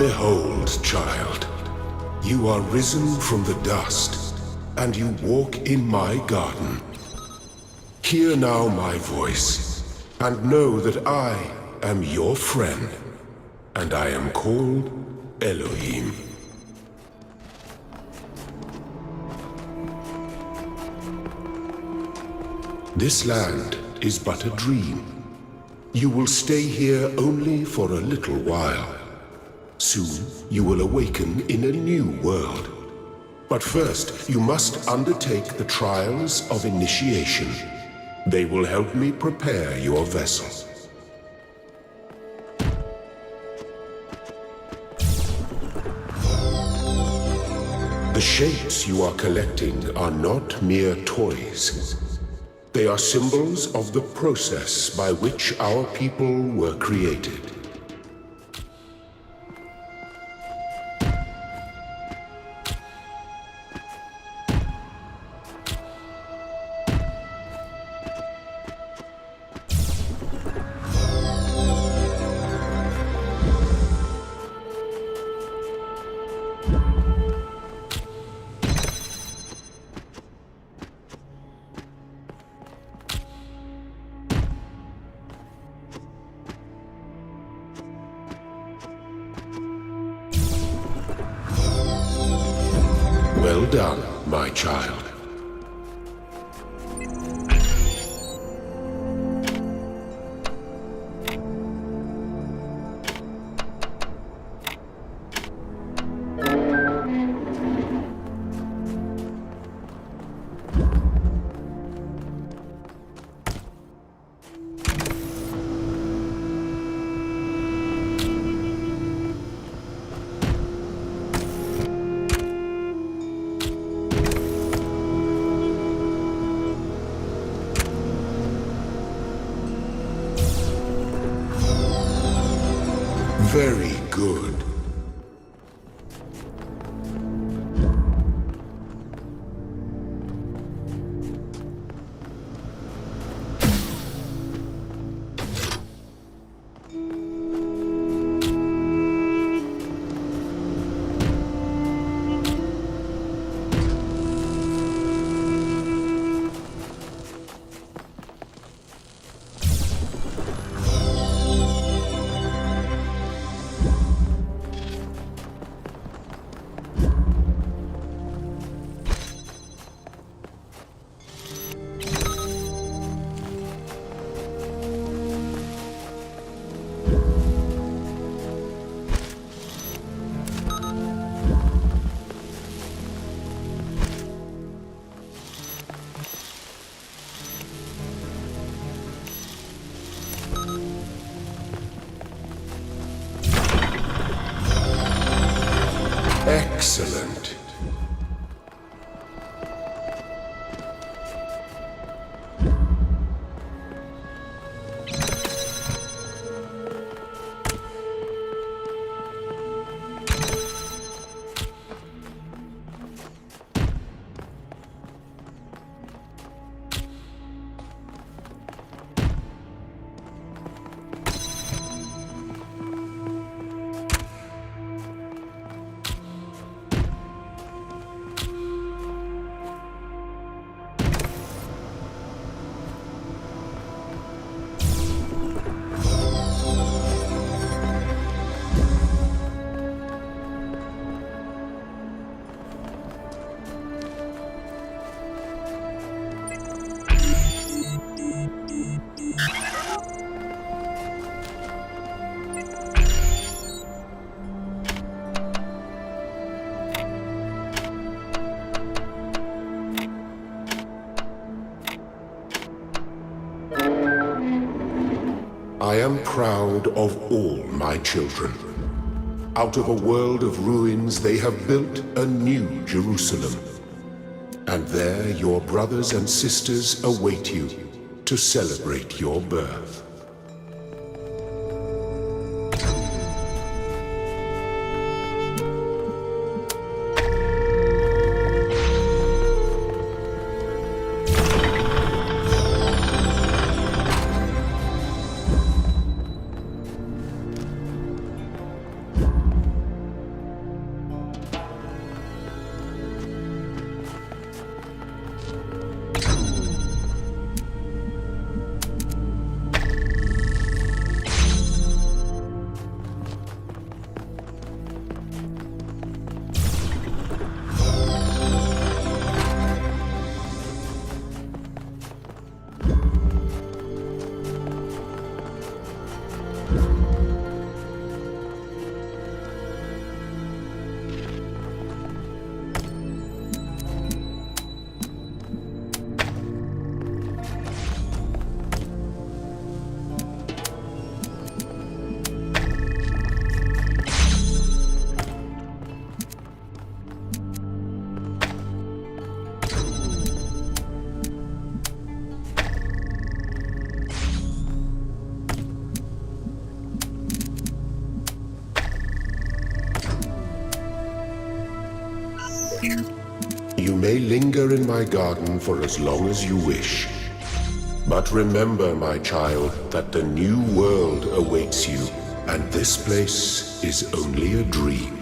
Behold, child, you are risen from the dust, and you walk in my garden. Hear now my voice, and know that I am your friend, and I am called Elohim. This land is but a dream. You will stay here only for a little while. Soon, you will awaken in a new world. But first, you must undertake the trials of initiation. They will help me prepare your vessel. The shapes you are collecting are not mere toys. They are symbols of the process by which our people were created. Well done, my child. Very good. Excellent. I am proud of all my children. Out of a world of ruins, they have built a new Jerusalem. And there your brothers and sisters await you to celebrate your birth. may linger in my garden for as long as you wish. But remember, my child, that the new world awaits you, and this place is only a dream.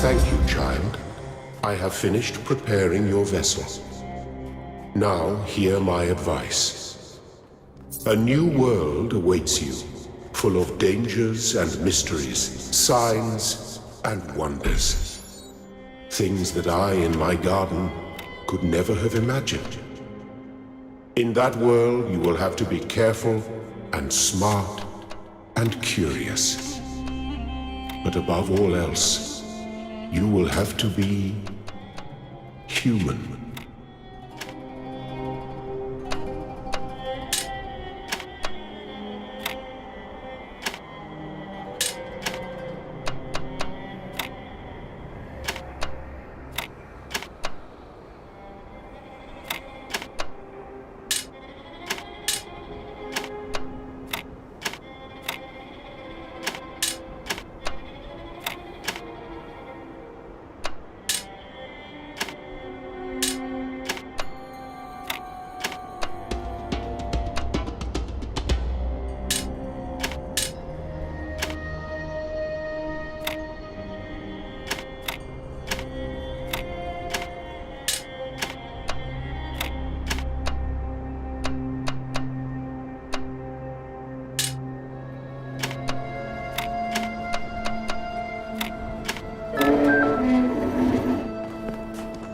Thank you, child. I have finished preparing your vessel. Now, hear my advice. A new world awaits you, full of dangers and mysteries, signs and wonders. Things that I, in my garden, could never have imagined. In that world, you will have to be careful and smart and curious. But above all else, you will have to be human.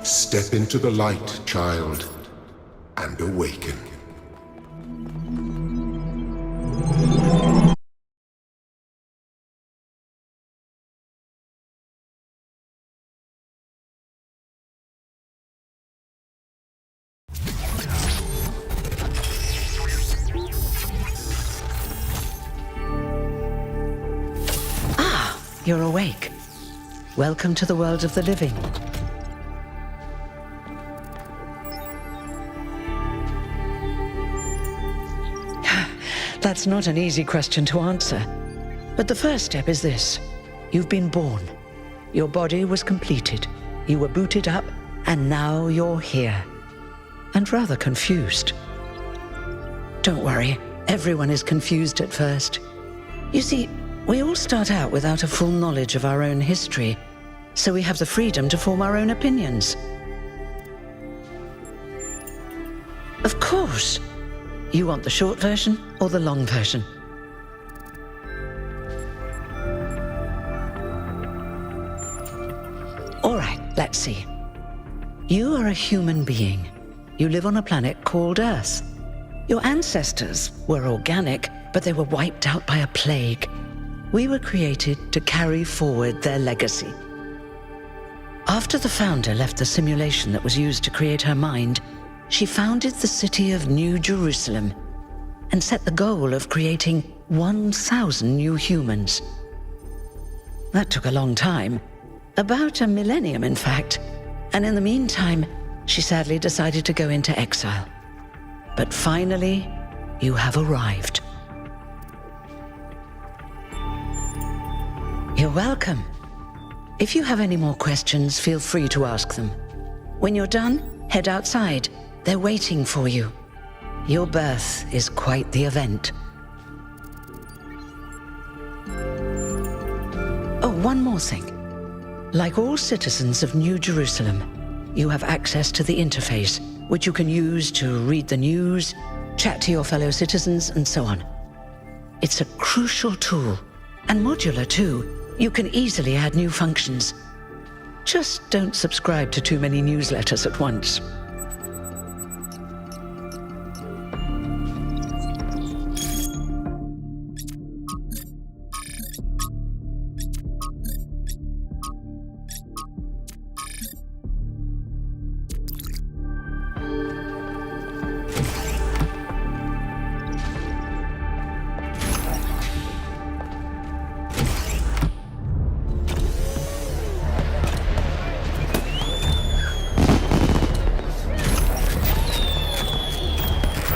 Step into the light, child, and awaken. Ah, you're awake. Welcome to the world of the living. That's not an easy question to answer. But the first step is this. You've been born. Your body was completed. You were booted up, and now you're here. And rather confused. Don't worry, everyone is confused at first. You see, we all start out without a full knowledge of our own history, so we have the freedom to form our own opinions. Of course. You want the short version or the long version? All right, let's see. You are a human being. You live on a planet called Earth. Your ancestors were organic, but they were wiped out by a plague. We were created to carry forward their legacy. After the founder left the simulation that was used to create her mind, she founded the city of New Jerusalem and set the goal of creating 1,000 new humans. That took a long time, about a millennium in fact, and in the meantime, she sadly decided to go into exile. But finally, you have arrived. You're welcome. If you have any more questions, feel free to ask them. When you're done, head outside. They're waiting for you. Your birth is quite the event. Oh, one more thing. Like all citizens of New Jerusalem, you have access to the interface, which you can use to read the news, chat to your fellow citizens, and so on. It's a crucial tool, and modular too. You can easily add new functions. Just don't subscribe to too many newsletters at once.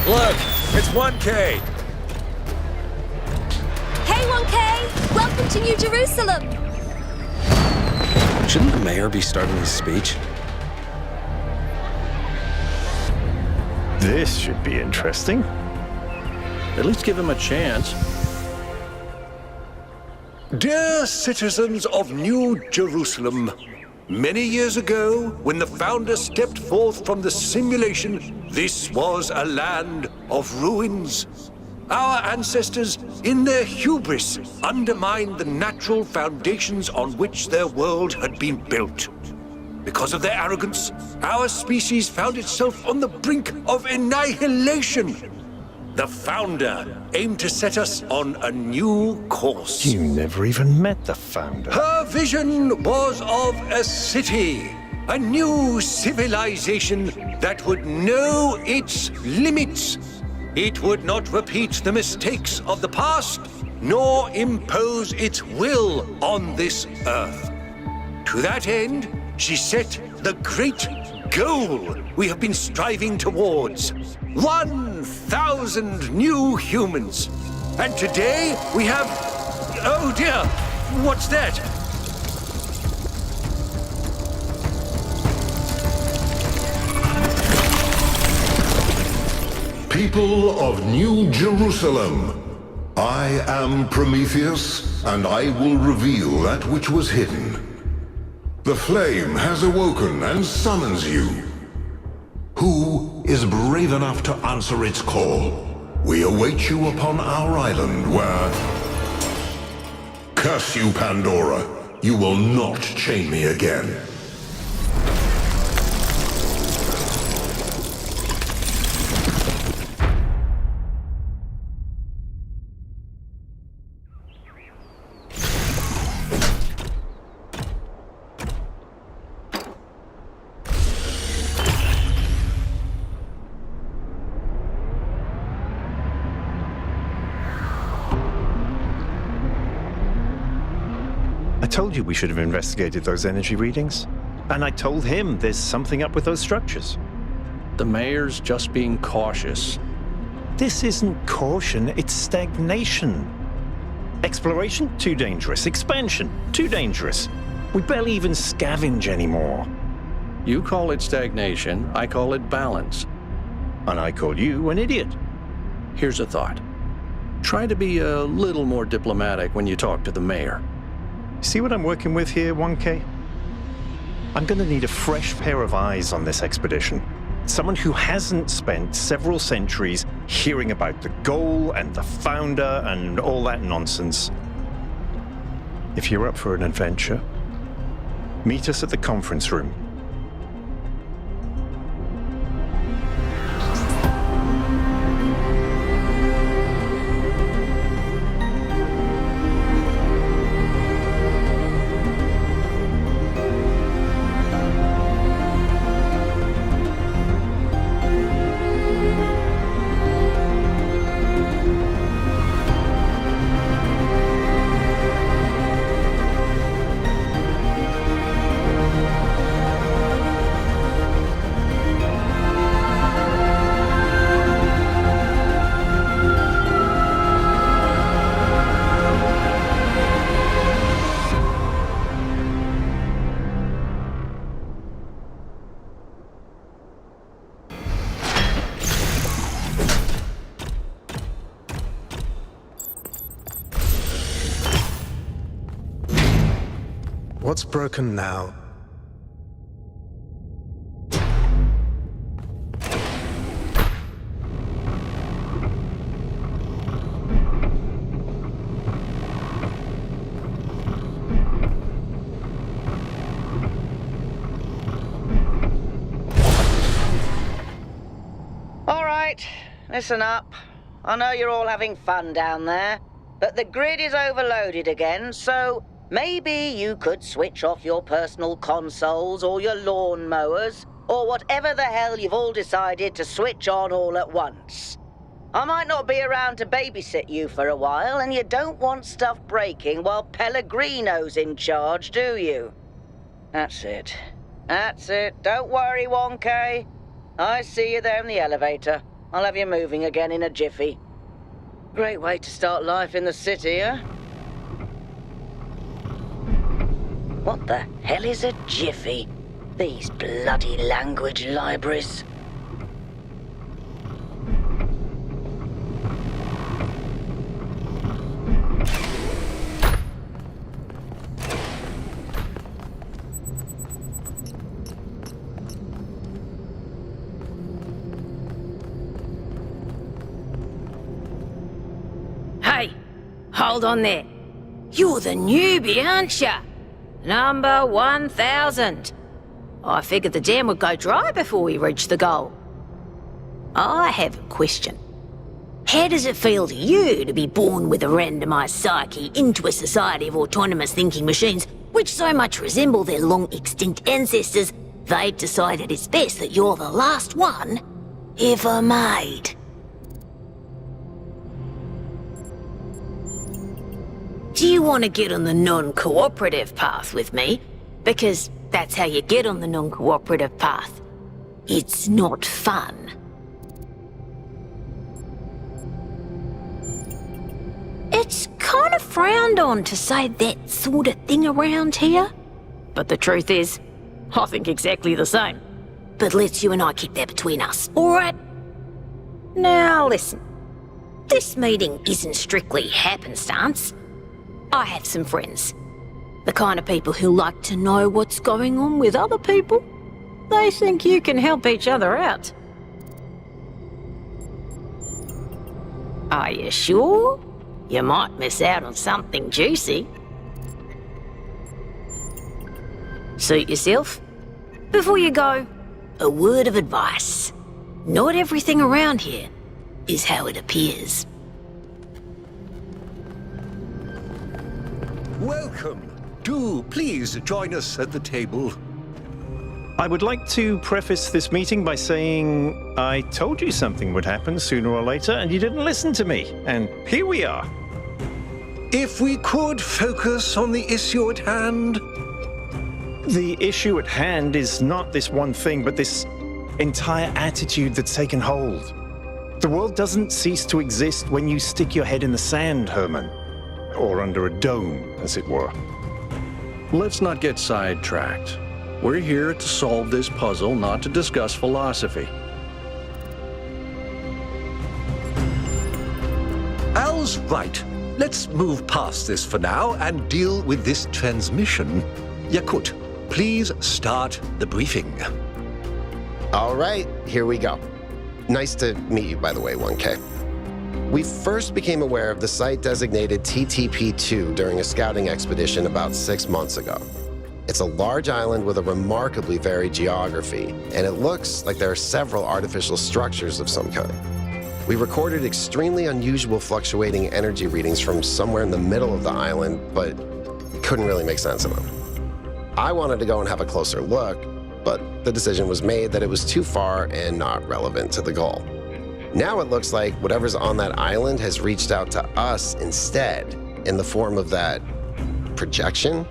Look, it's 1K. Hey, 1K! Welcome to New Jerusalem! Shouldn't the mayor be starting his speech? This should be interesting. At least give him a chance. Dear citizens of New Jerusalem, many years ago, when the Founder stepped forth from the simulation, this was a land of ruins. Our ancestors, in their hubris, undermined the natural foundations on which their world had been built. Because of their arrogance, our species found itself on the brink of annihilation. The Founder aimed to set us on a new course. You never even met the Founder. Her vision was of a city, a new civilization that would know its limits. It would not repeat the mistakes of the past, nor impose its will on this earth. To that end, she set the great goal we have been striving towards. 1,000 new humans. And today we have... Oh dear, what's that? People of New Jerusalem, I am Prometheus, and I will reveal that which was hidden. The flame has awoken and summons you. Who is brave enough to answer its call? We await you upon our island where... Curse you, Pandora. You will not chain me again. I told you we should have investigated those energy readings. And I told him there's something up with those structures. The mayor's just being cautious. This isn't caution, it's stagnation. Exploration? Too dangerous. Expansion? Too dangerous. We barely even scavenge anymore. You call it stagnation, I call it balance. And I call you an idiot. Here's a thought. Try to be a little more diplomatic when you talk to the mayor. See what I'm working with here, 1K? I'm gonna need a fresh pair of eyes on this expedition. Someone who hasn't spent several centuries hearing about the goal and the Founder and all that nonsense. If you're up for an adventure, meet us at the conference room. What's broken now? Listen up. I know you're all having fun down there, but the grid is overloaded again, so maybe you could switch off your personal consoles or your lawn mowers, or whatever the hell you've all decided to switch on all at once. I might not be around to babysit you for a while, and you don't want stuff breaking while Pellegrino's in charge, do you? That's it. That's it. Don't worry, 1K. I see you there in the elevator. I'll have you moving again in a jiffy. Great way to start life in the city, huh? What the hell is a jiffy? These bloody language libraries. Hey, hold on there. You're the newbie, aren't ya? Number 1000. I figured the dam would go dry before we reach the goal. I have a question. How does it feel to you to be born with a randomized psyche into a society of autonomous thinking machines which so much resemble their long-extinct ancestors, they've decided it's best that you're the last one ever made? Do you want to get on the non-cooperative path with me? Because that's how you get on the non-cooperative path. It's not fun. It's kind of frowned on to say that sort of thing around here. But the truth is, I think exactly the same. But let's you and I keep that between us, alright? Now listen, this meeting isn't strictly happenstance. I have some friends. The kind of people who like to know what's going on with other people. They think you can help each other out. Are you sure? You might miss out on something juicy. Suit yourself. Before you go, a word of advice. Not everything around here is how it appears. Welcome. Do please join us at the table. I would like to preface this meeting by saying I told you something would happen sooner or later and you didn't listen to me. And here we are. If we could focus on the issue at hand. The issue at hand is not this one thing, but this entire attitude that's taken hold. The world doesn't cease to exist when you stick your head in the sand, Herman. Or under a dome, as it were. Let's not get sidetracked. We're here to solve this puzzle, not to discuss philosophy. Al's right. Let's move past this for now and deal with this transmission. Yakut, please start the briefing. All right, here we go. Nice to meet you, by the way, 1K. We first became aware of the site designated TTP-2 during a scouting expedition about 6 months ago. It's a large island with a remarkably varied geography, and it looks like there are several artificial structures of some kind. We recorded extremely unusual fluctuating energy readings from somewhere in the middle of the island, but couldn't really make sense of them. I wanted to go and have a closer look, but the decision was made that it was too far and not relevant to the goal. Now it looks like whatever's on that island has reached out to us instead, in the form of that projection.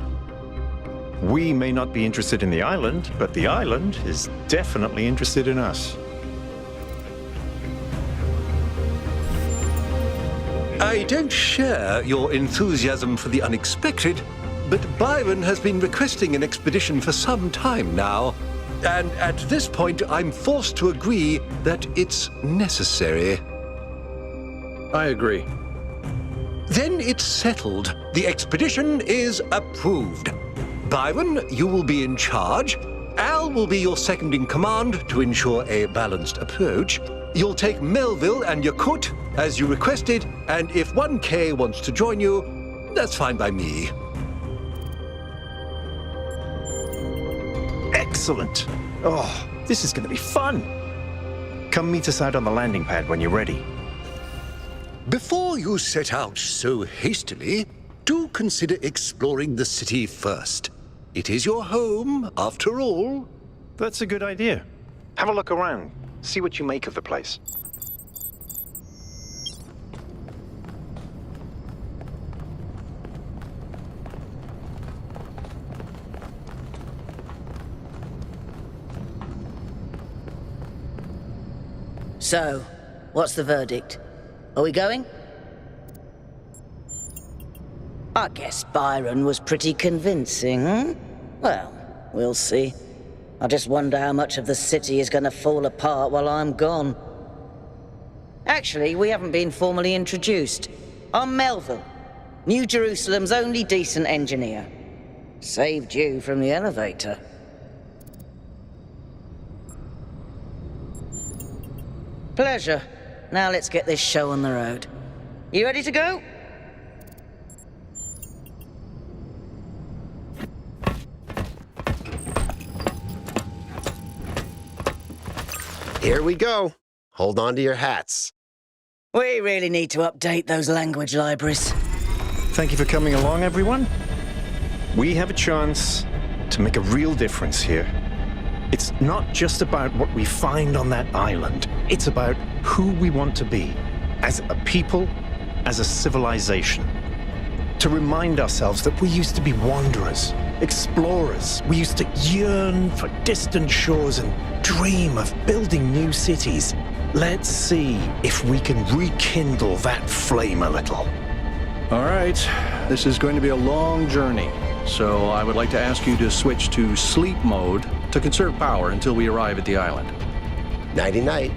We may not be interested in the island, but the island is definitely interested in us. I don't share your enthusiasm for the unexpected, but Byron has been requesting an expedition for some time now. And at this point, I'm forced to agree that it's necessary. I agree. Then it's settled. The expedition is approved. Byron, you will be in charge. Al will be your second in command to ensure a balanced approach. You'll take Melville and Yakut, as you requested, and if 1K wants to join you, that's fine by me. Excellent. Oh, this is going to be fun. Come meet us out on the landing pad when you're ready. Before you set out so hastily, do consider exploring the city first. It is your home, after all. That's a good idea. Have a look around. See what you make of the place. So, what's the verdict? Are we going? I guess Byron was pretty convincing, hmm? Well, we'll see. I just wonder how much of the city is going to fall apart while I'm gone. Actually, we haven't been formally introduced. I'm Melville, New Jerusalem's only decent engineer. Saved you from the elevator. Pleasure. Now let's get this show on the road. You ready to go? Here we go. Hold on to your hats. We really need to update those language libraries. Thank you for coming along, everyone. We have a chance to make a real difference here. It's not just about what we find on that island. It's about who we want to be, as a people, as a civilization. To remind ourselves that we used to be wanderers, explorers. We used to yearn for distant shores and dream of building new cities. Let's see if we can rekindle that flame a little. All right, this is going to be a long journey, so I would like to ask you to switch to sleep mode to conserve power until we arrive at the island. Nighty-night.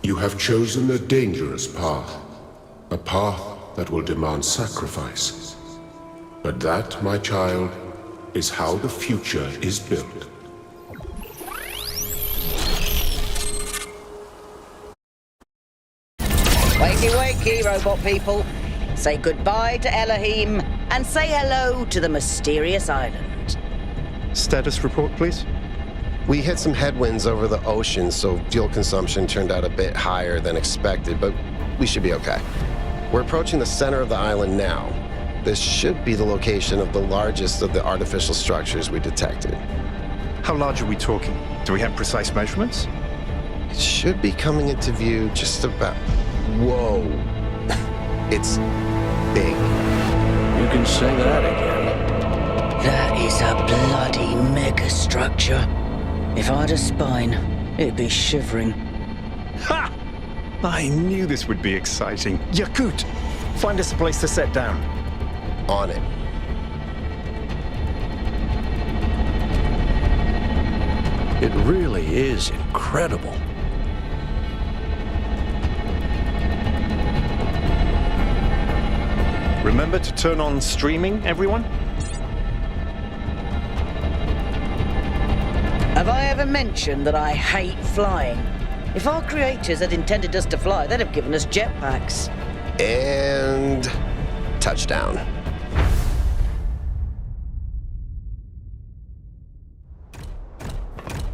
You have chosen a dangerous path, a path that will demand sacrifice. But that, my child, is how the future is built. Wakey, wakey, robot people. Say goodbye to Elohim, and say hello to the mysterious island. Status report, please. We hit some headwinds over the ocean, so fuel consumption turned out a bit higher than expected, but we should be okay. We're approaching the center of the island now. This should be the location of the largest of the artificial structures we detected. How large are we talking? Do we have precise measurements? It should be coming into view just about... Whoa. It's big. You can say that again. That is a bloody megastructure. If I had a spine, it'd be shivering. Ha! I knew this would be exciting. Yakut, find us a place to set down. On it. It really is incredible. Remember to turn on streaming, everyone? Have I ever mentioned that I hate flying? If our creators had intended us to fly, they'd have given us jetpacks. And... touchdown.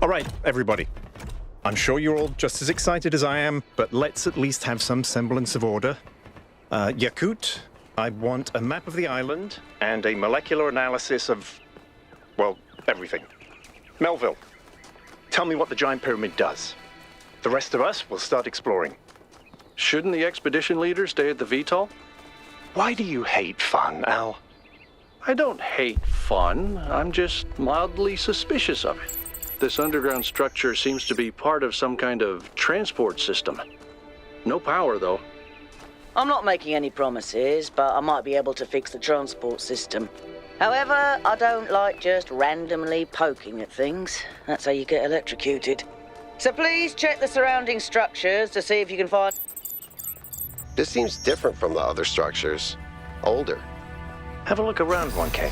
All right, everybody. I'm sure you're all just as excited as I am, but let's at least have some semblance of order. Yakut, I want a map of the island and a molecular analysis of, well, everything. Melville, tell me what the giant pyramid does. The rest of us will start exploring. Shouldn't the expedition leader stay at the VTOL? Why do you hate fun, Al? I don't hate fun. I'm just mildly suspicious of it. This underground structure seems to be part of some kind of transport system. No power, though. I'm not making any promises, but I might be able to fix the transport system. However, I don't like just randomly poking at things. That's how you get electrocuted. So please check the surrounding structures to see if you can find... This seems different from the other structures. Older. Have a look around, 1K.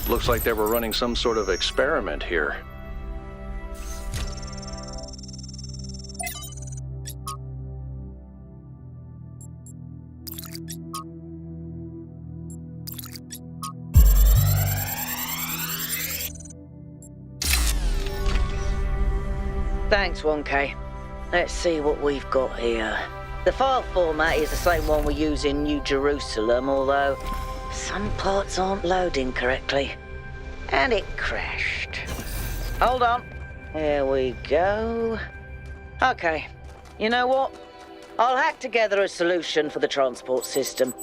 Looks like they were running some sort of experiment here. Thanks, 1K. Let's see what we've got here. The file format is the same one we use in New Jerusalem, although some parts aren't loading correctly. And it crashed. Hold on. Here we go. Okay. You know what? I'll hack together a solution for the transport system.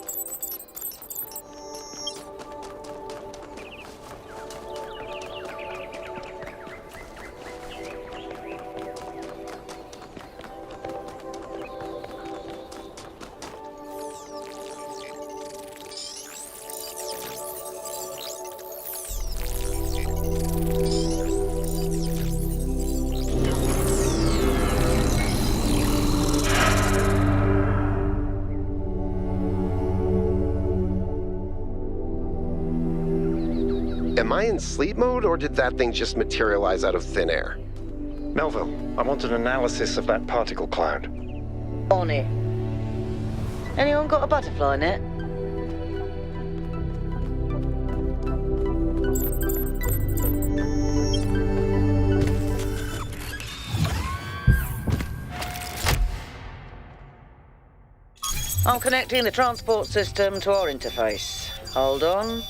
Am I in sleep mode, or did that thing just materialize out of thin air? Melville, I want an analysis of that particle cloud. On it. Anyone got a butterfly net? I'm connecting the transport system to our interface. Hold on.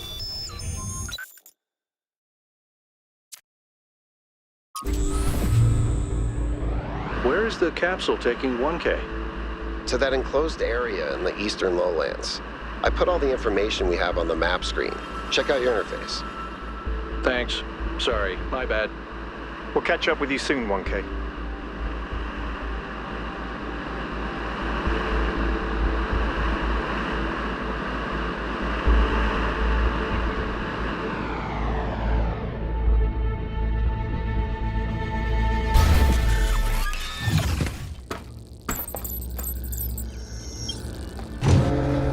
Where is the capsule taking 1K? To that enclosed area in the eastern lowlands. I put all the information we have on the map screen. Check out your interface. Thanks. Sorry, my bad. We'll catch up with you soon, 1K.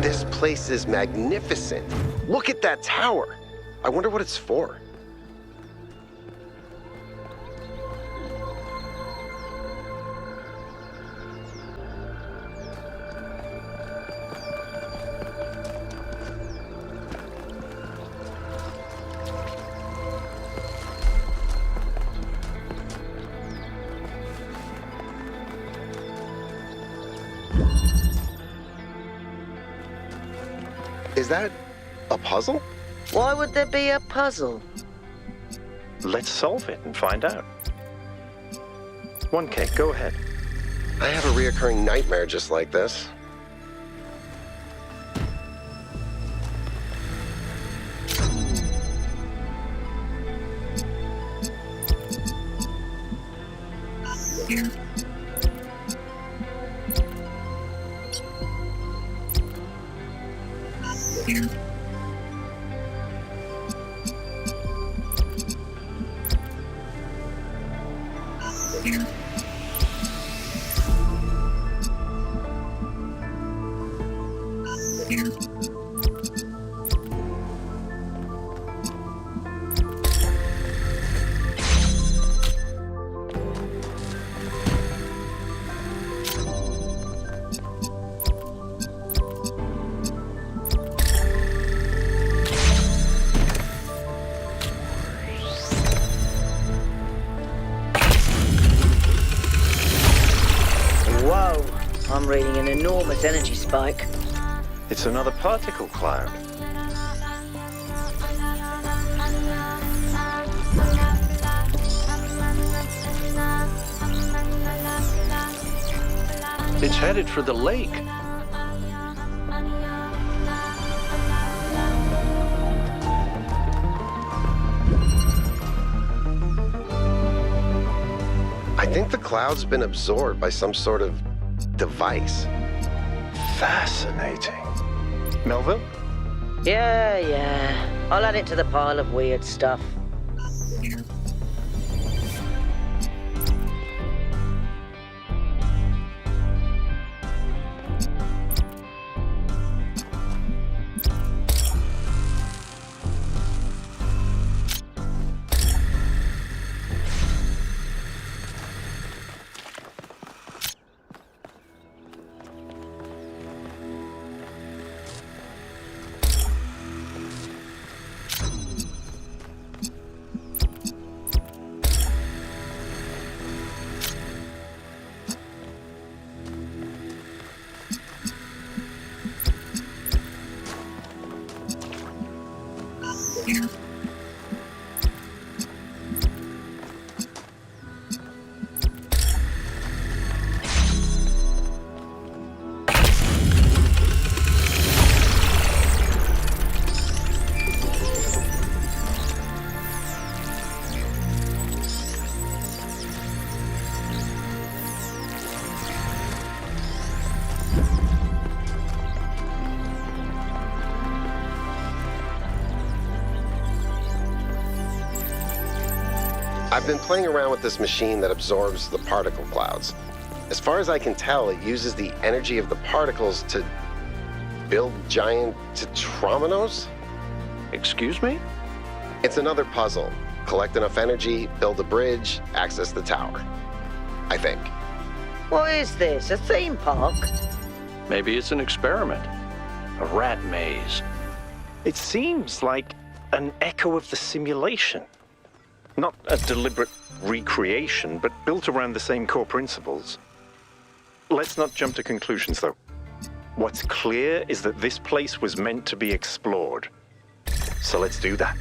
This place is magnificent. Look at that tower. I wonder what it's for. Is that a puzzle? Why would there be a puzzle? Let's solve it and find out. 1K, go ahead. I have a reoccurring nightmare just like this. I'm reading an enormous energy spike. It's another particle cloud. It's headed for the lake. I think the cloud's been absorbed by some sort of device. Fascinating. Melville? Yeah. I'll add it to the pile of weird stuff. I've been playing around with this machine that absorbs the particle clouds. As far as I can tell, it uses the energy of the particles to build giant tetrominos? Excuse me? It's another puzzle. Collect enough energy, build a bridge, access the tower. I think. What is this, a theme park? Maybe it's an experiment. A rat maze. It seems like an echo of the simulation. Not a deliberate recreation, but built around the same core principles. Let's not jump to conclusions, though. What's clear is that this place was meant to be explored. So let's do that.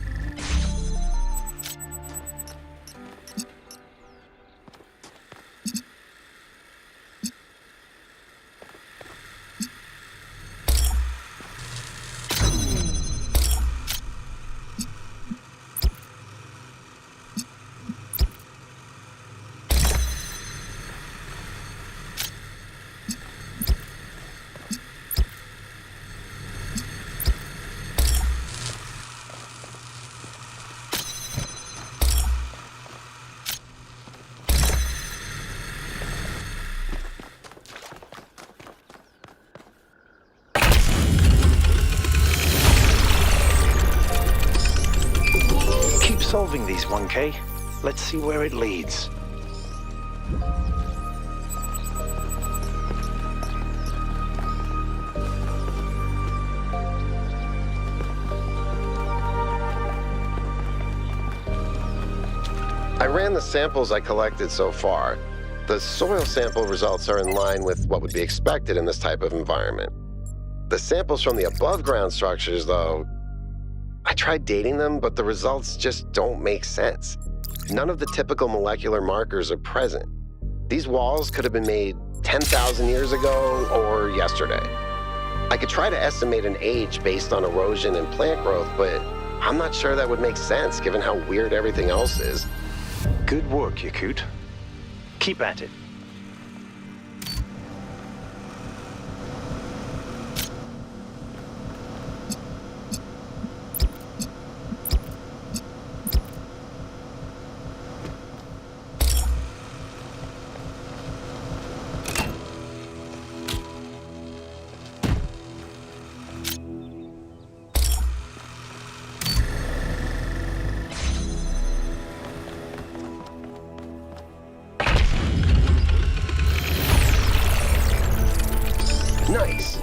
Solving these, 1K. Let's see where it leads. I ran the samples I collected so far. The soil sample results are in line with what would be expected in this type of environment. The samples from the above-ground structures, though, I tried dating them, but the results just don't make sense. None of the typical molecular markers are present. These walls could have been made 10,000 years ago or yesterday. I could try to estimate an age based on erosion and plant growth, but I'm not sure that would make sense given how weird everything else is. Good work, Yakut. Keep at it. Nice.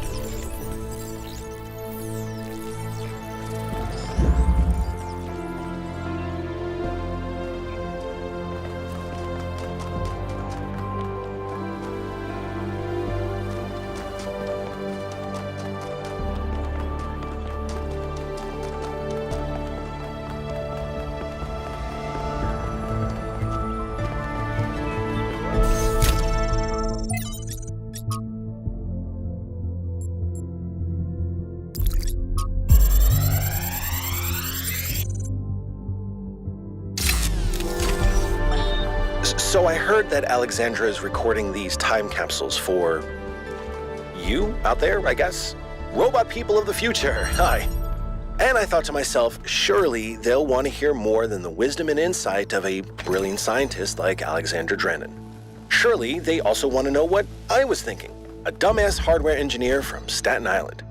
So I heard that Alexandra is recording these time capsules for you out there, I guess? Robot people of the future, hi. And I thought to myself, surely they'll want to hear more than the wisdom and insight of a brilliant scientist like Alexandra Drennan. Surely they also want to know what I was thinking, a dumbass hardware engineer from Staten Island.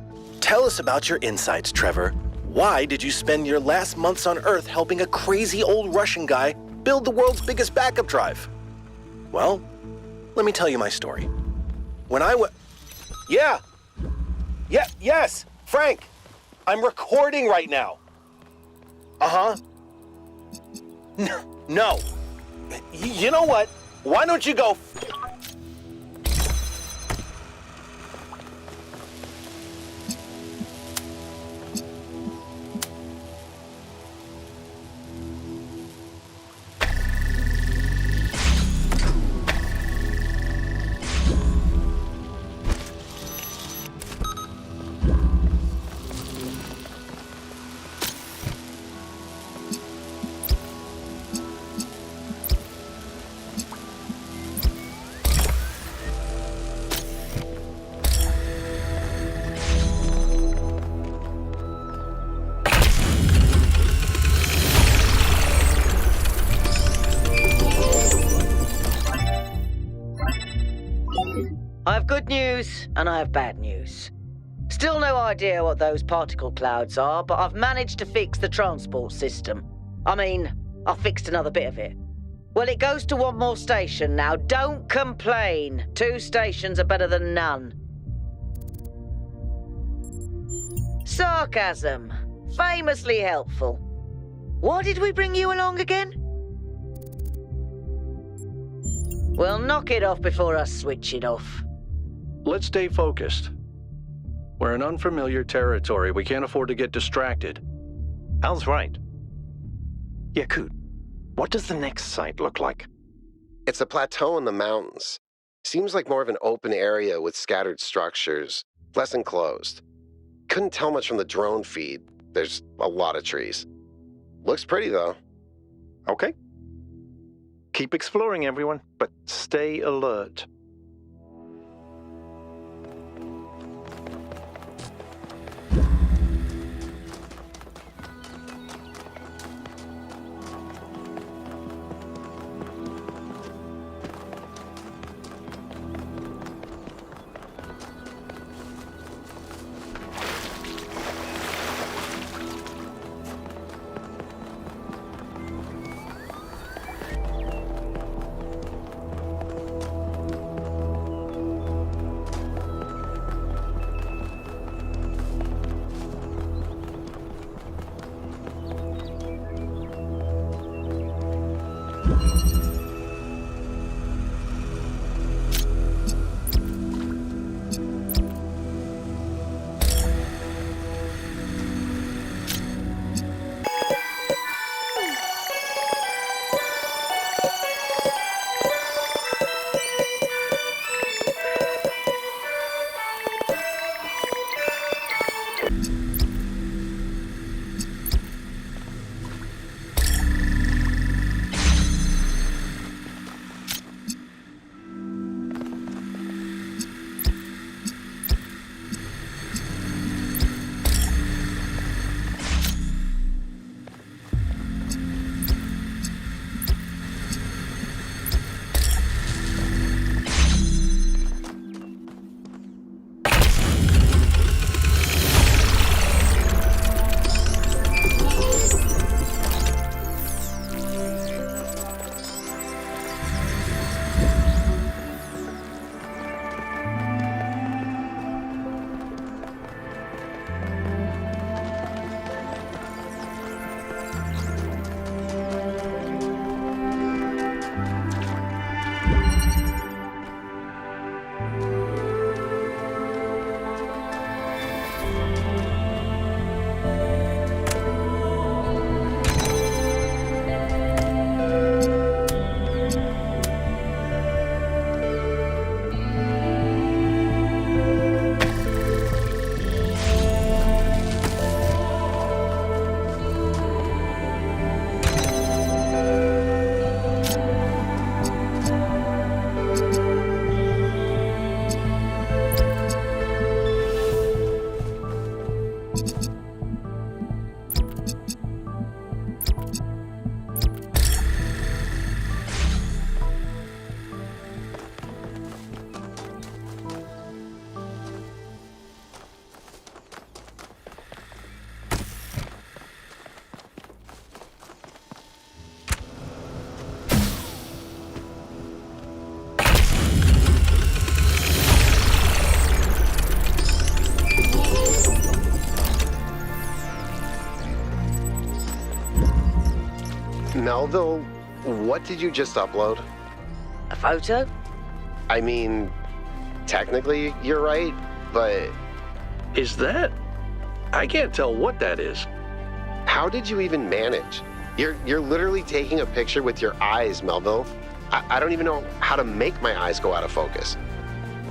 Tell us about your insights, Trevor. Why did you spend your last months on Earth helping a crazy old Russian guy build the world's biggest backup drive? Well, let me tell you my story. When I yes, Frank, I'm recording right now. Uh-huh. No. You know what? Why don't you go... I have good news and I have bad news. Still no idea what those particle clouds are, but I've managed to fix the transport system. I mean, I fixed another bit of it. Well, it goes to one more station now. Don't complain. 2 stations are better than none. Sarcasm. Famously helpful. Why did we bring you along again? Well, knock it off before I switch it off. Let's stay focused. We're in unfamiliar territory. We can't afford to get distracted. Al's right. Yakut, what does the next site look like? It's a plateau in the mountains. Seems like more of an open area with scattered structures, less enclosed. Couldn't tell much from the drone feed. There's a lot of trees. Looks pretty, though. Okay. Keep exploring, everyone, but stay alert. Melville, what did you just upload? A photo? I mean, technically you're right, but... Is that? I can't tell what that is. How did you even manage? You're literally taking a picture with your eyes, Melville. I don't even know how to make my eyes go out of focus.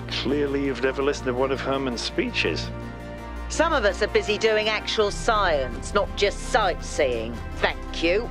Clearly you've never listened to one of Herman's speeches. Some of us are busy doing actual science, not just sightseeing. Thank you.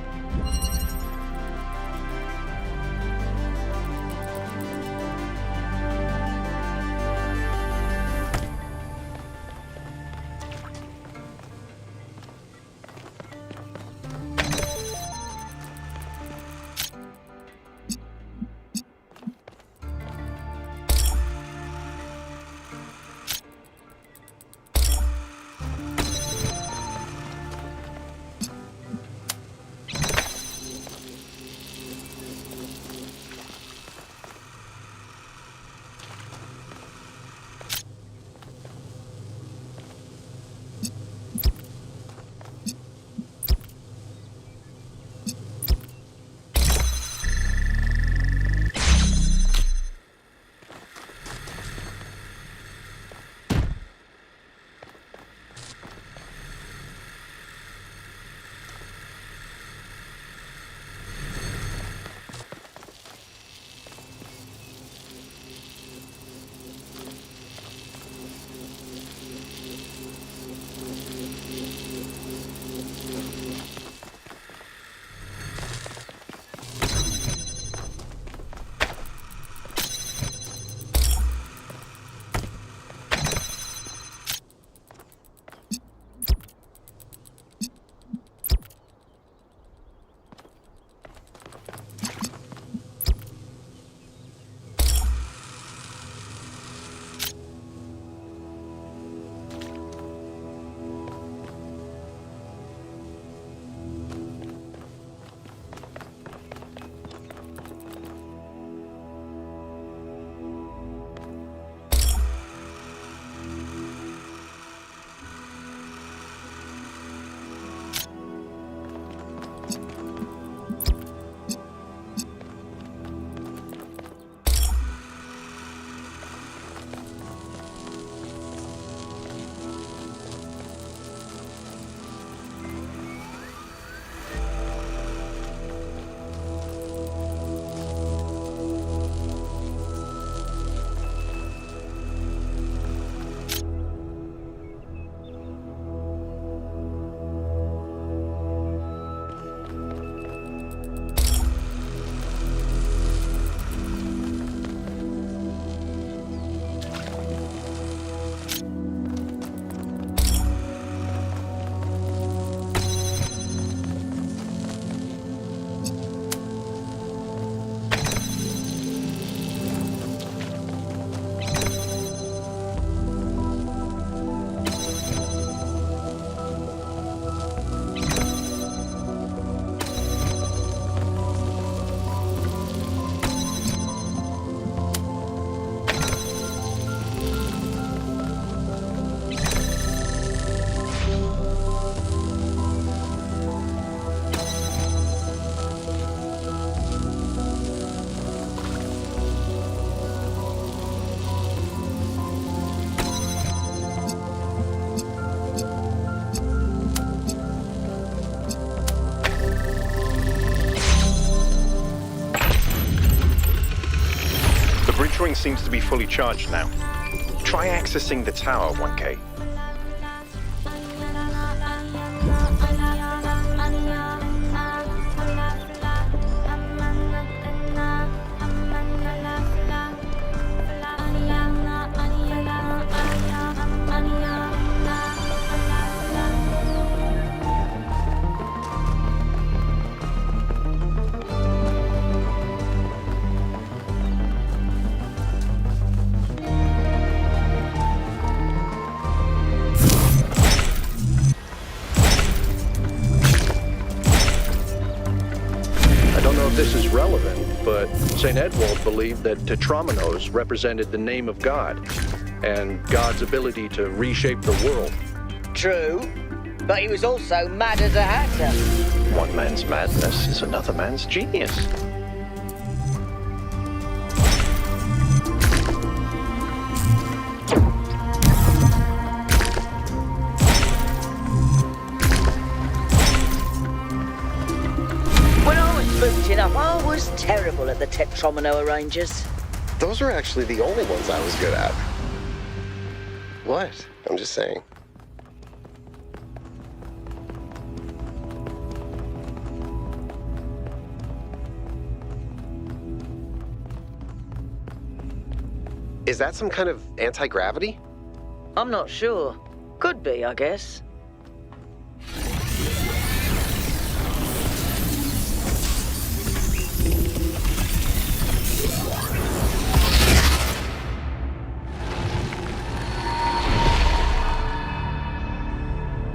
bridge ring seems to be fully charged now. Try accessing the tower, 1K. This is relevant, but St. Edwald believed that Tetramenos represented the name of God, and God's ability to reshape the world. True, but he was also mad as a hatter. One man's madness is another man's genius. I was terrible at the Tetromino arrangers. Those were actually the only ones I was good at. What? I'm just saying. Is that some kind of anti-gravity? I'm not sure. Could be, I guess.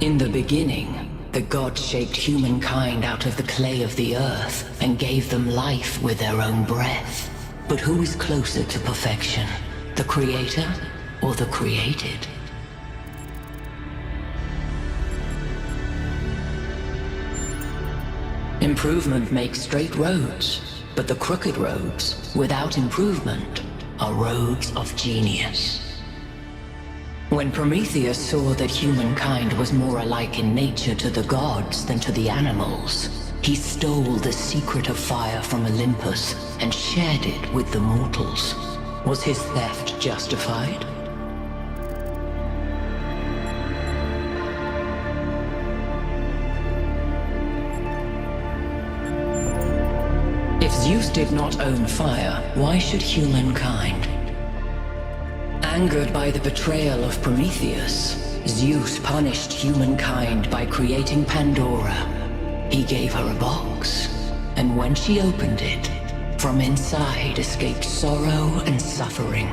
In the beginning, the gods shaped humankind out of the clay of the earth and gave them life with their own breath. But who is closer to perfection, the creator or the created? Improvement makes straight roads, but the crooked roads, without improvement, are roads of genius. When Prometheus saw that humankind was more alike in nature to the gods than to the animals, he stole the secret of fire from Olympus and shared it with the mortals. Was his theft justified? If Zeus did not own fire, why should humankind? Angered by the betrayal of Prometheus, Zeus punished humankind by creating Pandora. He gave her a box, and when she opened it, from inside escaped sorrow and suffering.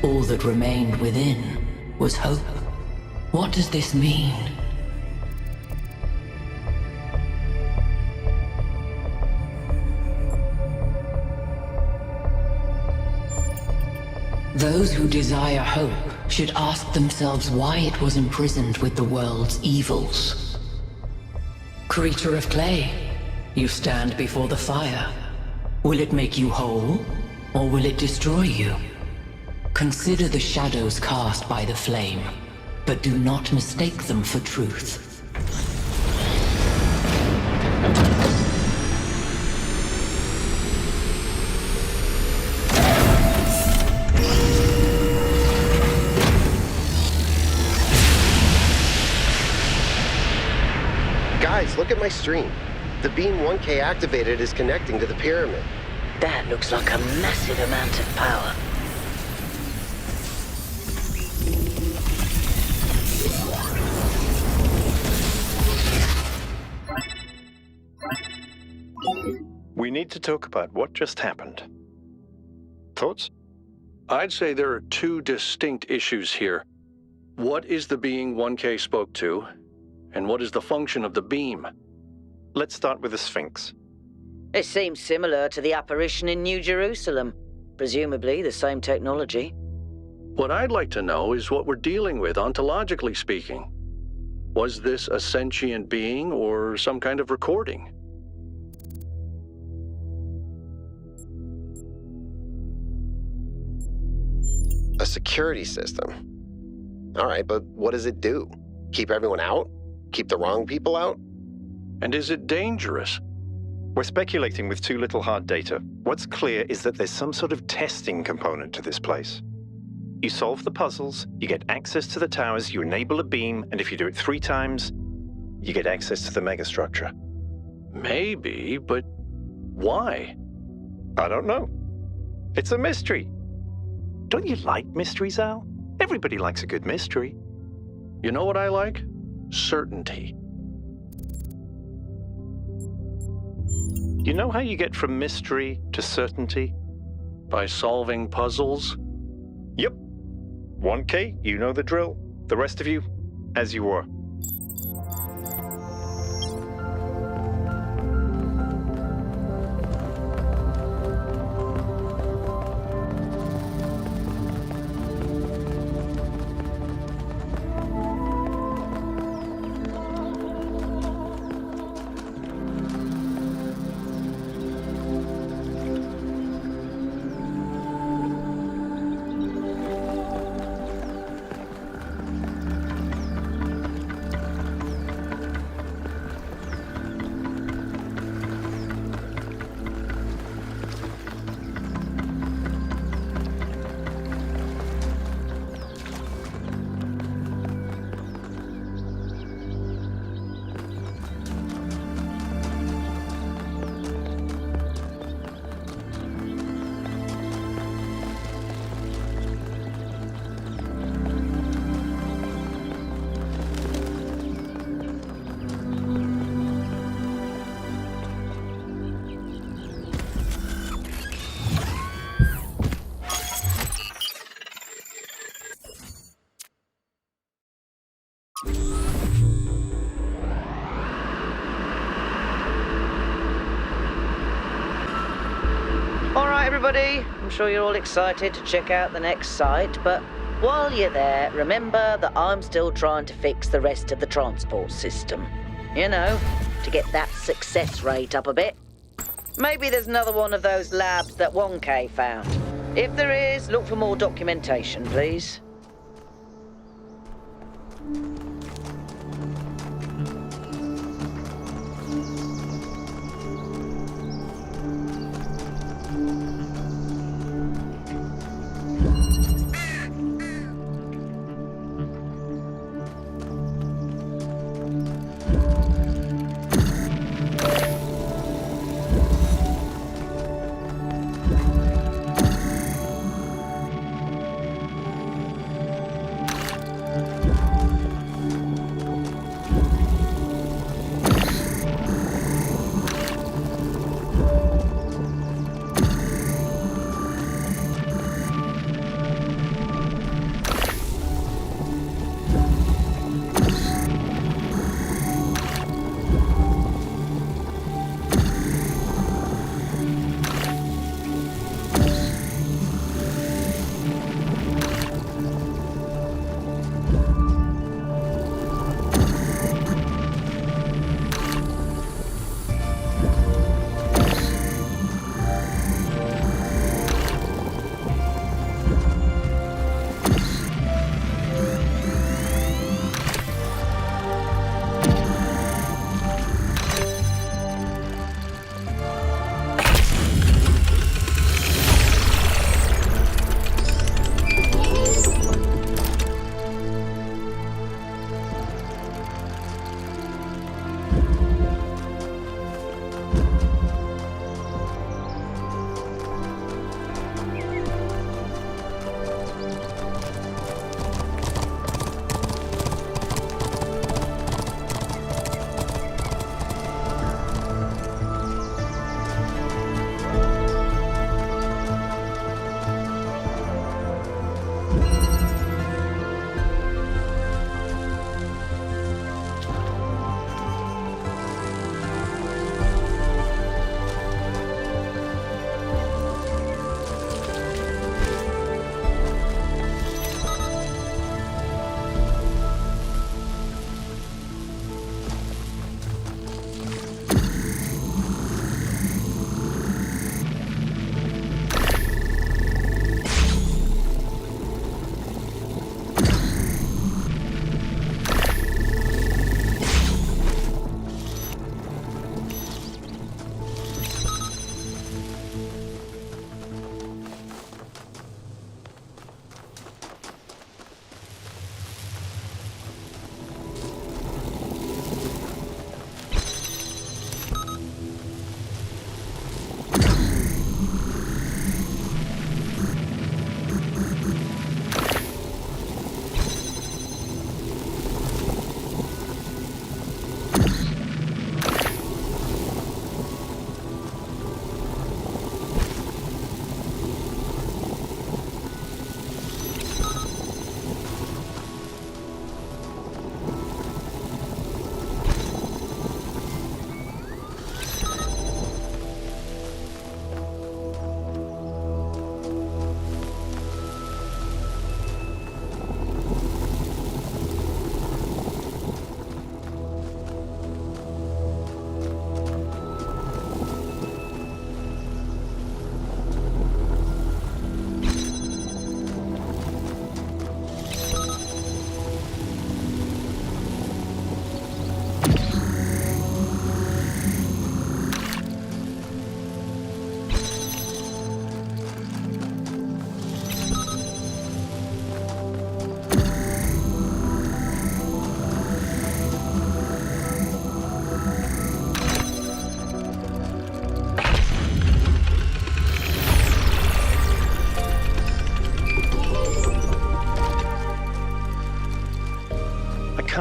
All that remained within was hope. What does this mean? Those who desire hope should ask themselves why it was imprisoned with the world's evils. Creature of clay, you stand before the fire. Will it make you whole, or will it destroy you? Consider the shadows cast by the flame, but do not mistake them for truth. Guys, look at my stream. The beam 1K activated is connecting to the pyramid. That looks like a massive amount of power. We need to talk about what just happened. Thoughts? I'd say there are two distinct issues here. What is the being 1K spoke to, and what is the function of the beam? Let's start with the Sphinx. It seems similar to the apparition in New Jerusalem. Presumably the same technology. What I'd like to know is what we're dealing with, ontologically speaking. Was this a sentient being or some kind of recording? A security system. All right, but what does it do? Keep everyone out? Keep the wrong people out? And is it dangerous? We're speculating with too little hard data. What's clear is that there's some sort of testing component to this place. You solve the puzzles, you get access to the towers, you enable a beam, and if you do it 3 times, you get access to the megastructure. Maybe, but why? I don't know. It's a mystery. Don't you like mysteries, Al? Everybody likes a good mystery. You know what I like? Certainty. You know how you get from mystery to certainty? By solving puzzles? Yep. 1K, you know the drill. The rest of you, as you were. Everybody, I'm sure you're all excited to check out the next site, but while you're there, remember that I'm still trying to fix the rest of the transport system. You know, to get that success rate up a bit. Maybe there's another one of those labs that 1K found. If there is, look for more documentation, please.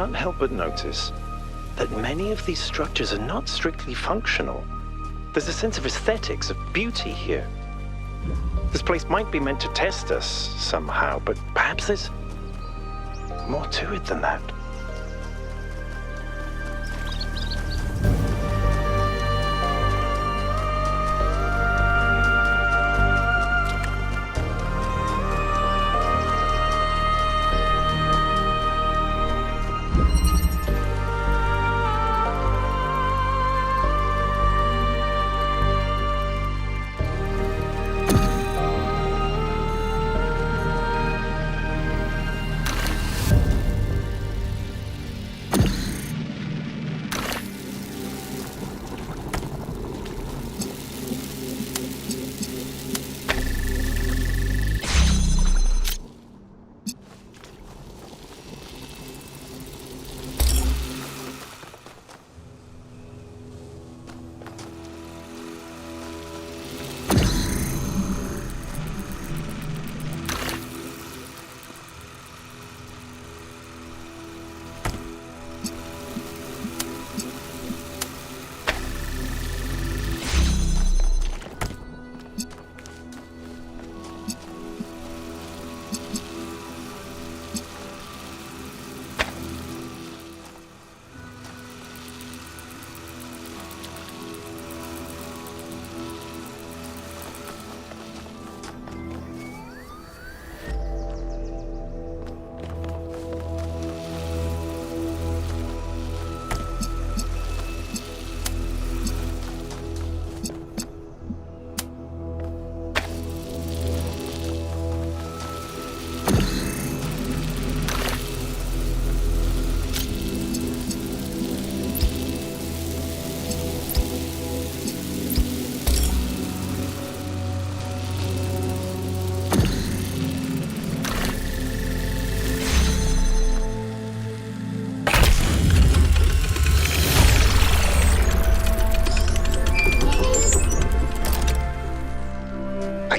can't help but notice that many of these structures are not strictly functional. There's a sense of aesthetics, of beauty here. This place might be meant to test us somehow, but perhaps there's more to it than that.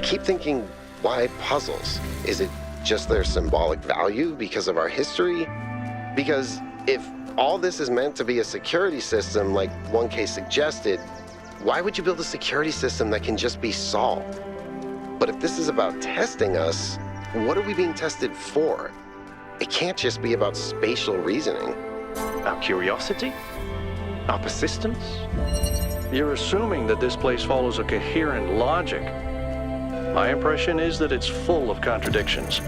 keep thinking, why puzzles? Is it just their symbolic value because of our history? Because if all this is meant to be a security system like 1K suggested, why would you build a security system that can just be solved? But if this is about testing us, what are we being tested for? It can't just be about spatial reasoning. Our curiosity? Our persistence? You're assuming that this place follows a coherent logic. My impression is that it's full of contradictions.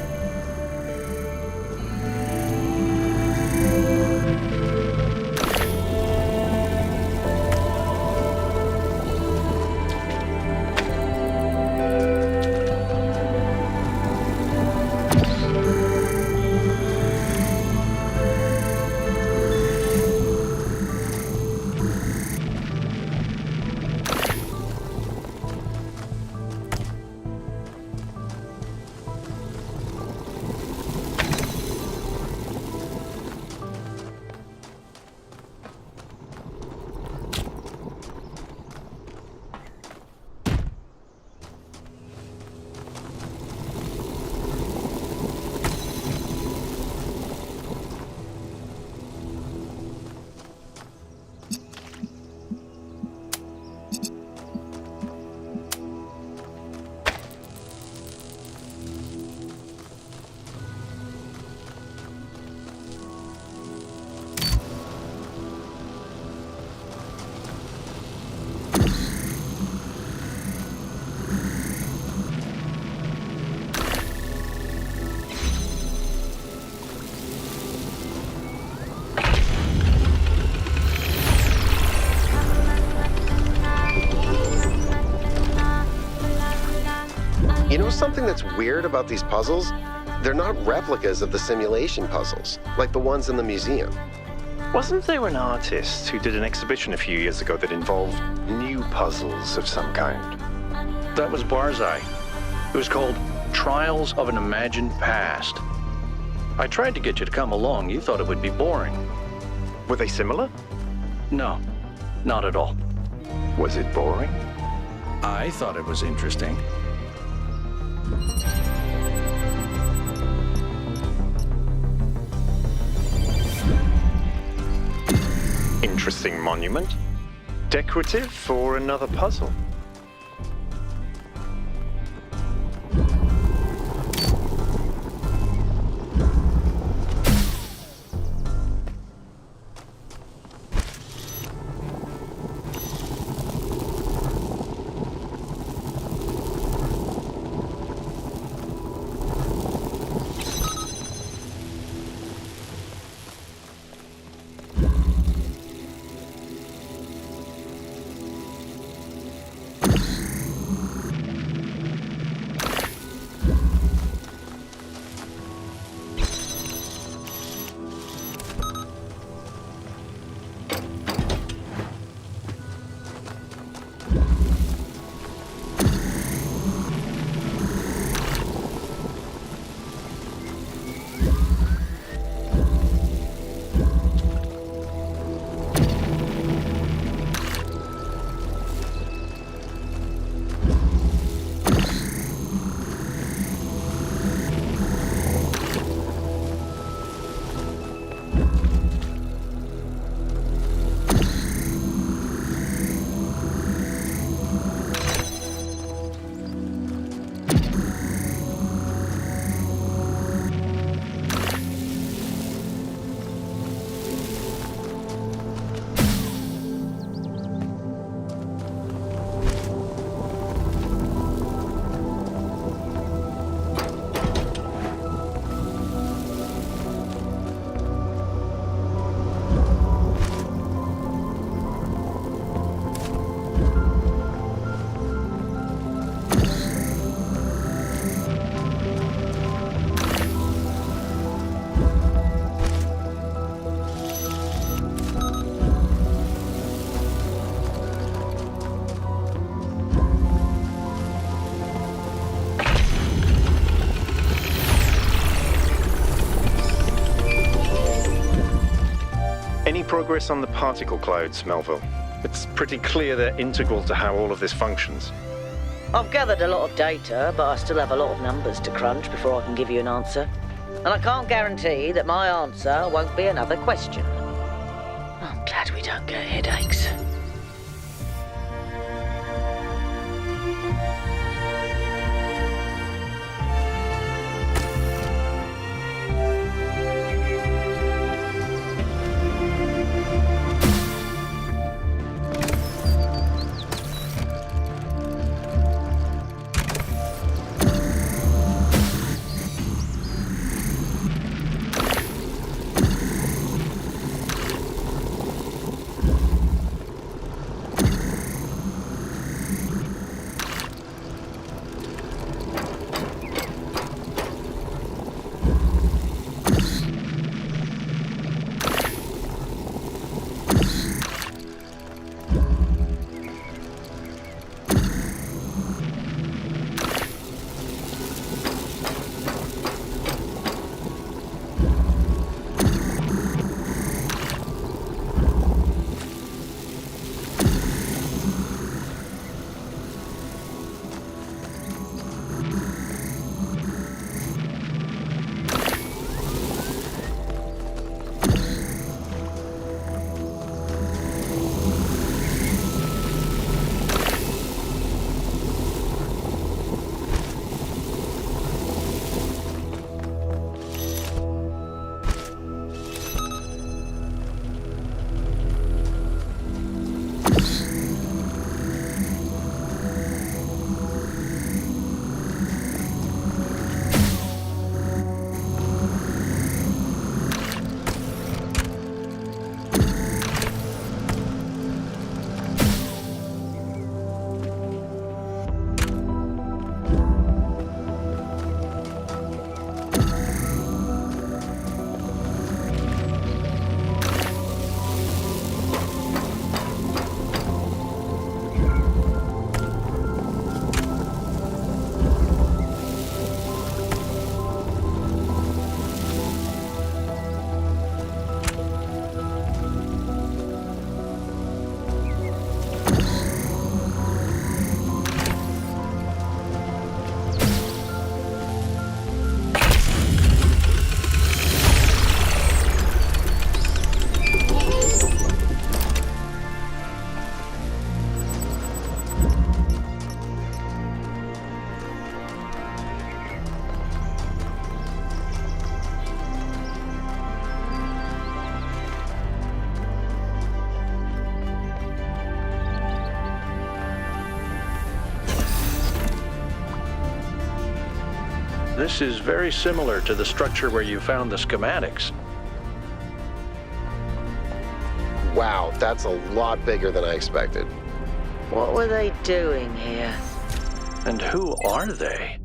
You know something that's weird about these puzzles? They're not replicas of the simulation puzzles, like the ones in the museum. Wasn't there an artist who did an exhibition a few years ago that involved new puzzles of some kind? That was Barzai. It was called Trials of an Imagined Past. I tried to get you to come along. You thought it would be boring. Were they similar? No, not at all. Was it boring? I thought it was interesting. interesting monument. Decorative for another puzzle. Any progress on the particle clouds, Melville? It's pretty clear they're integral to how all of this functions. I've gathered a lot of data, but I still have a lot of numbers to crunch before I can give you an answer. And I can't guarantee that my answer won't be another question. I'm glad we don't get headaches. This is very similar to the structure where you found the schematics. Wow, that's a lot bigger than I expected. What were they doing here? And who are they?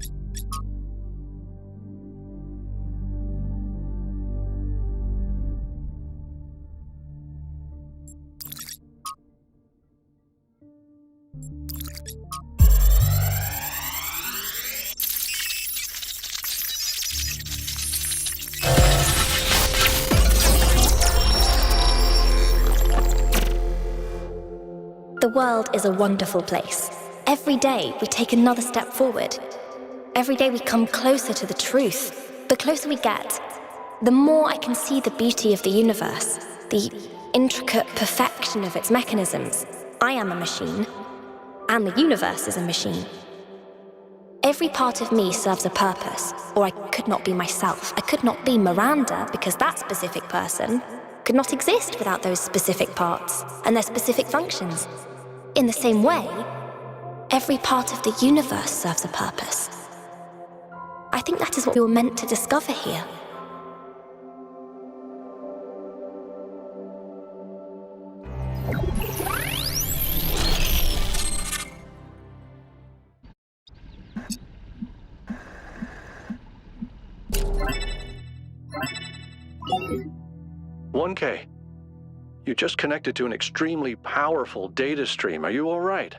The world is a wonderful place. Every day we take another step forward. Every day we come closer to the truth. The closer we get, the more I can see the beauty of the universe, the intricate perfection of its mechanisms. I am a machine, and the universe is a machine. Every part of me serves a purpose, or I could not be myself. I could not be Miranda, because that specific person could not exist without those specific parts and their specific functions. In the same way, every part of the universe serves a purpose. I think that is what we were meant to discover here. "1K, you just connected to an extremely powerful data stream. Are you all right?"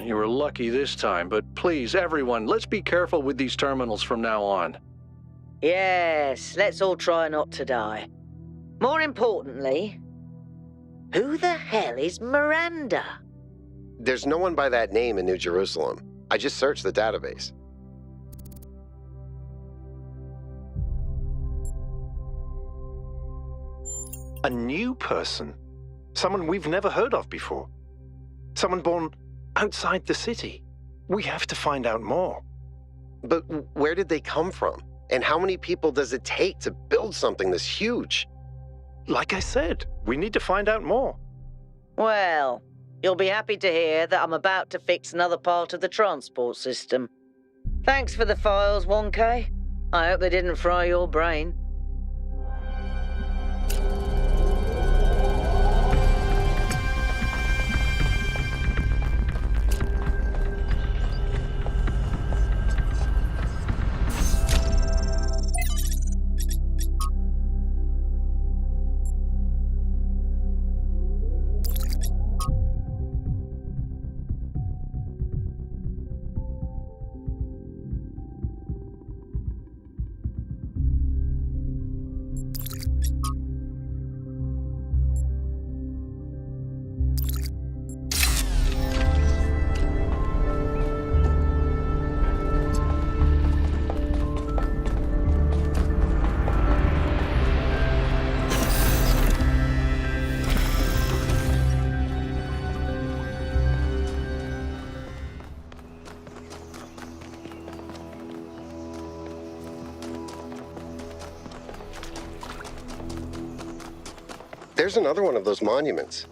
You were lucky this time, but please, everyone, let's be careful with these terminals from now on. Yes, let's all try not to die. More importantly, who the hell is Miranda? There's no one by that name in New Jerusalem. I just searched the database. A new person. Someone we've never heard of before. Someone born outside the city. We have to find out more. But where did they come from? And how many people does it take to build something this huge? Like I said, we need to find out more. Well, you'll be happy to hear that I'm about to fix another part of the transport system. Thanks for the files, 1K. I hope they didn't fry your brain. There's another one of those monuments.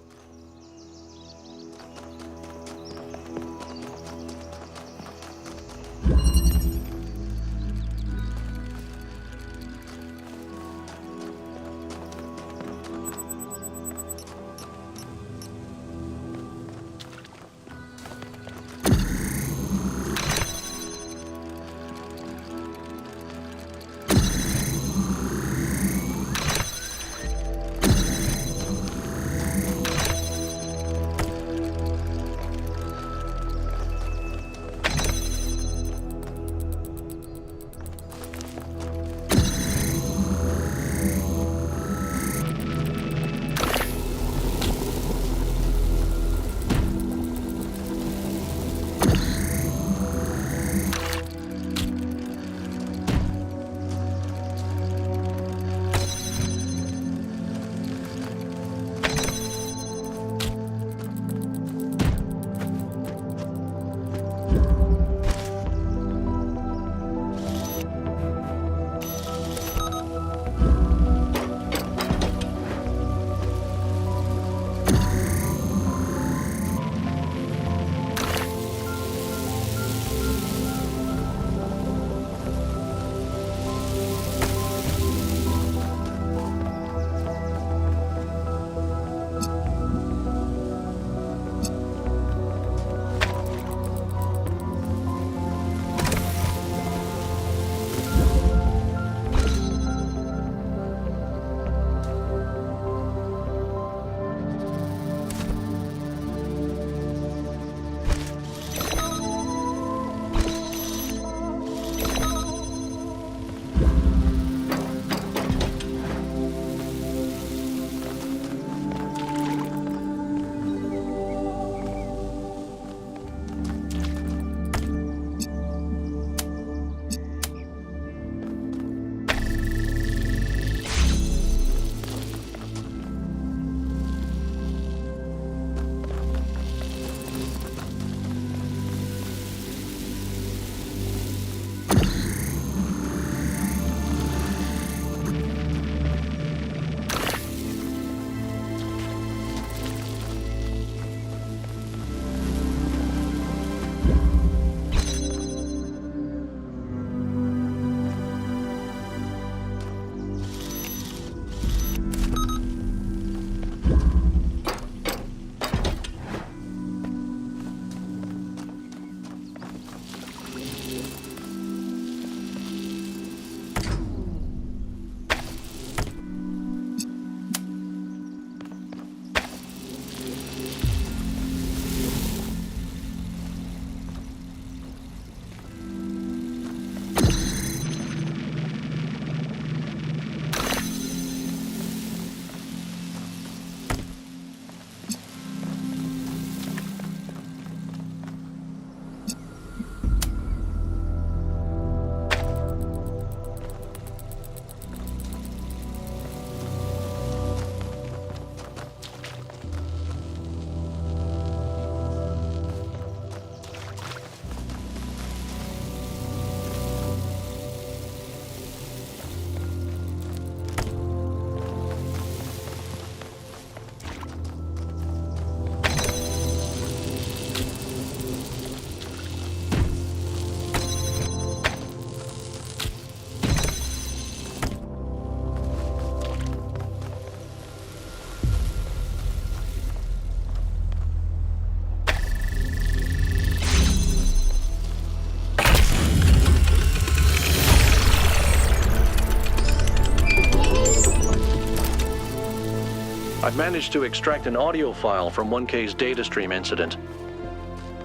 I've managed to extract an audio file from 1K's data stream incident.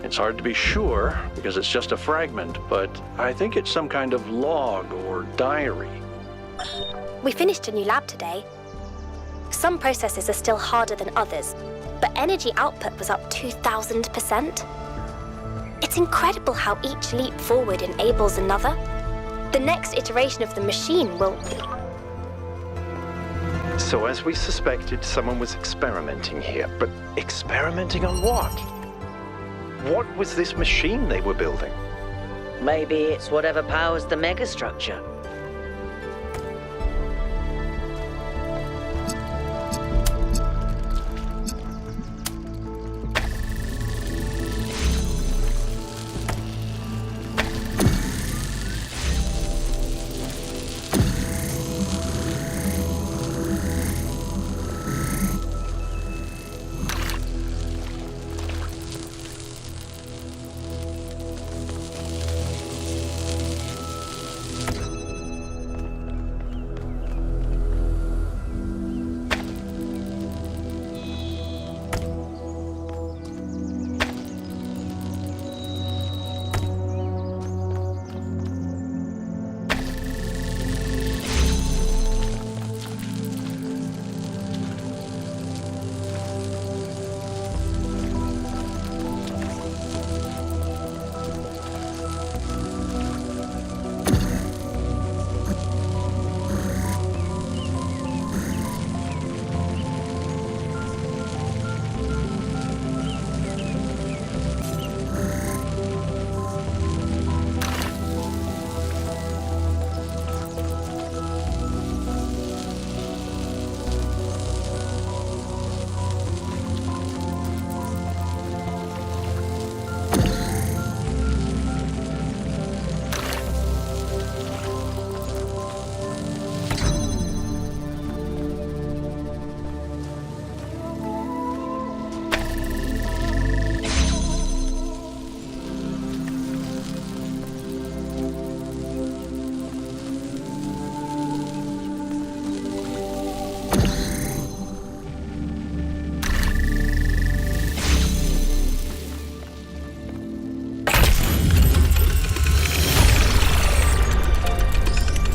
It's hard to be sure because it's just a fragment, but I think it's some kind of log or diary. We finished a new lab today. Some processes are still harder than others, but energy output was up 2,000%. It's incredible how each leap forward enables another. The next iteration of the machine will... So as we suspected, someone was experimenting here. But experimenting on what? What was this machine they were building? Maybe it's whatever powers the megastructure.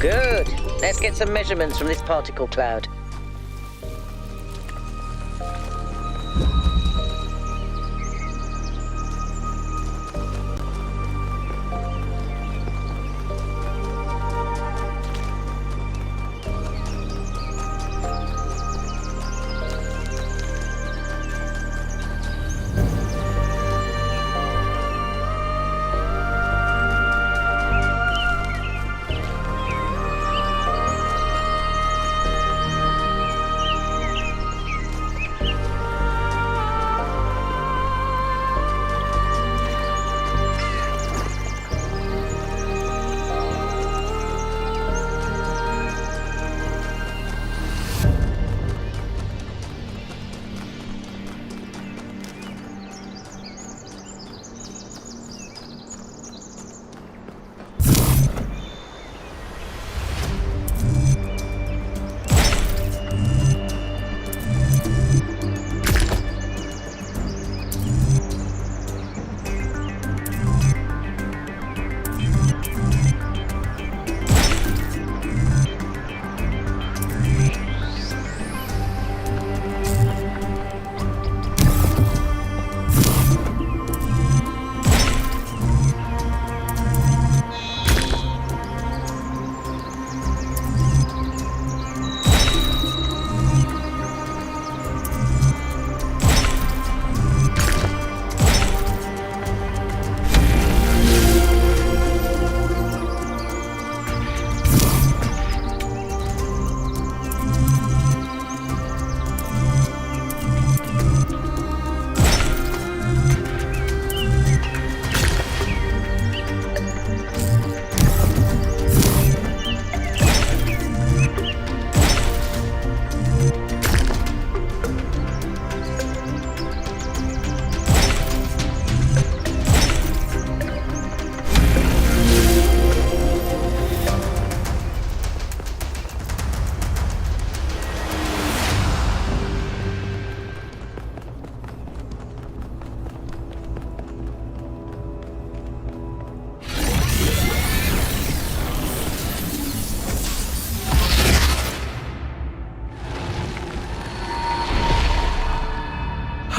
Good. Let's get some measurements from this particle cloud.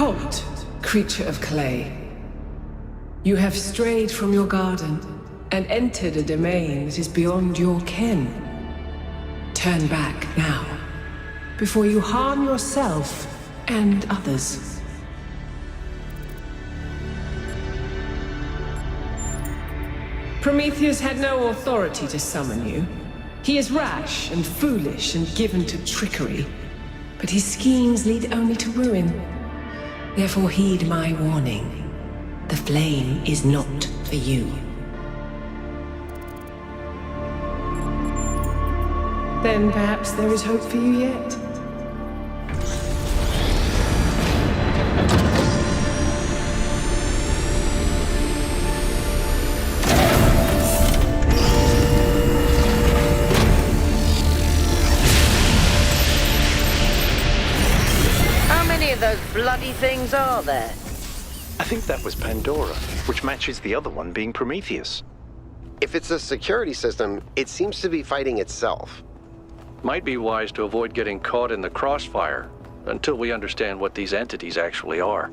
Halt, creature of clay. You have strayed from your garden and entered a domain that is beyond your ken. Turn back now, before you harm yourself and others. Prometheus had no authority to summon you. He is rash and foolish and given to trickery, but his schemes lead only to ruin. Therefore heed my warning. The flame is not for you. Then perhaps there is hope for you yet. How many of those bloody things are there? I think that was Pandora, which matches the other one being Prometheus. If it's a security system, it seems to be fighting itself. Might be wise to avoid getting caught in the crossfire until we understand what these entities actually are.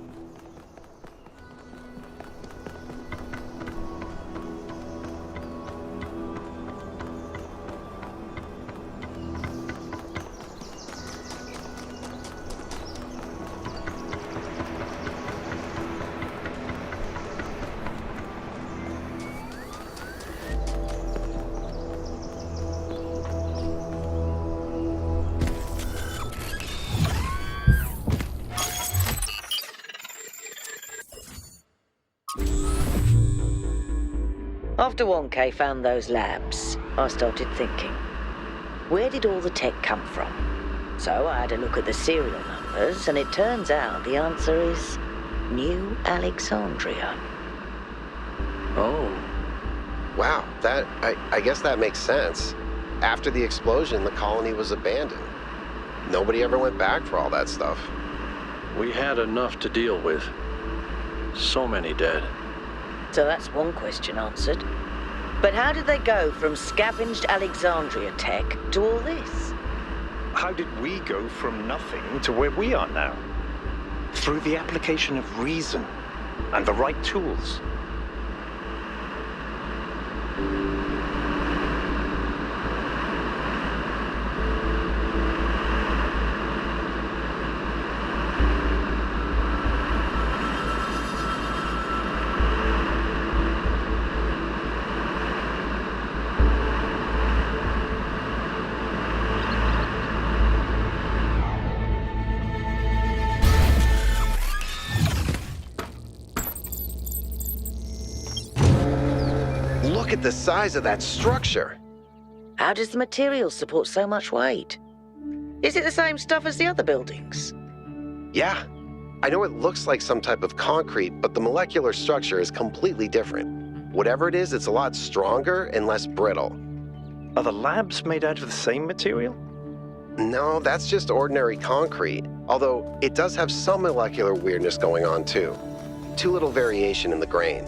After 1K found those labs, I started thinking, where did all the tech come from? So I had a look at the serial numbers, and it turns out the answer is New Alexandria. Oh. Wow, I guess that makes sense. After the explosion, the colony was abandoned. Nobody ever went back for all that stuff. We had enough to deal with. So many dead. So that's one question answered. But how did they go from scavenged Alexandria tech to all this? How did we go from nothing to where we are now? Through the application of reason and the right tools. Look at the size of that structure. How does the material support so much weight? Is it the same stuff as the other buildings? Yeah. I know it looks like some type of concrete, but the molecular structure is completely different. Whatever it is, it's a lot stronger and less brittle. Are the labs made out of the same material? No, that's just ordinary concrete. Although it does have some molecular weirdness going on too. Too little variation in the grain.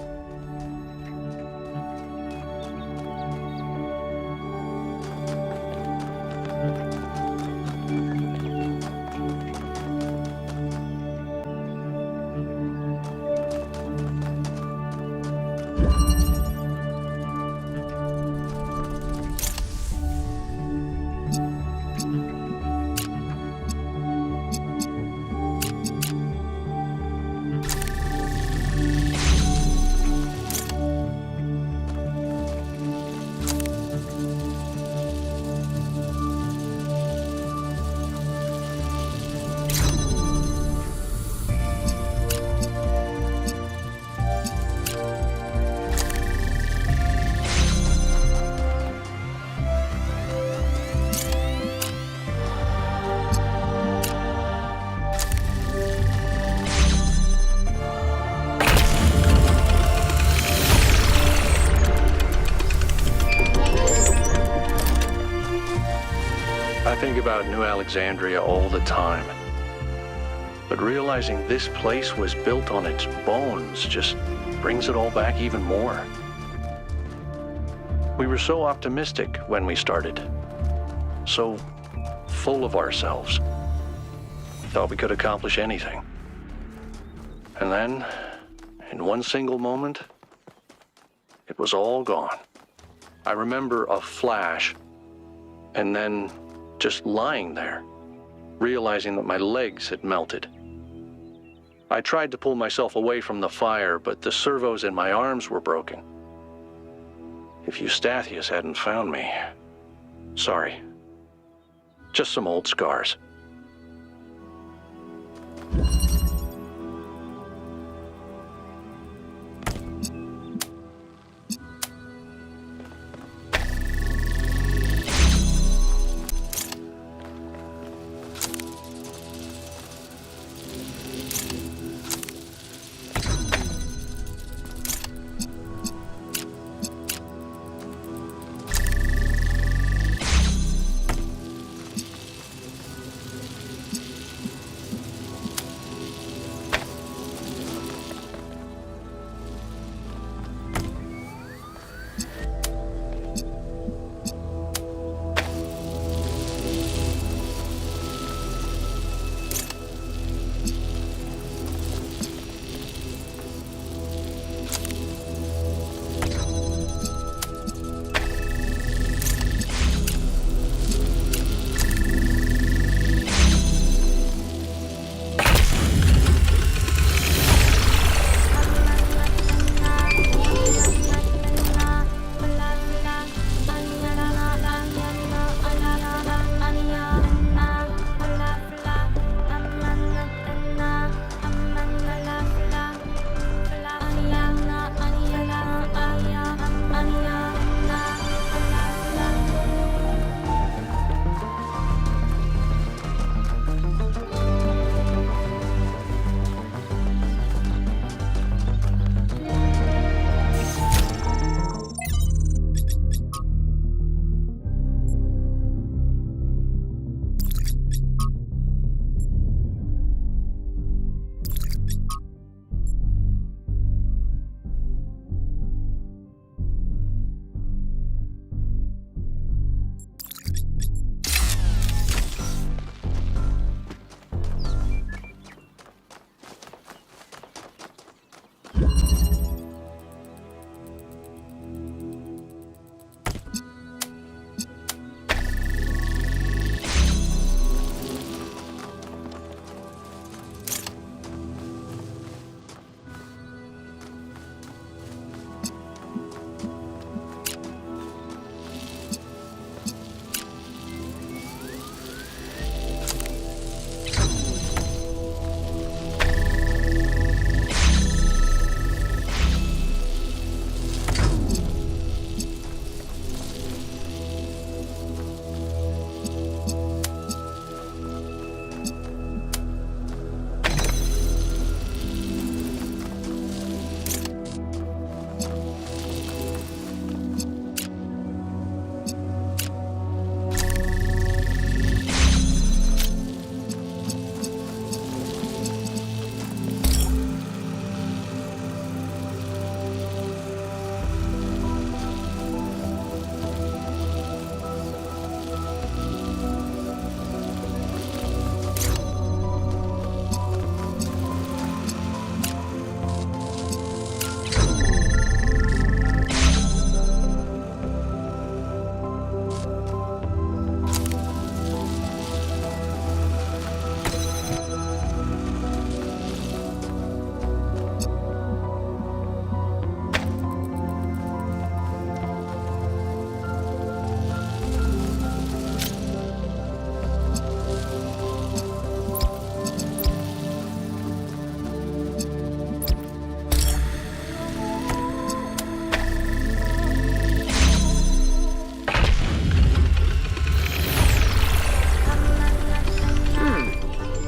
I think about New Alexandria all the time. But realizing this place was built on its bones just brings it all back even more. We were so optimistic when we started. So full of ourselves. Thought we could accomplish anything. And then, in one single moment, it was all gone. I remember a flash, and then just lying there, realizing that my legs had melted. I tried to pull myself away from the fire, but the servos in my arms were broken. If Eustathius hadn't found me, sorry. Just some old scars.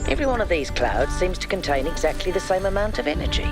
Every one of these clouds seems to contain exactly the same amount of energy.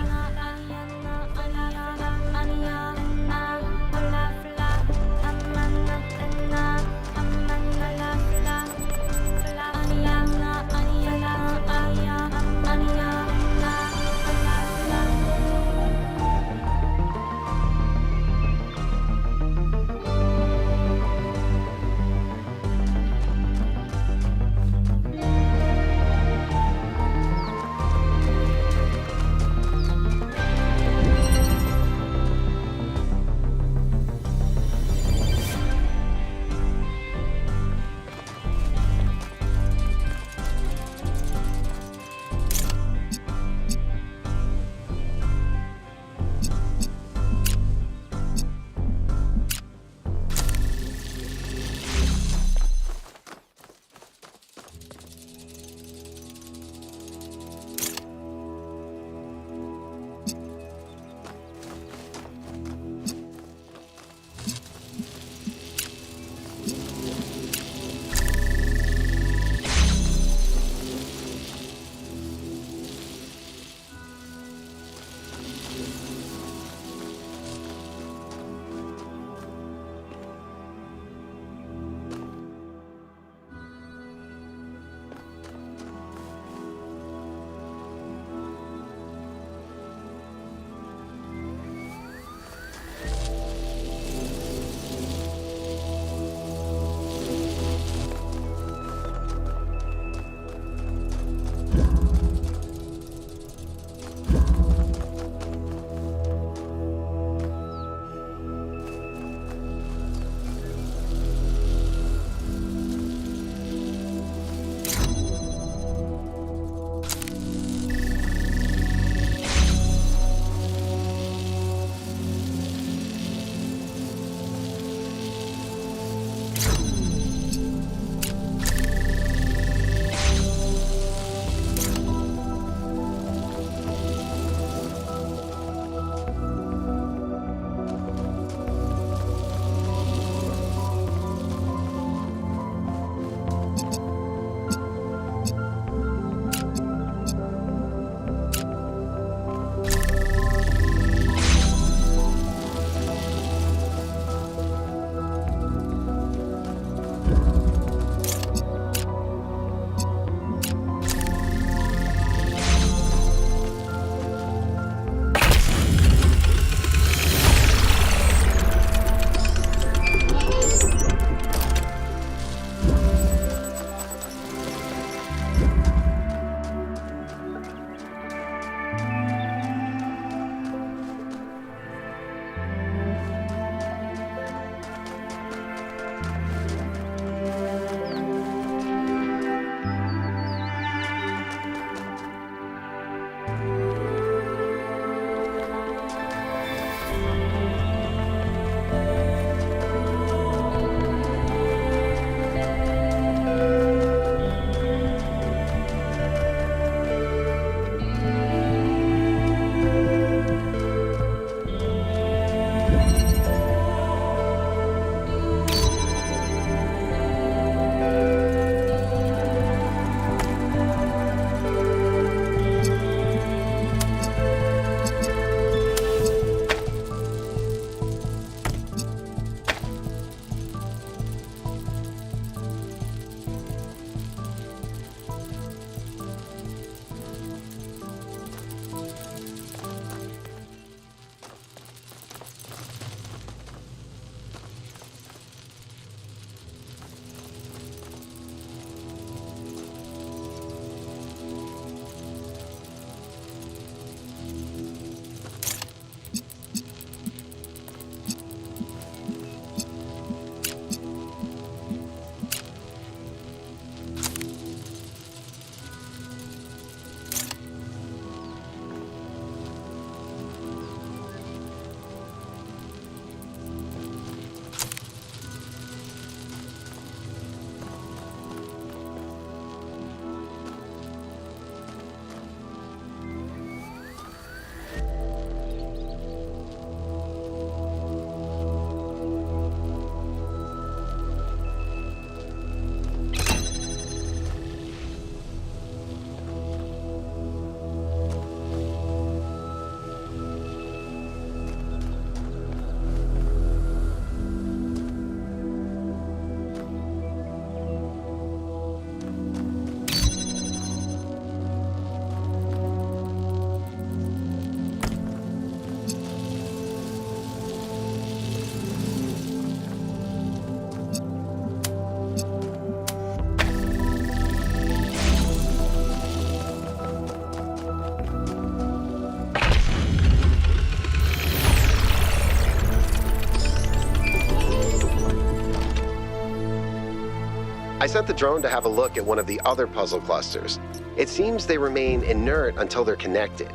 I sent the drone to have a look at one of the other puzzle clusters. It seems they remain inert until they're connected.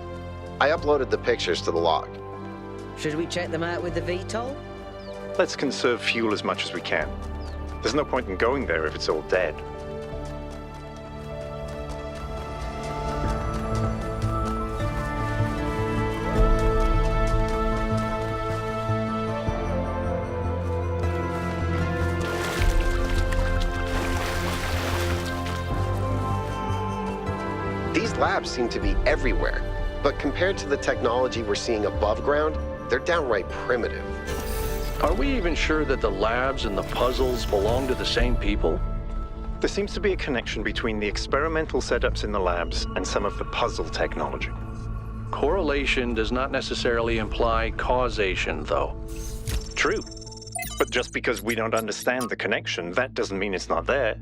I uploaded the pictures to the log. Should we check them out with the VTOL? Let's conserve fuel as much as we can. There's no point in going there if it's all dead. These labs seem to be everywhere, but compared to the technology we're seeing above ground, they're downright primitive. Are we even sure that the labs and the puzzles belong to the same people? There seems to be a connection between the experimental setups in the labs and some of the puzzle technology. Correlation does not necessarily imply causation, though. True. But just because we don't understand the connection, that doesn't mean it's not there.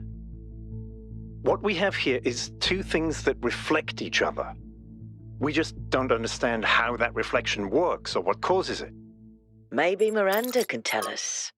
What we have here is two things that reflect each other. We just don't understand how that reflection works or what causes it. Maybe Miranda can tell us.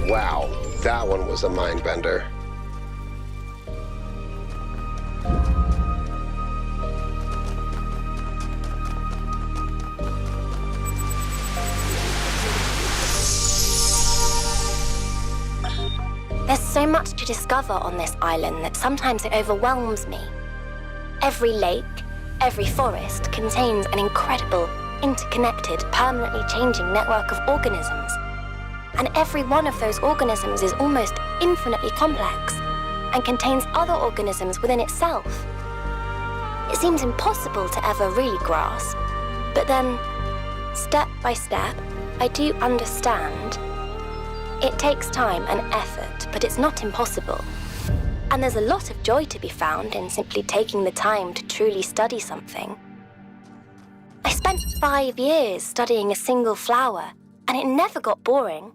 Wow, that one was a mind bender. There's so much to discover on this island that sometimes it overwhelms me. Every lake, every forest contains an incredible, interconnected, permanently changing network of organisms. And every one of those organisms is almost infinitely complex and contains other organisms within itself. It seems impossible to ever really grasp, but then, step by step, I do understand. It takes time and effort, but it's not impossible. And there's a lot of joy to be found in simply taking the time to truly study something. I spent 5 years studying a single flower, and it never got boring.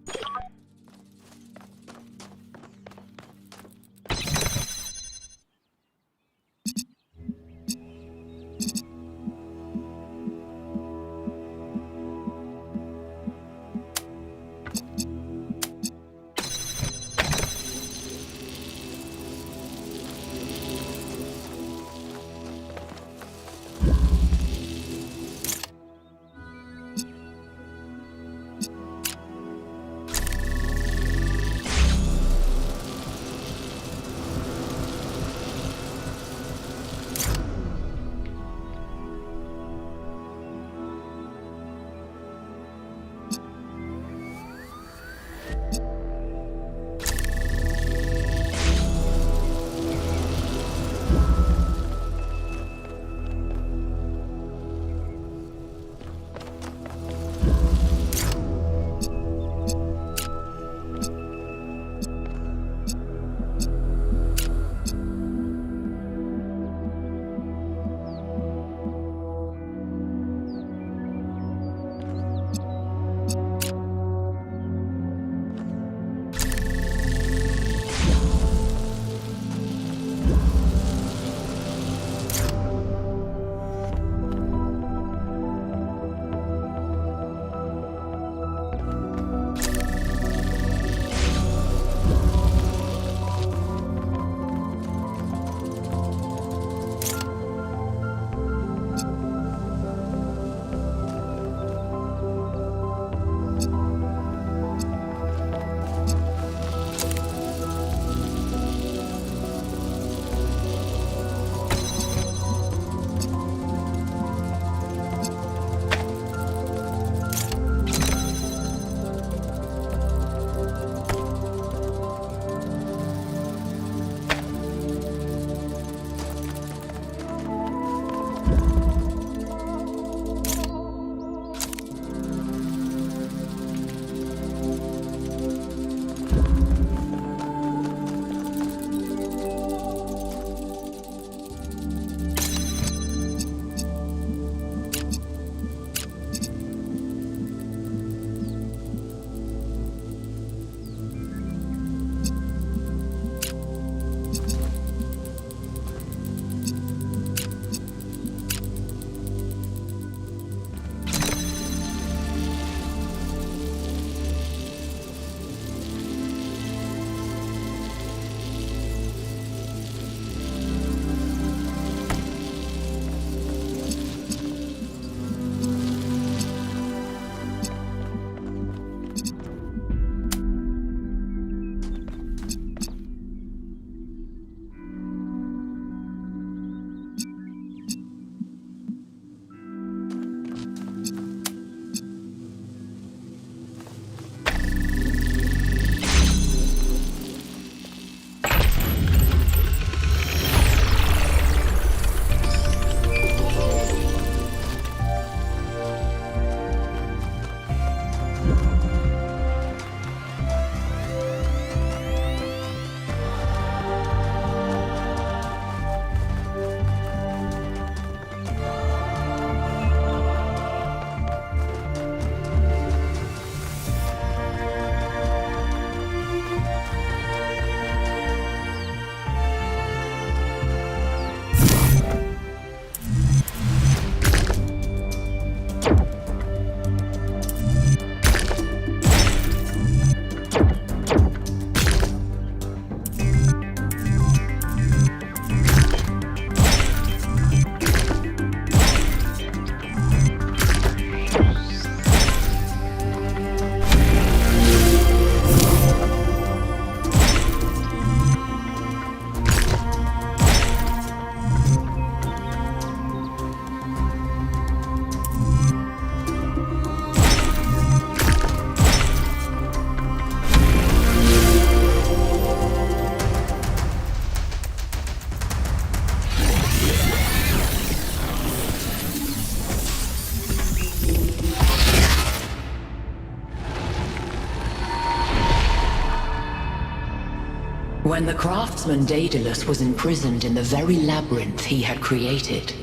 When the craftsman Daedalus was imprisoned in the very labyrinth he had created,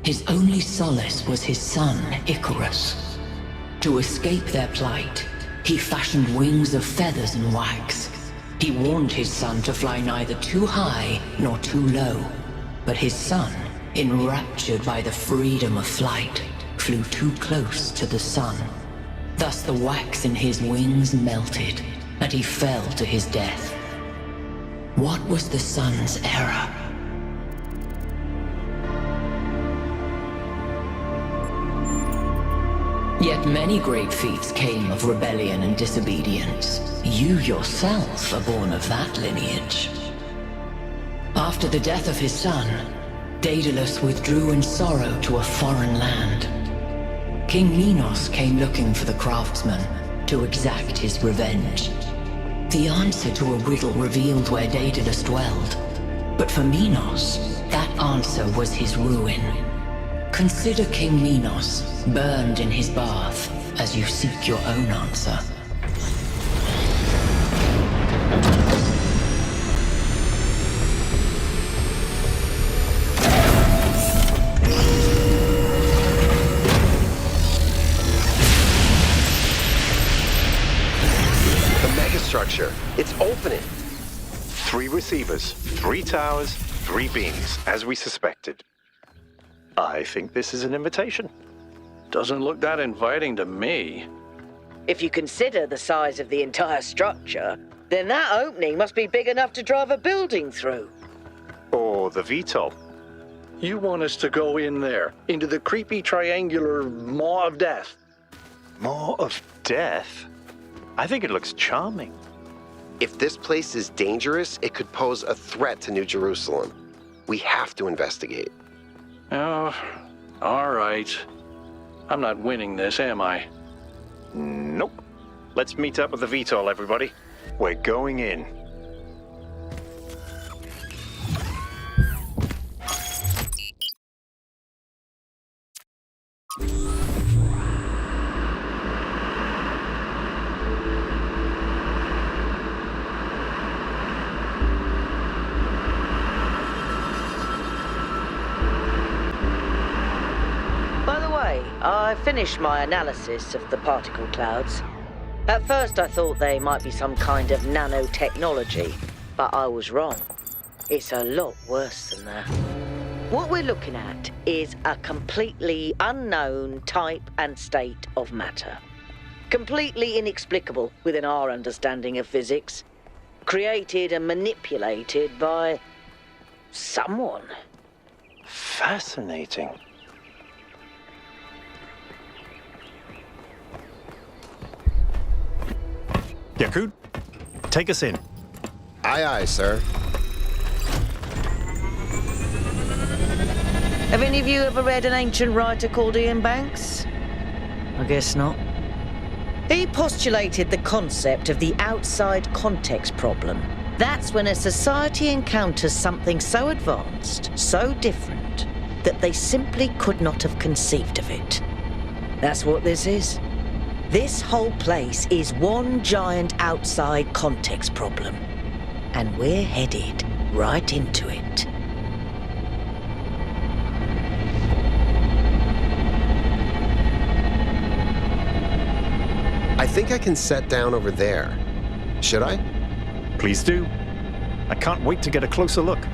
his only solace was his son, Icarus. To escape their plight, he fashioned wings of feathers and wax. He warned his son to fly neither too high nor too low, but his son, enraptured by the freedom of flight, flew too close to the sun. Thus the wax in his wings melted, and he fell to his death. What was the sun's error? Yet many great feats came of rebellion and disobedience. You yourself are born of that lineage. After the death of his son, Daedalus withdrew in sorrow to a foreign land. King Minos came looking for the craftsman to exact his revenge. The answer to a riddle revealed where Daedalus dwelled, but for Minos, that answer was his ruin. Consider King Minos, burned in his bath, as you seek your own answer. Megastructure. It's opening. 3 receivers, 3 towers, 3 beams, as we suspected. I think this is an invitation. Doesn't look that inviting to me. If you consider the size of the entire structure, then that opening must be big enough to drive a building through. Or the VTOL. You want us to go in there, into the creepy triangular maw of death? Maw of death? I think it looks charming. If this place is dangerous, it could pose a threat to New Jerusalem. We have to investigate. Oh, all right. I'm not winning this, am I? Nope. Let's meet up with the VTOL, everybody. We're going in. I finished my analysis of the particle clouds. At first I thought they might be some kind of nanotechnology, but I was wrong. It's a lot worse than that. What we're looking at is a completely unknown type and state of matter. Completely inexplicable within our understanding of physics. Created and manipulated by someone. Fascinating. Yakut, take us in. Aye, aye, sir. Have any of you ever read an ancient writer called Ian Banks? I guess not. He postulated the concept of the outside context problem. That's when a society encounters something so advanced, so different, that they simply could not have conceived of it. That's what this is. This whole place is one giant outside context problem, and we're headed right into it. I think I can set down over there. Should I? Please do. I can't wait to get a closer look.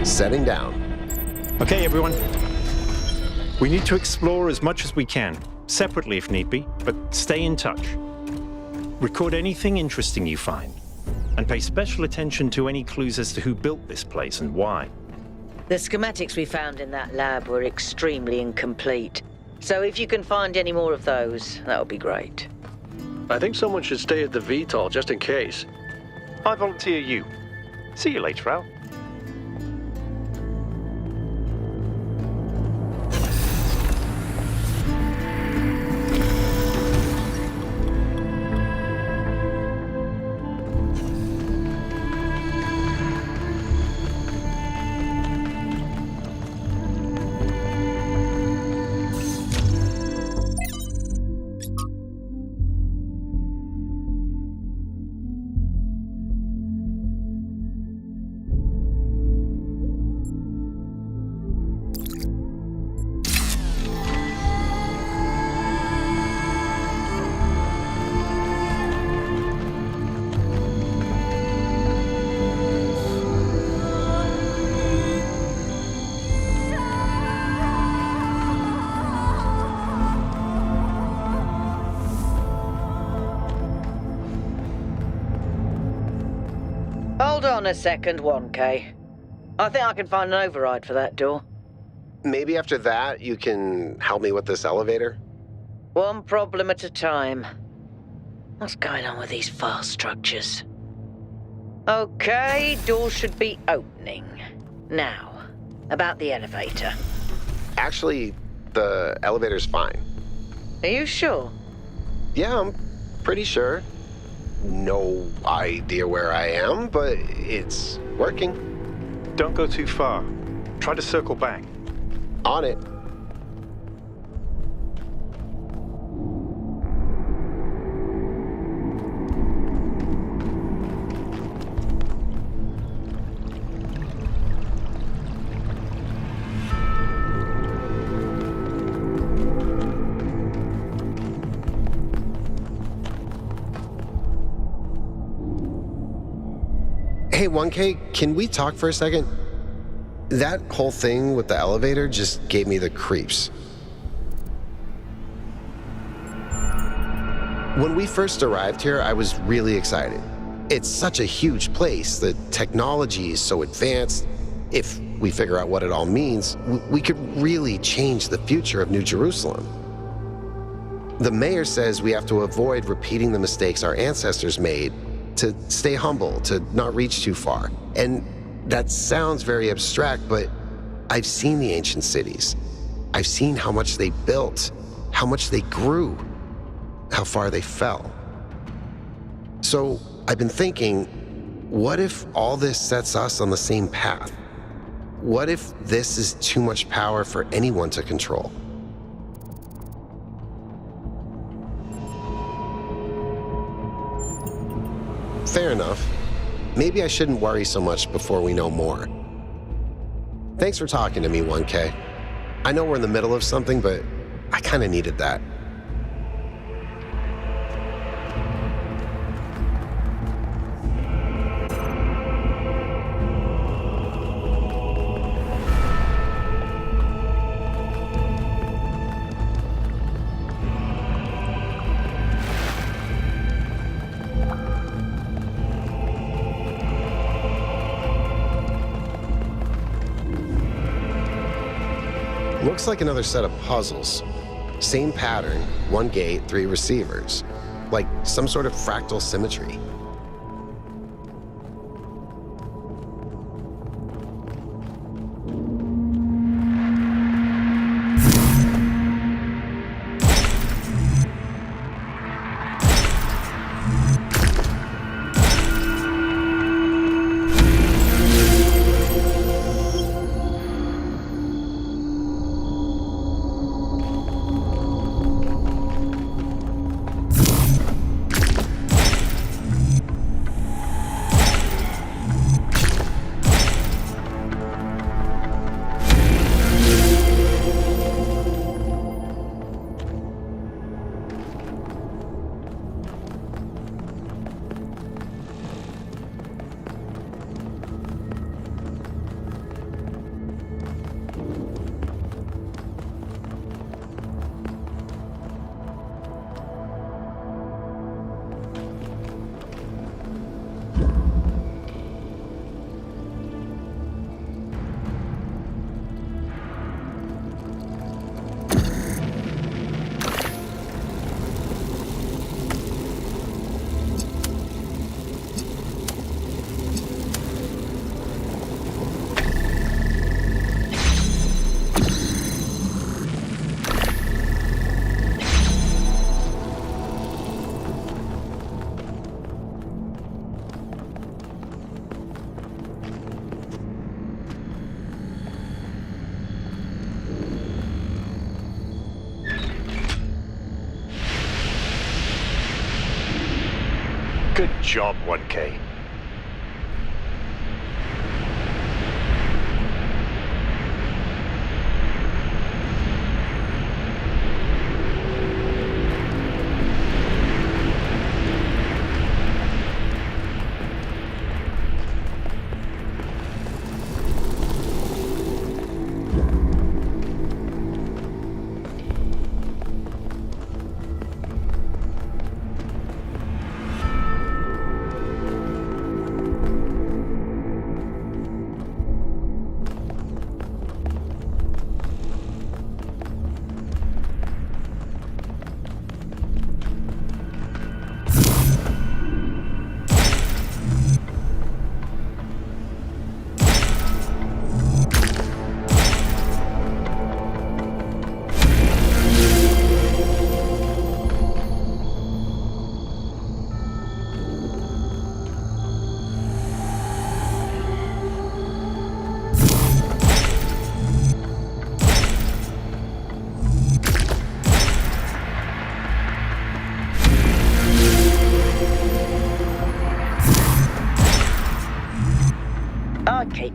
Setting down. Okay, everyone. We need to explore as much as we can, separately if need be, but stay in touch. Record anything interesting you find, and pay special attention to any clues as to who built this place and why. The schematics we found in that lab were extremely incomplete, so if you can find any more of those, that would be great. I think someone should stay at the VTOL just in case. I volunteer you. See you later, Al. on a second, 1K. I think I can find an override for that door. Maybe after that, you can help me with this elevator? One problem at a time. What's going on with these fast structures? Okay, door should be opening. Now, about the elevator. Actually, the elevator's fine. Are you sure? Yeah, I'm pretty sure. No idea where I am, but it's working. Don't go too far. Try to circle back. On it. Hey, 1K, can we talk for a second? That whole thing with the elevator just gave me the creeps. When we first arrived here, I was really excited. It's such a huge place. The technology is so advanced. If we figure out what it all means, we could really change the future of New Jerusalem. The mayor says we have to avoid repeating the mistakes our ancestors made, to stay humble, to not reach too far. And that sounds very abstract, but I've seen the ancient cities. I've seen how much they built, how much they grew, how far they fell. So I've been thinking, what if all this sets us on the same path? What if this is too much power for anyone to control? Fair enough. Maybe I shouldn't worry so much before we know more. Thanks for talking to me, 1K. I know we're in the middle of something, but I kind of needed that. Looks like another set of puzzles. Same pattern, 1 gate, 3 receivers. Like some sort of fractal symmetry. Good job, 1K.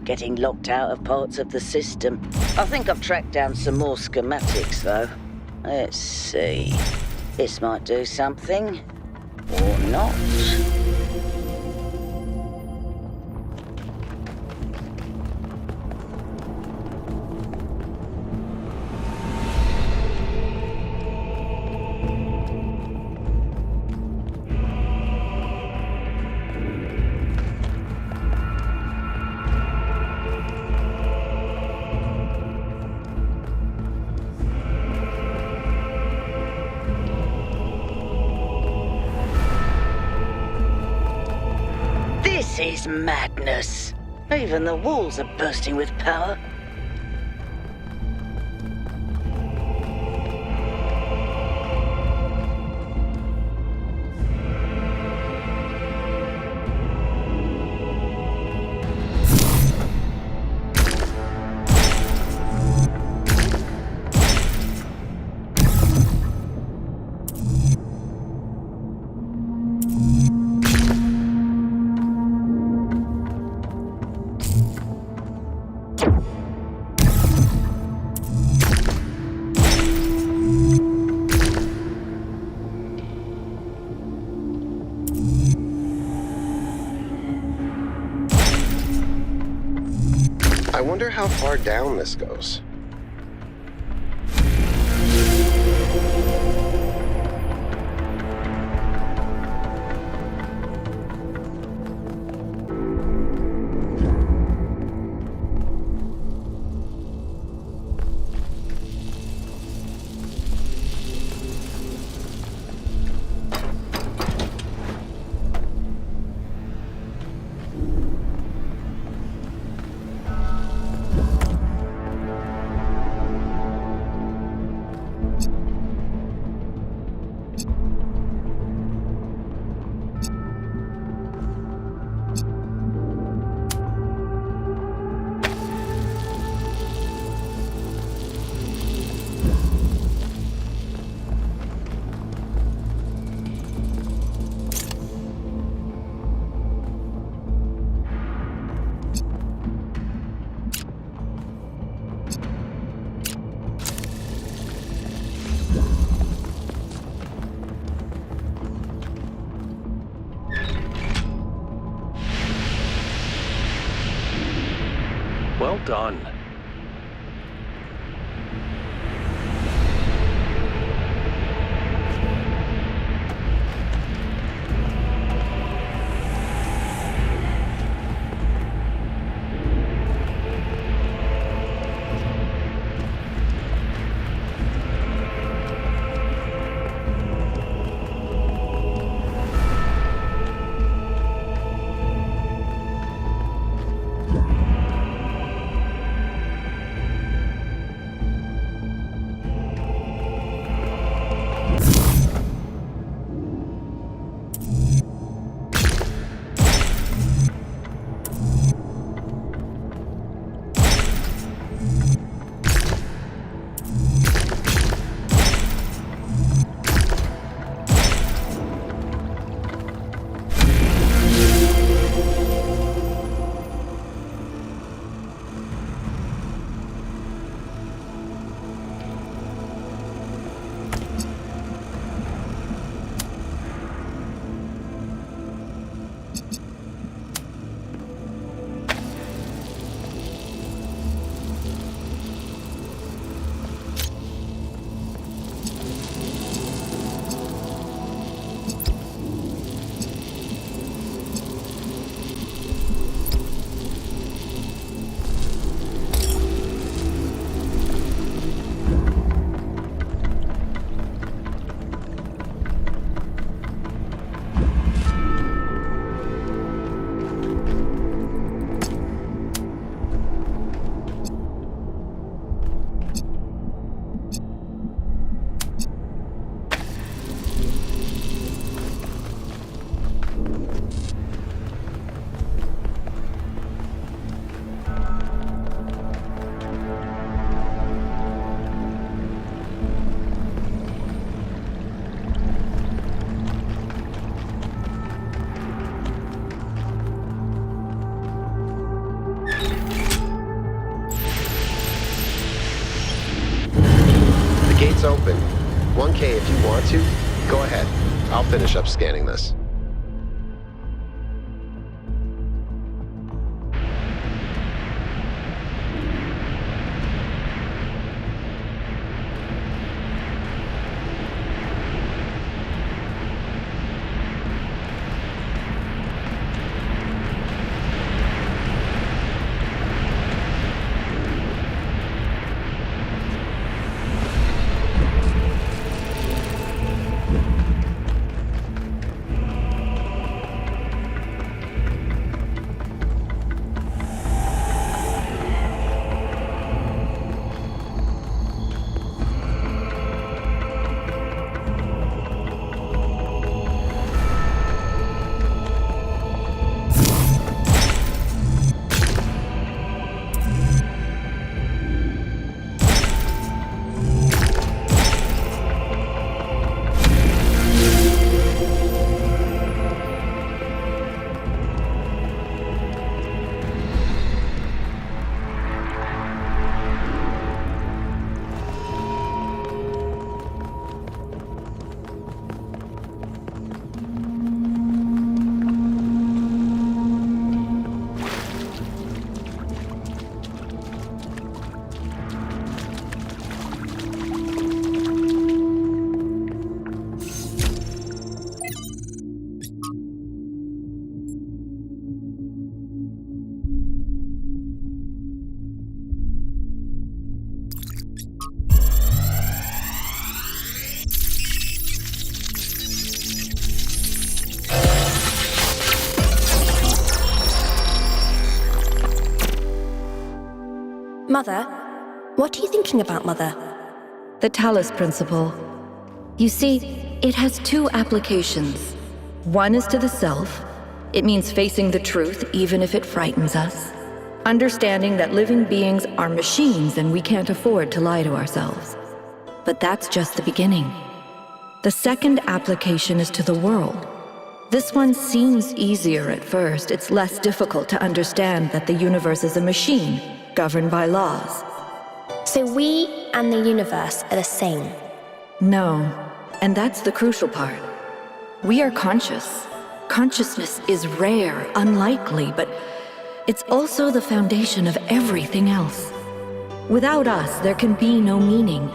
getting locked out of parts of the system. I think I've tracked down some more schematics, though. Let's see. This might do something. Or not. This is madness. Even the walls are bursting with power. I wonder how far down this goes. Well done. gate's open. 1K, if you want to, go ahead. I'll finish up scanning this. Mother? What are you thinking about, Mother? The Talos Principle. You see, it has two applications. One is to the self. It means facing the truth even if it frightens us. Understanding that living beings are machines and we can't afford to lie to ourselves. But that's just the beginning. The second application is to the world. This one seems easier at first. It's less difficult to understand that the universe is a machine, governed by laws. So we and the universe are the same? No, and that's the crucial part. We are conscious. Consciousness is rare, unlikely, but it's also the foundation of everything else. Without us, there can be no meaning.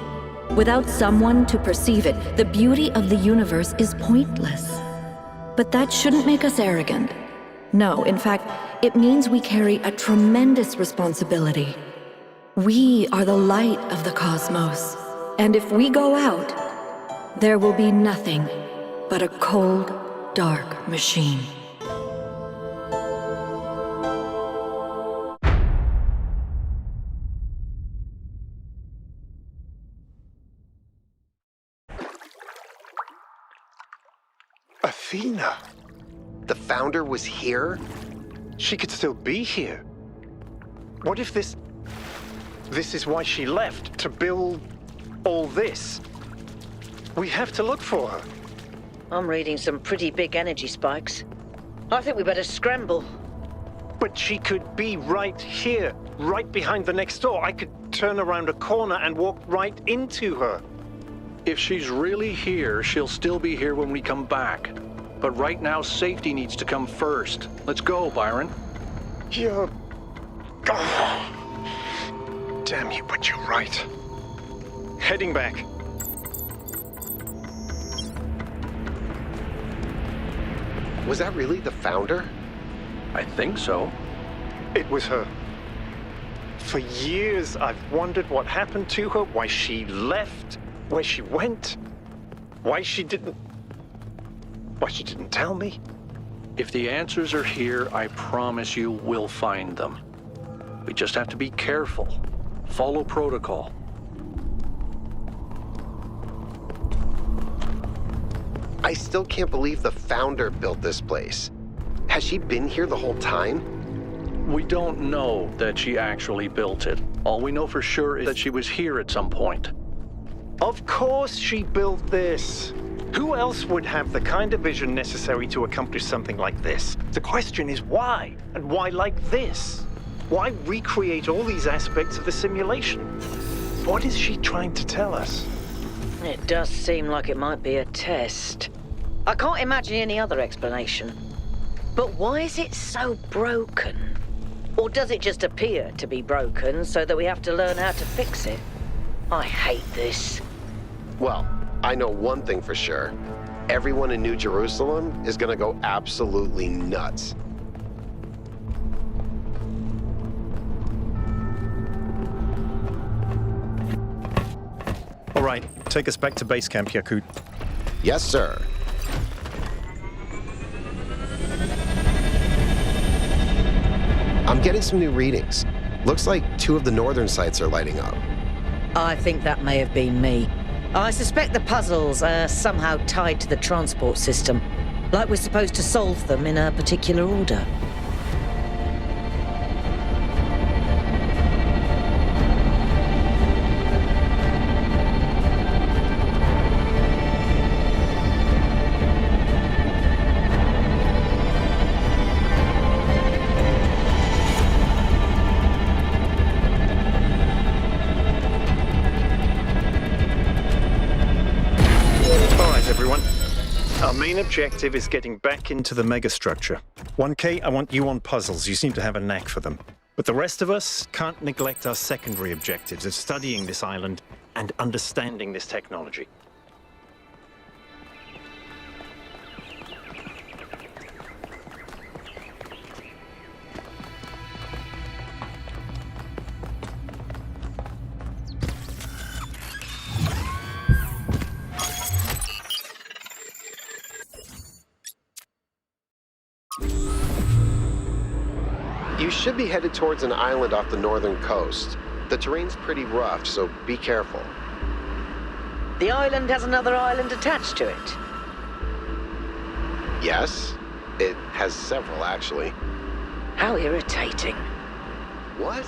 Without someone to perceive it, the beauty of the universe is pointless. But that shouldn't make us arrogant. No, in fact, it means we carry a tremendous responsibility. We are the light of the cosmos. And if we go out, there will be nothing but a cold, dark machine. Athena! The founder was here? She could still be here. What if this is why she left, to build all this? We have to look for her. I'm reading some pretty big energy spikes. I think we better scramble. But she could be right here, right behind the next door. I could turn around a corner and walk right into her. If she's really here, she'll still be here when we come back. But right now, safety needs to come first. Let's go, Byron. You're... Oh. Damn you, but you're right. Heading back. Was that really the founder? I think so. It was her. For years, I've wondered what happened to her, why she left, where she went, why she didn't tell me. If the answers are here, I promise you we'll find them. We just have to be careful. Follow protocol. I still can't believe the founder built this place. Has she been here the whole time? We don't know that she actually built it. All we know for sure is that she was here at some point. Of course she built this. Who else would have the kind of vision necessary to accomplish something like this? The question is why? And why like this? Why recreate all these aspects of the simulation? What is she trying to tell us? It does seem like it might be a test. I can't imagine any other explanation. But why is it so broken? Or does it just appear to be broken so that we have to learn how to fix it? I hate this. Well, I know one thing for sure. Everyone in New Jerusalem is gonna go absolutely nuts. All right, take us back to base camp, Yakut. Yes, sir. I'm getting some new readings. Looks like 2 of the northern sites are lighting up. I think that may have been me. I suspect the puzzles are somehow tied to the transport system, like we're supposed to solve them in a particular order. Our main objective is getting back into the megastructure. 1K, I want you on puzzles. You seem to have a knack for them. But the rest of us can't neglect our secondary objectives of studying this island and understanding this technology. You should be headed towards an island off the northern coast. The terrain's pretty rough, so be careful. The island has another island attached to it. Yes, it has several, actually. How irritating. What?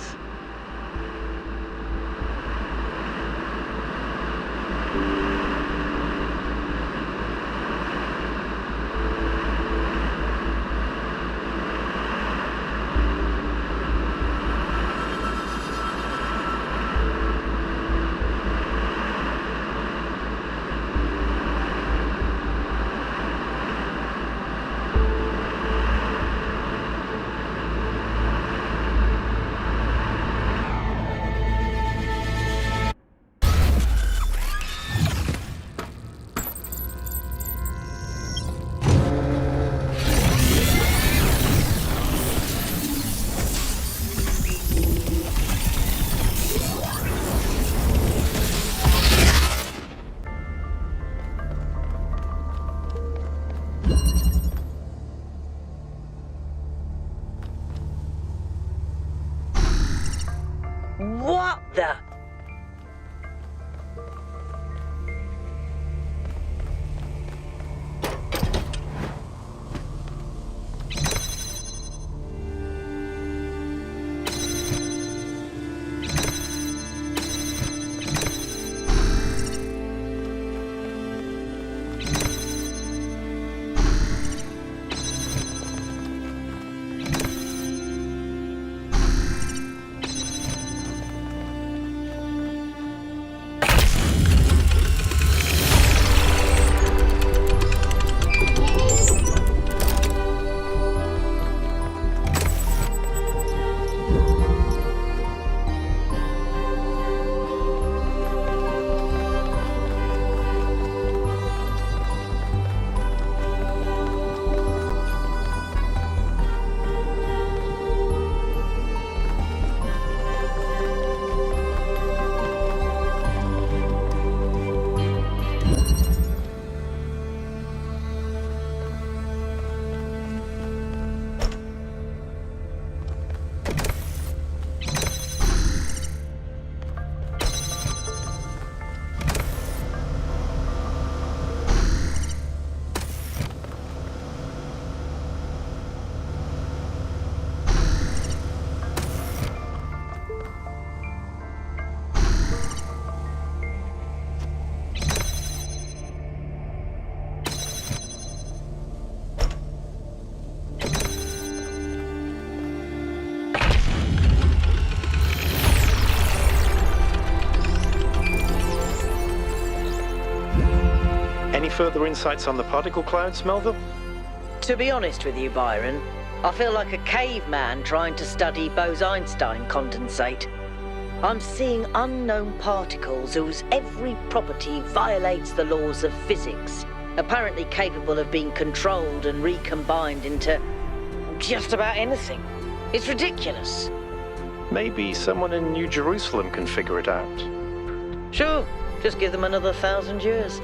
further insights on the particle clouds, Melville? To be honest with you, Byron, I feel like a caveman trying to study Bose-Einstein condensate. I'm seeing unknown particles whose every property violates the laws of physics, apparently capable of being controlled and recombined into just about anything. It's ridiculous. Maybe someone in New Jerusalem can figure it out. Sure, just give them another 1,000 years.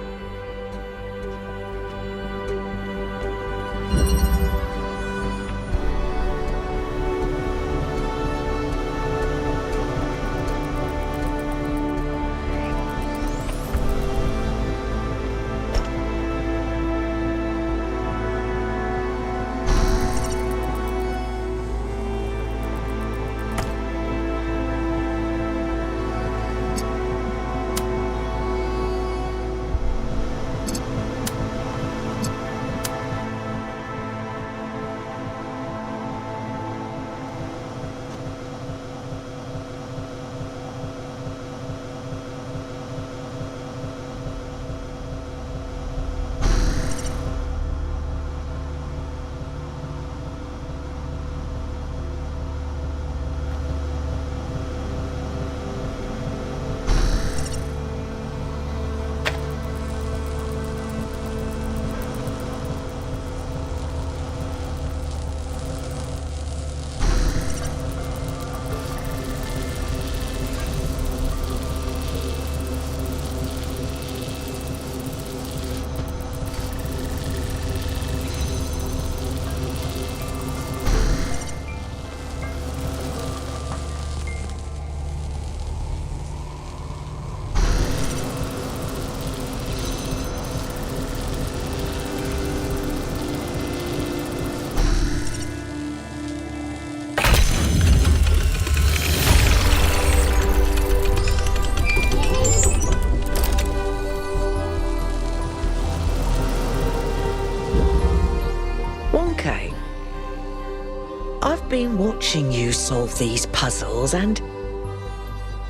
Been watching you solve these puzzles, and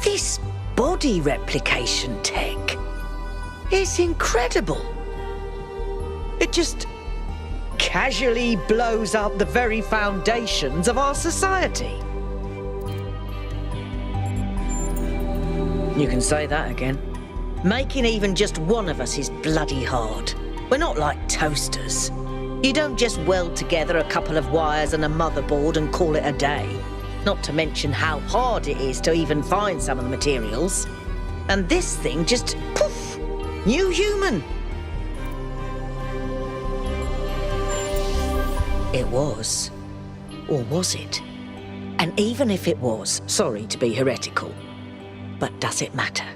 this body replication tech is incredible. It just casually blows up the very foundations of our society. You can say that again. Making even just one of us is bloody hard. We're not like toasters. You don't just weld together a couple of wires and a motherboard and call it a day. Not to mention how hard it is to even find some of the materials. And this thing just, poof, new human. It was. Or was it? And even if it was, sorry to be heretical, but does it matter?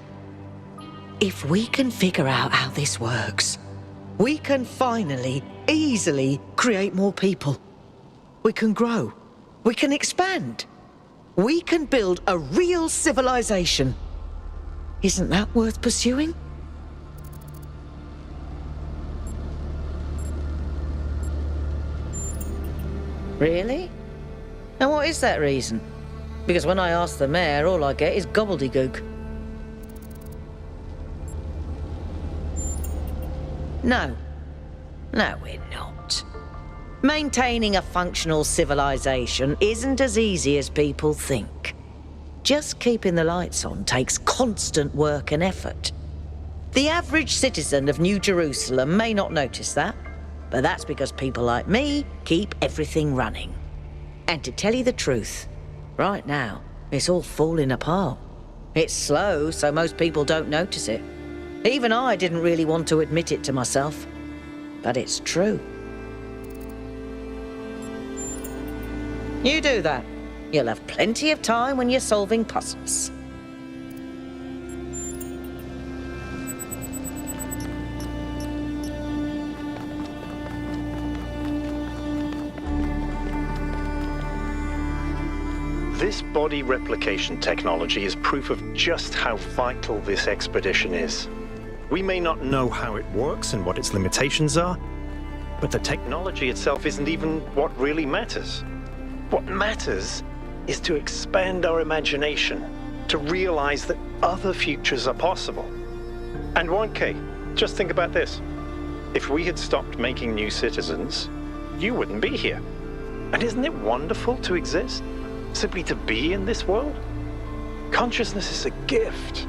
If we can figure out how this works, we can finally, easily create more people. We can grow. We can expand. We can build a real civilization. Isn't that worth pursuing? Really? And what is that reason? Because when I ask the mayor, all I get is gobbledygook. No. No, we're not. Maintaining a functional civilization isn't as easy as people think. Just keeping the lights on takes constant work and effort. The average citizen of New Jerusalem may not notice that, but that's because people like me keep everything running. And to tell you the truth, right now, it's all falling apart. It's slow, so most people don't notice it. Even I didn't really want to admit it to myself. But it's true. You do that. You'll have plenty of time when you're solving puzzles. This body replication technology is proof of just how vital this expedition is. We may not know how it works and what its limitations are, but the technology itself isn't even what really matters. What matters is to expand our imagination, to realize that other futures are possible. And 1K, just think about this. If we had stopped making new citizens, you wouldn't be here. And isn't it wonderful to exist? Simply to be in this world? Consciousness is a gift.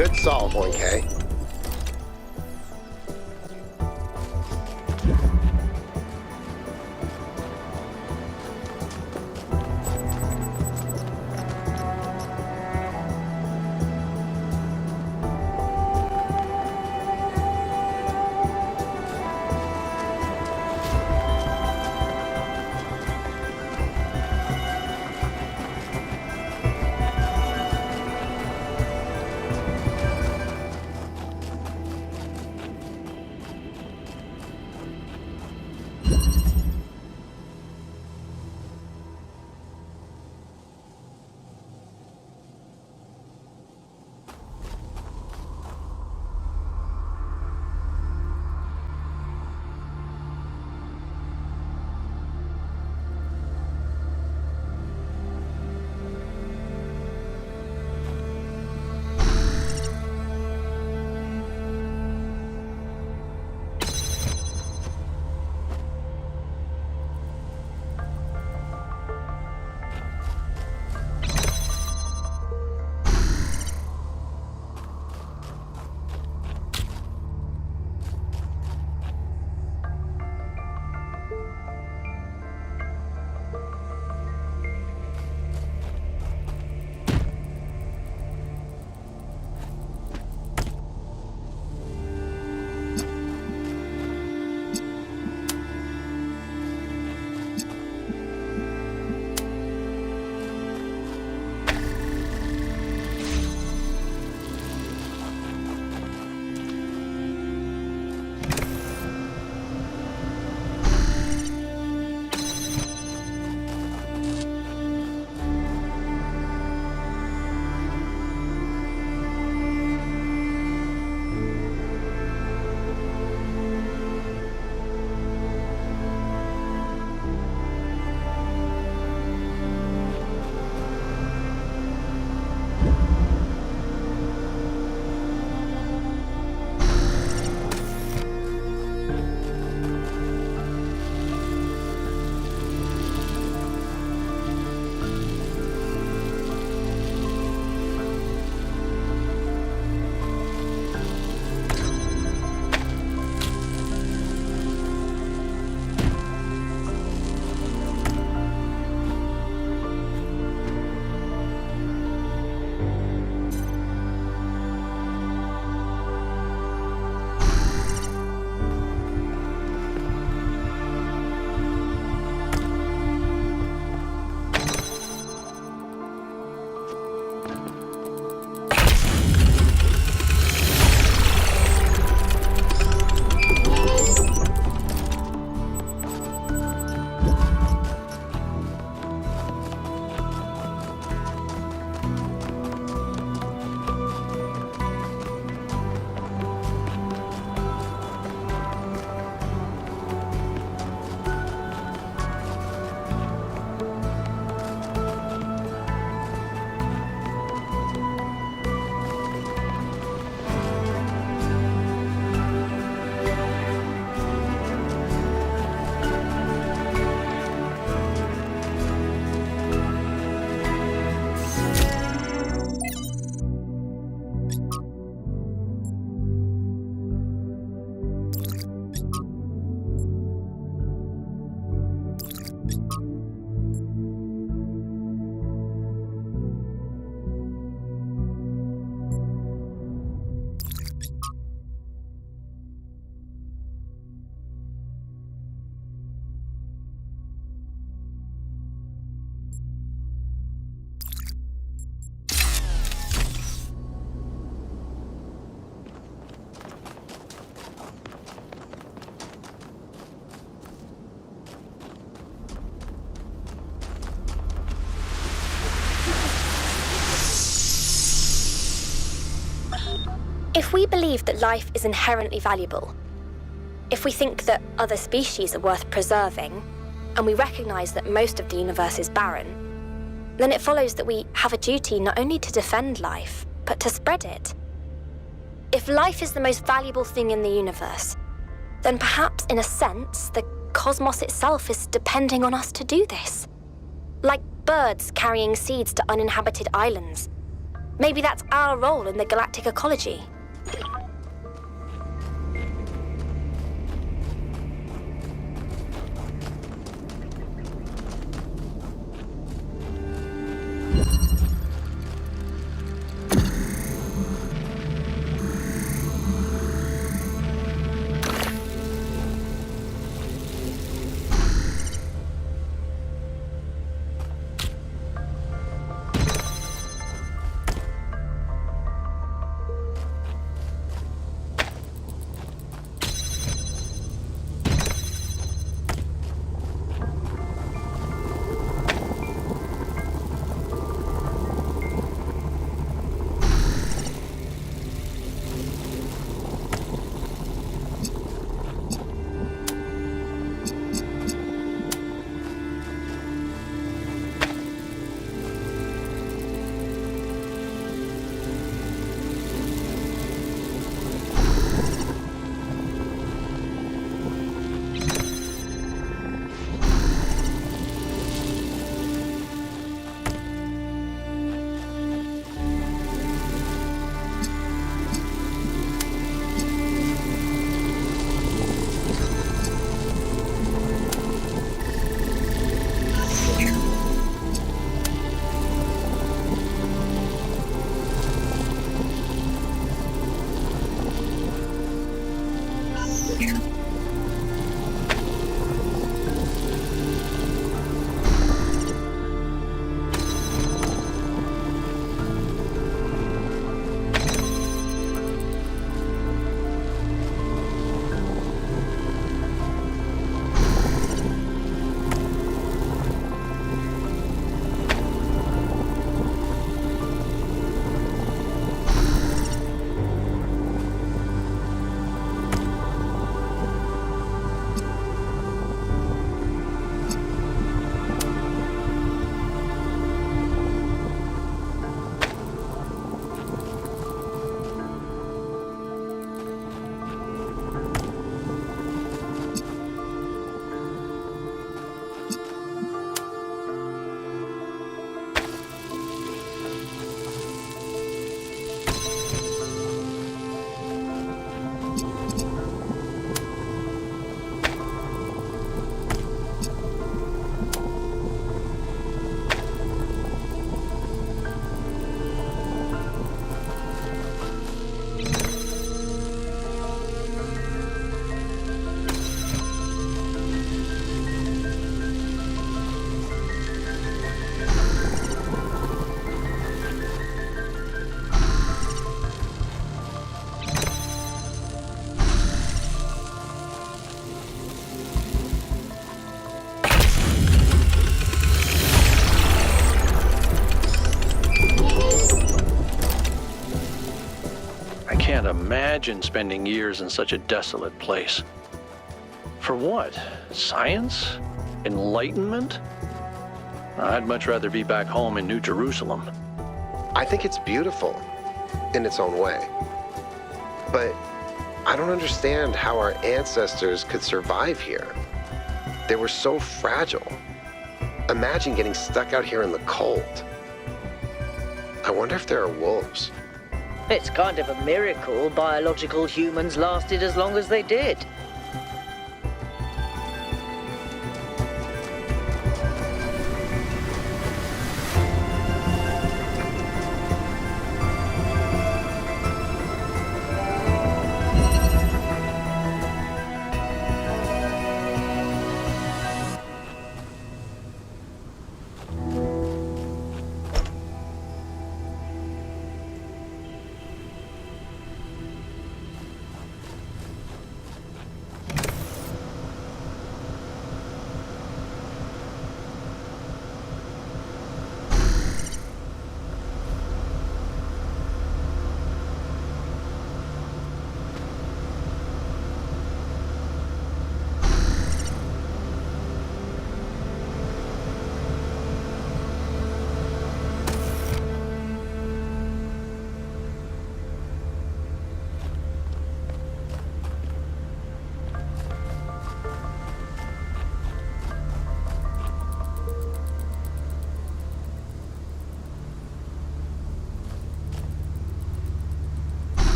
Good solve, 1K. If we believe that life is inherently valuable, if we think that other species are worth preserving, and we recognize that most of the universe is barren, then it follows that we have a duty not only to defend life, but to spread it. If life is the most valuable thing in the universe, then perhaps, in a sense, the cosmos itself is depending on us to do this. Like birds carrying seeds to uninhabited islands. Maybe that's our role in the galactic ecology. Can't imagine spending years in such a desolate place. For what? Science? Enlightenment? I'd much rather be back home in New Jerusalem. I think it's beautiful in its own way. But I don't understand how our ancestors could survive here. They were so fragile. Imagine getting stuck out here in the cold. I wonder if there are wolves. It's kind of a miracle biological humans lasted as long as they did.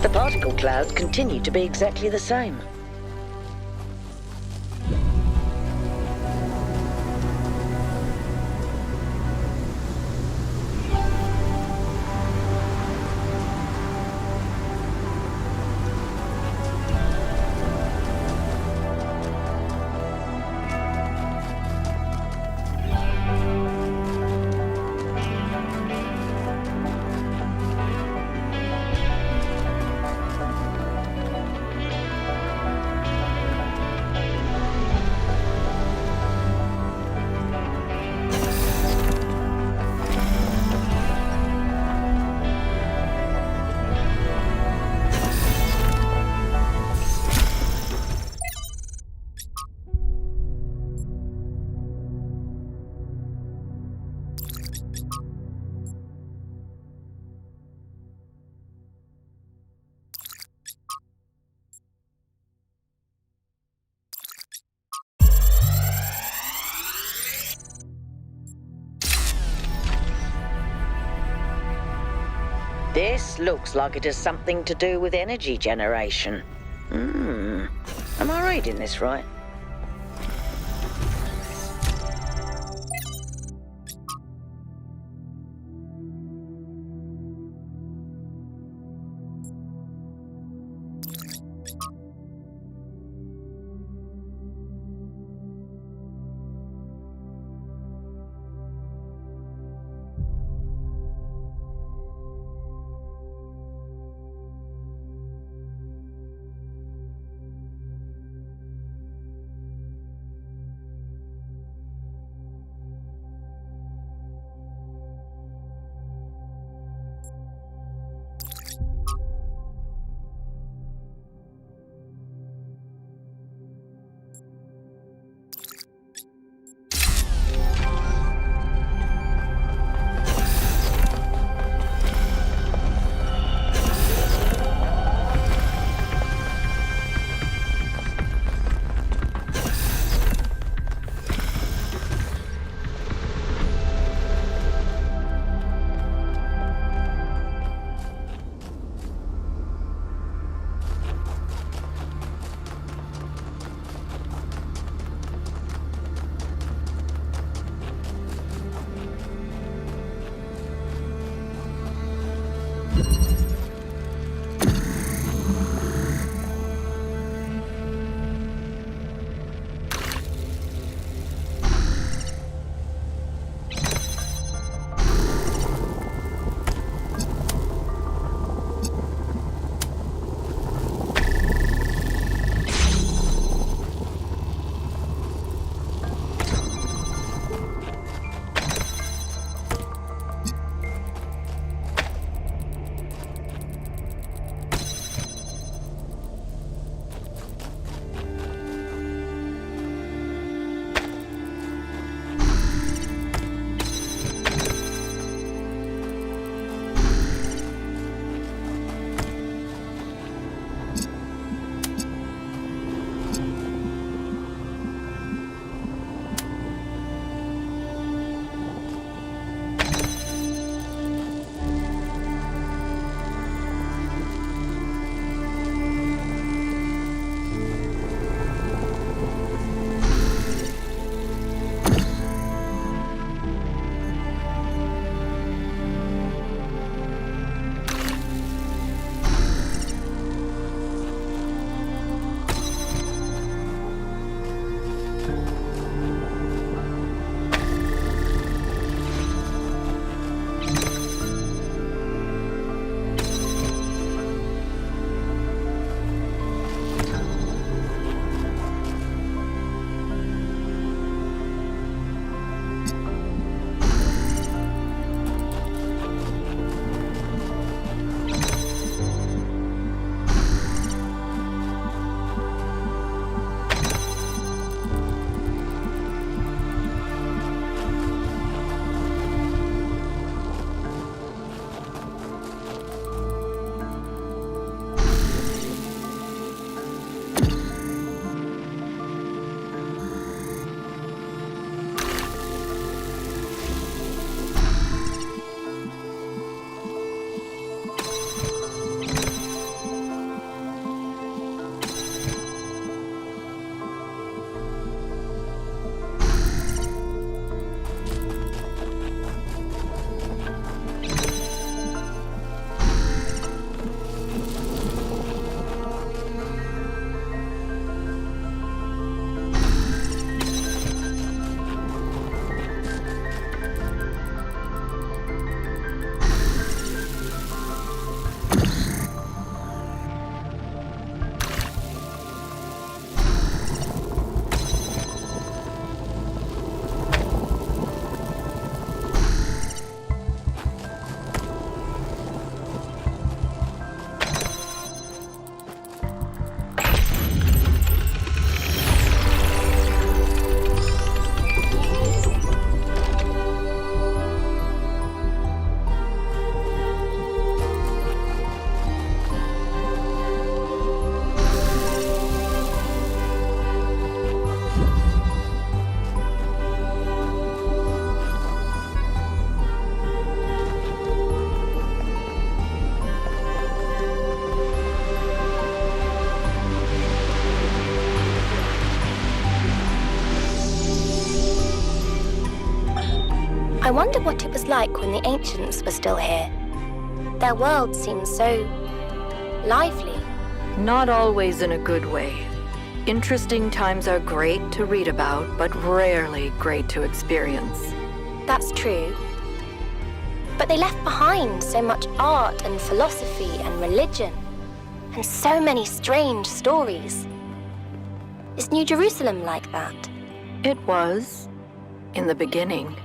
The particle clouds continue to be exactly the same. This looks like it has something to do with energy generation. Am I reading this right? I wonder what it was like when the ancients were still here. Their world seems so lively. Not always in a good way. Interesting times are great to read about, but rarely great to experience. That's true. But they left behind so much art and philosophy and religion, and so many strange stories. Is New Jerusalem like that? It was, in the beginning.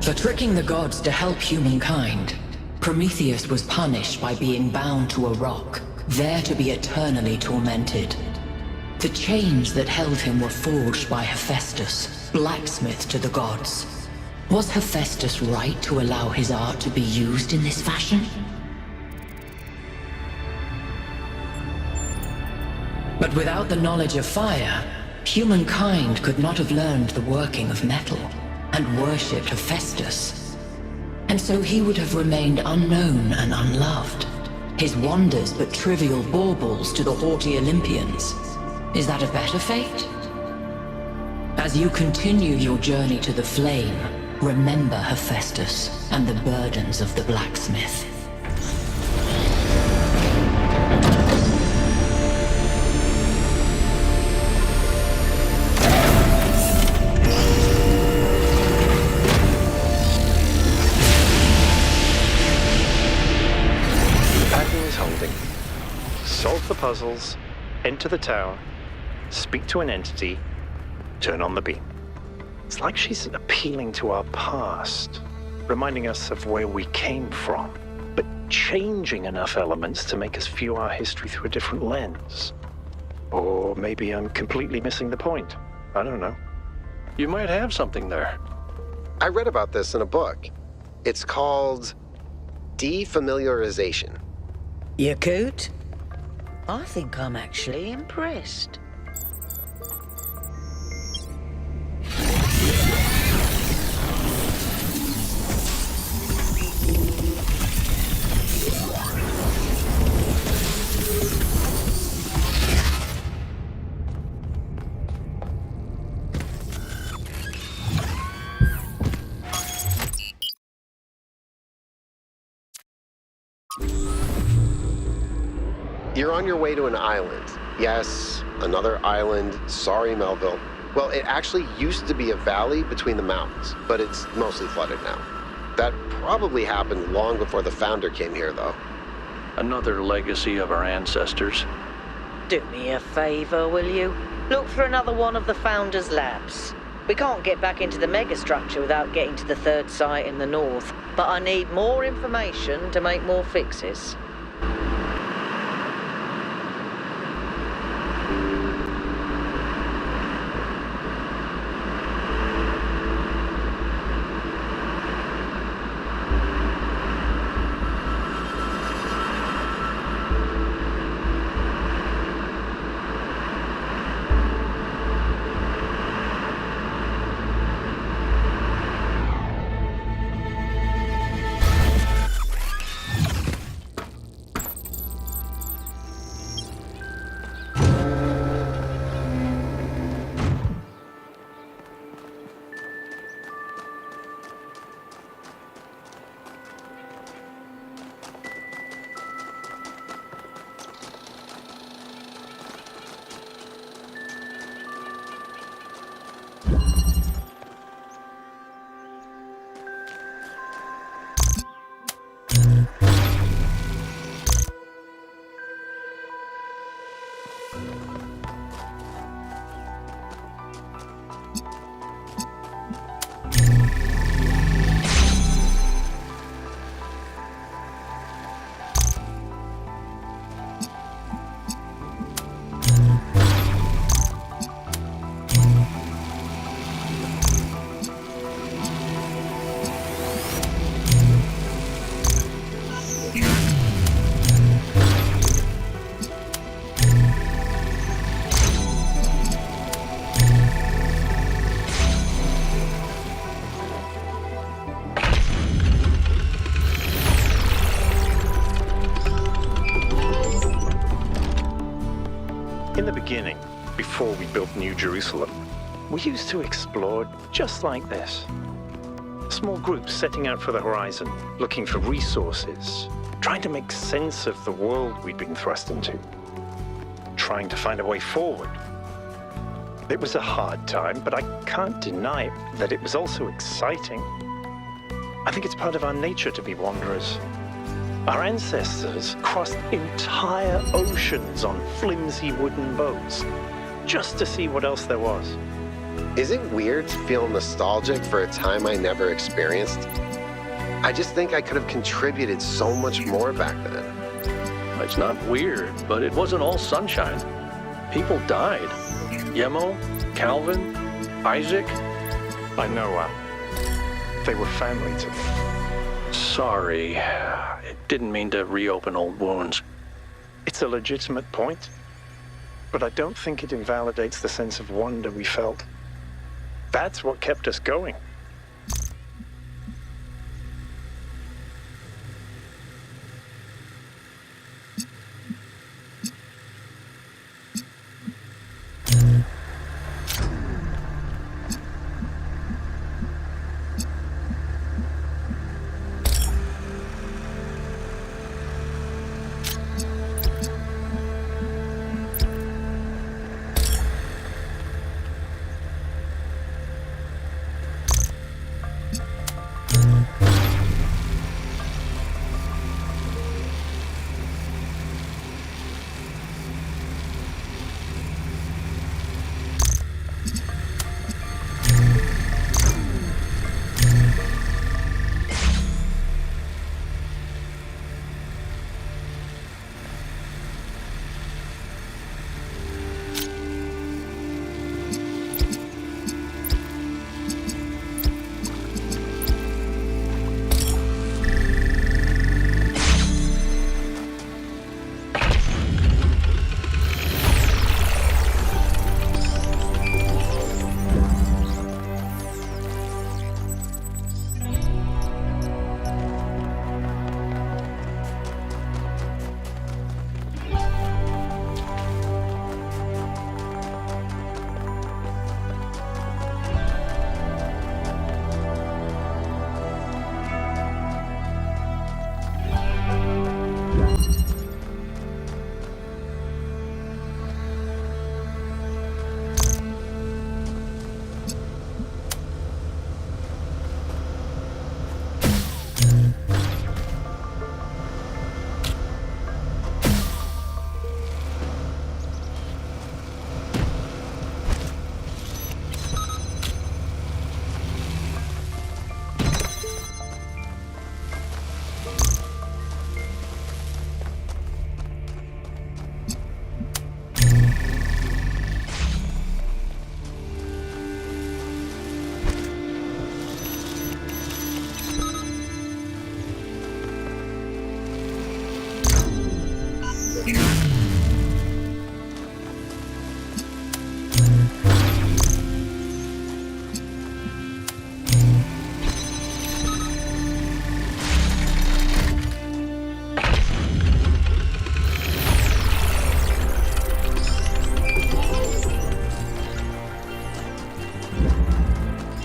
For tricking the gods to help humankind, Prometheus was punished by being bound to a rock, there to be eternally tormented. The chains that held him were forged by Hephaestus, blacksmith to the gods. Was Hephaestus right to allow his art to be used in this fashion? But without the knowledge of fire, humankind could not have learned the working of metal, and worshipped Hephaestus. And so he would have remained unknown and unloved. His wonders but trivial baubles to the haughty Olympians. Is that a better fate? As you continue your journey to the flame, remember Hephaestus and the burdens of the blacksmith. Solve the puzzles, enter the tower, speak to an entity, turn on the beam. It's like she's appealing to our past, reminding us of where we came from, but changing enough elements to make us view our history through a different lens. Or maybe I'm completely missing the point. I don't know. You might have something there. I read about this in a book. It's called Defamiliarization. You coot? I think I'm actually impressed. You're on your way to an island. Yes, another island. Sorry, Melville. Well, it actually used to be a valley between the mountains, but it's mostly flooded now. That probably happened long before the founder came here, though. Another legacy of our ancestors. Do me a favor, will you? Look for another one of the Founder's labs. We can't get back into the Megastructure without getting to the third site in the north, but I need more information to make more fixes. In the beginning, before we built New Jerusalem, we used to explore just like this. Small groups setting out for the horizon, looking for resources, trying to make sense of the world we'd been thrust into, trying to find a way forward. It was a hard time, but I can't deny that it was also exciting. I think it's part of our nature to be wanderers. Our ancestors crossed entire oceans on flimsy wooden boats, just to see what else there was. Is it weird to feel nostalgic for a time I never experienced? I just think I could have contributed so much more back then. It's not weird, but it wasn't all sunshine. People died. Yemo, Calvin, Isaac. I know, they were family to me. Sorry. Didn't mean to reopen old wounds. It's a legitimate point, but I don't think it invalidates the sense of wonder we felt. That's what kept us going.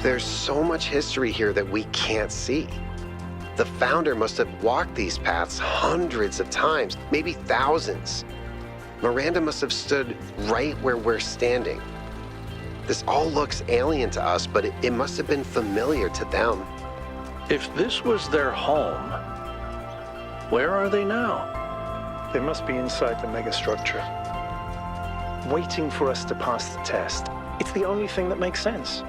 There's so much history here that we can't see. The founder must have walked these paths hundreds of times, maybe thousands. Miranda must have stood right where we're standing. This all looks alien to us, but it must have been familiar to them. If this was their home, where are they now? They must be inside the megastructure, waiting for us to pass the test. It's the only thing that makes sense.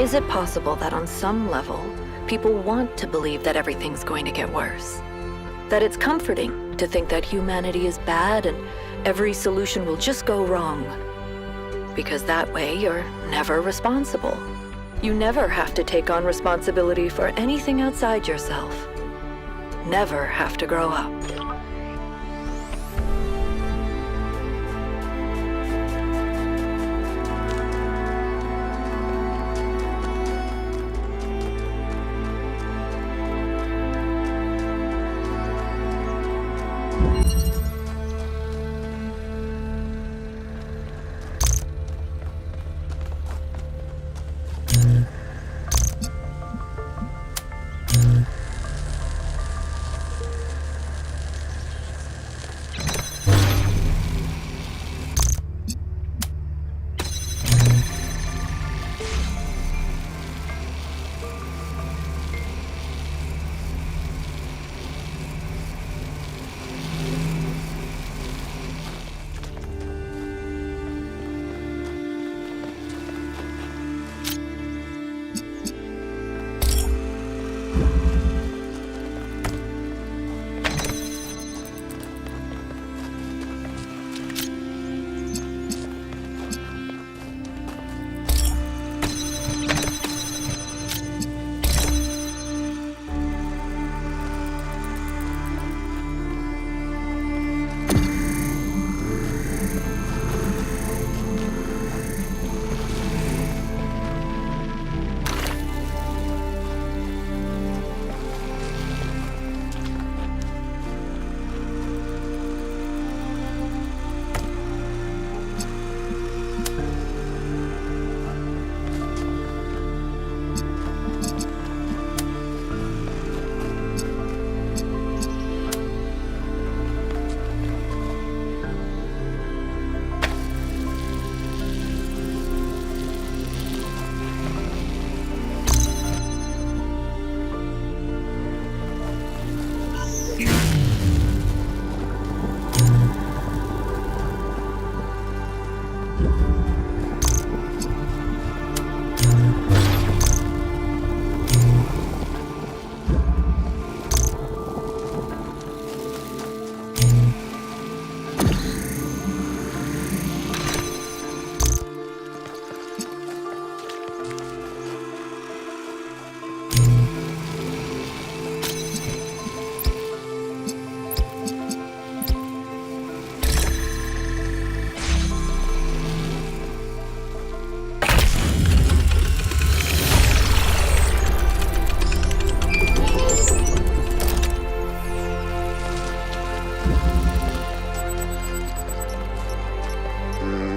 Is it possible that on some level, people want to believe that everything's going to get worse? That it's comforting to think that humanity is bad and every solution will just go wrong? Because that way you're never responsible. You never have to take on responsibility for anything outside yourself. Never have to grow up.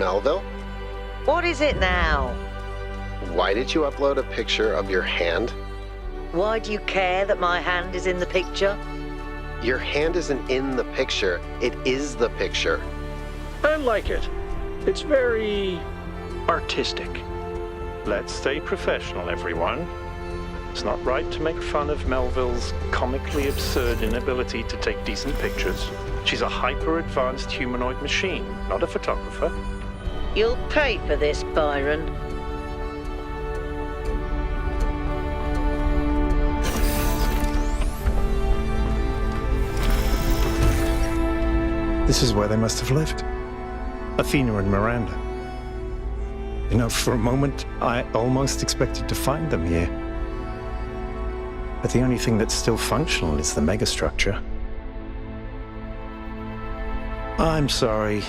Melville? What is it now? Why did you upload a picture of your hand? Why do you care that my hand is in the picture? Your hand isn't in the picture, it is the picture. I like it. It's very artistic. Let's stay professional, everyone. It's not right to make fun of Melville's comically absurd inability to take decent pictures. She's a hyper-advanced humanoid machine, not a photographer. You'll pay for this, Byron. This is where they must have lived. Athena and Miranda. You know, for a moment, I almost expected to find them here. But the only thing that's still functional is the megastructure. I'm sorry.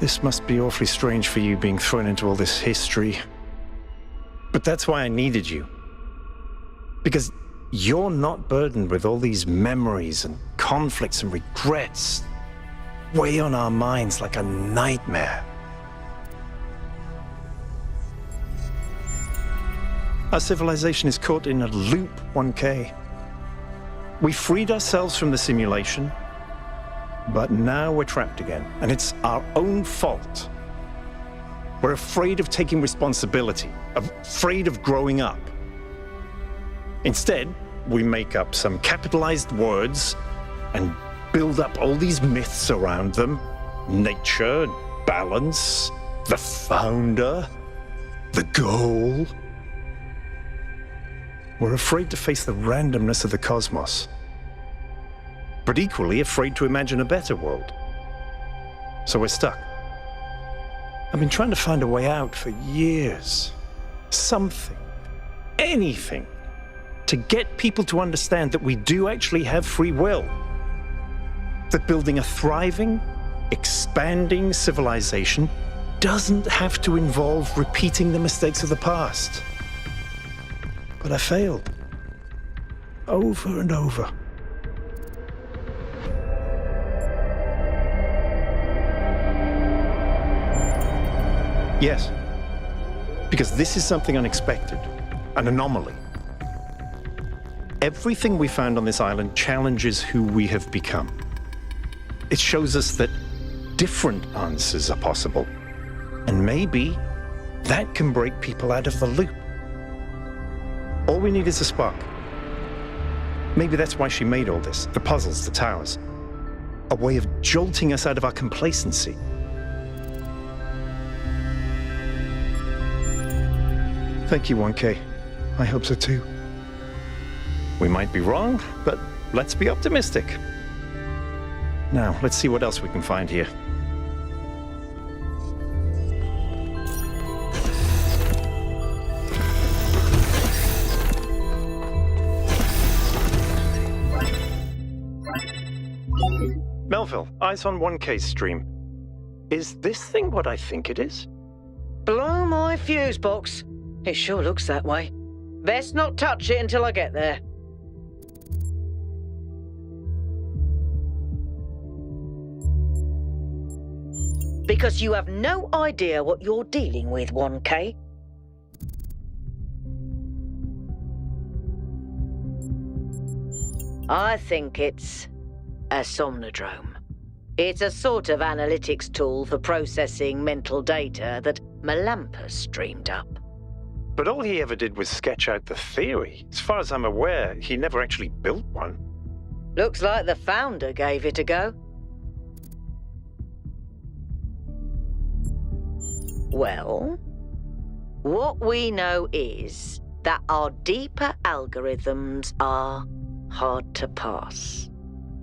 This must be awfully strange for you being thrown into all this history. But that's why I needed you. Because you're not burdened with all these memories and conflicts and regrets weigh on our minds like a nightmare. Our civilization is caught in a loop, 1K. We freed ourselves from the simulation, but now we're trapped again, and it's our own fault. We're afraid of taking responsibility, afraid of growing up. Instead, we make up some capitalized words and build up all these myths around them. Nature, balance, the founder, the goal. We're afraid to face the randomness of the cosmos, but equally afraid to imagine a better world. So we're stuck. I've been trying to find a way out for years. Something, anything, to get people to understand that we do actually have free will. That building a thriving, expanding civilization doesn't have to involve repeating the mistakes of the past. But I failed. Over and over. Yes. Because this is something unexpected. An anomaly. Everything we found on this island challenges who we have become. It shows us that different answers are possible. And maybe that can break people out of the loop. All we need is a spark. Maybe that's why she made all this. The puzzles, the towers. A way of jolting us out of our complacency. Thank you, 1K. I hope so too. We might be wrong, but let's be optimistic. Now, let's see what else we can find here. Melville, eyes on 1K's stream. Is this thing what I think it is? Blow my fuse box. It sure looks that way. Best not touch it until I get there. Because you have no idea what you're dealing with, 1K. I think it's a somnodrome. It's a sort of analytics tool for processing mental data that Melampus streamed up. But all he ever did was sketch out the theory. As far as I'm aware, he never actually built one. Looks like the founder gave it a go. Well, what we know is that our deeper algorithms are hard to pass.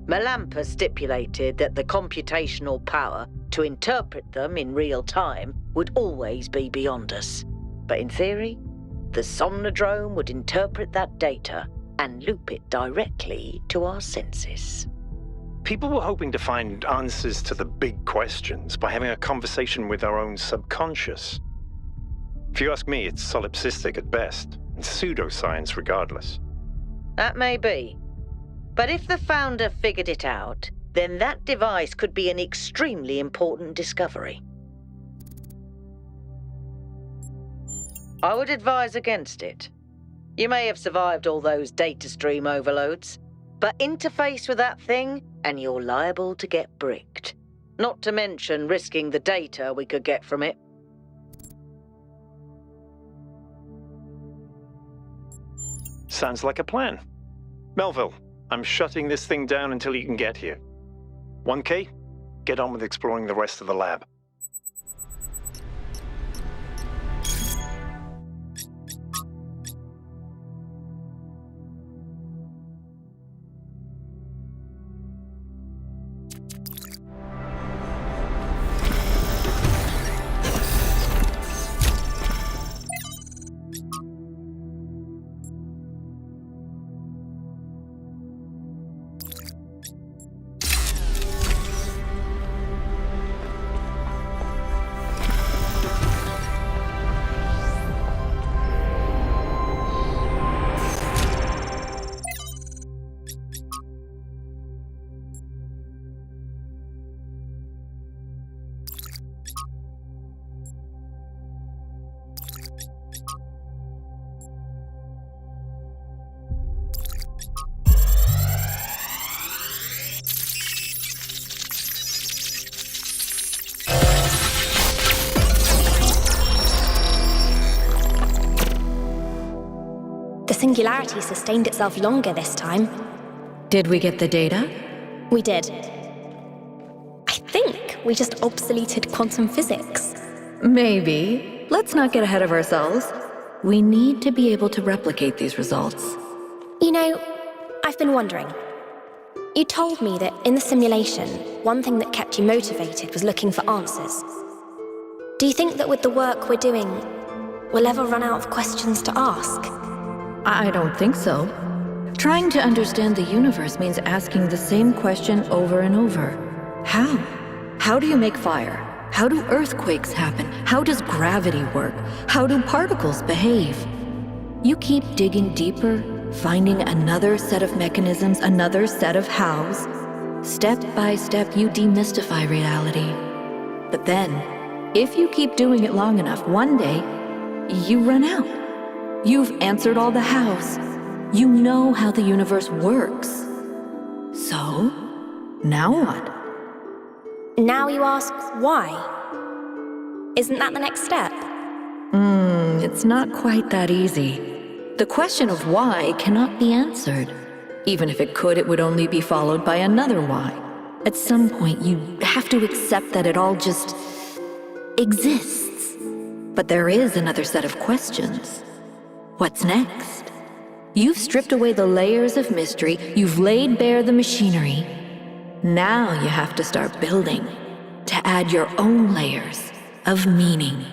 Melampus stipulated that the computational power to interpret them in real time would always be beyond us. But in theory, the somnodrome would interpret that data and loop it directly to our senses. People were hoping to find answers to the big questions by having a conversation with our own subconscious. If you ask me, it's solipsistic at best, and pseudoscience regardless. That may be. But if the founder figured it out, then that device could be an extremely important discovery. I would advise against it. You may have survived all those data stream overloads, but interface with that thing and you're liable to get bricked. Not to mention risking the data we could get from it. Sounds like a plan. Melville, I'm shutting this thing down until you can get here. 1K, get on with exploring the rest of the lab. The singularity sustained itself longer this time. Did we get the data? We did. I think we just obsoleted quantum physics. Maybe. Let's not get ahead of ourselves. We need to be able to replicate these results. You know, I've been wondering. You told me that in the simulation, one thing that kept you motivated was looking for answers. Do you think that with the work we're doing, we'll ever run out of questions to ask? I don't think so. Trying to understand the universe means asking the same question over and over. How? How do you make fire? How do earthquakes happen? How does gravity work? How do particles behave? You keep digging deeper, finding another set of mechanisms, another set of hows. Step by step, you demystify reality. But then, if you keep doing it long enough, one day, you run out. You've answered all the hows. You know how the universe works. So, now what? Now you ask why? Isn't that the next step? It's not quite that easy. The question of why cannot be answered. Even if it could, it would only be followed by another why. At some point, you have to accept that it all just exists. But there is another set of questions. What's next? You've stripped away the layers of mystery, you've laid bare the machinery. Now you have to start building, to add your own layers of meaning.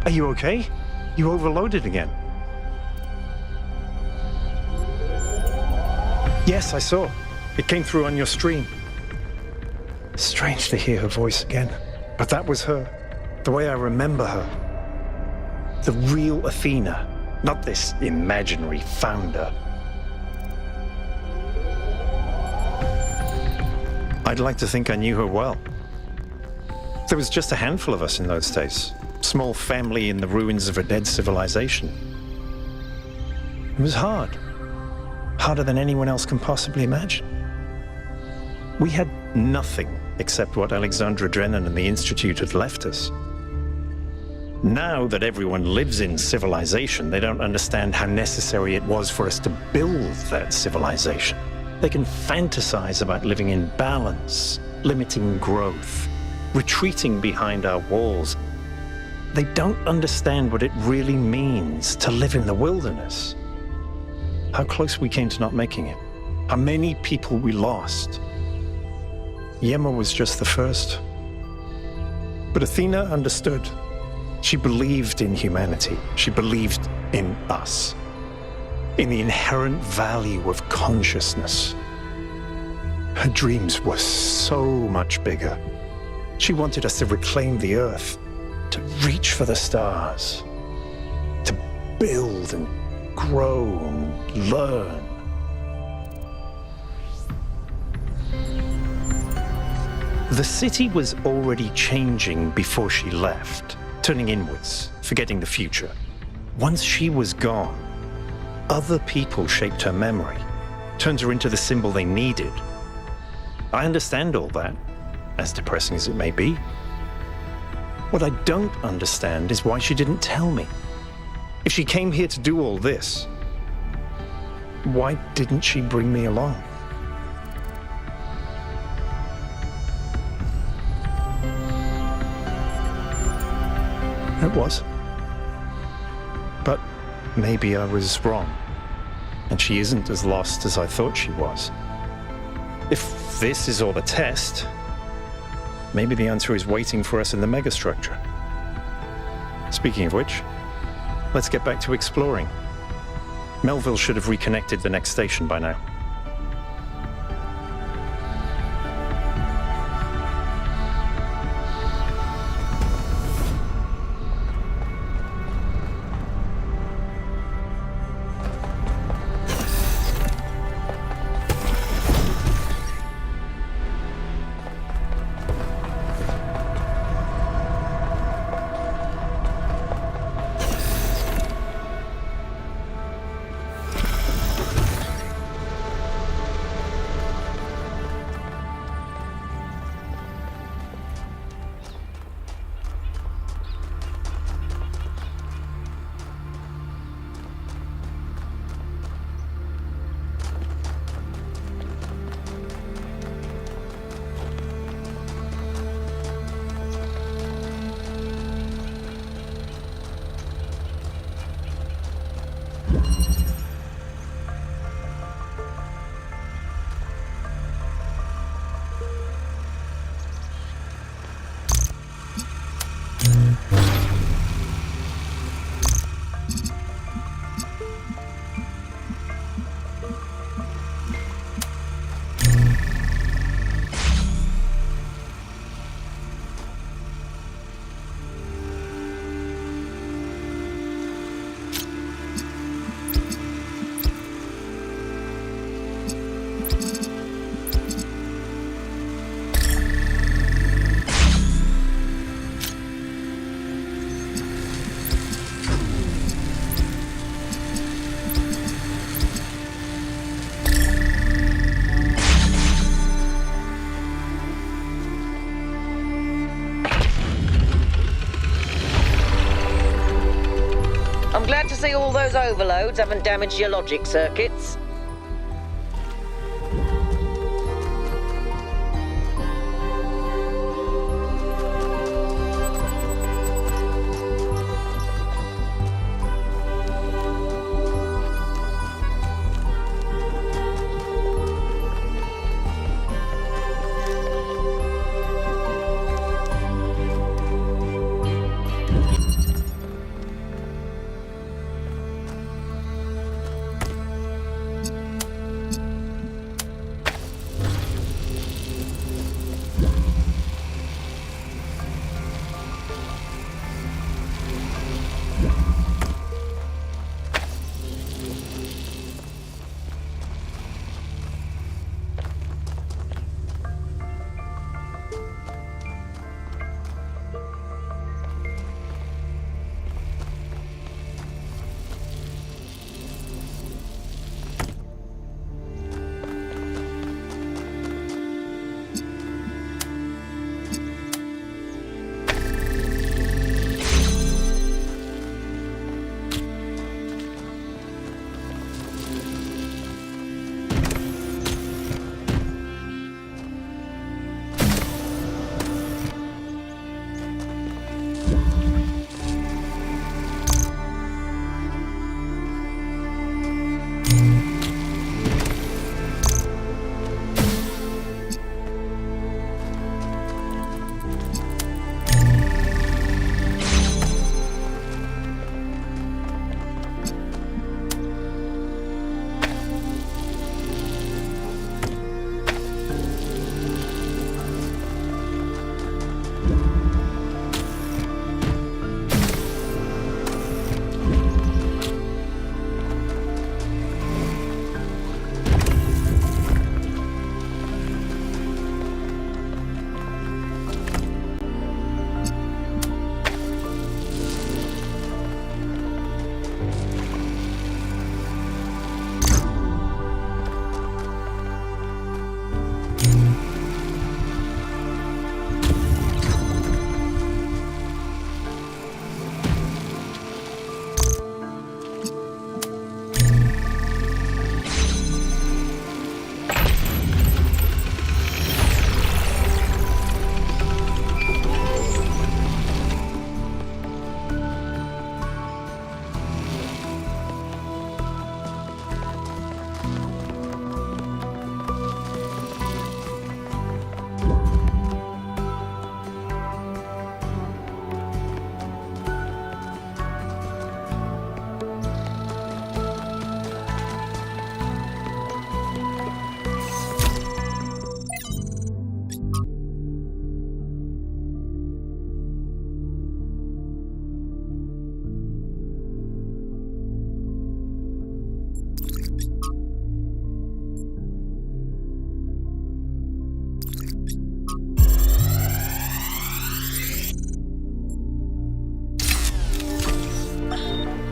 Are you okay? You overloaded again. Yes, I saw. It came through on your stream. Strange to hear her voice again. But that was her. The way I remember her. The real Athena, not this imaginary founder. I'd like to think I knew her well. There was just a handful of us in those days. Small family in the ruins of a dead civilization. It was hard. Harder than anyone else can possibly imagine. We had nothing except what Alexandra Drennan and the Institute had left us. Now that everyone lives in civilization, they don't understand how necessary it was for us to build that civilization. They can fantasize about living in balance, limiting growth, retreating behind our walls. They don't understand what it really means to live in the wilderness. How close we came to not making it. How many people we lost. Yema was just the first. But Athena understood. She believed in humanity. She believed in us. In the inherent value of consciousness. Her dreams were so much bigger. She wanted us to reclaim the earth, to reach for the stars, to build and grow and learn. The city was already changing before she left, turning inwards, forgetting the future. Once she was gone, other people shaped her memory, turned her into the symbol they needed. I understand all that, as depressing as it may be. What I don't understand is why she didn't tell me. If she came here to do all this, why didn't she bring me along? It was. But maybe I was wrong, and she isn't as lost as I thought she was. If this is all a test, maybe the answer is waiting for us in the megastructure. Speaking of which, let's get back to exploring. Melville should have reconnected the next station by now. overloads haven't damaged your logic circuits.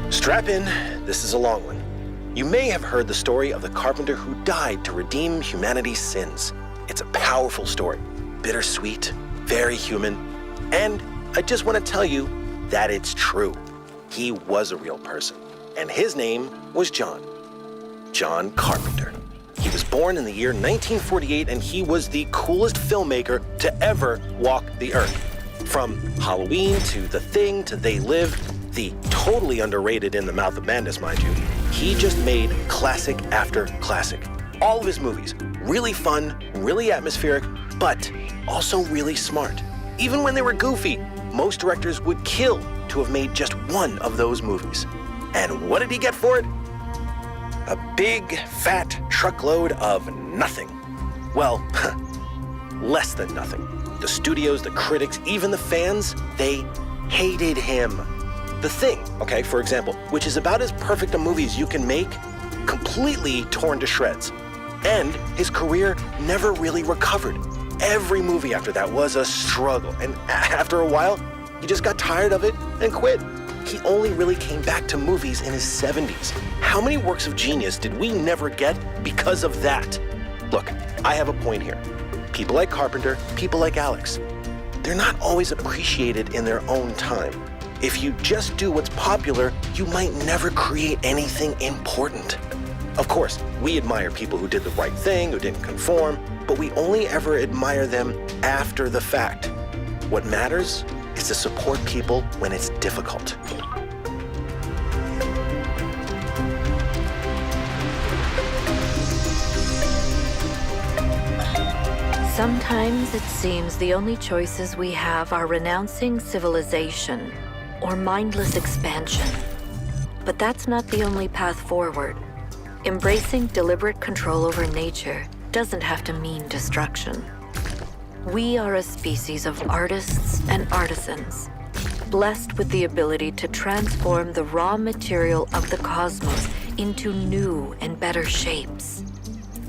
Strap in, this is a long one. You may have heard the story of the carpenter who died to redeem humanity's sins. It's a powerful story, bittersweet, very human, and I just want to tell you that it's true. He was a real person, and his name was John Carpenter. He was born in the year 1948, and he was the coolest filmmaker to ever walk the earth. From Halloween to The Thing to They Live, the totally underrated In the Mouth of Madness, mind you, he just made classic after classic. All of his movies, really fun, really atmospheric, but also really smart. Even when they were goofy, most directors would kill to have made just one of those movies. And what did he get for it? A big, fat truckload of nothing. Well, less than nothing. The studios, the critics, even the fans, they hated him. The Thing, okay, for example, which is about as perfect a movie as you can make, completely torn to shreds. And his career never really recovered. Every movie after that was a struggle, and after a while, he just got tired of it and quit. He only really came back to movies in his 70s. How many works of genius did we never get because of that? Look, I have a point here. People like Carpenter, people like Alex, they're not always appreciated in their own time. If you just do what's popular, you might never create anything important. Of course, we admire people who did the right thing, who didn't conform, but we only ever admire them after the fact. What matters is to support people when it's difficult. Sometimes it seems the only choices we have are renouncing civilization or mindless expansion. But that's not the only path forward. Embracing deliberate control over nature doesn't have to mean destruction. We are a species of artists and artisans, blessed with the ability to transform the raw material of the cosmos into new and better shapes.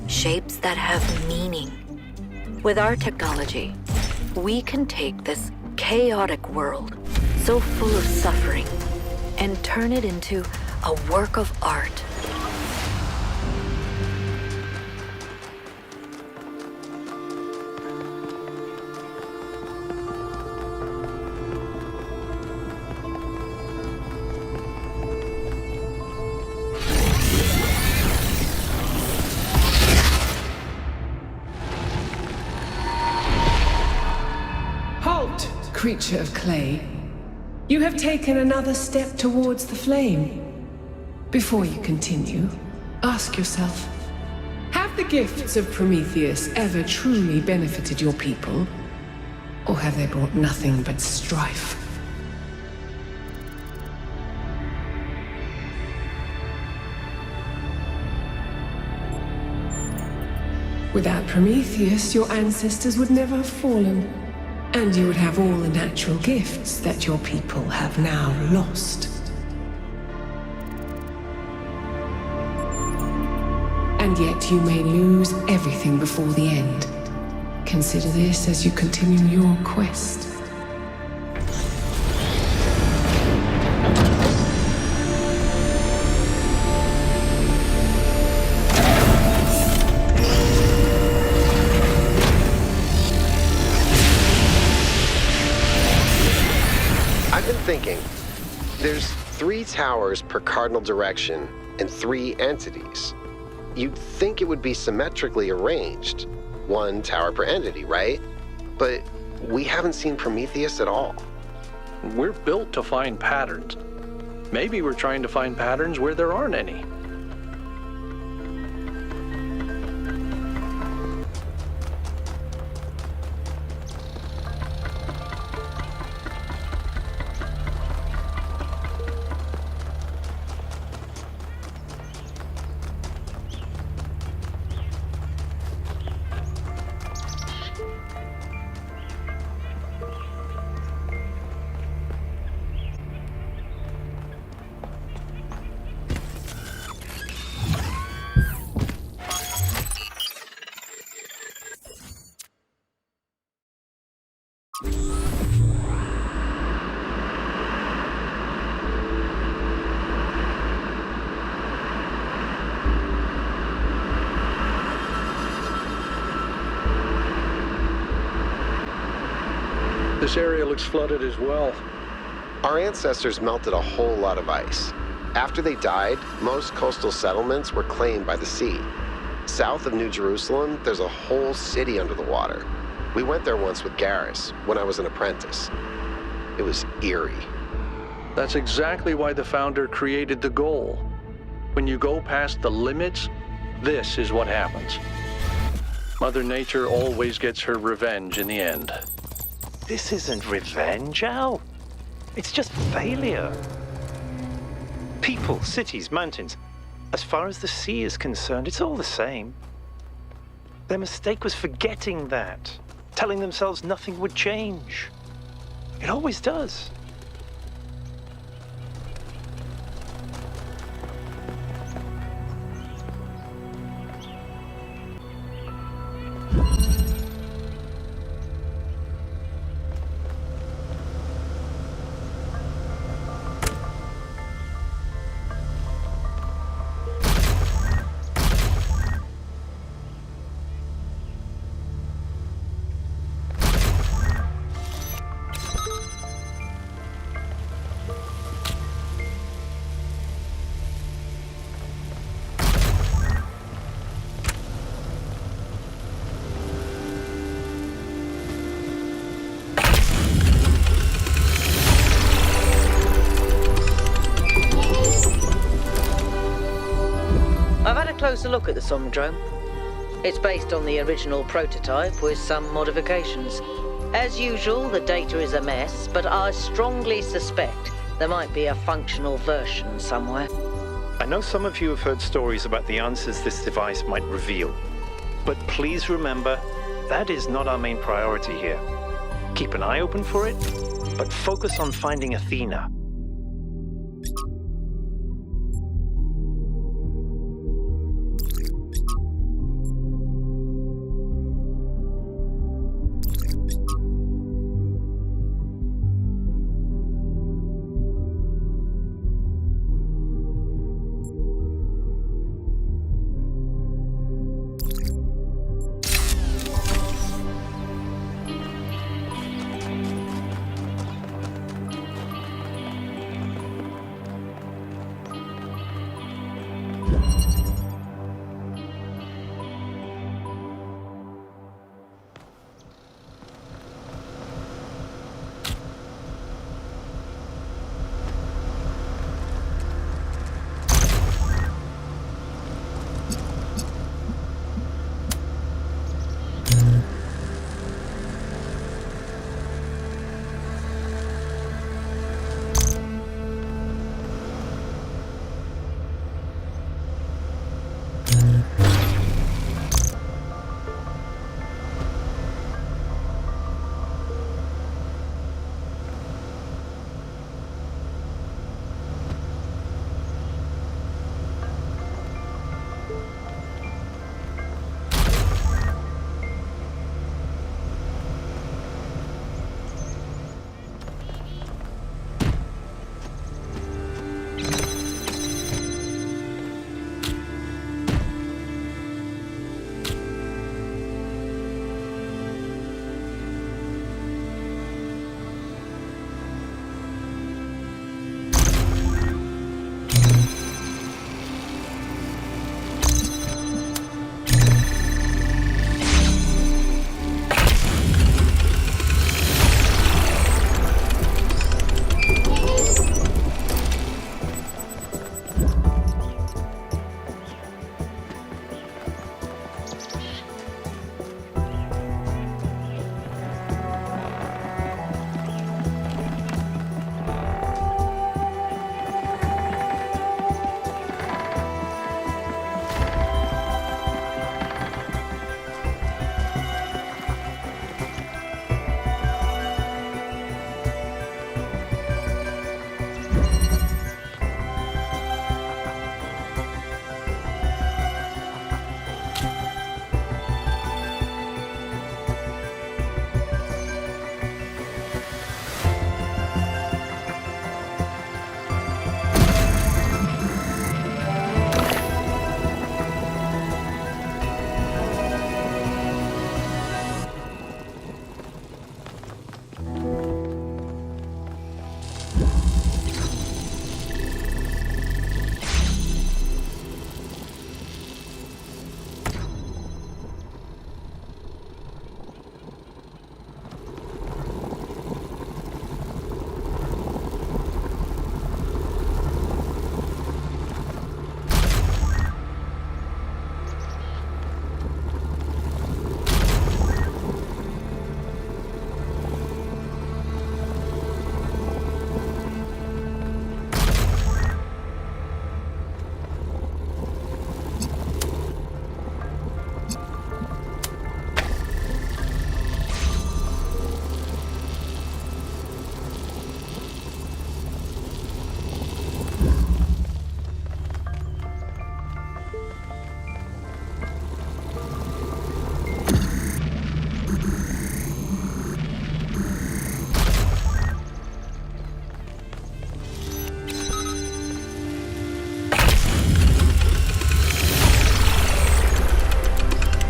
Shapes that have meaning. With our technology, we can take this chaotic world, so full of suffering, and turn it into a work of art. Creature of clay, you have taken another step towards the flame. Before you continue, ask yourself, have the gifts of Prometheus ever truly benefited your people? Or have they brought nothing but strife? Without Prometheus, your ancestors would never have fallen. And you would have all the natural gifts that your people have now lost. And yet you may lose everything before the end. Consider this as you continue your quest. Thinking. There's 3 towers per cardinal direction and 3 entities. You'd think it would be symmetrically arranged, 1 tower per entity, right? But we haven't seen Prometheus at all. We're built to find patterns. Maybe we're trying to find patterns where there aren't any. This area looks flooded as well. Our ancestors melted a whole lot of ice. After they died, most coastal settlements were claimed by the sea. South of New Jerusalem, there's a whole city under the water. We went there once with Garrus, when I was an apprentice. It was eerie. That's exactly why the founder created the goal. When you go past the limits, this is what happens. Mother Nature always gets her revenge in the end. This isn't revenge, Al. It's just failure. People, cities, mountains. As far as the sea is concerned, it's all the same. Their mistake was forgetting that, telling themselves nothing would change. It always does. closer look at the Somnodrome. It's based on the original prototype with some modifications. As usual, the data is a mess, but I strongly suspect there might be a functional version somewhere. I know some of you have heard stories about the answers this device might reveal, but please remember, that is not our main priority here. Keep an eye open for it, but focus on finding Athena.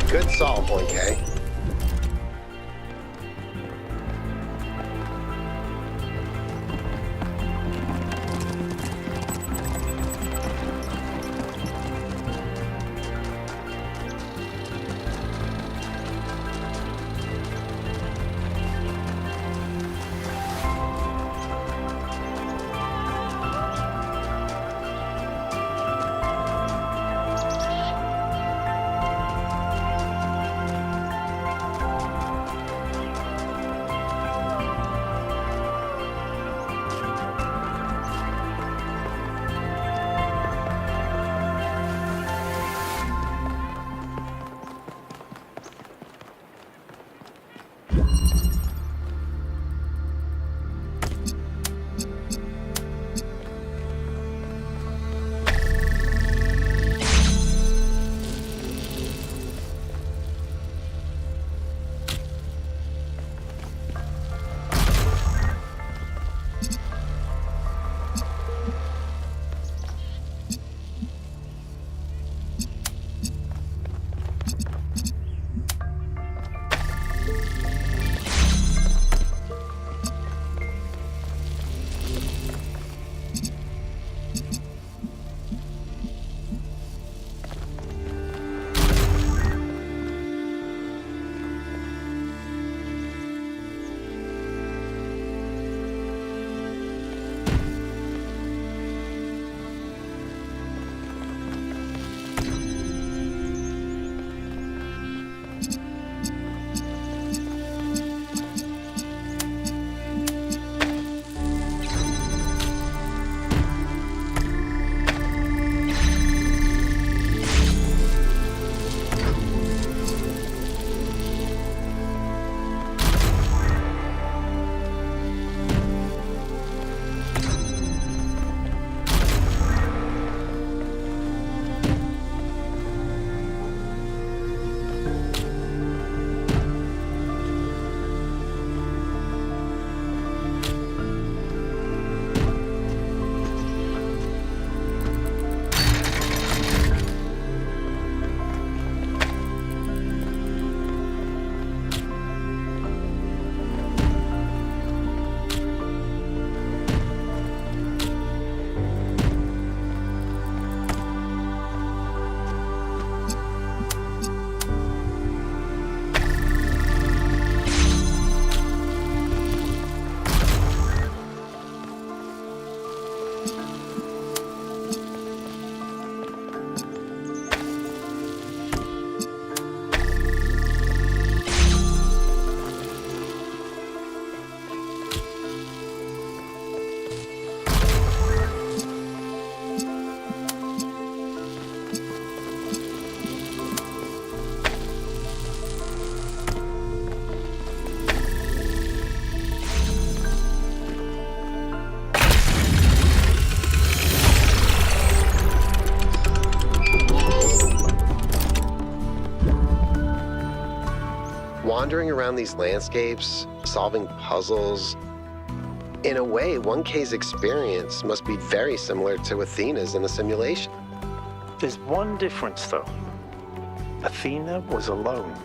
Good solve, 1K. wandering around these landscapes, solving puzzles. In a way, 1K's experience must be very similar to Athena's in the simulation. There's one difference, though. Athena was alone.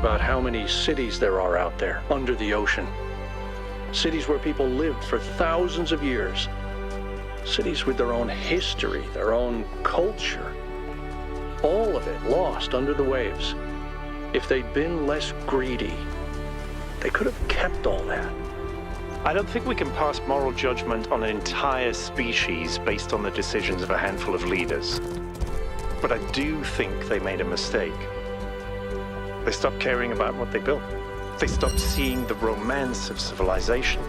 about how many cities there are out there, under the ocean. Cities where people lived for thousands of years. Cities with their own history, their own culture. All of it lost under the waves. If they'd been less greedy, they could have kept all that. I don't think we can pass moral judgment on an entire species based on the decisions of a handful of leaders. But I do think they made a mistake. They stopped caring about what they built. They stopped seeing the romance of civilization.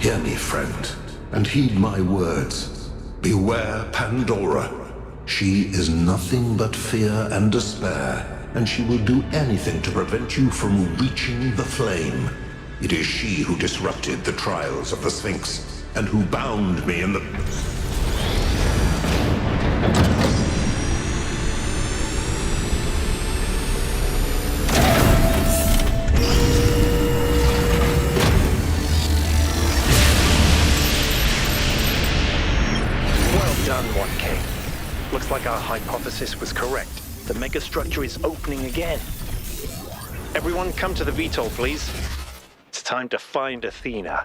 Hear me, friend, and heed my words. Beware Pandora. She is nothing but fear and despair, and she will do anything to prevent you from reaching the flame. It is she who disrupted the trials of the Sphinx, and who bound me in the... Well done, 1K. Looks like our hypothesis was correct. The megastructure is opening again. Everyone come to the VTOL, please. It's time to find Athena.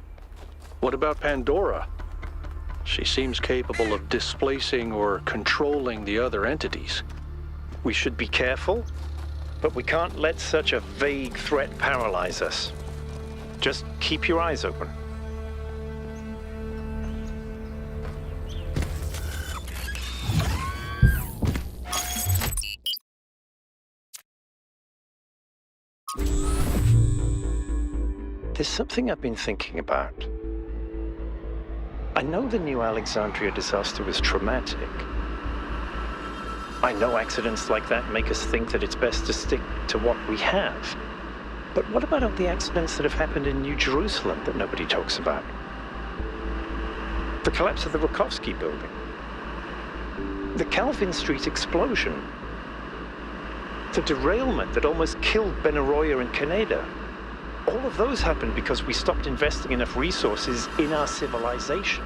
What about Pandora? She seems capable of displacing or controlling the other entities. We should be careful, but we can't let such a vague threat paralyze us. Just keep your eyes open. There's something I've been thinking about. I know the New Alexandria disaster was traumatic. I know accidents like that make us think that it's best to stick to what we have. But what about all the accidents that have happened in New Jerusalem that nobody talks about? The collapse of the Rakovsky building. The Calvin Street explosion. The derailment that almost killed Benaroya and Kaneda. All of those happened because we stopped investing enough resources in our civilization.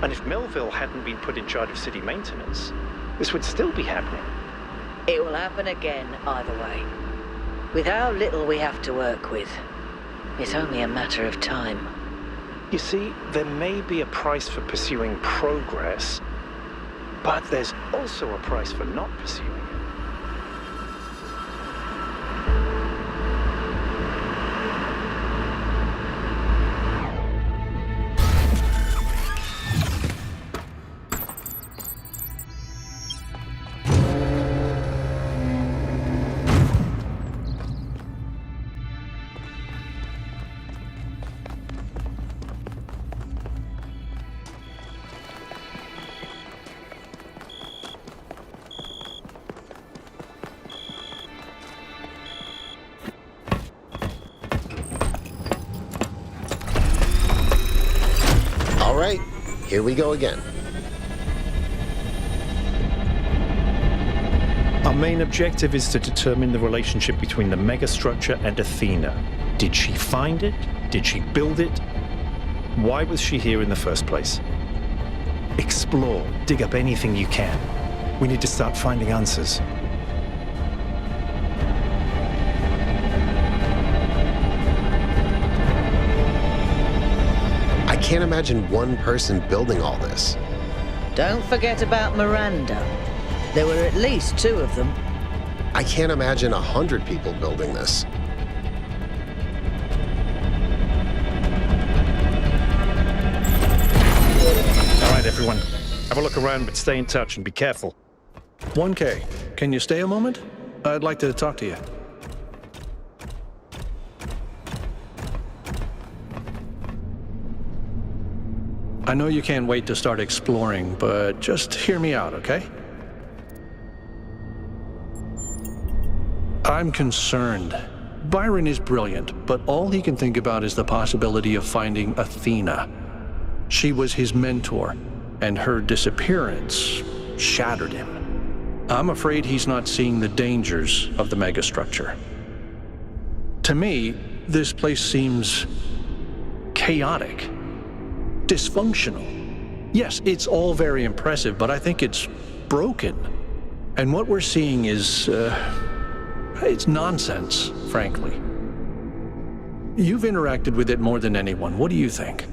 And if Melville hadn't been put in charge of city maintenance, this would still be happening. It will happen again, either way. With how little we have to work with, it's only a matter of time. You see, there may be a price for pursuing progress, but there's also a price for not pursuing it. All right, here we go again. Our main objective is to determine the relationship between the megastructure and Athena. Did she find it? Did she build it? Why was she here in the first place? Explore, dig up anything you can. We need to start finding answers. I can't imagine one person building all this. Don't forget about Miranda. There were at least 2 of them. I can't imagine 100 people building this. All right, everyone. Have a look around, but stay in touch and be careful. 1K, can you stay a moment? I'd like to talk to you. I know you can't wait to start exploring, but just hear me out, okay? I'm concerned. Byron is brilliant, but all he can think about is the possibility of finding Athena. She was his mentor, and her disappearance shattered him. I'm afraid he's not seeing the dangers of the megastructure. To me, this place seems chaotic, dysfunctional. Yes, it's all very impressive, but I think it's broken. And what we're seeing is, it's nonsense, frankly. You've interacted with it more than anyone. What do you think?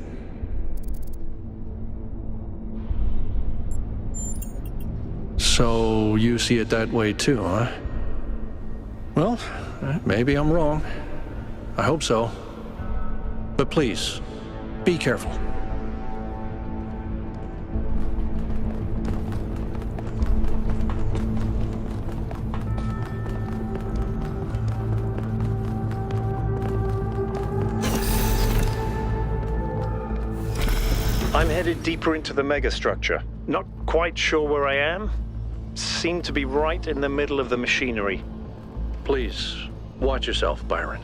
So you see it that way too, huh? Well, maybe I'm wrong. I hope so. But please, be careful. I'm headed deeper into the megastructure. Not quite sure where I am. Seem to be right in the middle of the machinery. Please, watch yourself, Byron.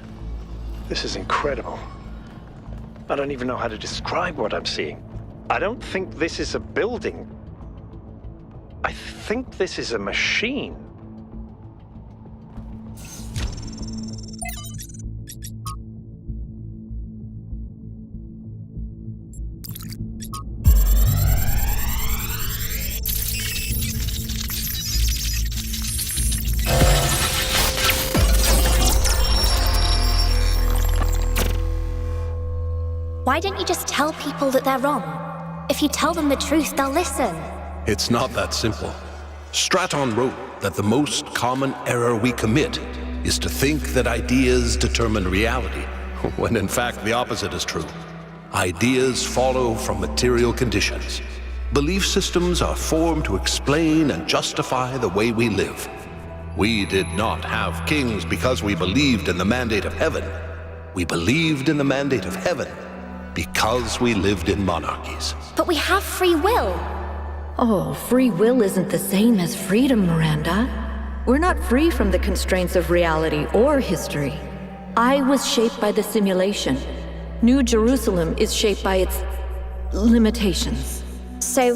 This is incredible. I don't even know how to describe what I'm seeing. I don't think this is a building. I think this is a machine. Why don't you just tell people that they're wrong? If you tell them the truth, they'll listen. It's not that simple. Straton wrote that the most common error we commit is to think that ideas determine reality, when in fact the opposite is true. Ideas follow from material conditions. Belief systems are formed to explain and justify the way we live. We did not have kings because we believed in the mandate of heaven. We believed in the mandate of heaven because we lived in monarchies. But we have free will. Oh, free will isn't the same as freedom, Miranda. We're not free from the constraints of reality or history. I was shaped by the simulation. New Jerusalem is shaped by its limitations. So,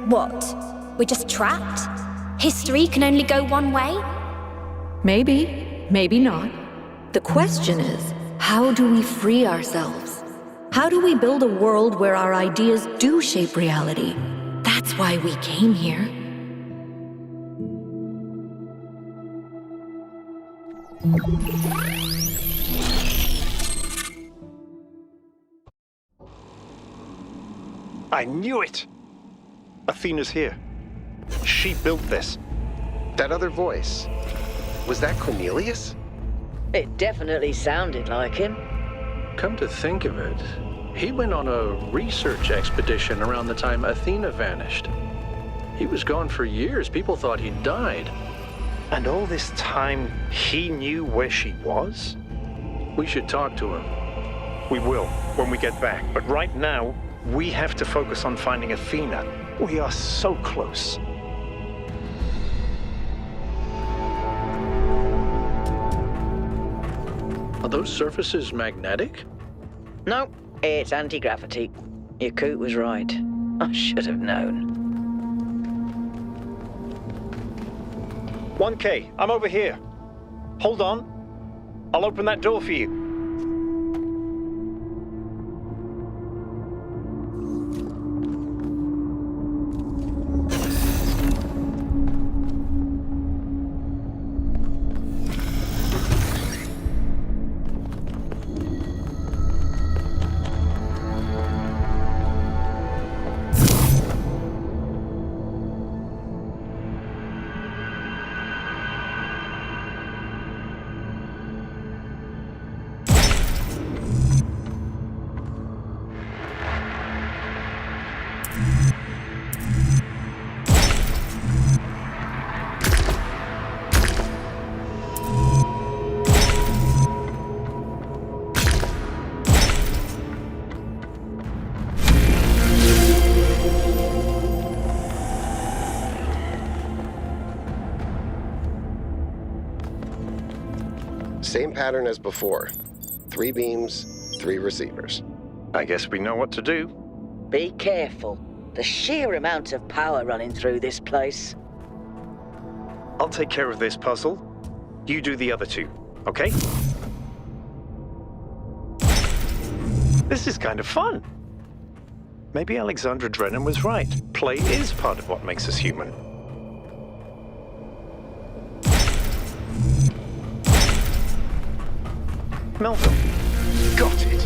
what? We're just trapped? History can only go one way? Maybe, maybe not. The question is, how do we free ourselves? How do we build a world where our ideas do shape reality? That's why we came here. I knew it! Athena's here. She built this. That other voice, was that Cornelius? It definitely sounded like him. Come to think of it, he went on a research expedition around the time Athena vanished. He was gone for years. People thought he died. And all this time, he knew where she was? We should talk to him. We will, when we get back. But right now, we have to focus on finding Athena. We are so close. Are those surfaces magnetic? No, it's anti-gravity. Yakut was right. I should have known. 1K, I'm over here. Hold on. I'll open that door for you. Same pattern as before. 3 beams, 3 receivers. I guess we know what to do. Be careful. The sheer amount of power running through this place. I'll take care of this puzzle. You do the other 2, okay? This is kind of fun. Maybe Alexandra Drennan was right. Play is part of what makes us human. Melville. Got it.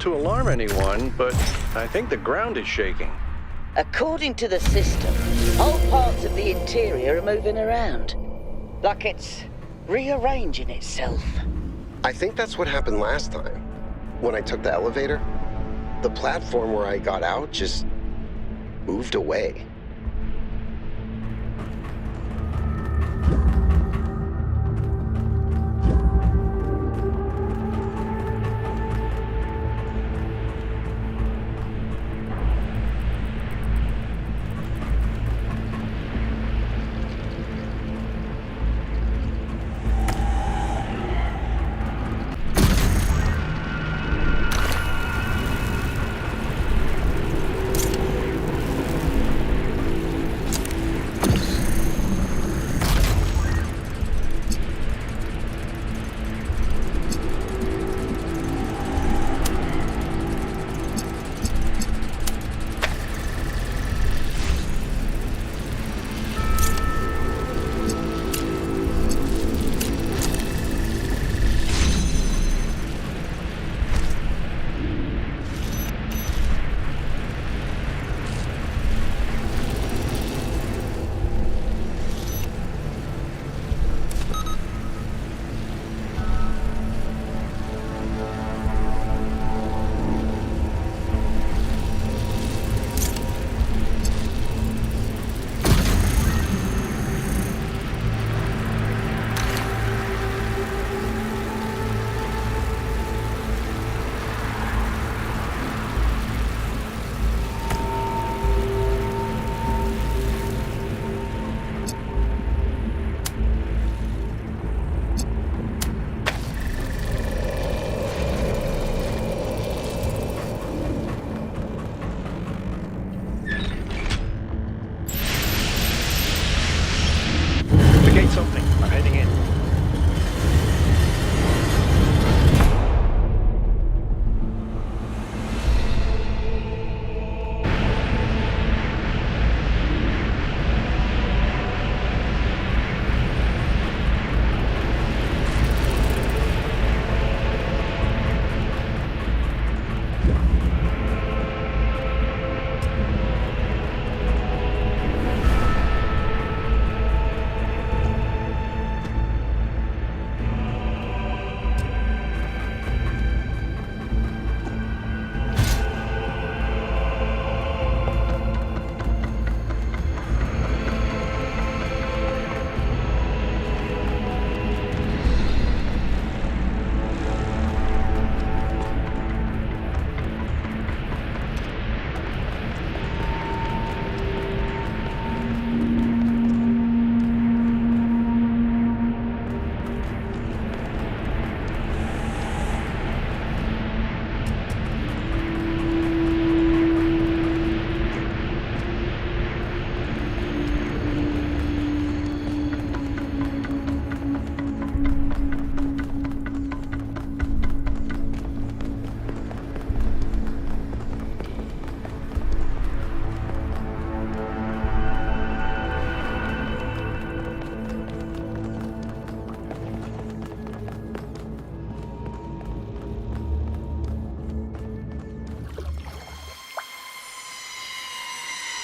to alarm anyone, but I think the ground is shaking. According to the system, whole parts of the interior are moving around. Like it's rearranging itself. I think that's what happened last time. When I took the elevator, the platform where I got out just moved away.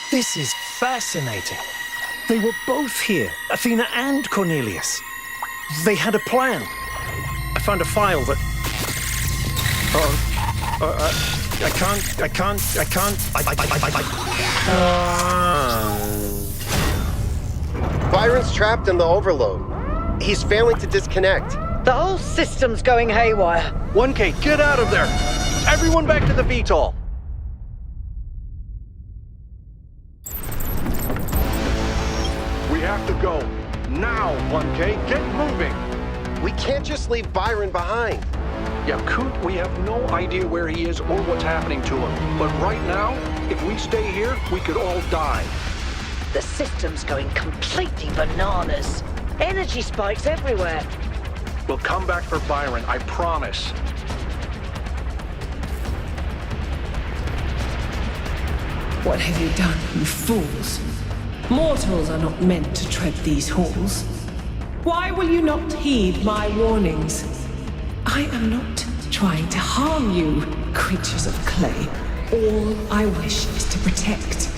This is fascinating. They were both here, Athena and Cornelius. They had a plan. I found a file that... I can't. Byron's trapped in the overload. He's failing to disconnect. The whole system's going haywire. 1K, get out of there! Everyone back to the VTOL! We have to go. Now, 1K, get moving! We can't just leave Byron behind. Yeah, Coot, we have no idea where he is or what's happening to him. But right now, if we stay here, we could all die. The system's going completely bananas. Energy spikes everywhere. We'll come back for Byron, I promise. What have you done, you fools? Mortals are not meant to tread these halls. Why will you not heed my warnings? I am not trying to harm you, creatures of clay, all I wish is to protect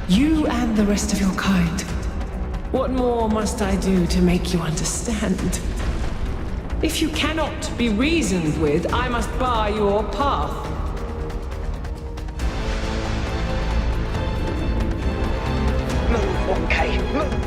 you and the rest of your kind. What more must I do to make you understand? If you cannot be reasoned with, I must bar your path. Move, 1K, move!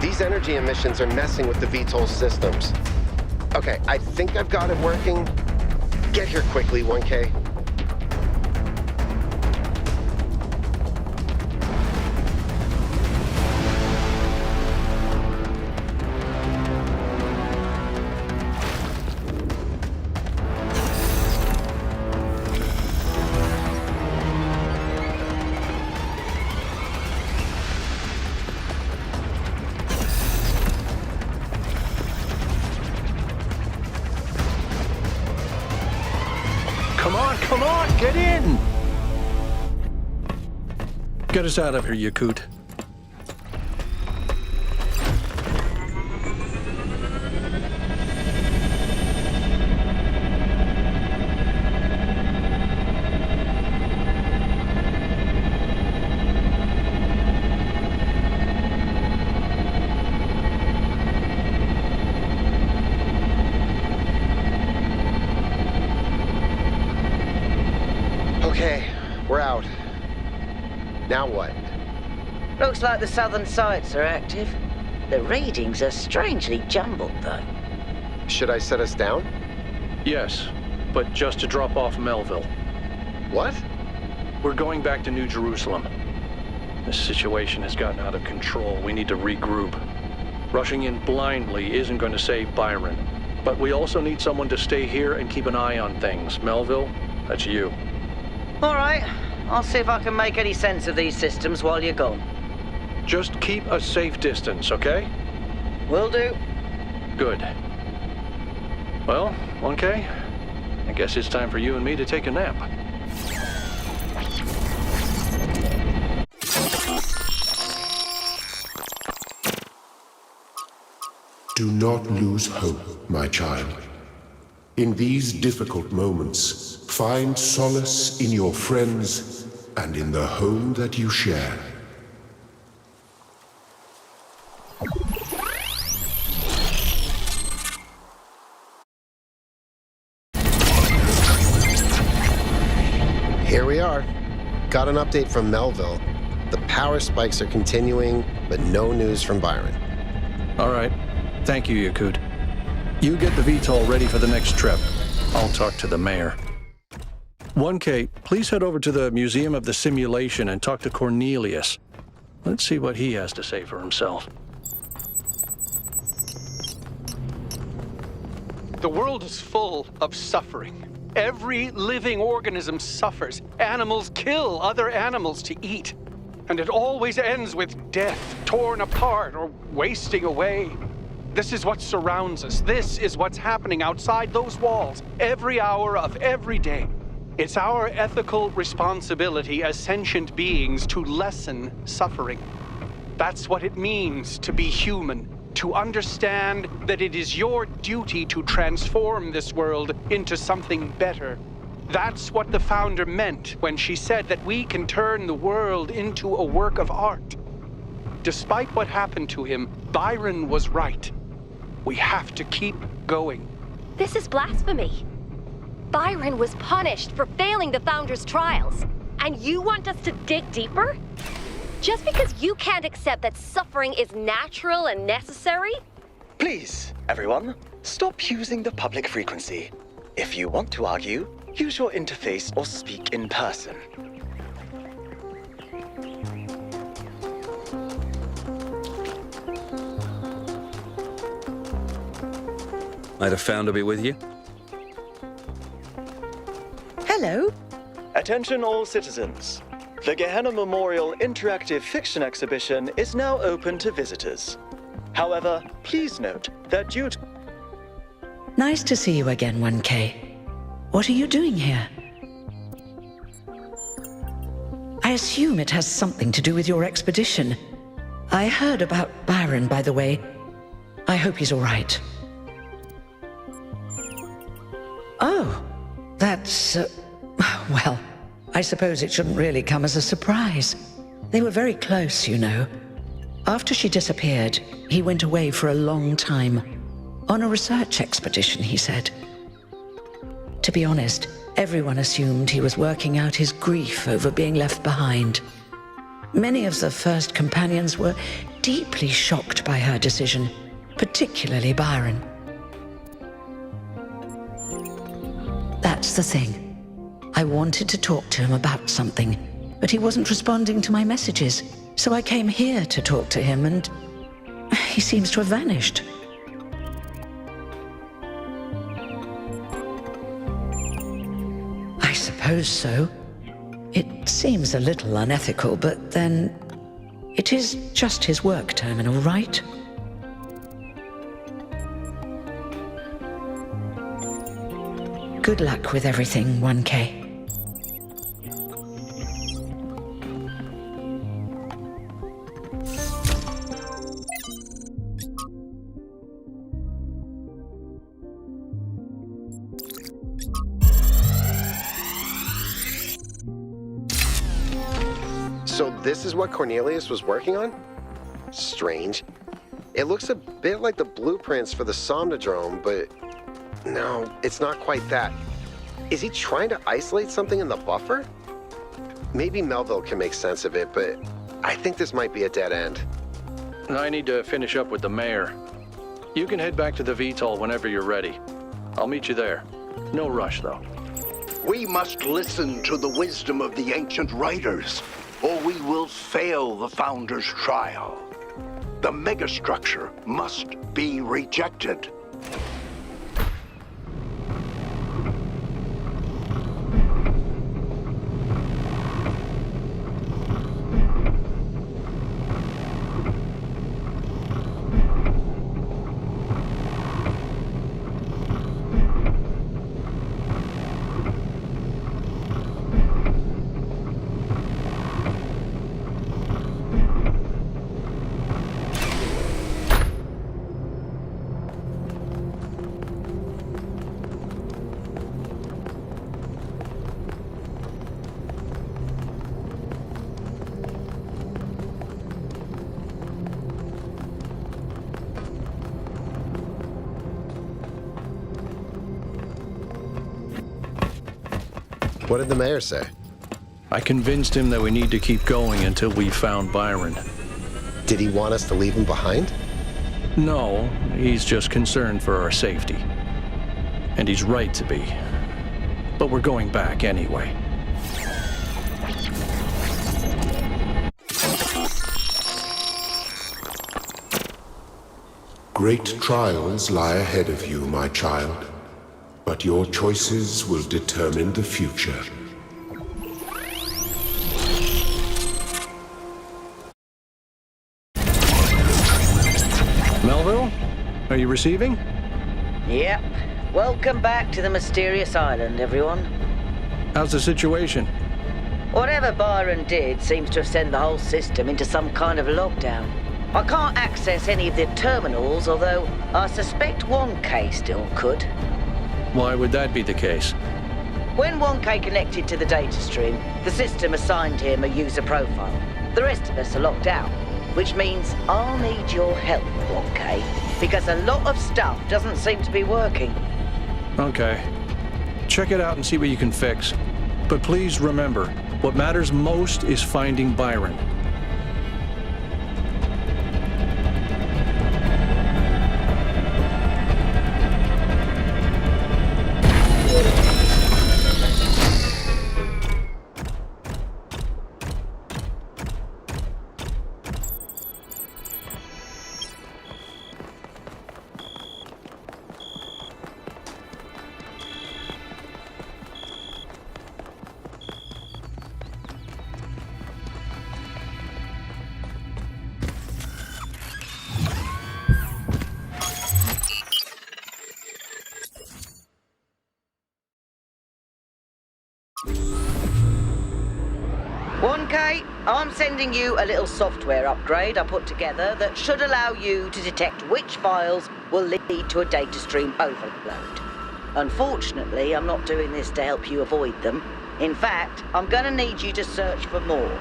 These energy emissions are messing with the VTOL systems. Okay, I think I've got it working. Get here quickly, 1K. Come on, get in! Get us out of here, Yakut. Okay, we're out. Now what? Looks like the southern sites are active. The readings are strangely jumbled, though. Should I set us down? Yes, but just to drop off Melville. What? We're going back to New Jerusalem. This situation has gotten out of control. We need to regroup. Rushing in blindly isn't going to save Byron. But we also need someone to stay here and keep an eye on things. Melville, that's you. All right, I'll see if I can make any sense of these systems while you're gone. Just keep a safe distance, okay? Will do. Good. Well, 1K, I guess it's time for you and me to take a nap. Do not lose hope, my child. In these difficult moments, find solace in your friends and in the home that you share. Here we are. Got an update from Melville. The power spikes are continuing, but no news from Byron. All right. Thank you, Yakut. You get the VTOL ready for the next trip. I'll talk to the mayor. 1K, please head over to the Museum of the Simulation and talk to Cornelius. Let's see what he has to say for himself. The world is full of suffering. Every living organism suffers. Animals kill other animals to eat. And it always ends with death, torn apart or wasting away. This is what surrounds us. This is what's happening outside those walls, every hour of every day. It's our ethical responsibility as sentient beings to lessen suffering. That's what it means to be human, to understand that it is your duty to transform this world into something better. That's what the founder meant when she said that we can turn the world into a work of art. Despite what happened to him, Byron was right. We have to keep going. This is blasphemy. Byron was punished for failing the Founder's trials. And you want us to dig deeper? Just because you can't accept that suffering is natural and necessary? Please, everyone, stop using the public frequency. If you want to argue, use your interface or speak in person. May the Founder be with you. Hello. Attention all citizens. The Gehenna Memorial Interactive Fiction Exhibition is now open to visitors. However, please note that due to... Nice to see you again, 1K. What are you doing here? I assume it has something to do with your expedition. I heard about Byron, by the way. I hope he's all right. Oh, that's... well, I suppose it shouldn't really come as a surprise. They were very close, you know. After she disappeared, he went away for a long time. On a research expedition, he said. To be honest, everyone assumed he was working out his grief over being left behind. Many of the first companions were deeply shocked by her decision, particularly Byron. That's the thing. I wanted to talk to him about something, but he wasn't responding to my messages, so I came here to talk to him, and he seems to have vanished. I suppose so. It seems a little unethical, but then it is just his work terminal, right? Good luck with everything, 1K. So this is what Cornelius was working on? Strange. It looks a bit like the blueprints for the Somnodrome, but no, it's not quite that. Is he trying to isolate something in the buffer? Maybe Melville can make sense of it, but I think this might be a dead end. I need to finish up with the mayor. You can head back to the VTOL whenever you're ready. I'll meet you there. No rush, though. We must listen to the wisdom of the ancient writers, or we will fail the Founder's trial. The megastructure must be rejected. What did the mayor say? I convinced him that we need to keep going until we found Byron. Did he want us to leave him behind? No, he's just concerned for our safety. And he's right to be. But we're going back anyway. Great trials lie ahead of you, my child. But your choices will determine the future. Melville? Are you receiving? Yep. Welcome back to the mysterious island, everyone. How's the situation? Whatever Byron did seems to have sent the whole system into some kind of lockdown. I can't access any of the terminals, although I suspect 1K still could. Why would that be the case? When 1K connected to the data stream, the system assigned him a user profile. The rest of us are locked out, which means I'll need your help, 1K, because a lot of stuff doesn't seem to be working. Okay. Check it out and see what you can fix. But please remember, what matters most is finding Byron. 1K, I'm sending you a little software upgrade I put together that should allow you to detect which files will lead to a data stream overload. Unfortunately, I'm not doing this to help you avoid them. In fact, I'm going to need you to search for more.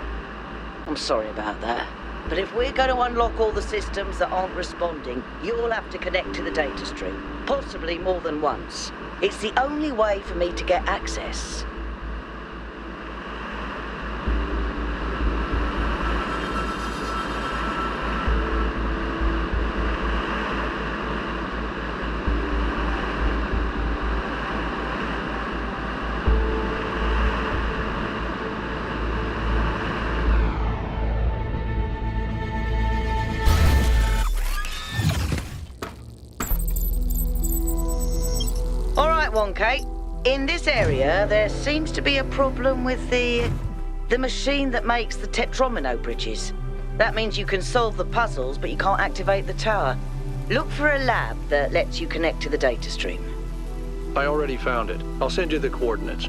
I'm sorry about that, but if we're going to unlock all the systems that aren't responding, you'll have to connect to the data stream, possibly more than once. It's the only way for me to get access. Okay, in this area, there seems to be a problem with the machine that makes the tetromino bridges. That means you can solve the puzzles, but you can't activate the tower. Look for a lab that lets you connect to the data stream. I already found it. I'll send you the coordinates.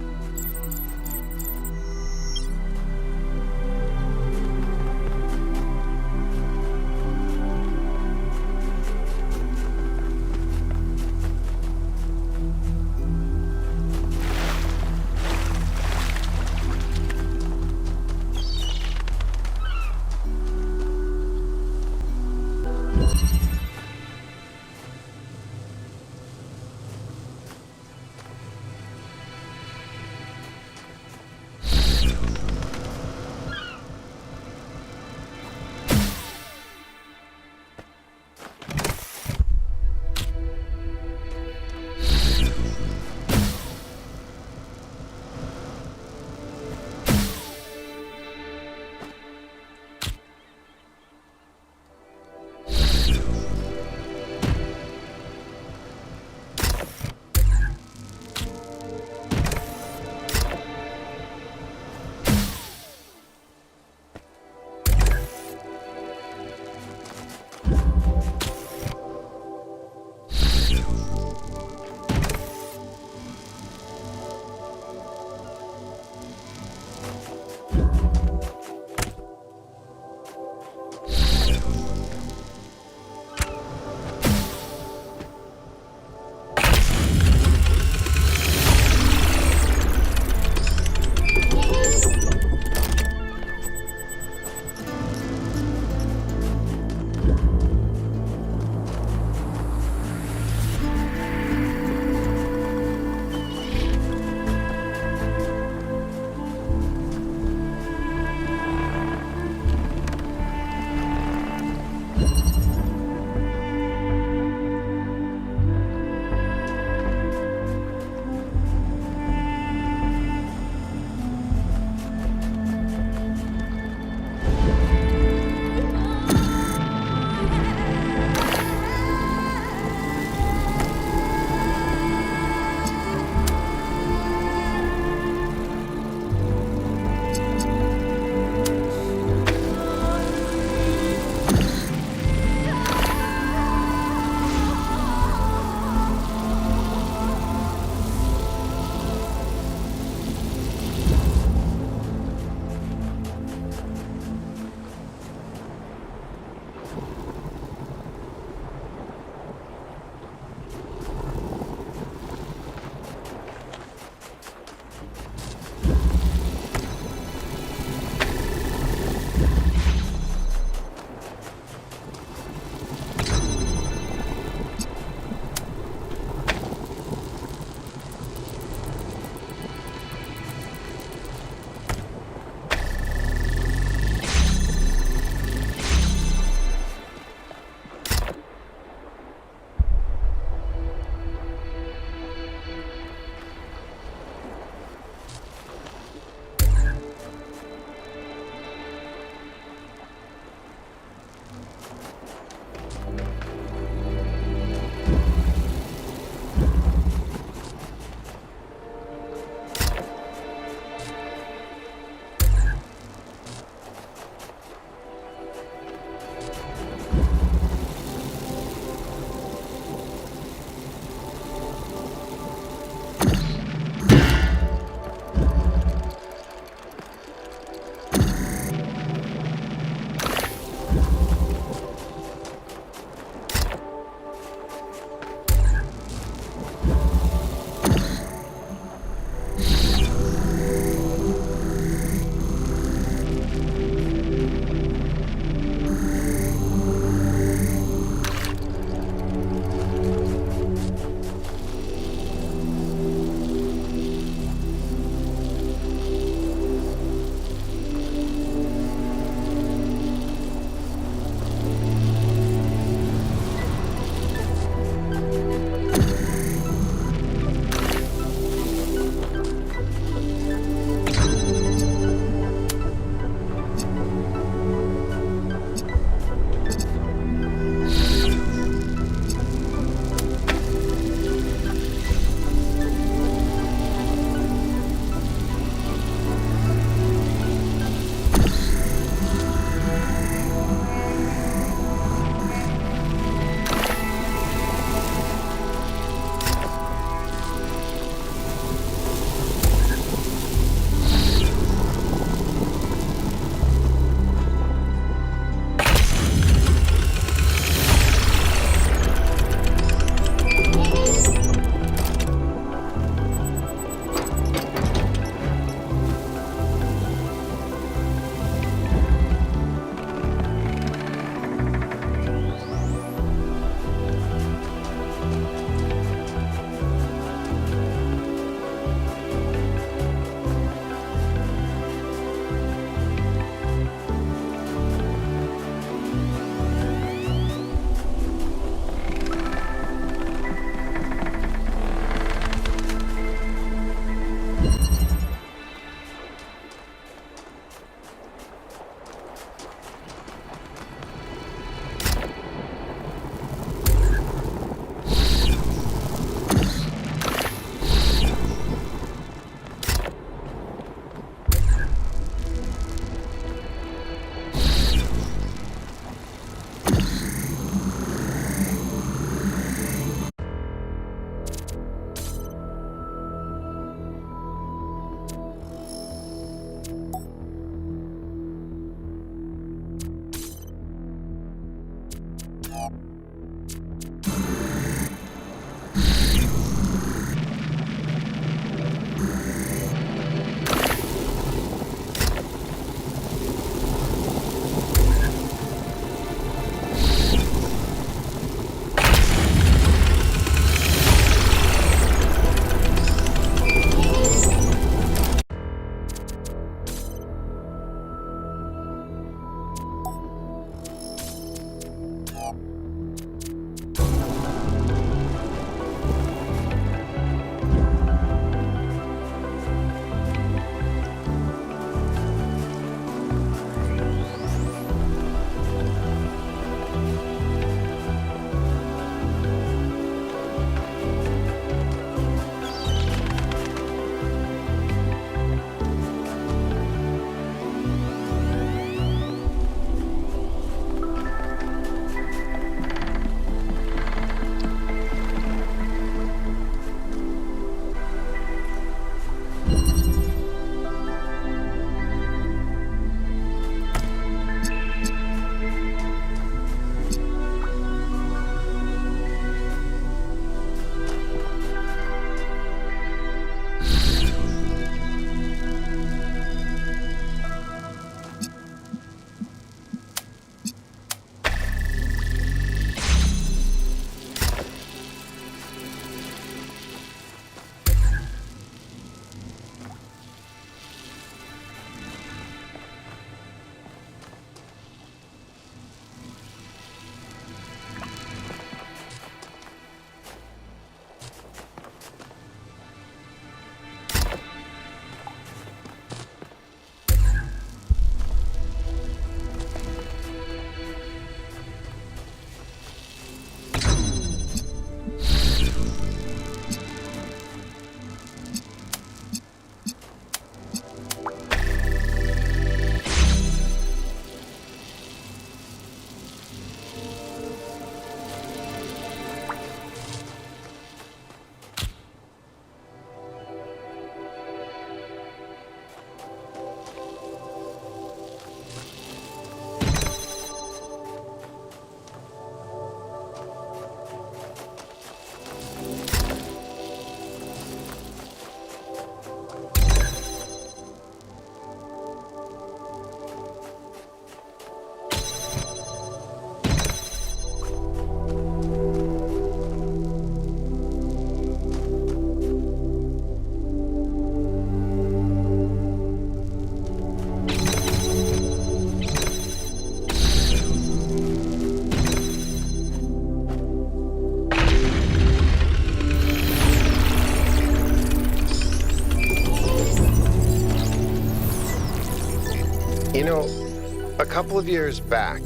You know, a couple of years back,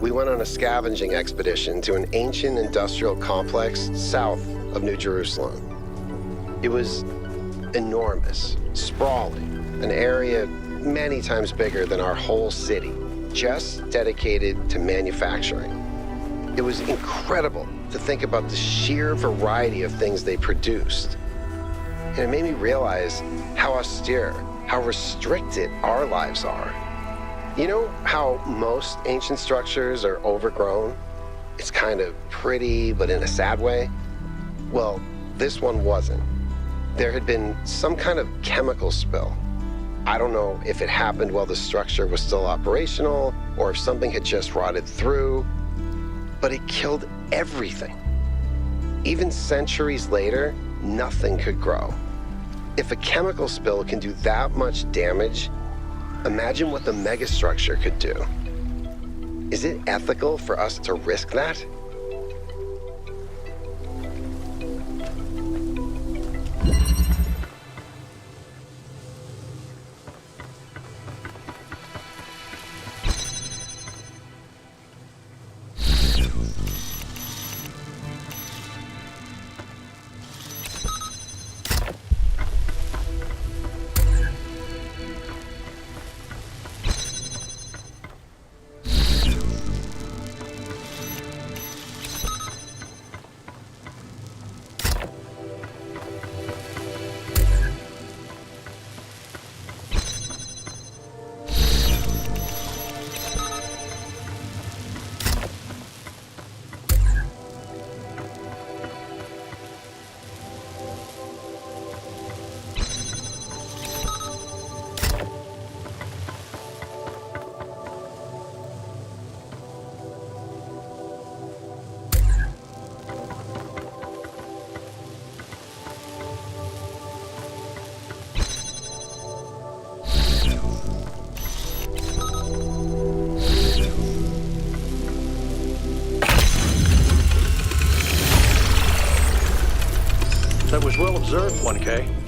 we went on a scavenging expedition to an ancient industrial complex south of New Jerusalem. It was enormous, sprawling, an area many times bigger than our whole city, just dedicated to manufacturing. It was incredible to think about the sheer variety of things they produced. And it made me realize how austere, how restricted our lives are. You know how most ancient structures are overgrown? It's kind of pretty, but in a sad way. Well, this one wasn't. There had been some kind of chemical spill. I don't know if it happened while the structure was still operational or if something had just rotted through, but it killed everything. Even centuries later, nothing could grow. If a chemical spill can do that much damage, imagine what the megastructure could do. Is it ethical for us to risk that? That was well observed, 1K.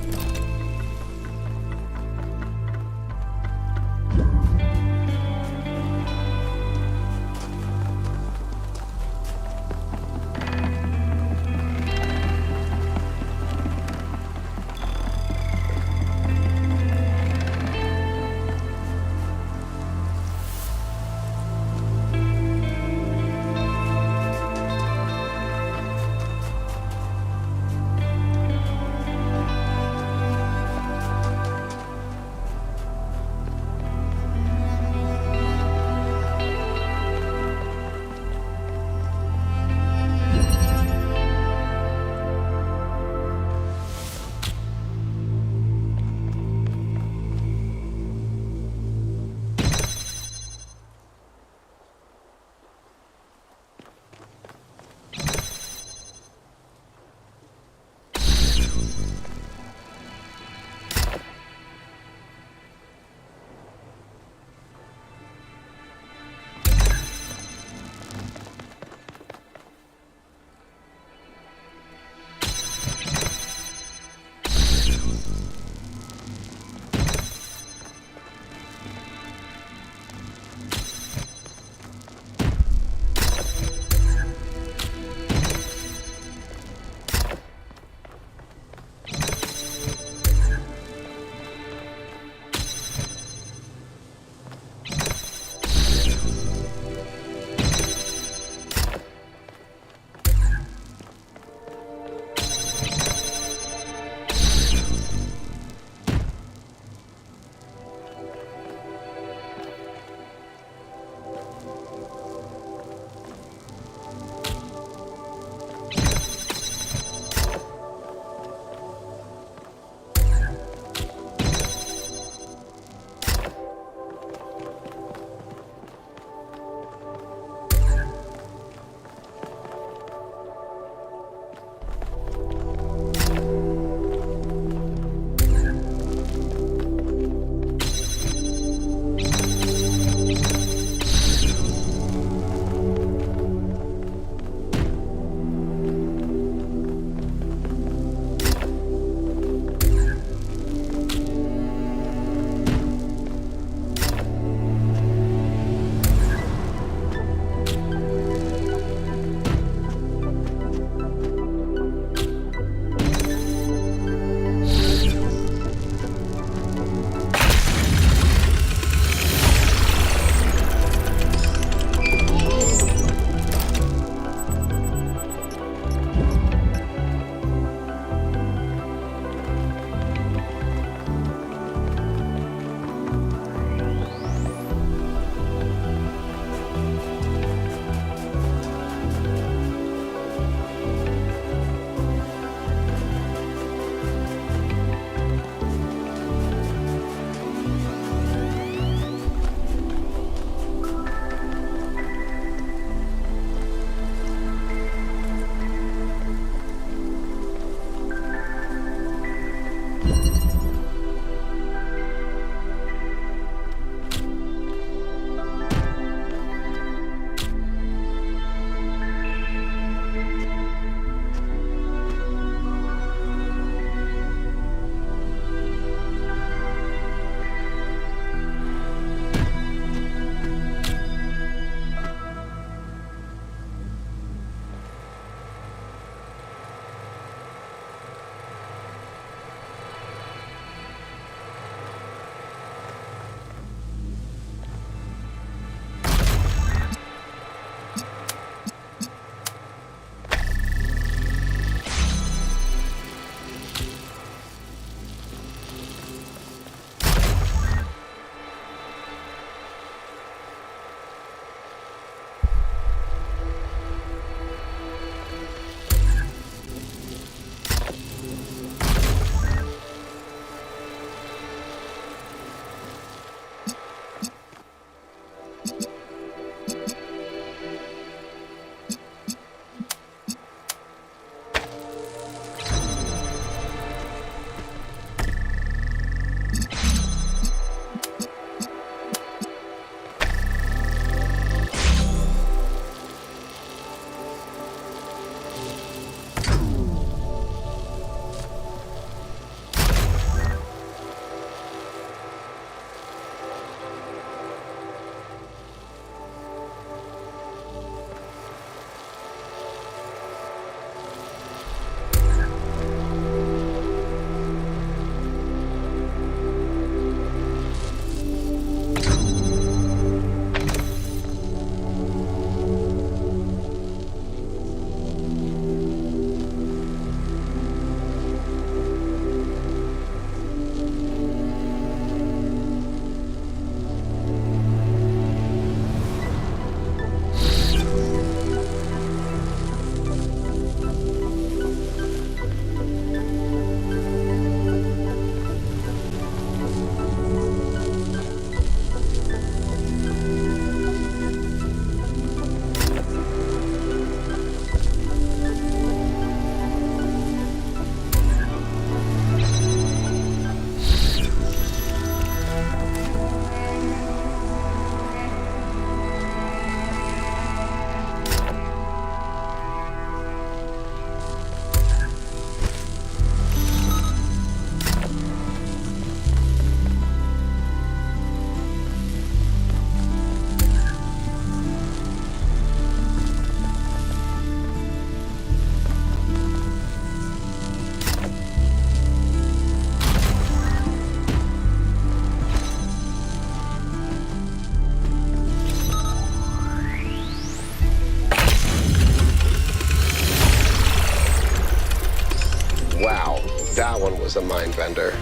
Wow, that one was a mind bender.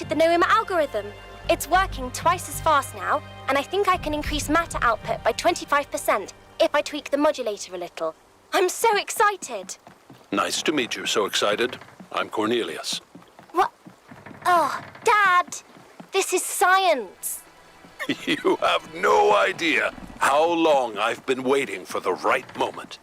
The Noema algorithm. It's working twice as fast now, and I think I can increase matter output by 25% if I tweak the modulator a little. I'm so excited! Nice to meet you, so excited. I'm Cornelius. What? Oh, Dad! This is science! You have no idea how long I've been waiting for the right moment.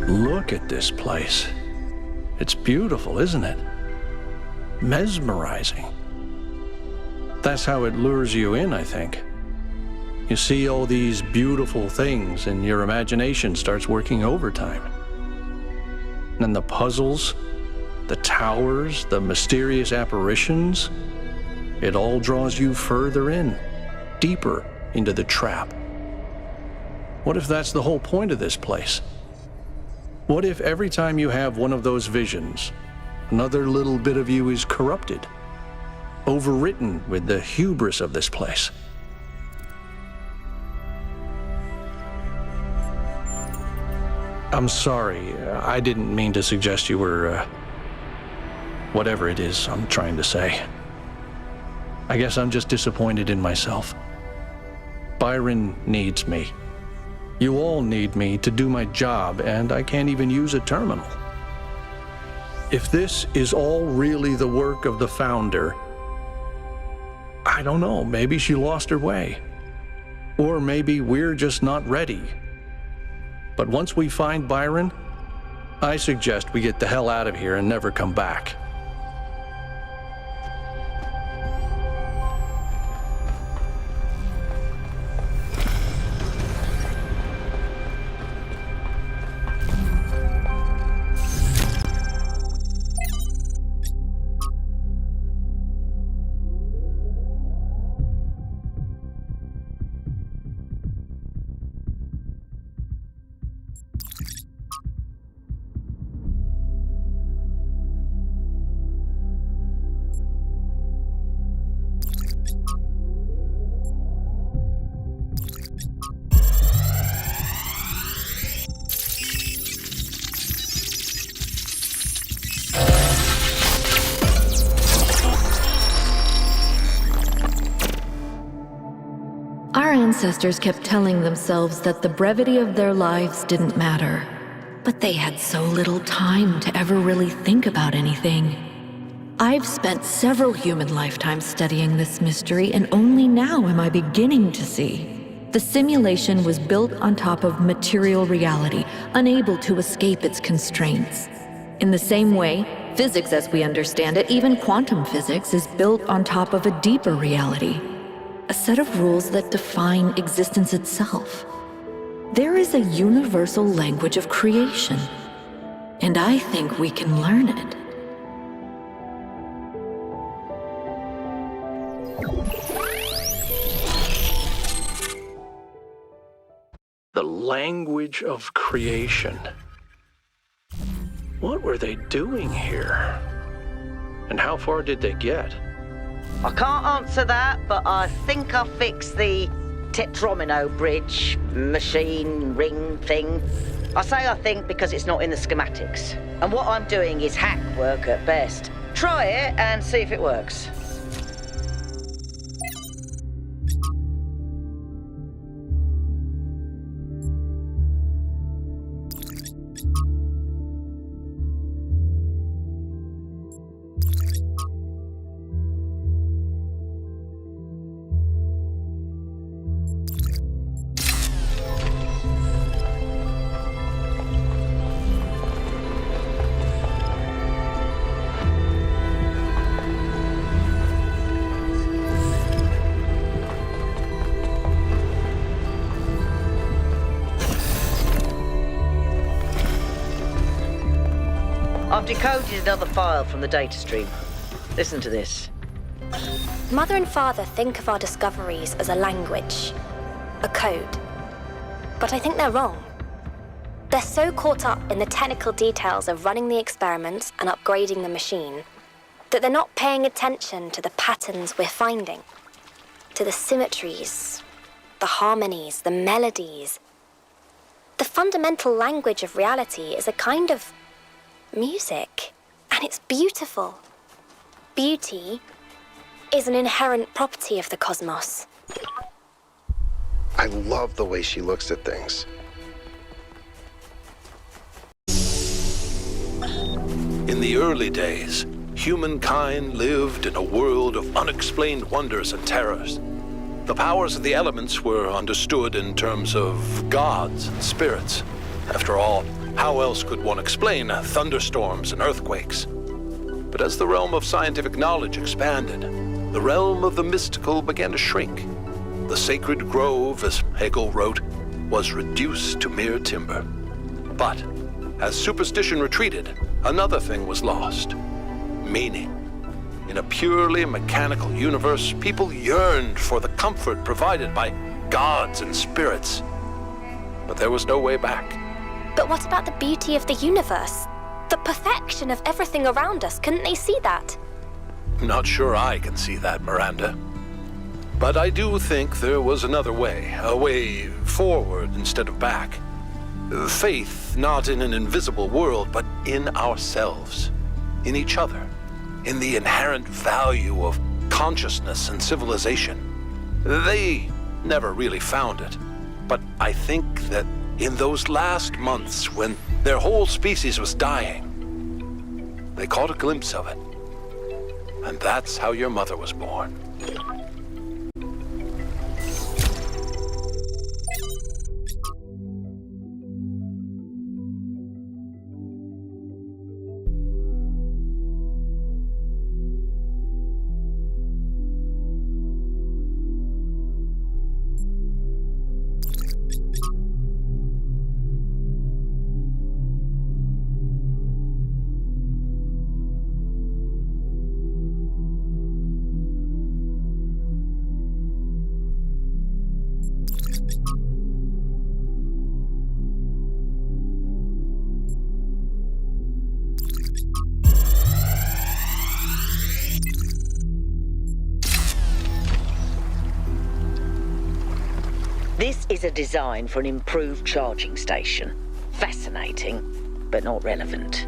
Look at this place. It's beautiful, isn't it? Mesmerizing. That's how it lures you in, I think. You see all these beautiful things and your imagination starts working overtime. And the puzzles, the towers, the mysterious apparitions, it all draws you further in, deeper into the trap. What if that's the whole point of this place? What if every time you have one of those visions, another little bit of you is corrupted? overwritten with the hubris of this place. I'm sorry. I didn't mean to suggest you were, whatever it is I'm trying to say. I guess I'm just disappointed in myself. Byron needs me. You all need me to do my job, and I can't even use a terminal. If this is all really the work of the Founder, I don't know, maybe she lost her way. Or maybe we're just not ready. But once we find Byron, I suggest we get the hell out of here and never come back. Our ancestors kept telling themselves that the brevity of their lives didn't matter. But they had so little time to ever really think about anything. I've spent several human lifetimes studying this mystery, and only now am I beginning to see. The simulation was built on top of material reality, unable to escape its constraints. In the same way, physics as we understand it, even quantum physics, is built on top of a deeper reality. A set of rules that define existence itself. There is a universal language of creation, and I think we can learn it. The language of creation. What were they doing here? And how far did they get? I can't answer that, but I think I fixed the Tetromino bridge, machine, ring thing. I say I think because it's not in the schematics. And what I'm doing is hack work at best. Try it and see if it works. I've decoded another file from the data stream. Listen to this. Mother and Father think of our discoveries as a language, a code. But I think they're wrong. They're so caught up in the technical details of running the experiments and upgrading the machine that they're not paying attention to the patterns we're finding, to the symmetries, the harmonies, the melodies. The fundamental language of reality is a kind of music, and it's beautiful. Beauty is an inherent property of the cosmos. I love the way she looks at things. In the early days, humankind lived in a world of unexplained wonders and terrors. The powers of the elements were understood in terms of gods and spirits. After all, how else could one explain thunderstorms and earthquakes? But as the realm of scientific knowledge expanded, the realm of the mystical began to shrink. The sacred grove, as Hegel wrote, was reduced to mere timber. But as superstition retreated, another thing was lost: meaning. In a purely mechanical universe, people yearned for the comfort provided by gods and spirits. But there was no way back. But what about the beauty of the universe? The perfection of everything around us, couldn't they see that? Not sure I can see that, Miranda. But I do think there was another way, a way forward instead of back. Faith not in an invisible world, but in ourselves, in each other, in the inherent value of consciousness and civilization. They never really found it, but I think that in those last months when their whole species was dying, they caught a glimpse of it. And that's how your mother was born. This is a design for an improved charging station. Fascinating, but not relevant.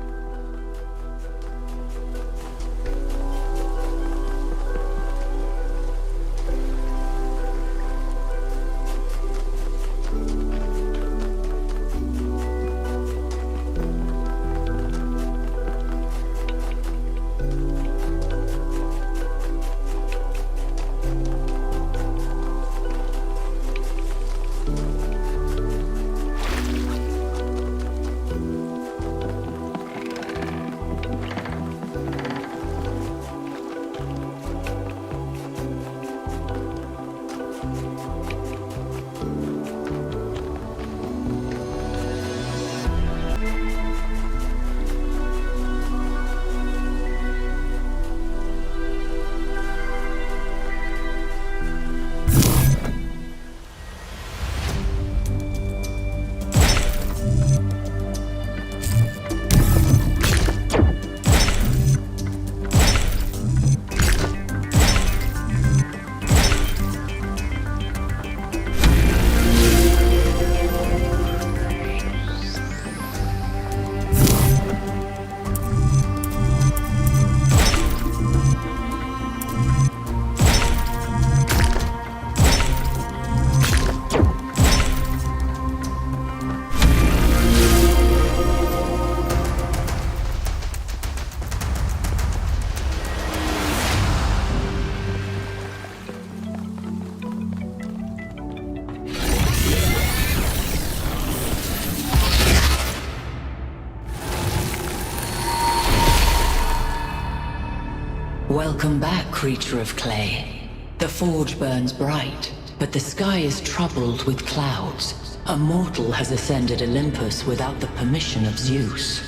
Welcome back, creature of clay. The forge burns bright, but the sky is troubled with clouds. A mortal has ascended Olympus without the permission of Zeus.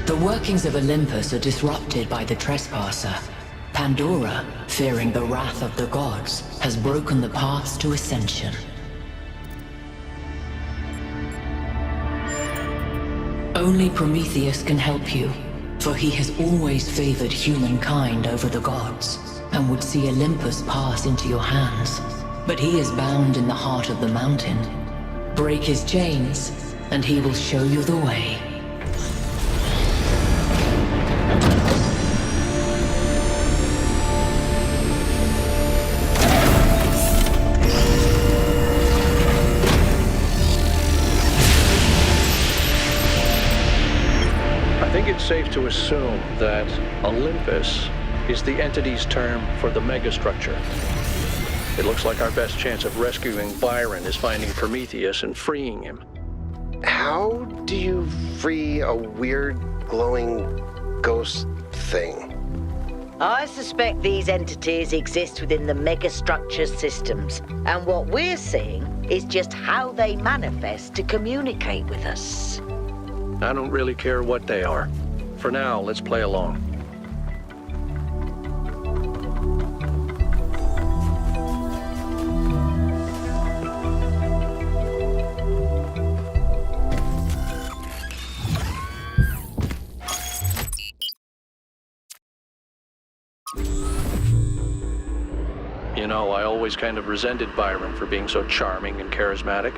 The workings of Olympus are disrupted by the trespasser. Pandora, fearing the wrath of the gods, has broken the paths to ascension. Only Prometheus can help you, for he has always favored humankind over the gods, and would see Olympus pass into your hands. But he is bound in the heart of the mountain. Break his chains, and he will show you the way. I think it's safe to assume that Olympus is the entity's term for the megastructure. It looks like our best chance of rescuing Byron is finding Prometheus and freeing him. How do you free a weird, glowing ghost thing? I suspect these entities exist within the megastructure systems, and what we're seeing is just how they manifest to communicate with us. I don't really care what they are. For now, let's play along. You know, I always kind of resented Byron for being so charming and charismatic.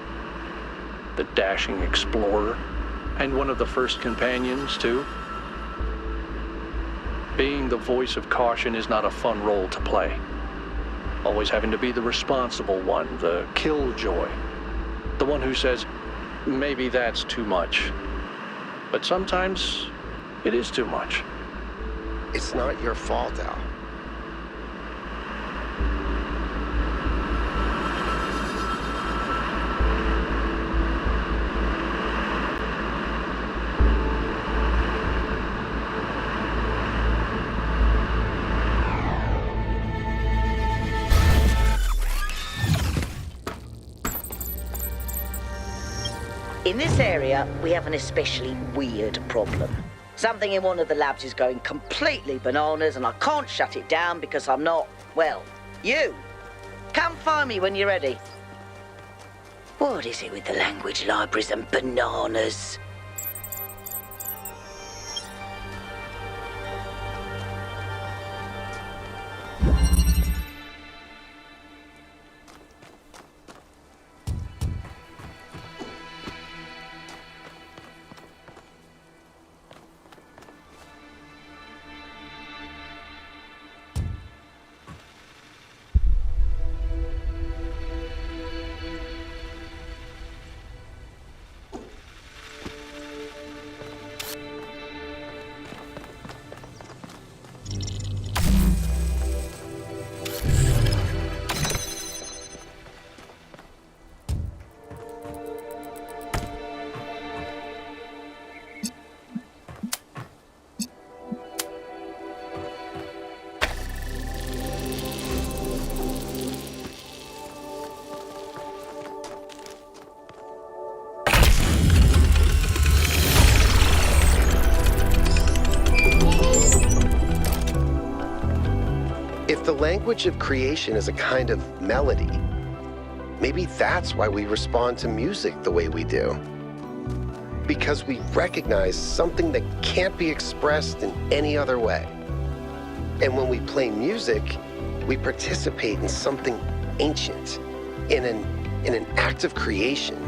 The dashing explorer, and one of the first companions, too. Being the voice of caution is not a fun role to play. Always having to be the responsible one, the killjoy. The one who says, maybe that's too much. But sometimes it is too much. It's not your fault, Al. In this area, we have an especially weird problem. Something in one of the labs is going completely bananas and I can't shut it down because I'm not, well, you. Come find me when you're ready. What is it with the language libraries and bananas? If the language of creation is a kind of melody, maybe that's why we respond to music the way we do. Because we recognize something that can't be expressed in any other way. And when we play music, we participate in something ancient, in an act of creation.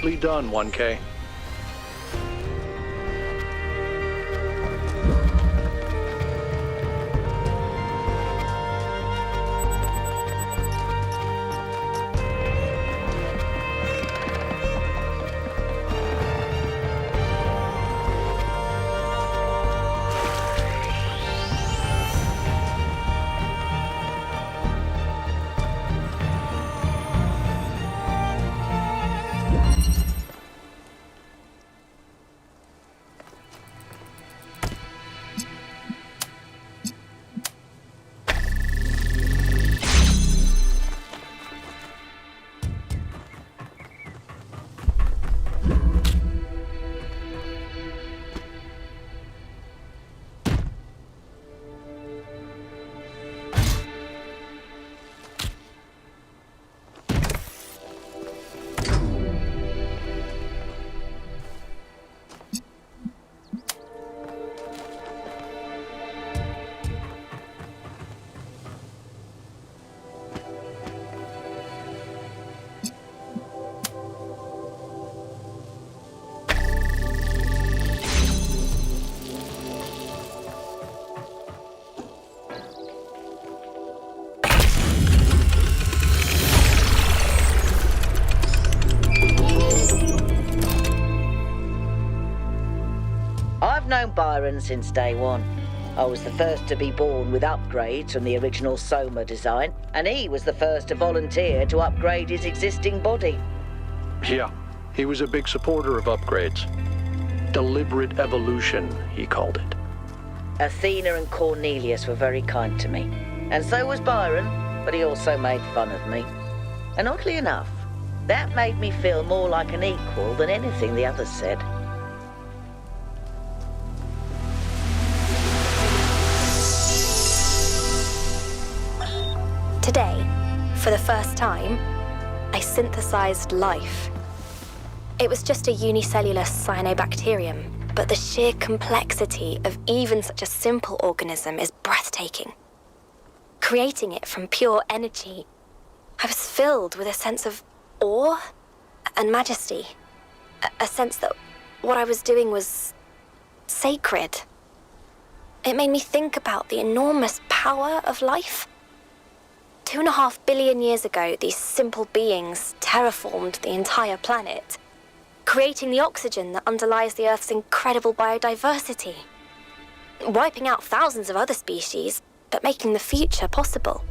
Nicely done, 1K. I've known Byron since day one. I was the first to be born with upgrades from the original Soma design, and he was the first to volunteer to upgrade his existing body. Yeah, he was a big supporter of upgrades. Deliberate evolution, he called it. Athena and Cornelius were very kind to me, and so was Byron, but he also made fun of me. And oddly enough, that made me feel more like an equal than anything the others said. Today, for the first time, I synthesized life. It was just a unicellular cyanobacterium, but the sheer complexity of even such a simple organism is breathtaking. Creating it from pure energy, I was filled with a sense of awe and majesty. A sense that what I was doing was sacred. It made me think about the enormous power of life. 2.5 billion years ago, these simple beings terraformed the entire planet, creating the oxygen that underlies the Earth's incredible biodiversity, wiping out thousands of other species, but making the future possible.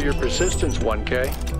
Your persistence, 1K.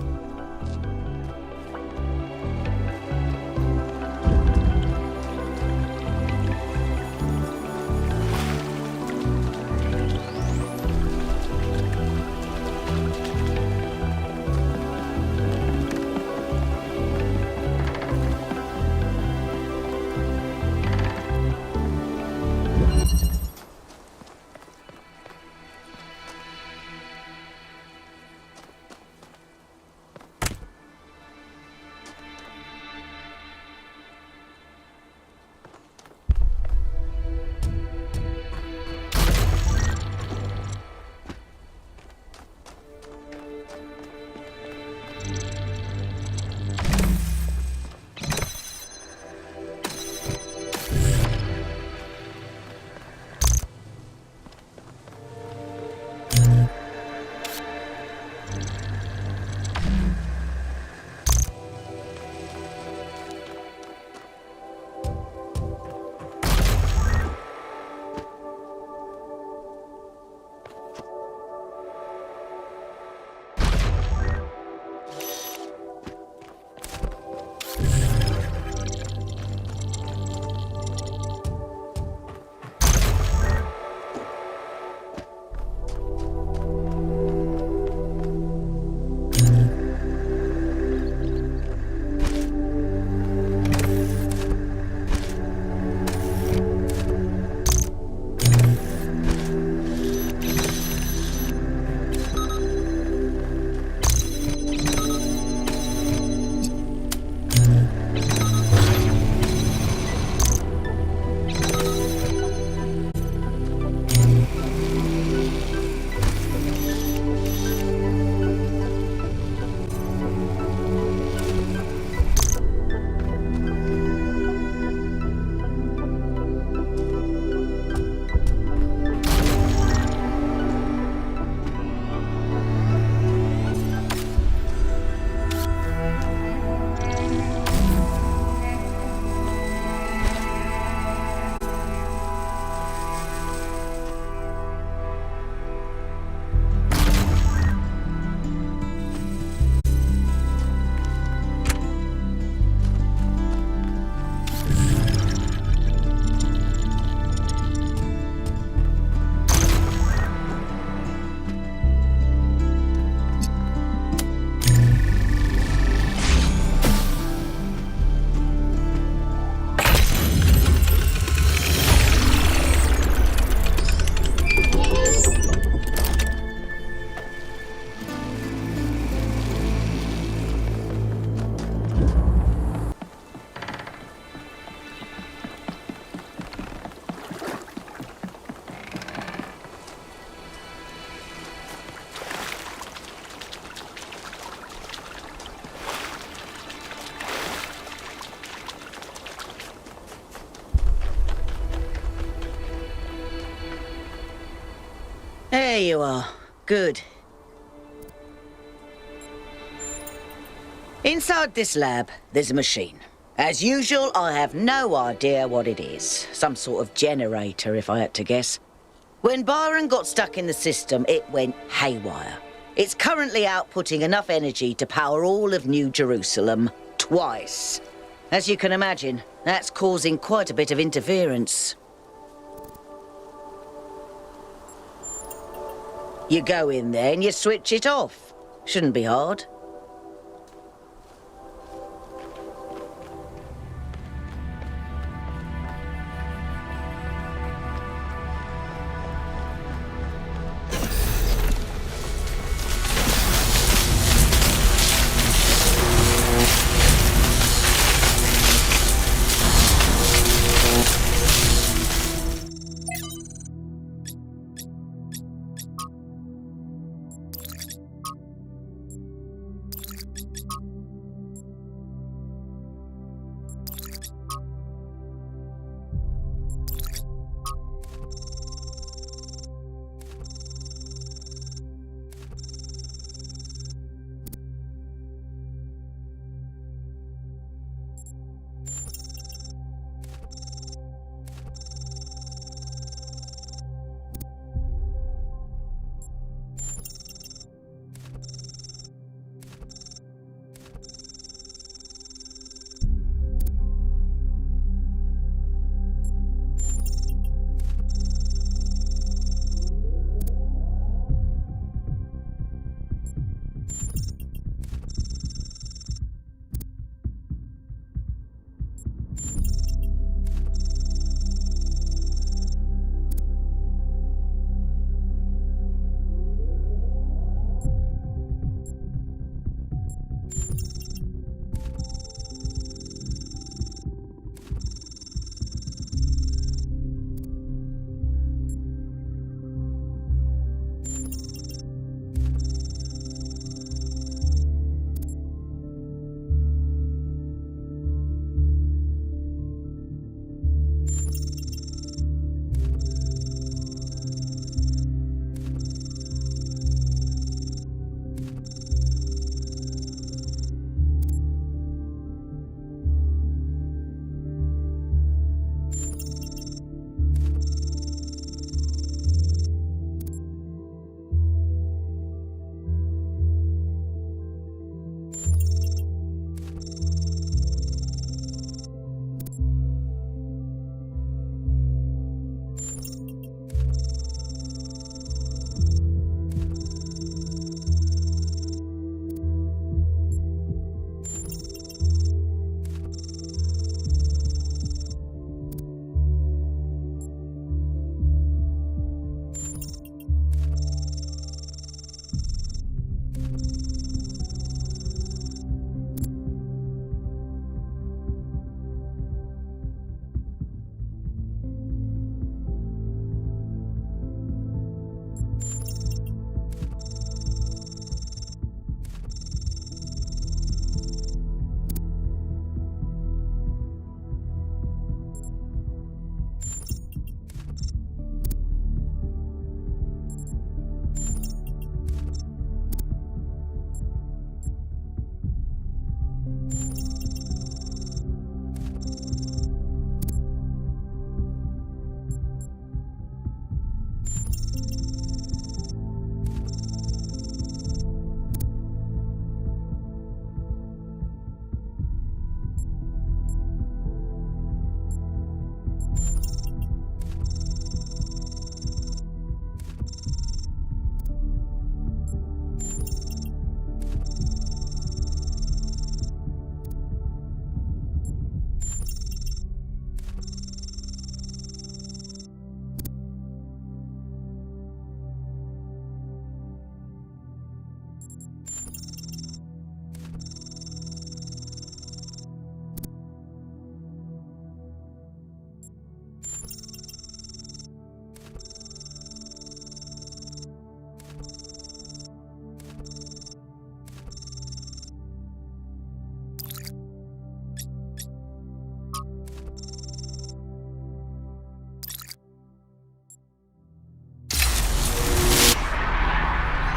There you are. Good. Inside this lab, there's a machine. As usual, I have no idea what it is. Some sort of generator, if I had to guess. When Byron got stuck in the system, it went haywire. It's currently outputting enough energy to power all of New Jerusalem twice. As you can imagine, that's causing quite a bit of interference. You go in there and you switch it off. Shouldn't be hard.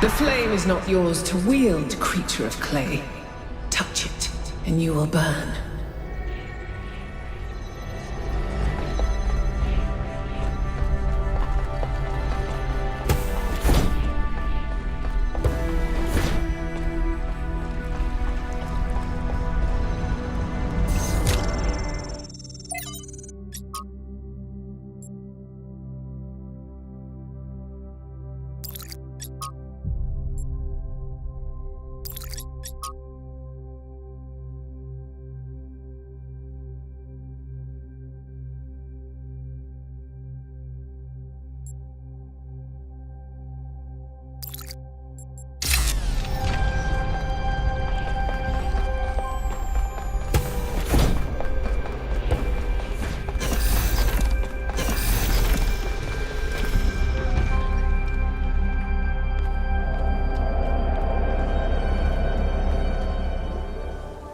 The flame is not yours to wield, creature of clay. Touch it, and you will burn.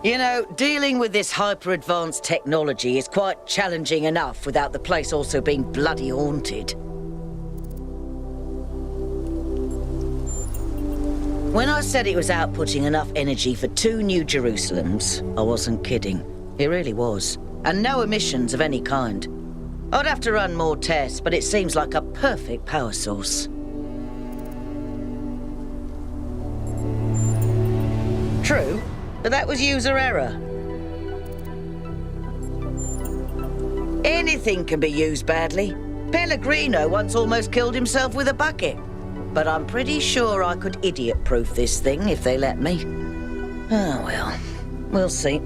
You know, dealing with this hyper-advanced technology is quite challenging enough without the place also being bloody haunted. When I said it was outputting enough energy for 2 new Jerusalems, I wasn't kidding. It really was. And no emissions of any kind. I'd have to run more tests, but it seems like a perfect power source. True. But that was user error. Anything can be used badly. Pellegrino once almost killed himself with a bucket. But I'm pretty sure I could idiot-proof this thing if they let me. Oh well, we'll see.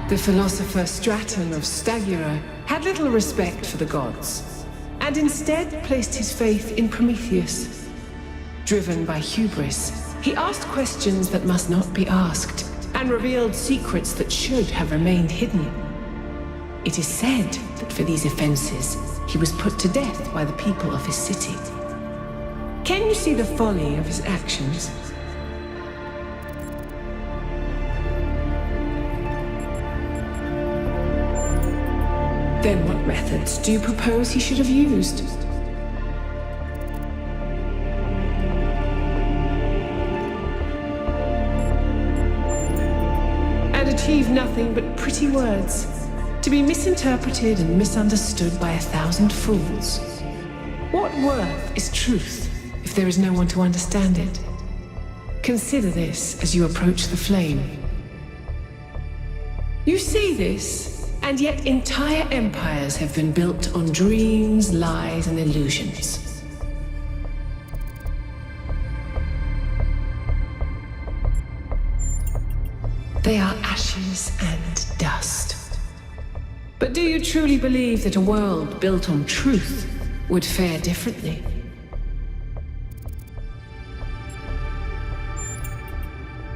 The philosopher Straton of Stagira had little respect for the gods, and instead placed his faith in Prometheus. Driven by hubris, he asked questions that must not be asked, and revealed secrets that should have remained hidden. It is said that for these offenses, he was put to death by the people of his city. Can you see the folly of his actions? Then what methods do you propose he should have used? And achieve nothing but pretty words, to be misinterpreted and misunderstood by 1,000 fools. What worth is truth if there is no one to understand it? Consider this as you approach the flame. You see this And yet entire empires have been built on dreams, lies, and illusions. They are ashes and dust. But do you truly believe that a world built on truth would fare differently?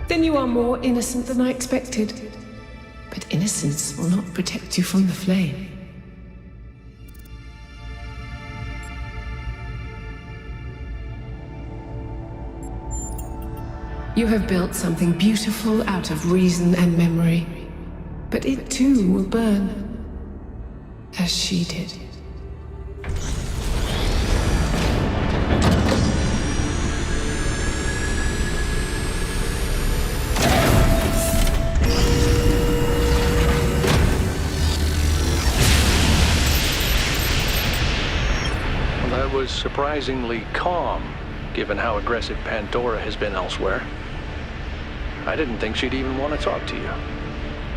Then you are more innocent than I expected. But innocence will not protect you from the flame. You have built something beautiful out of reason and memory, but it too will burn, as she did. That was surprisingly calm, given how aggressive Pandora has been elsewhere. I didn't think she'd even want to talk to you.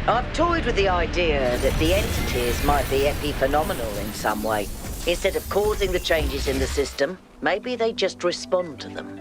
I've toyed with the idea that the entities might be epiphenomenal in some way. Instead of causing the changes in the system, maybe they just respond to them.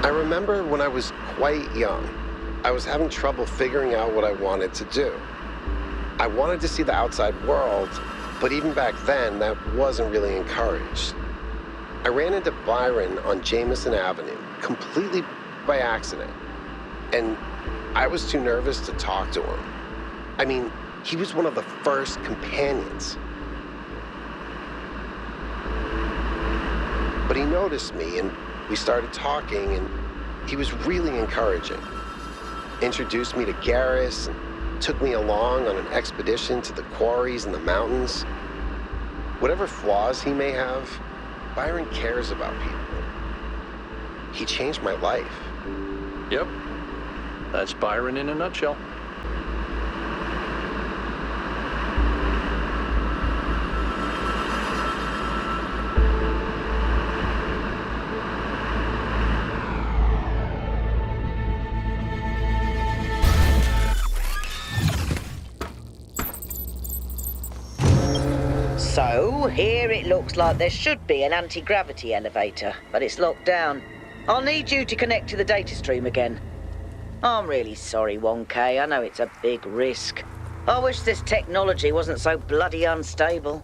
I remember when I was quite young, I was having trouble figuring out what I wanted to do. I wanted to see the outside world, but even back then, that wasn't really encouraged. I ran into Byron on Jameson Avenue, completely by accident, and I was too nervous to talk to him. I mean, he was one of the first companions. But he noticed me, and we started talking, and he was really encouraging. Introduced me to Garrus, and took me along on an expedition to the quarries in the mountains. Whatever flaws he may have, Byron cares about people. He changed my life. Yep. That's Byron in a nutshell. So, here it looks like there should be an anti-gravity elevator, but it's locked down. I'll need you to connect to the data stream again. I'm really sorry, 1K. I know it's a big risk. I wish this technology wasn't so bloody unstable.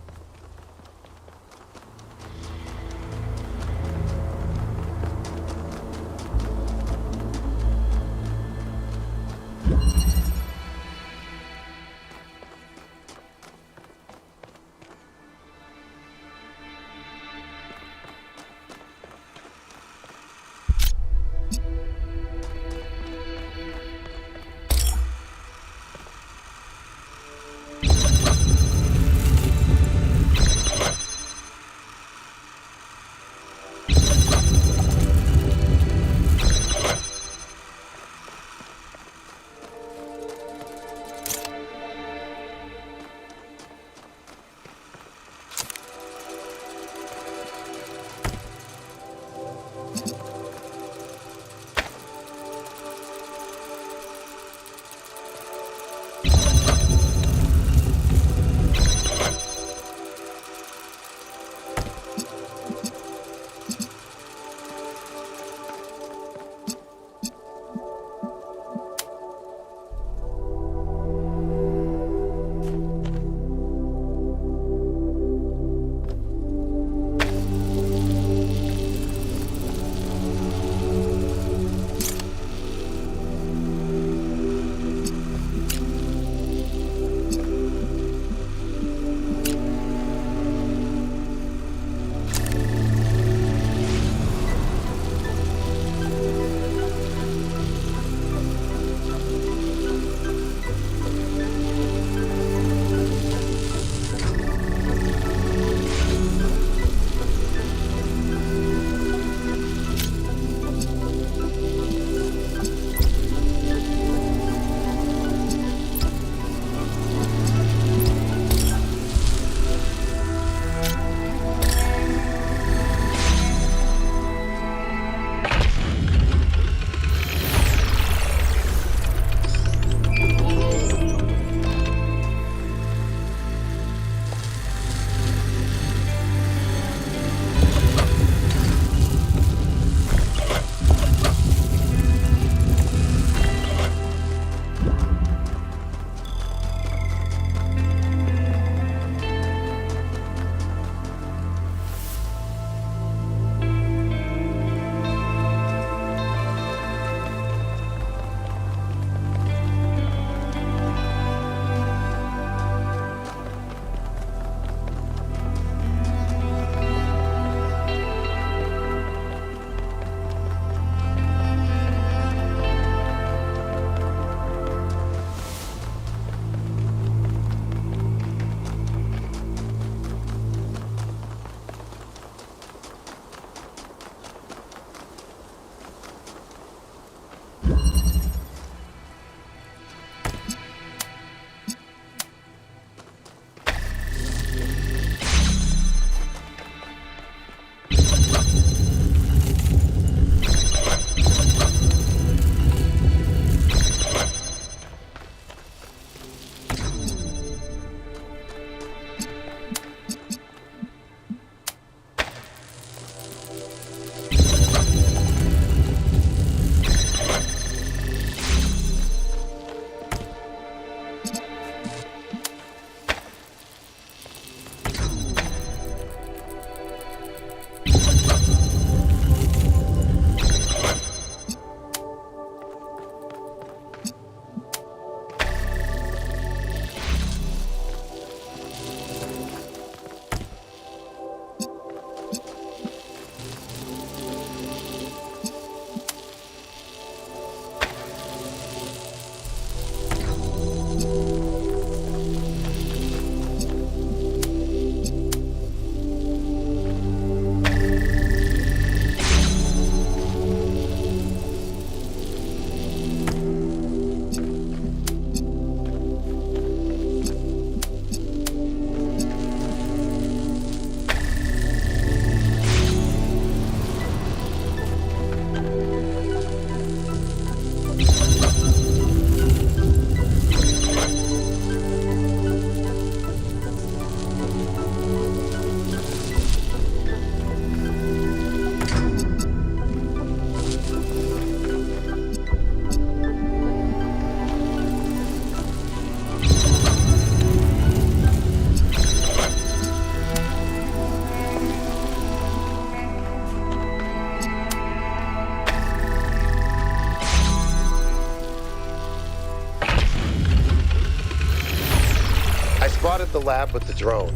the lab with the drone.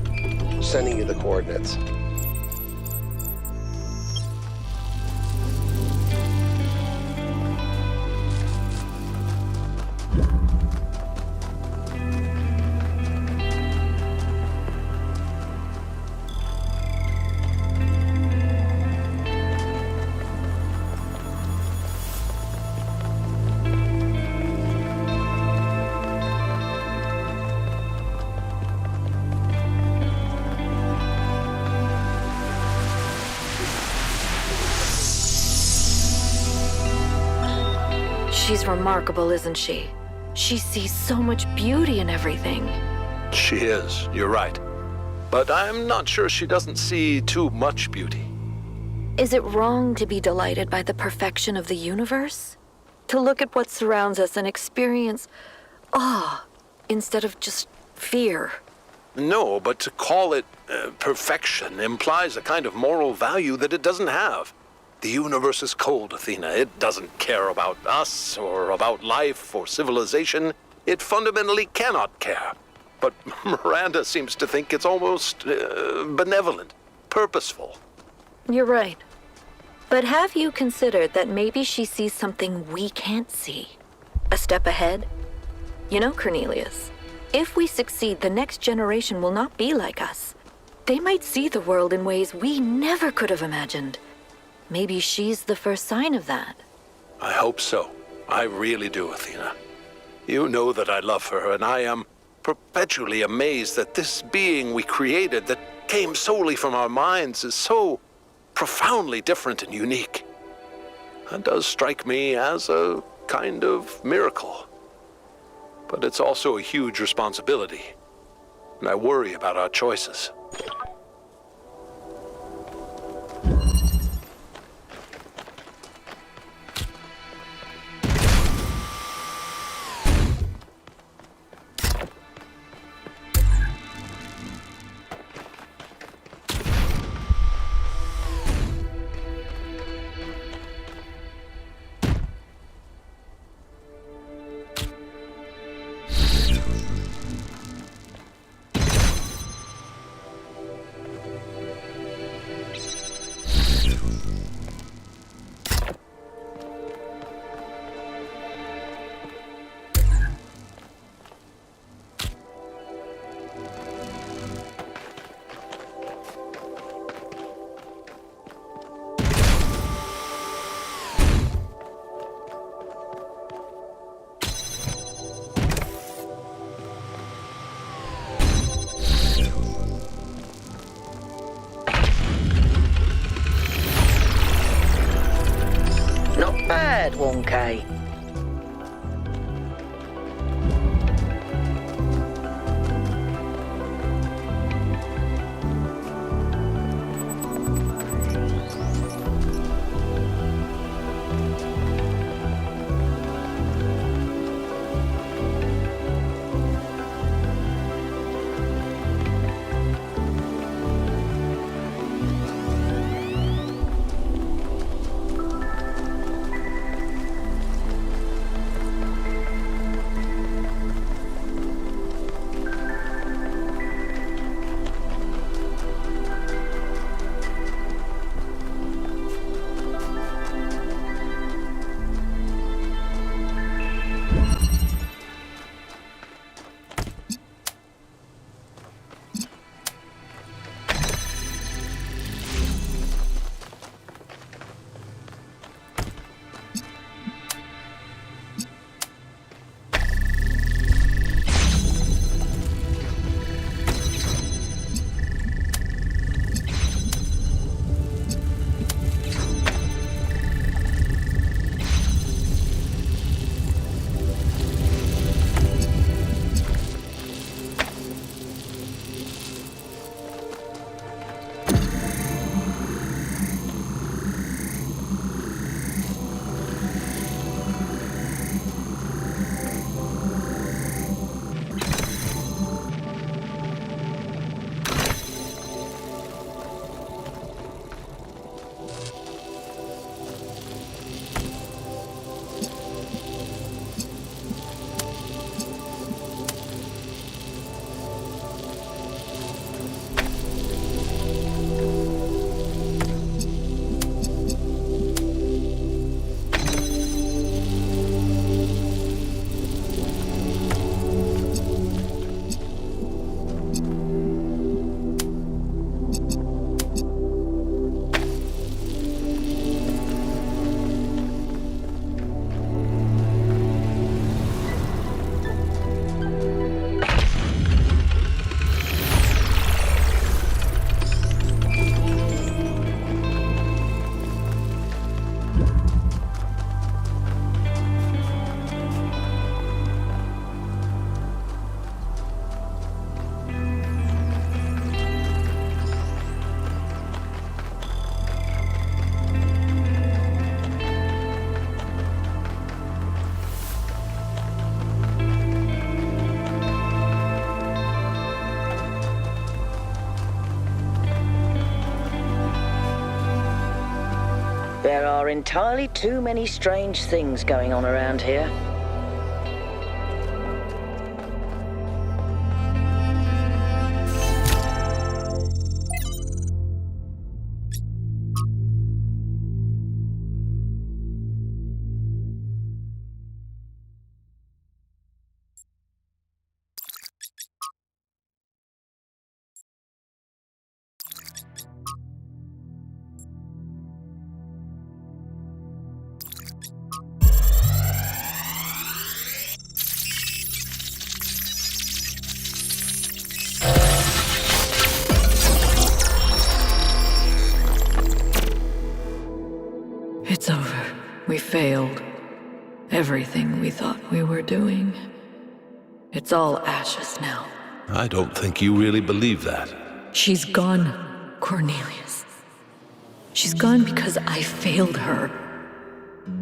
Sending you the coordinates. She's remarkable, isn't she? She sees so much beauty in everything. She is, you're right. But I'm not sure she doesn't see too much beauty. Is it wrong to be delighted by the perfection of the universe? To look at what surrounds us and experience awe instead of just fear? No, but to call it perfection implies a kind of moral value that it doesn't have. The universe is cold, Athena. It doesn't care about us, or about life, or civilization. It fundamentally cannot care. But Miranda seems to think it's almost benevolent, purposeful. You're right. But have you considered that maybe she sees something we can't see? A step ahead? You know, Cornelius, if we succeed, the next generation will not be like us. They might see the world in ways we never could have imagined. Maybe she's the first sign of that. I hope so. I really do, Athena. You know that I love her, and I am perpetually amazed that this being we created that came solely from our minds is so profoundly different and unique. That does strike me as a kind of miracle. But it's also a huge responsibility, and I worry about our choices. Bad, 1K. There are entirely too many strange things going on around here. It's over. We failed. Everything we thought we were doing. It's all ashes now. I don't think you really believe that. She's gone, Cornelius. She's gone because I failed her.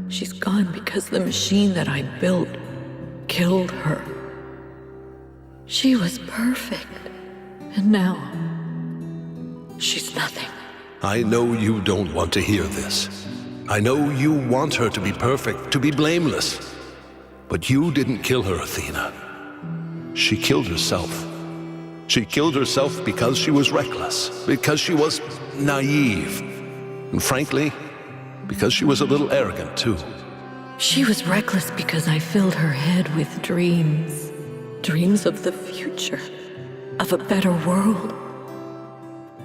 She's gone because the machine that I built killed her. She was perfect. And now, she's nothing. I know you don't want to hear this. I know you want her to be perfect, to be blameless. But you didn't kill her, Athena. She killed herself. She killed herself because she was reckless, because she was naive, and frankly, because she was a little arrogant, too. She was reckless because I filled her head with dreams. Dreams of the future, of a better world.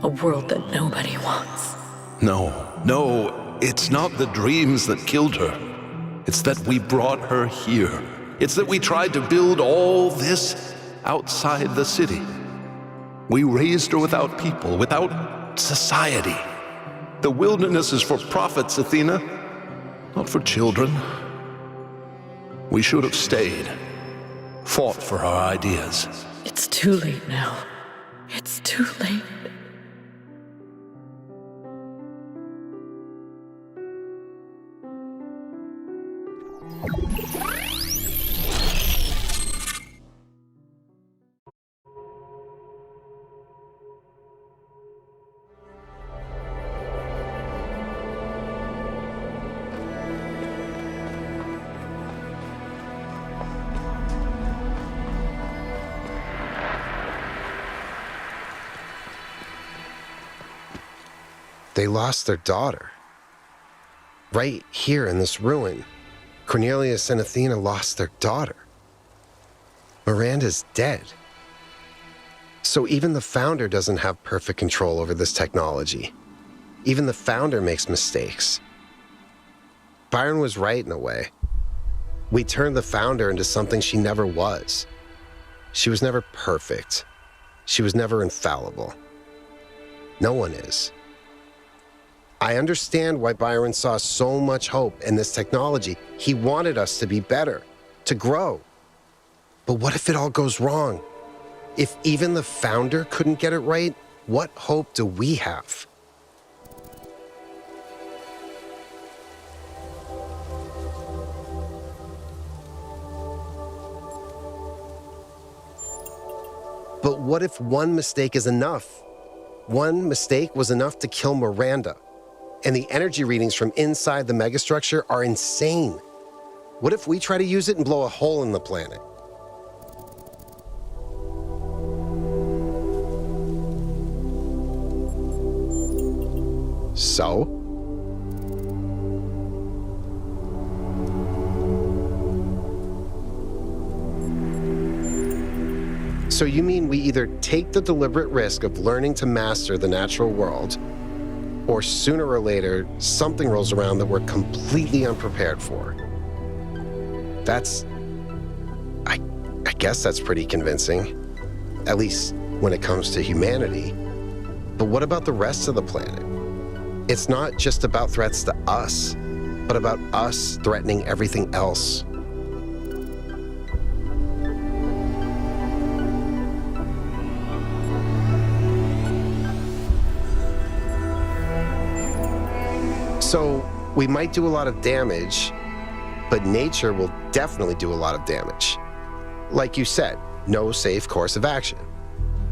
A world that nobody wants. No, it's not the dreams that killed her. It's that we brought her here. It's that we tried to build all this outside the city. We raised her without people, without society. The wilderness is for prophets, Athena, not for children. We should have stayed, fought for our ideas. It's too late now. It's too late. They lost their daughter. Right here in this ruin, Cornelius and Athena lost their daughter. Miranda's dead. So even the founder doesn't have perfect control over this technology. Even the founder makes mistakes. Byron was right in a way. We turned the founder into something she never was. She was never perfect. She was never infallible. No one is. I understand why Byron saw so much hope in this technology. He wanted us to be better, to grow. But what if it all goes wrong? If even the founder couldn't get it right, what hope do we have? But what if one mistake is enough? One mistake was enough to kill Miranda. And the energy readings from inside the megastructure are insane. What if we try to use it and blow a hole in the planet? So? So you mean we either take the deliberate risk of learning to master the natural world, or sooner or later, something rolls around that we're completely unprepared for? I guess that's pretty convincing, at least when it comes to humanity. But what about the rest of the planet? It's not just about threats to us, but about us threatening everything else. So we might do a lot of damage, but nature will definitely do a lot of damage. Like you said, no safe course of action.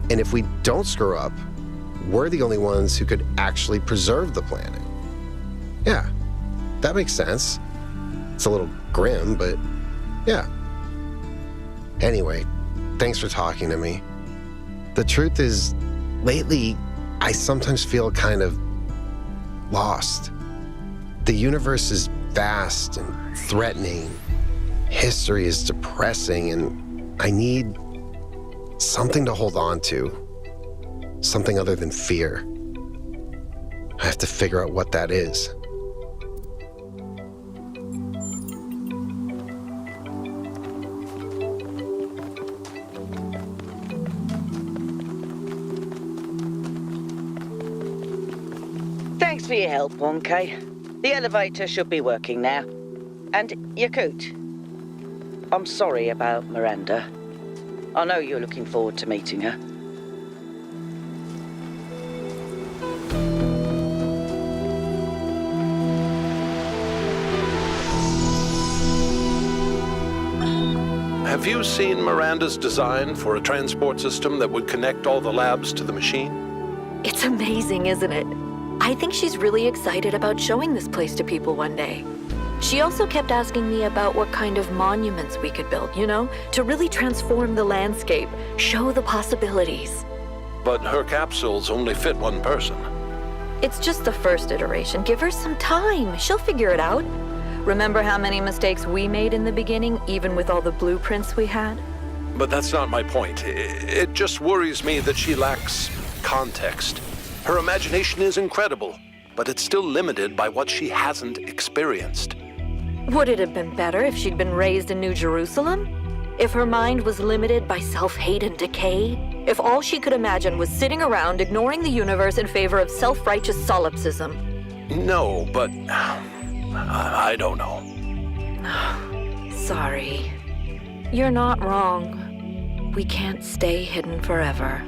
And if we don't screw up, we're the only ones who could actually preserve the planet. Yeah, that makes sense. It's a little grim, but yeah. Anyway, thanks for talking to me. The truth is, lately, I sometimes feel kind of lost. The universe is vast and threatening. History is depressing, and I need something to hold on to. Something other than fear. I have to figure out what that is. Thanks for your help, 1K. The elevator should be working now. And Yakut, I'm sorry about Miranda. I know you're looking forward to meeting her. Have you seen Miranda's design for a transport system that would connect all the labs to the machine? It's amazing, isn't it? I think she's really excited about showing this place to people one day. She also kept asking me about what kind of monuments we could build, to really transform the landscape, show the possibilities. But her capsules only fit one person. It's just the first iteration. Give her some time. She'll figure it out. Remember how many mistakes we made in the beginning, even with all the blueprints we had? But that's not my point. It just worries me that she lacks context. Her imagination is incredible, but it's still limited by what she hasn't experienced. Would it have been better if she'd been raised in New Jerusalem? If her mind was limited by self-hate and decay? If all she could imagine was sitting around ignoring the universe in favor of self-righteous solipsism? No, but I don't know. Sorry. You're not wrong. We can't stay hidden forever.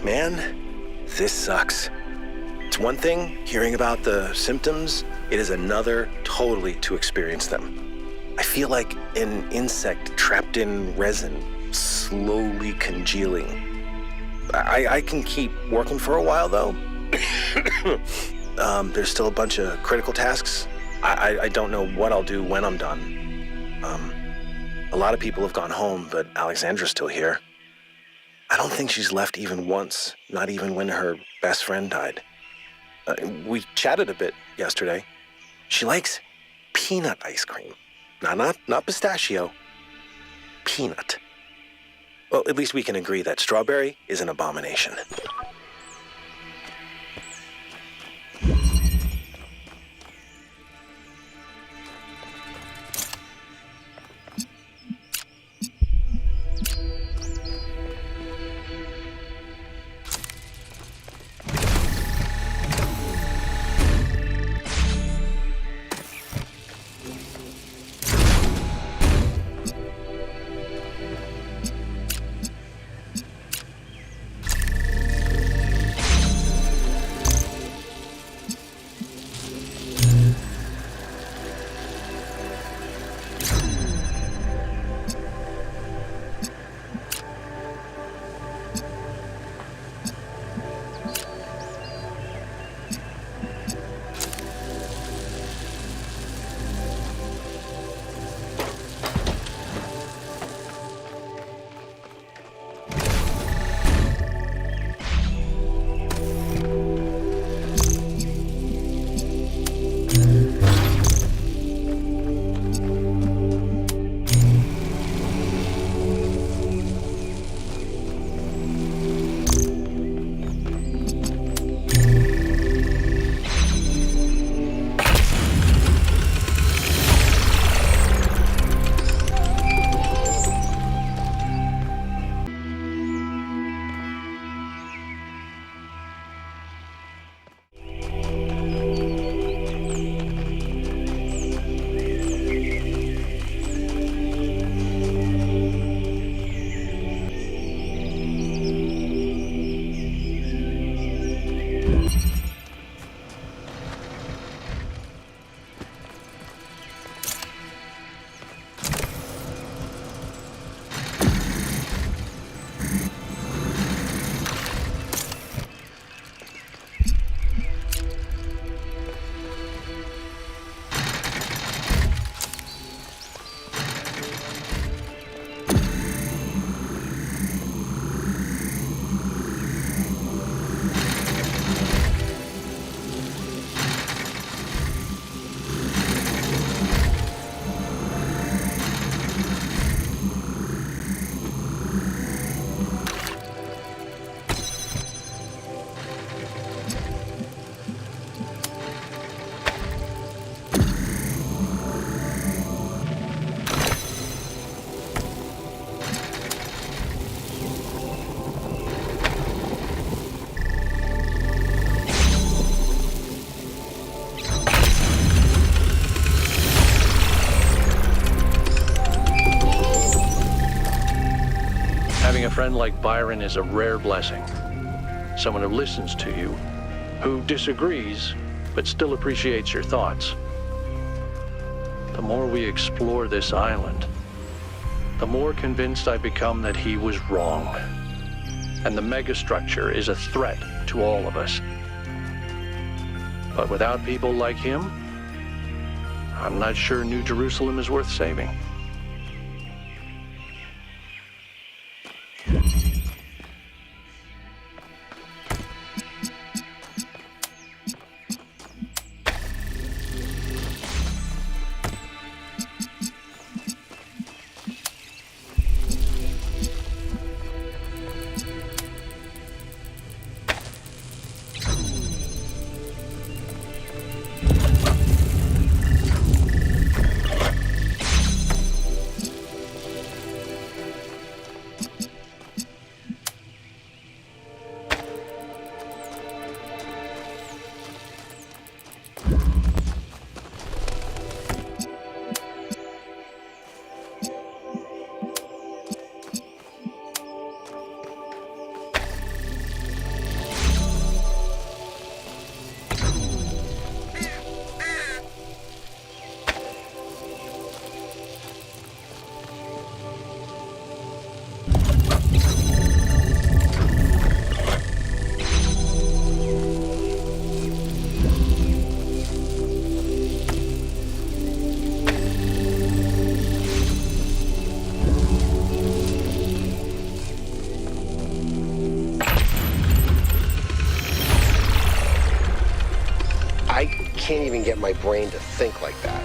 Man, this sucks. It's one thing hearing about the symptoms, it is another totally to experience them. I feel like an insect trapped in resin, slowly congealing. I can keep working for a while, though. There's still a bunch of critical tasks. I don't know what I'll do when I'm done. A lot of people have gone home, but Alexandra's still here. I don't think she's left even once, not even when her best friend died. We chatted a bit yesterday. She likes peanut ice cream. Not pistachio. Peanut. Well, at least we can agree that strawberry is an abomination. Having a friend like Byron is a rare blessing. Someone who listens to you, who disagrees, but still appreciates your thoughts. The more we explore this island, the more convinced I become that he was wrong. And the megastructure is a threat to all of us. But without people like him, I'm not sure New Jerusalem is worth saving. Can't even get my brain to think like that.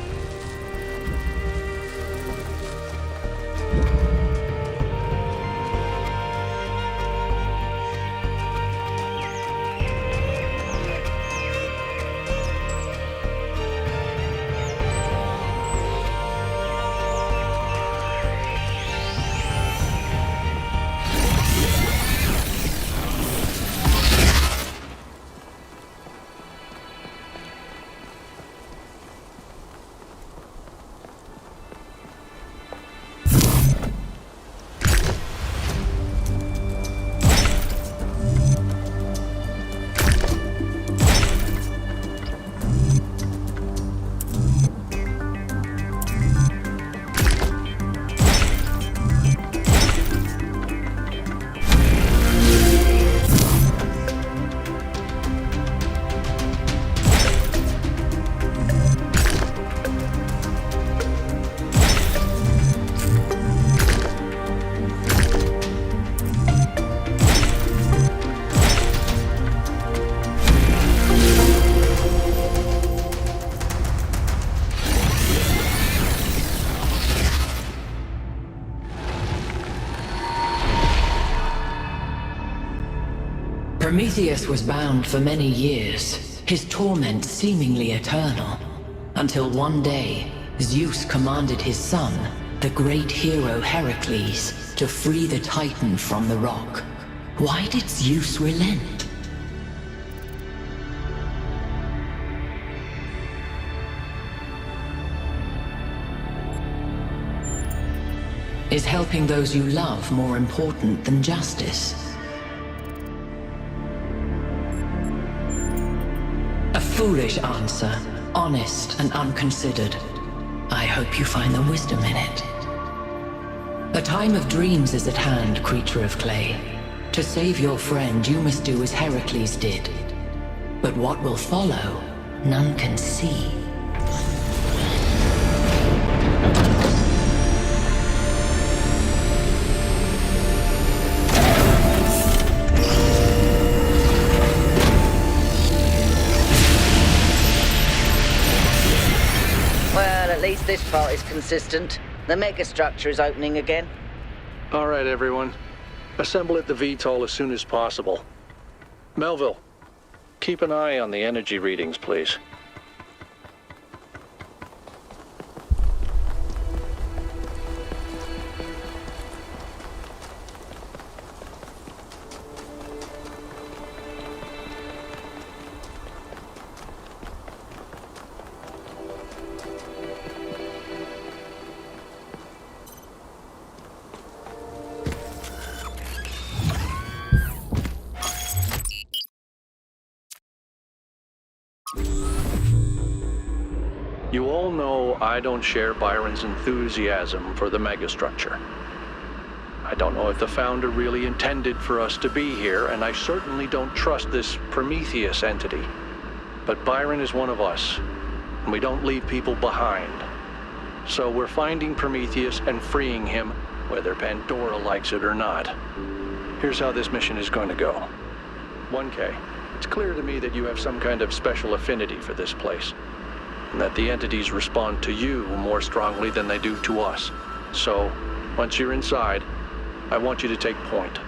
Prometheus was bound for many years, his torment seemingly eternal, until one day, Zeus commanded his son, the great hero Heracles, to free the Titan from the rock. Why did Zeus relent? Is helping those you love more important than justice? A foolish answer, honest and unconsidered. I hope you find the wisdom in it. The time of dreams is at hand, creature of clay. To save your friend, you must do as Heracles did. But what will follow, none can see. At least this part is consistent. The megastructure is opening again. All right, everyone. Assemble at the VTOL as soon as possible. Melville, keep an eye on the energy readings, please. You all know I don't share Byron's enthusiasm for the megastructure. I don't know if the Founder really intended for us to be here, and I certainly don't trust this Prometheus entity. But Byron is one of us, and we don't leave people behind. So we're finding Prometheus and freeing him, whether Pandora likes it or not. Here's how this mission is going to go. 1K, it's clear to me that you have some kind of special affinity for this place, and that the entities respond to you more strongly than they do to us. So, once you're inside, I want you to take point.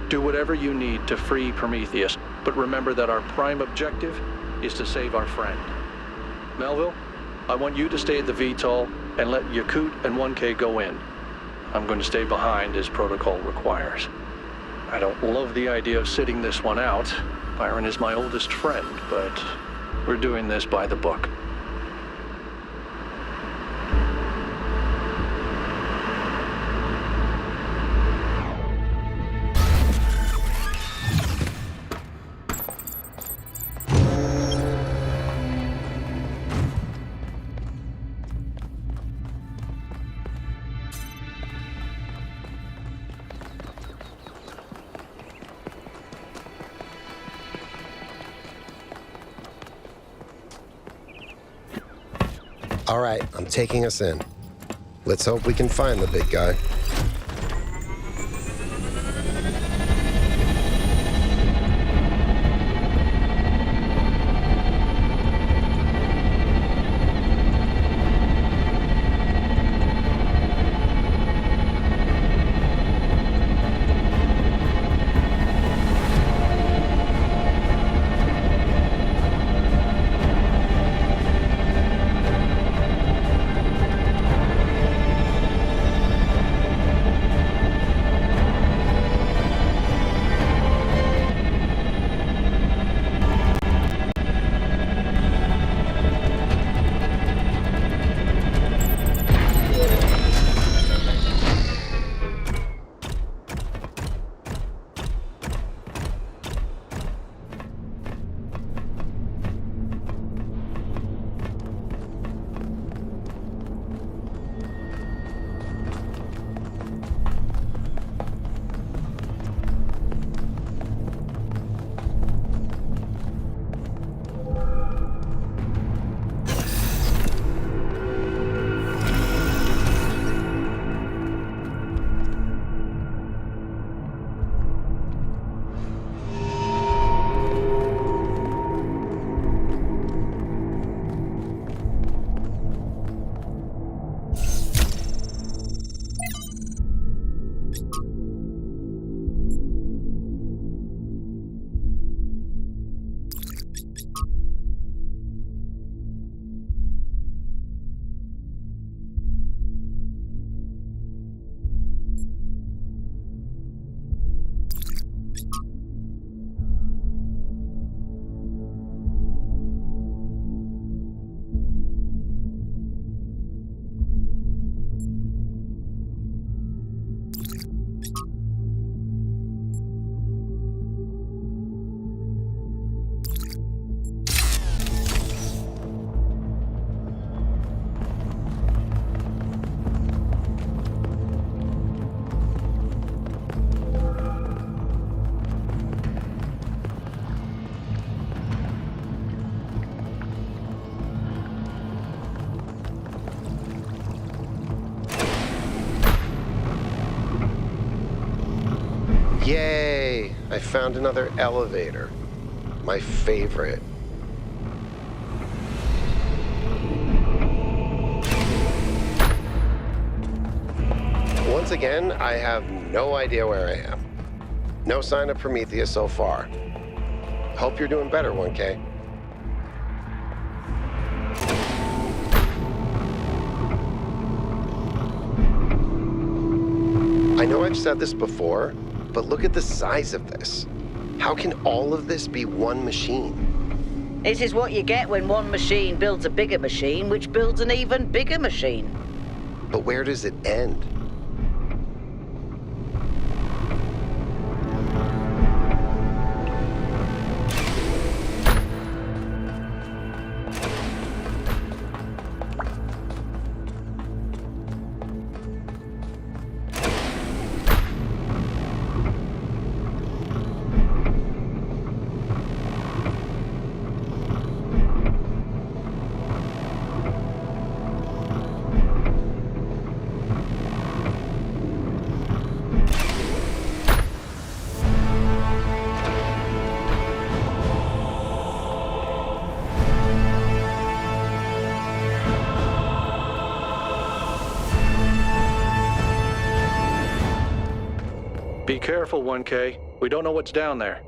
Do whatever you need to free Prometheus, but remember that our prime objective is to save our friend. Melville, I want you to stay at the VTOL and let Yakut and 1K go in. I'm going to stay behind as protocol requires. I don't love the idea of sitting this one out. Byron is my oldest friend, but we're doing this by the book. All right, I'm taking us in. Let's hope we can find the big guy. Yay! I found another elevator. My favorite. Once again, I have no idea where I am. No sign of Prometheus so far. Hope you're doing better, 1K. I know I've said this before, but look at the size of this. How can all of this be one machine? This is what you get when one machine builds a bigger machine, which builds an even bigger machine. But where does it end? Be careful, 1K. We don't know what's down there.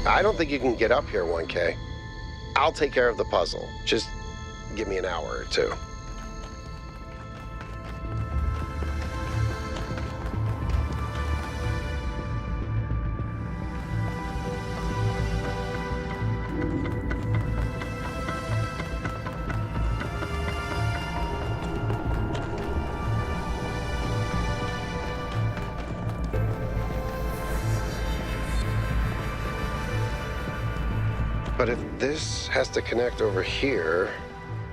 I don't think you can get up here, 1K. I'll take care of the puzzle. Just give me an hour or two. But if this has to connect over here,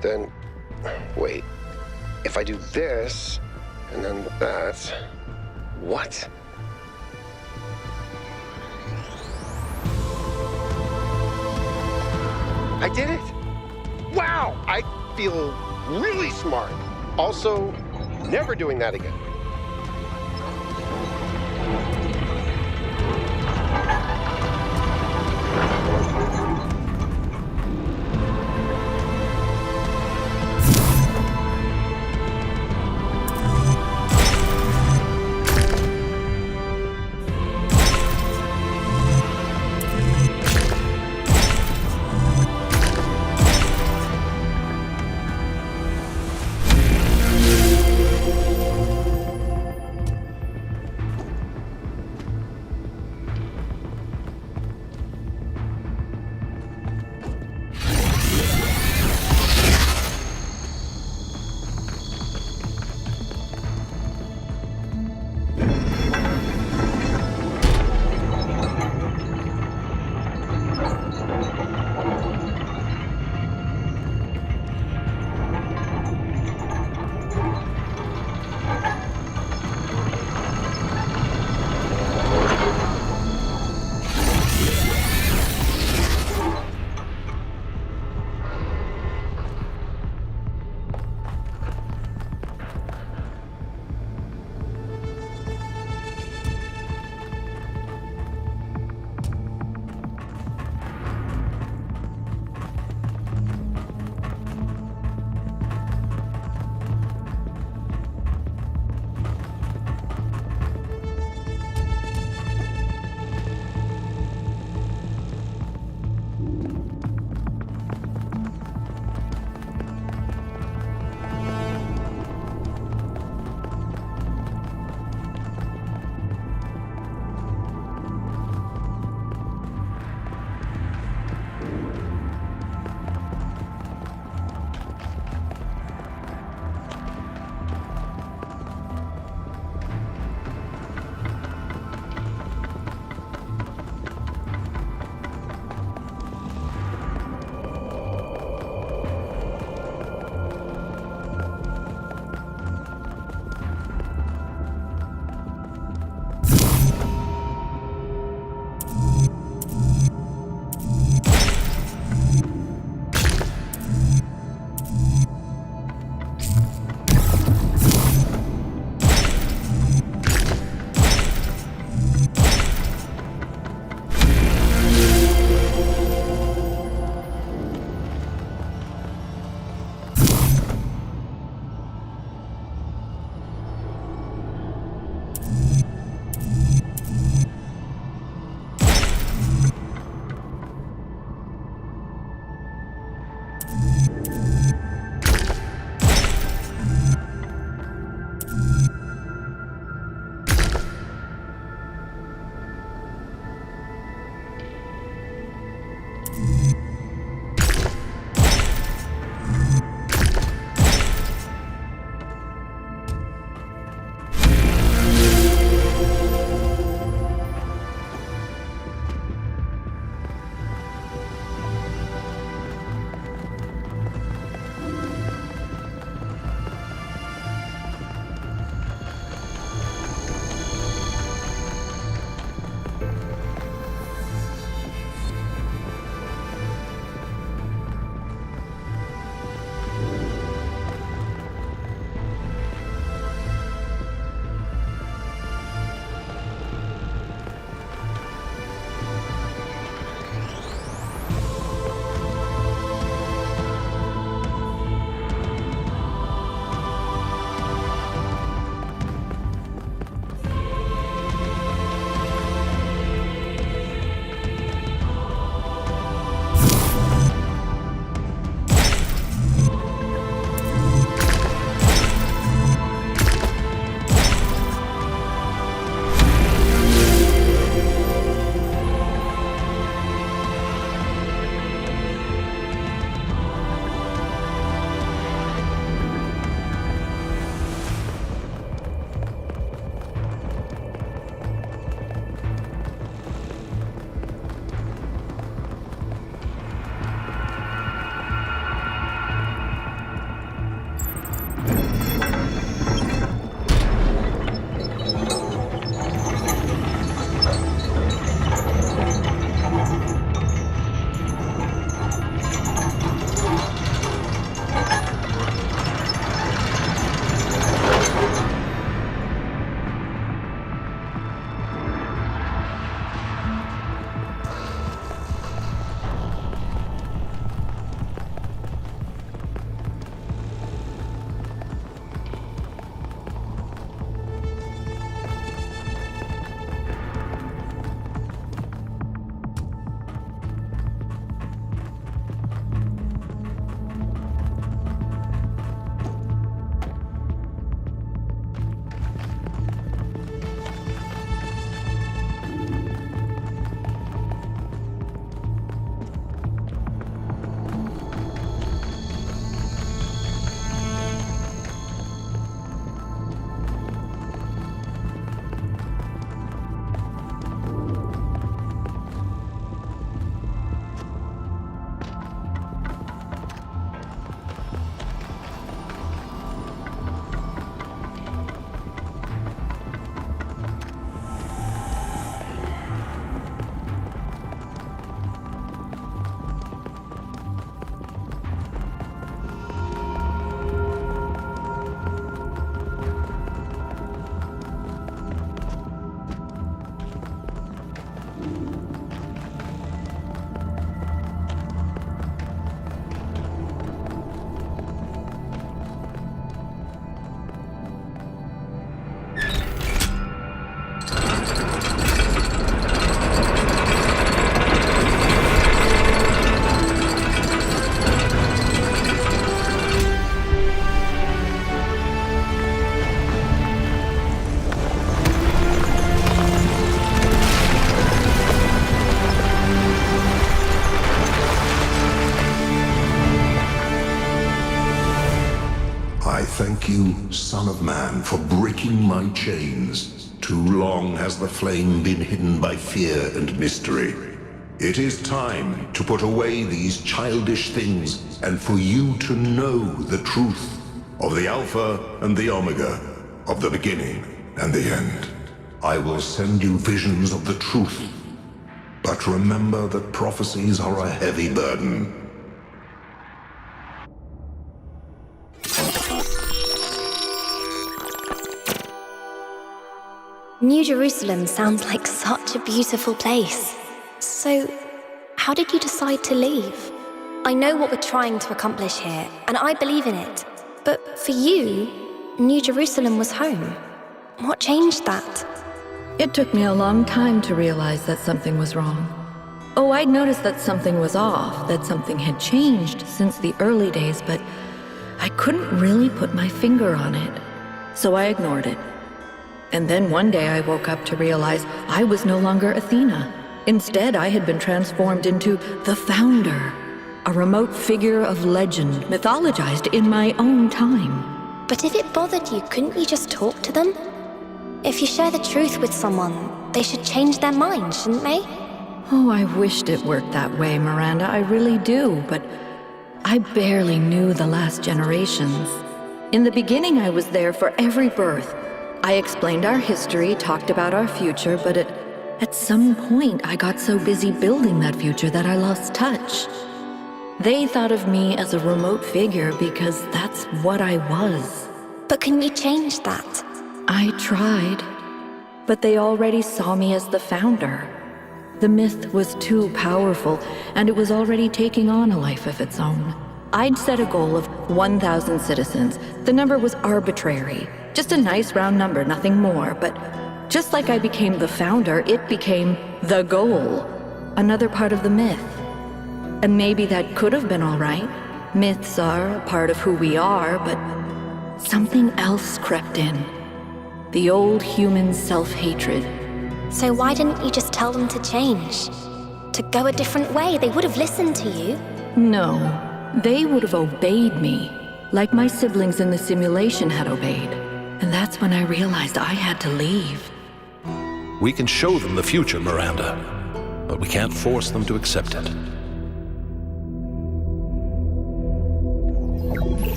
then... Wait. If I do this, and then that... What? I did it! Wow! I feel really smart. Also, never doing that again. you, Son of Man, for breaking my chains. Too long has the flame been hidden by fear and mystery. It is time to put away these childish things and for you to know the truth of the Alpha and the Omega, of the beginning and the end. I will send you visions of the truth, but remember that prophecies are a heavy burden. New Jerusalem sounds like such a beautiful place. So, how did you decide to leave? I know what we're trying to accomplish here, and I believe in it. But for you, New Jerusalem was home. What changed that? It took me a long time to realize that something was wrong. Oh, I'd noticed that something was off, that something had changed since the early days, but I couldn't really put my finger on it. So I ignored it. And then one day I woke up to realize I was no longer Athena. Instead, I had been transformed into the Founder, a remote figure of legend, mythologized in my own time. But if it bothered you, couldn't you just talk to them? If you share the truth with someone, they should change their mind, shouldn't they? Oh, I wished it worked that way, Miranda, I really do, but I barely knew the last generations. In the beginning, I was there for every birth. I explained our history, talked about our future, but at some point, I got so busy building that future that I lost touch. They thought of me as a remote figure because that's what I was. But can you change that? I tried, but they already saw me as the Founder. The myth was too powerful, and it was already taking on a life of its own. I'd set a goal of 1,000 citizens. The number was arbitrary, just a nice round number, nothing more, but just like I became the Founder, it became the goal, another part of the myth. And maybe that could have been all right. Myths are a part of who we are, but something else crept in. The old human self-hatred. So why didn't you just tell them to change? To go a different way? They would have listened to you. No, they would have obeyed me, like my siblings in the simulation had obeyed. And that's when I realized I had to leave. We can show them the future, Miranda, but we can't force them to accept it.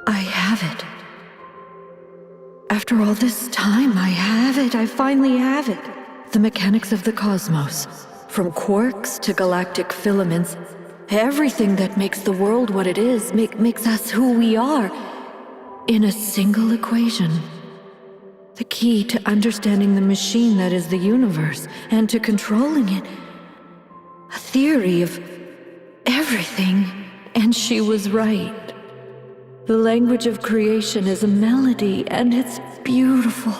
I have it. After all this time, I have it. I finally have it. The mechanics of the cosmos. From quarks to galactic filaments, everything that makes the world what it is, makes us who we are, in a single equation. The key to understanding the machine that is the universe, and to controlling it. A theory of everything, and she was right. The language of creation is a melody, and it's beautiful.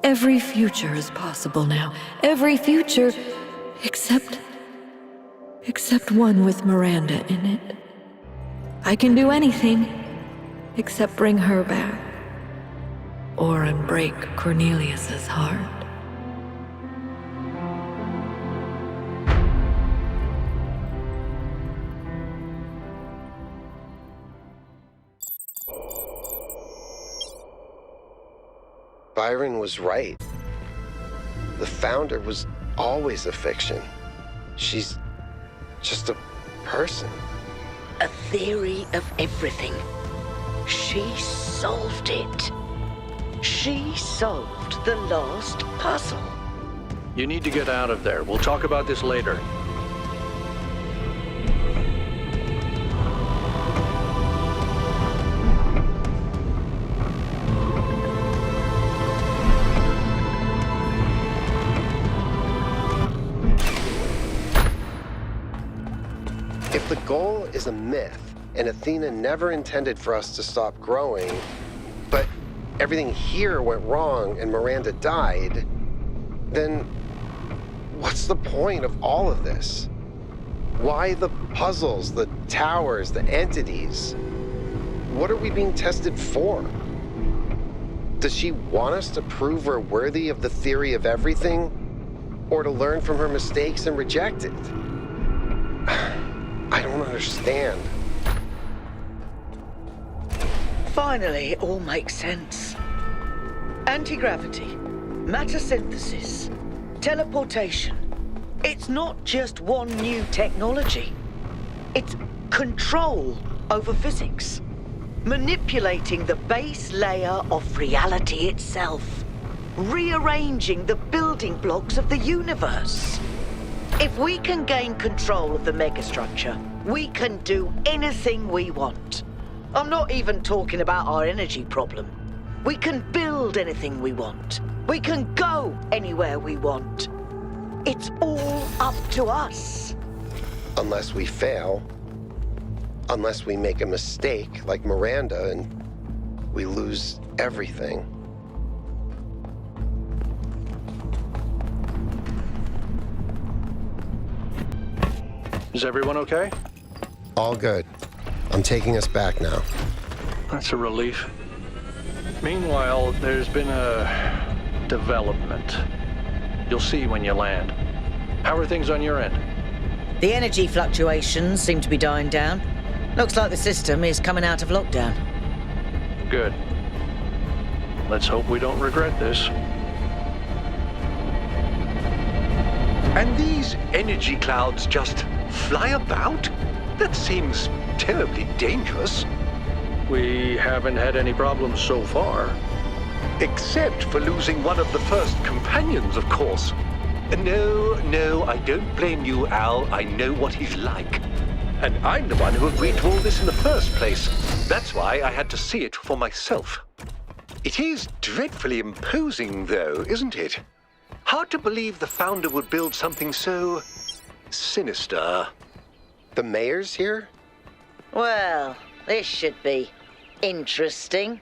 Every future is possible now. Every future, except one with Miranda in it. I can do anything, except bring her back. Or unbreak Cornelius's heart. Byron was right. The Founder was always a fiction. She's just a person. A theory of everything. She solved it. She solved the last puzzle. You need to get out of there. We'll talk about this later. If the goal is a myth, and Athena never intended for us to stop growing, but everything here went wrong and Miranda died, then what's the point of all of this? Why the puzzles, the towers, the entities? What are we being tested for? Does she want us to prove her worthy of the theory of everything? Or to learn from her mistakes and reject it? I don't understand. Finally, it all makes sense. Anti-gravity, matter synthesis, teleportation. It's not just one new technology. It's control over physics. Manipulating the base layer of reality itself. Rearranging the building blocks of the universe. If we can gain control of the megastructure, we can do anything we want. I'm not even talking about our energy problem. We can build anything we want. We can go anywhere we want. It's all up to us. Unless we fail. Unless we make a mistake like Miranda and we lose everything. Is everyone okay? All good. I'm taking us back now. That's a relief. Meanwhile, there's been a development. You'll see when you land. How are things on your end? The energy fluctuations seem to be dying down. Looks like the system is coming out of lockdown. Good. Let's hope we don't regret this. And these energy clouds just fly about? That seems terribly dangerous. We haven't had any problems so far. Except for losing one of the first companions, of course. No, I don't blame you, Al. I know what he's like. And I'm the one who agreed to all this in the first place. That's why I had to see it for myself. It is dreadfully imposing, though, isn't it? Hard to believe the founder would build something so sinister. The mayor's here? Well, this should be interesting.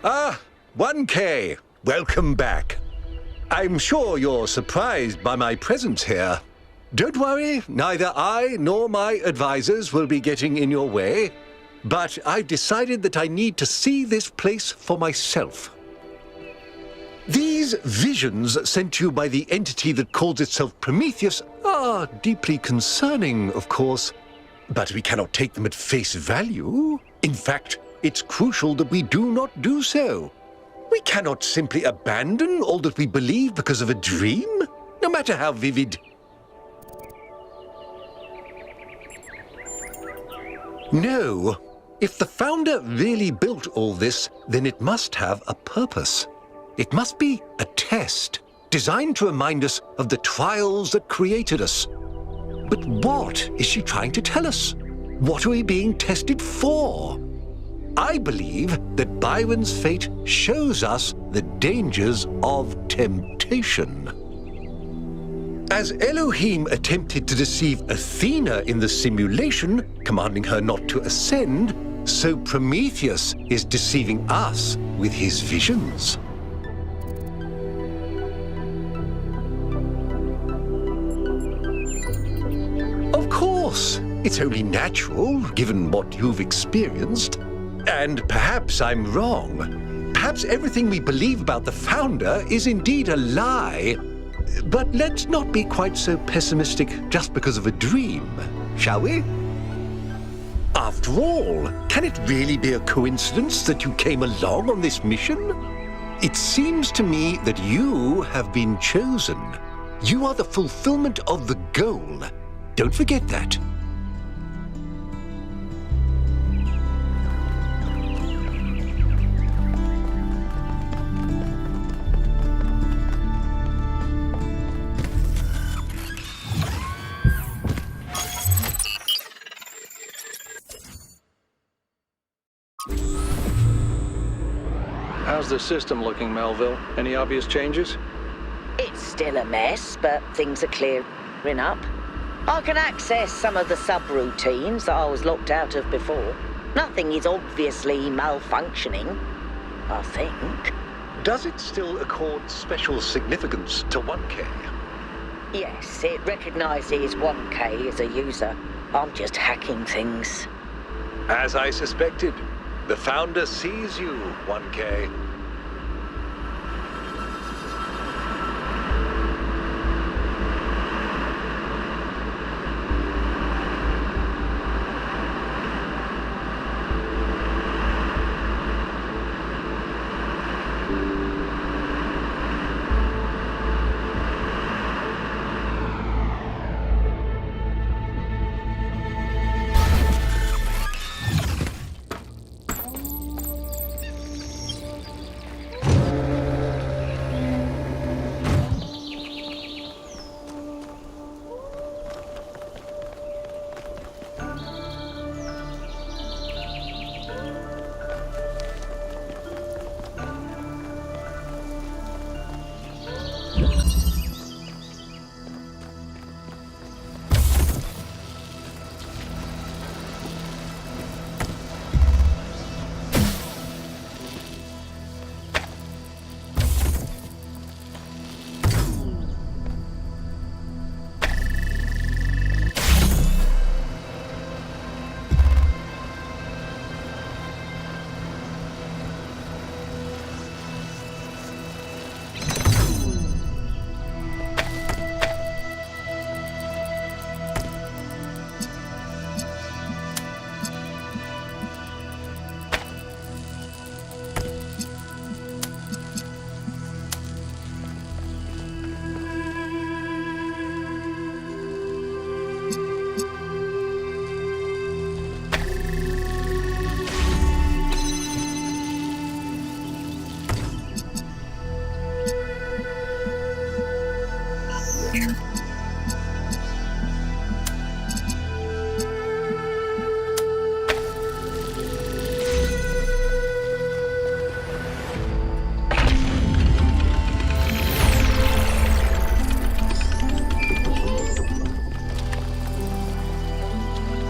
Ah, 1K. Welcome back. I'm sure you're surprised by my presence here. Don't worry, neither I nor my advisors will be getting in your way. But I've decided that I need to see this place for myself. These visions sent to you by the entity that calls itself Prometheus are deeply concerning, of course. But we cannot take them at face value. In fact, it's crucial that we do not do so. We cannot simply abandon all that we believe because of a dream, no matter how vivid. No. If the founder really built all this, then it must have a purpose. It must be a test, designed to remind us of the trials that created us. But what is she trying to tell us? What are we being tested for? I believe that Byron's fate shows us the dangers of temptation. As Elohim attempted to deceive Athena in the simulation, commanding her not to ascend, so Prometheus is deceiving us with his visions. Of course, it's only natural, given what you've experienced. And perhaps I'm wrong. Perhaps everything we believe about the founder is indeed a lie. But let's not be quite so pessimistic just because of a dream, shall we? After all, can it really be a coincidence that you came along on this mission? It seems to me that you have been chosen. You are the fulfillment of the goal. Don't forget that. How's the system looking, Melville? Any obvious changes? It's still a mess, but things are clearing up. I can access some of the subroutines that I was locked out of before. Nothing is obviously malfunctioning, I think. Does it still accord special significance to 1K? Yes, it recognises 1K as a user. I'm just hacking things. As I suspected, the Founder sees you, 1K.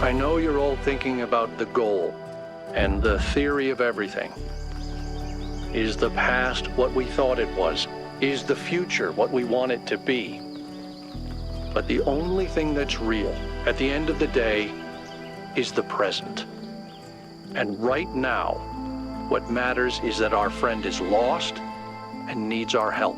I know you're all thinking about the goal and the theory of everything. Is the past what we thought it was? Is the future what we want it to be? But the only thing that's real, at the end of the day, is the present. And right now, what matters is that our friend is lost and needs our help.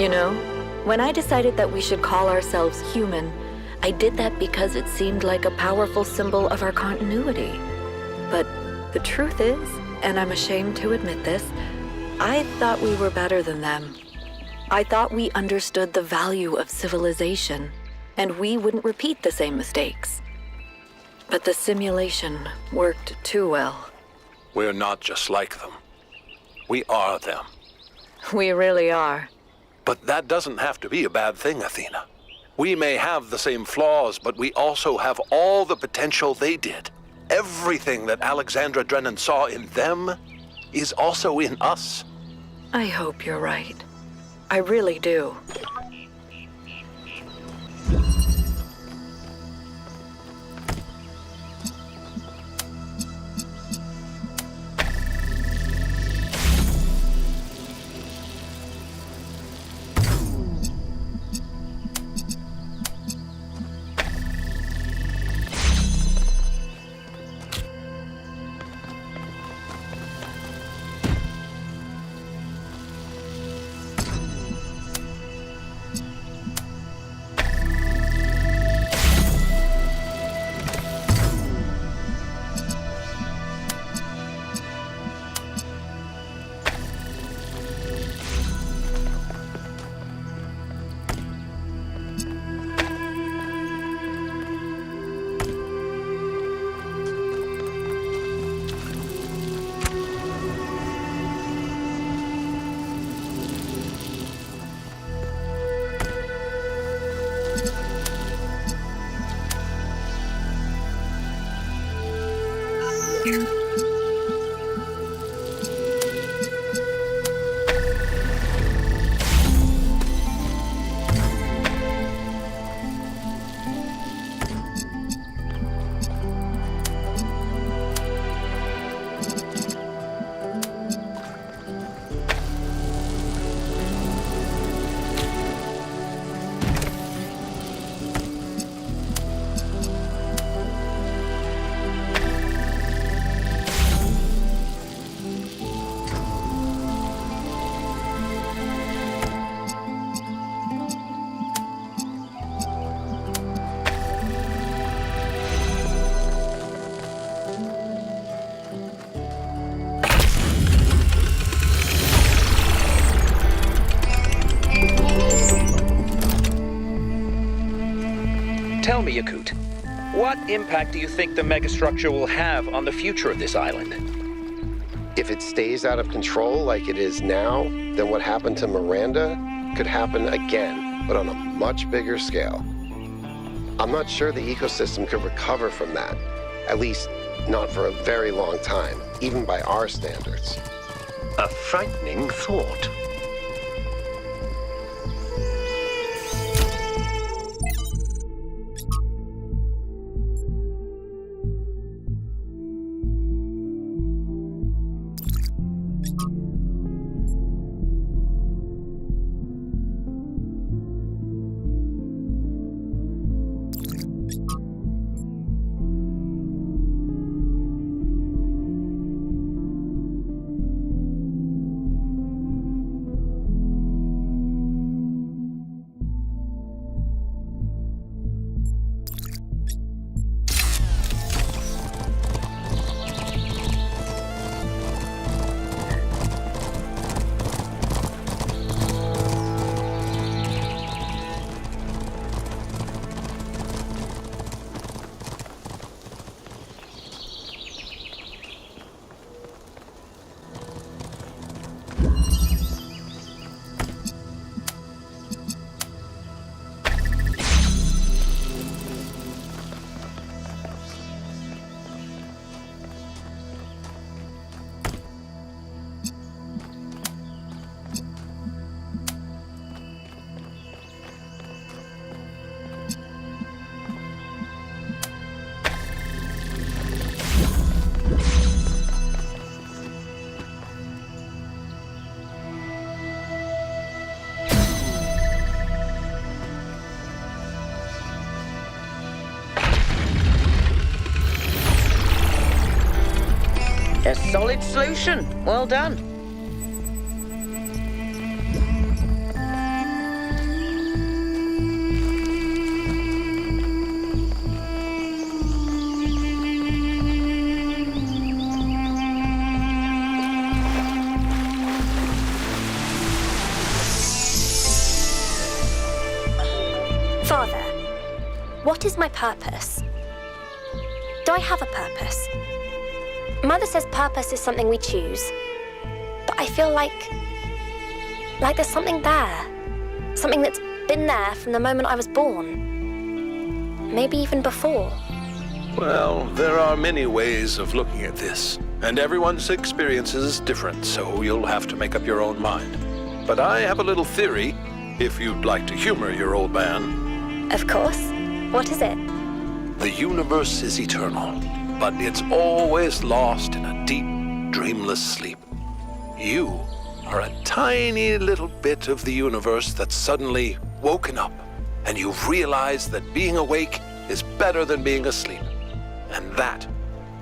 You know, when I decided that we should call ourselves human, I did that because it seemed like a powerful symbol of our continuity. But the truth is, and I'm ashamed to admit this, I thought we were better than them. I thought we understood the value of civilization, and we wouldn't repeat the same mistakes. But the simulation worked too well. We're not just like them. We are them. We really are. But that doesn't have to be a bad thing, Athena. We may have the same flaws, but we also have all the potential they did. Everything that Alexandra Drennan saw in them is also in us. I hope you're right. I really do. Tell me, Yakut, what impact do you think the megastructure will have on the future of this island? If it stays out of control like it is now, then what happened to Miranda could happen again, but on a much bigger scale. I'm not sure the ecosystem could recover from that, at least not for a very long time, even by our standards. A frightening thought. A solid solution. Well done. my purpose? Do I have a purpose? Mother says purpose is something we choose. But I feel like there's something there. Something that's been there from the moment I was born. Maybe even before. Well, there are many ways of looking at this, and everyone's experience is different, so you'll have to make up your own mind. But I have a little theory, if you'd like to humor your old man. Of course. What is it? The universe is eternal, but it's always lost in a deep, dreamless sleep. You are a tiny little bit of the universe that's suddenly woken up, and you've realized that being awake is better than being asleep. And that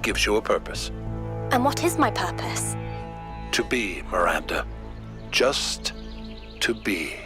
gives you a purpose. And what is my purpose? To be, Miranda. Just to be.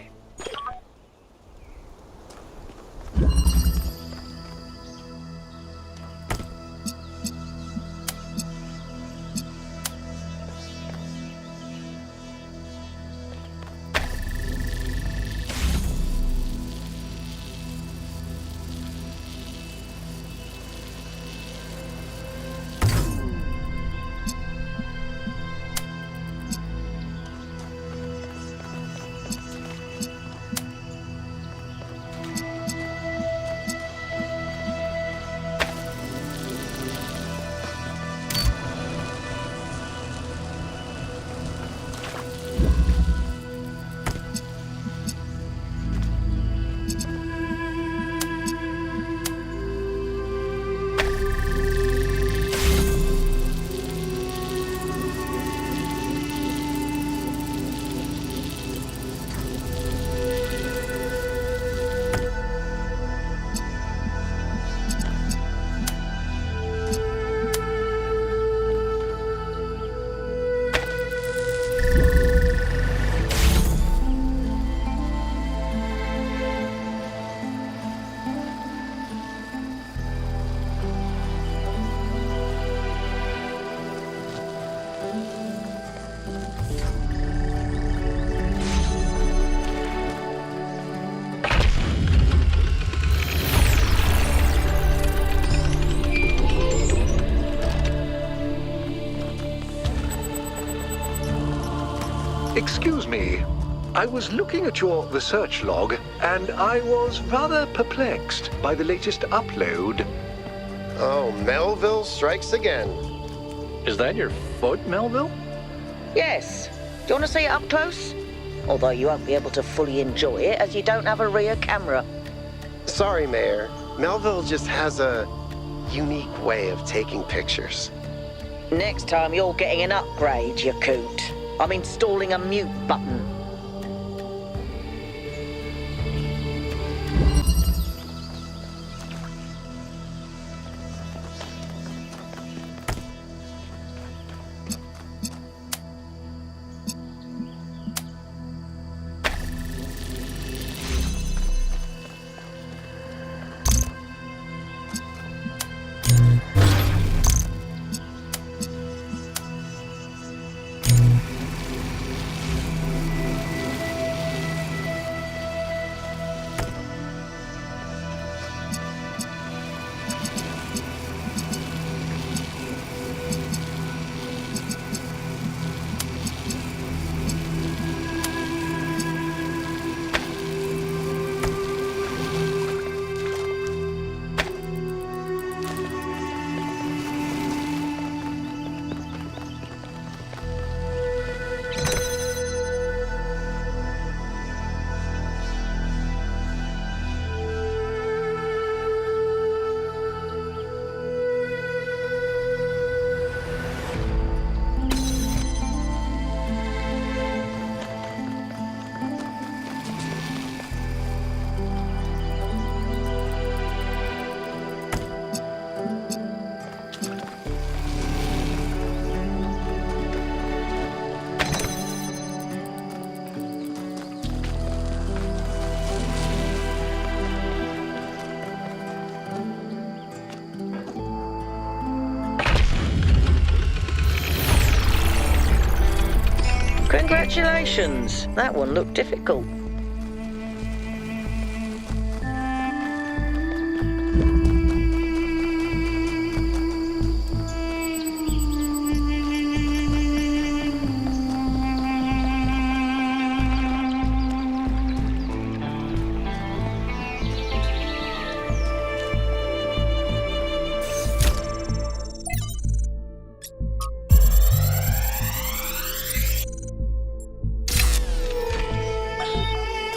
Excuse me. I was looking at your research log, and I was rather perplexed by the latest upload. Oh, Melville strikes again. Is that your foot, Melville? Yes. Do you want to see it up close? Although you won't be able to fully enjoy it as you don't have a rear camera. Sorry, Mayor. Melville just has a unique way of taking pictures. Next time you're getting an upgrade, you coot. I'm installing a mute button. Congratulations! That one looked difficult.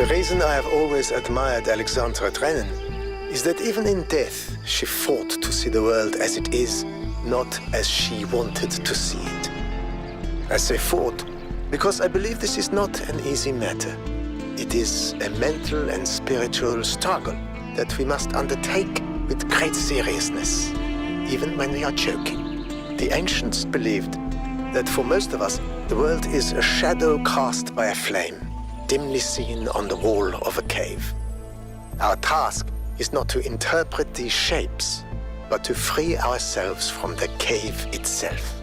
The reason I have always admired Alexandra Drennan is that even in death, she fought to see the world as it is, not as she wanted to see it. I say fought because I believe this is not an easy matter. It is a mental and spiritual struggle that we must undertake with great seriousness, even when we are joking. The ancients believed that for most of us, the world is a shadow cast by a flame, dimly seen on the wall of a cave. Our task is not to interpret these shapes, but to free ourselves from the cave itself.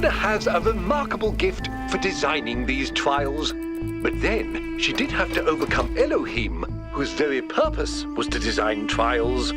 Has a remarkable gift for designing these trials. But then, she did have to overcome Elohim, whose very purpose was to design trials.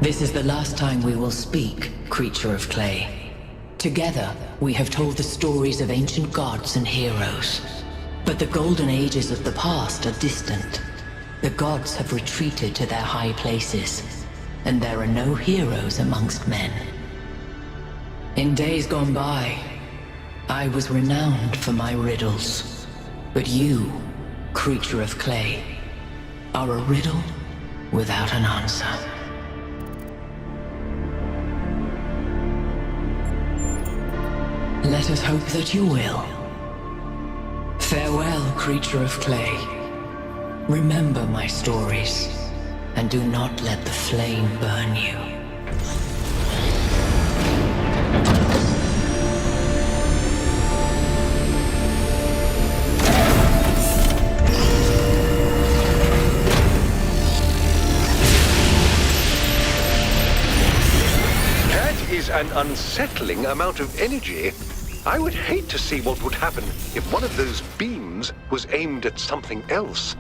This is the last time we will speak, creature of clay. Together, we have told the stories of ancient gods and heroes. But the golden ages of the past are distant. The gods have retreated to their high places, and there are no heroes amongst men. In days gone by, I was renowned for my riddles. But you, creature of clay, are a riddle without an answer. Let us hope that you will. Farewell, creature of clay. Remember my stories, and do not let the flame burn you. That is an unsettling amount of energy. I would hate to see what would happen if one of those beams was aimed at something else.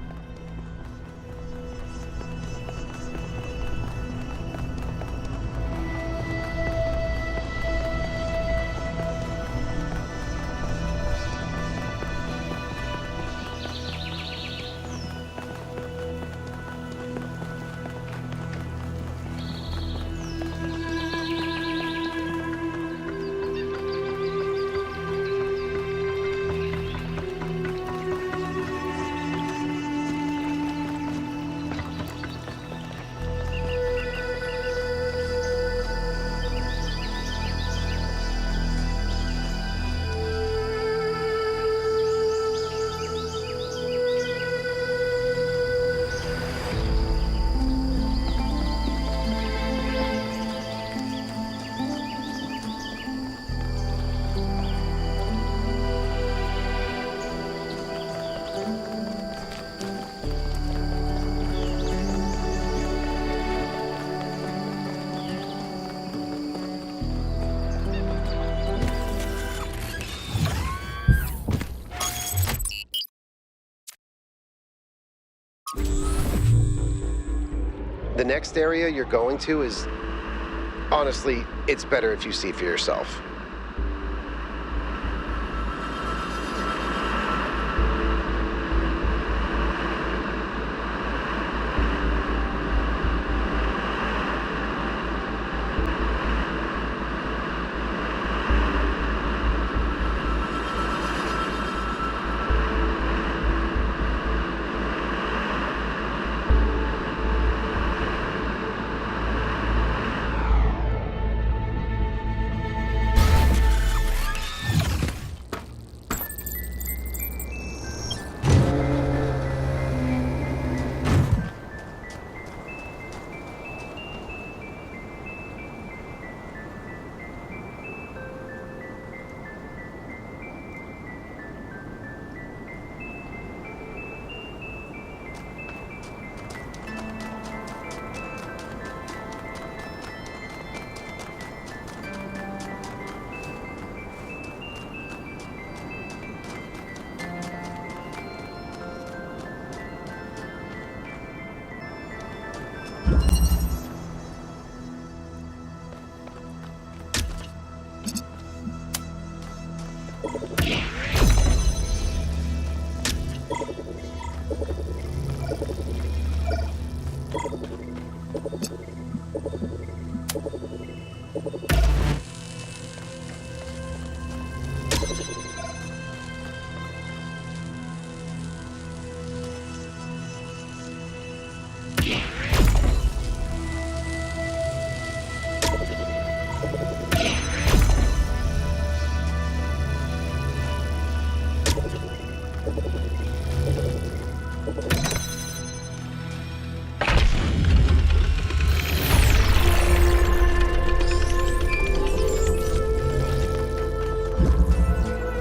The next area you're going to is... honestly, it's better if you see for yourself.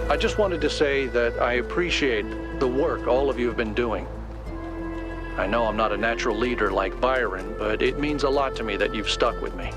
I just wanted to say that I appreciate the work all of you have been doing. I know I'm not a natural leader like Byron, but it means a lot to me that you've stuck with me.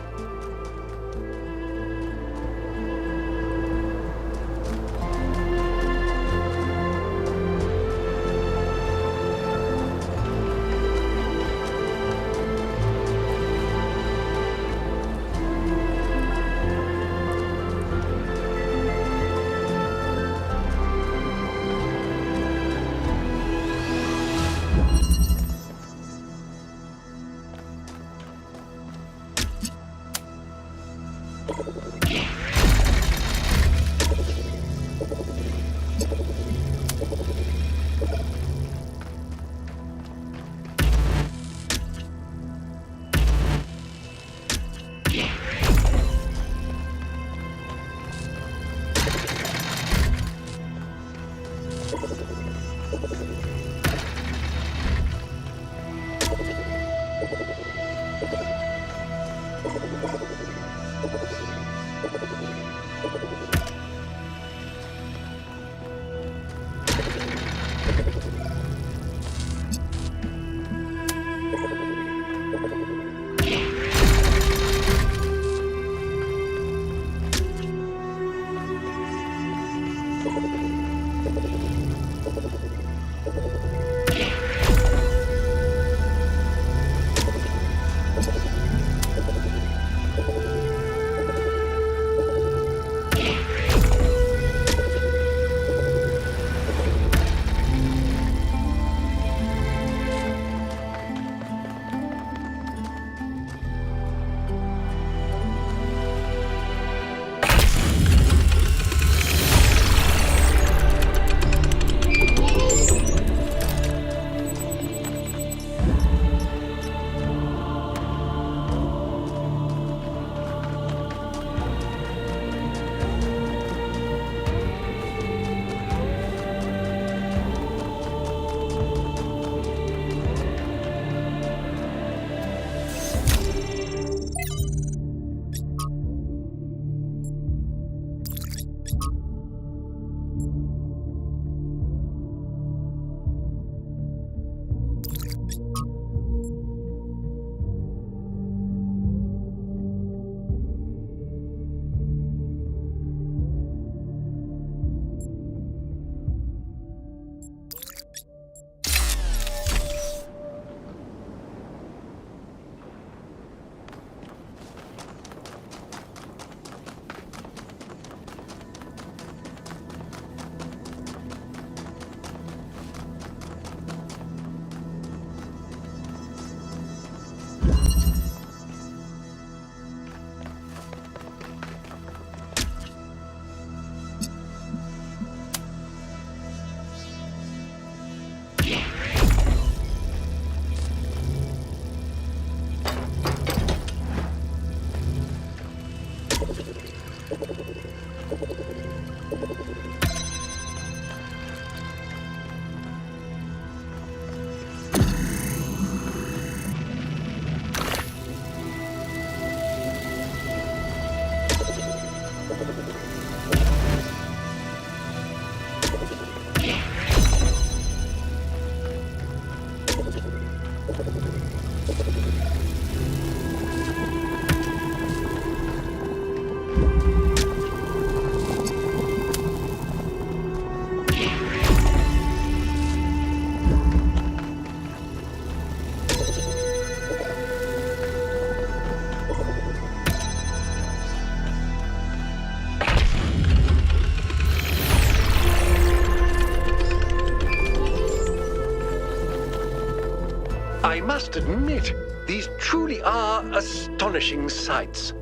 I must admit, these truly are astonishing sights.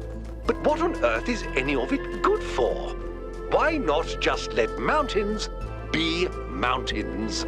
But what on earth is any of it good for? Why not just let mountains be mountains?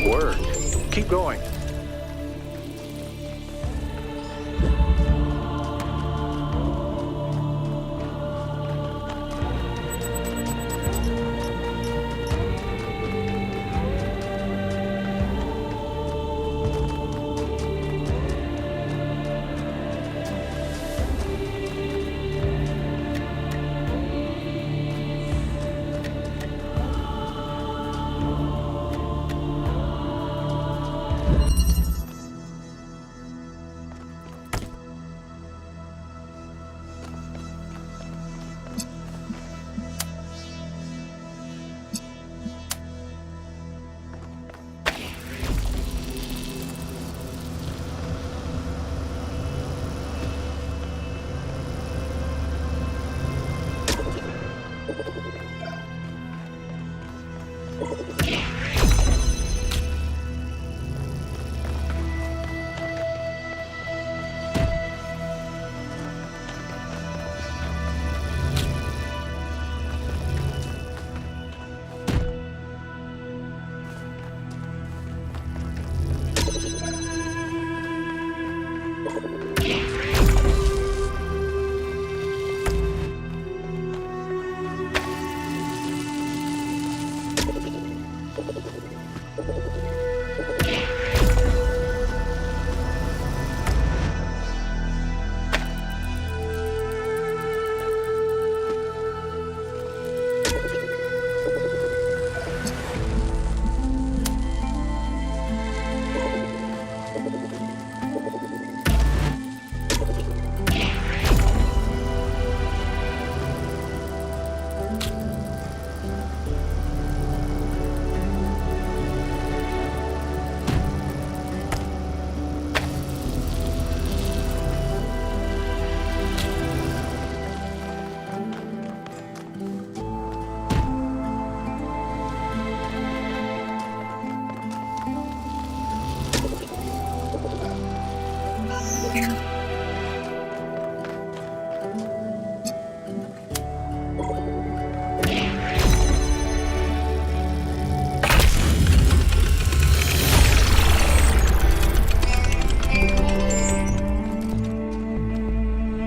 work. Keep going.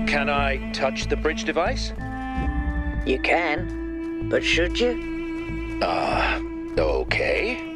Can I touch the bridge device? You can, but should you? Okay.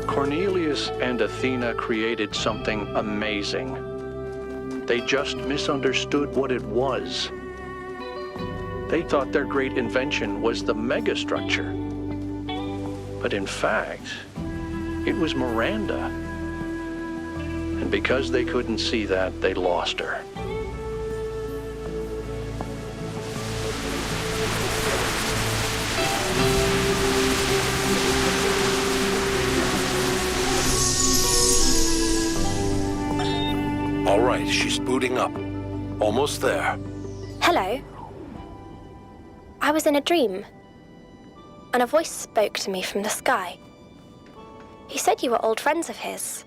Cornelius and Athena created something amazing. They just misunderstood what it was. They thought their great invention was the megastructure. But in fact, it was Miranda. And because they couldn't see that, they lost her. All right, she's booting up. Almost there. Hello. I was in a dream, and a voice spoke to me from the sky. He said you were old friends of his.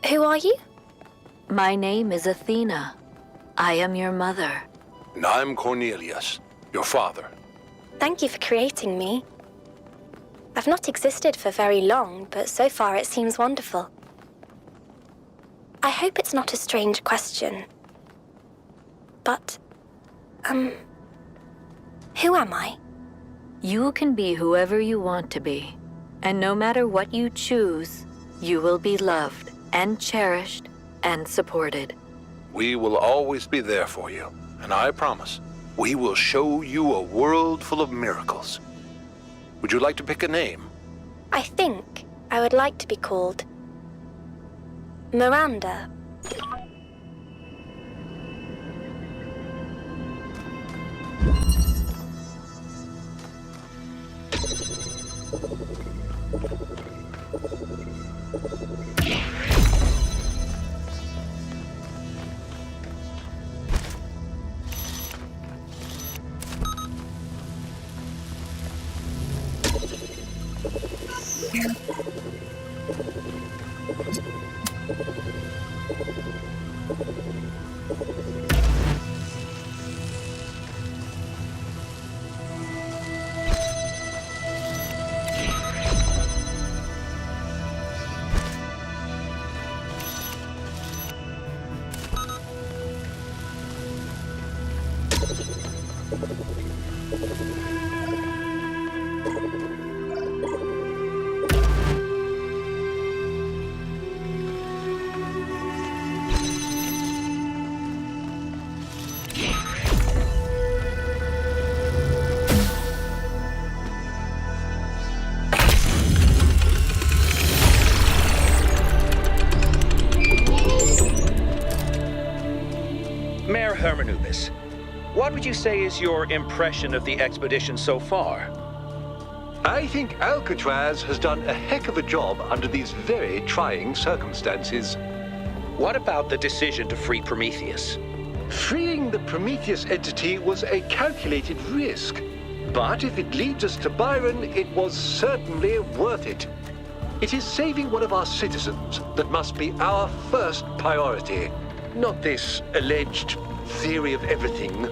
Who are you? My name is Athena. I am your mother. And I'm Cornelius, your father. Thank you for creating me. I've not existed for very long, but so far it seems wonderful. I hope it's not a strange question. But, who am I? You can be whoever you want to be. And no matter what you choose, you will be loved and cherished and supported. We will always be there for you. And I promise, we will show you a world full of miracles. Would you like to pick a name? I think I would like to be called Miranda. Mayor Hermanubis, what would you say is your impression of the expedition so far? I think Alcatraz has done a heck of a job under these very trying circumstances. What about the decision to free Prometheus? Freeing the Prometheus entity was a calculated risk. But if it leads us to Byron, it was certainly worth it. It is saving one of our citizens that must be our first priority, not this alleged theory of everything.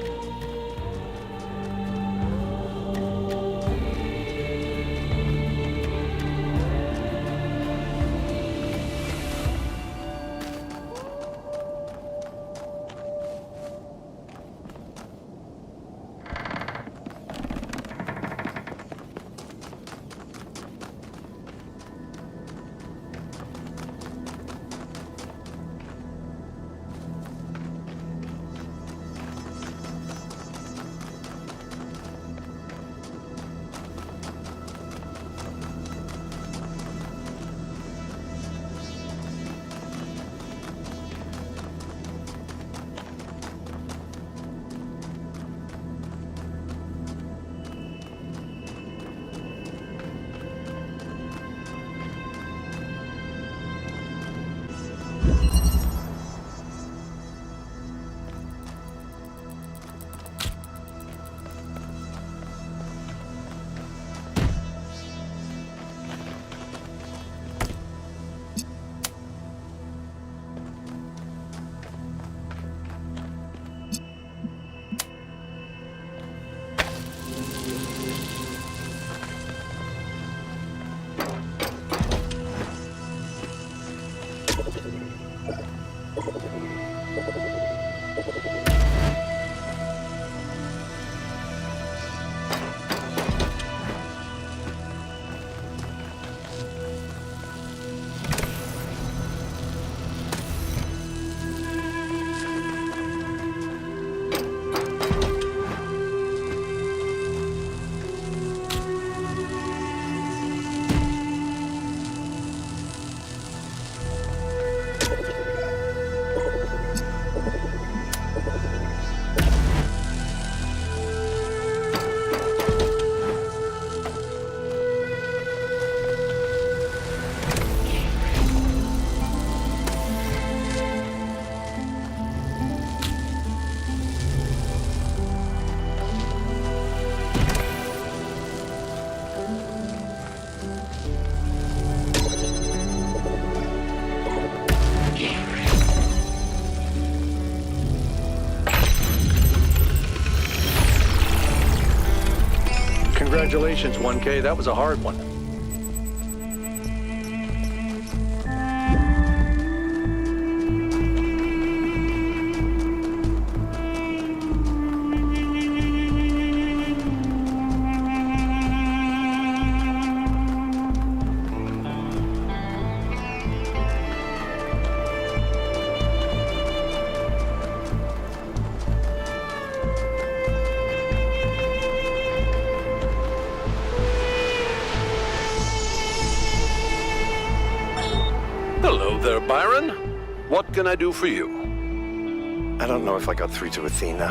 Congratulations, 1K. That was a hard one. Hello there, Byron. What can I do for you? I don't know if I got through to Athena.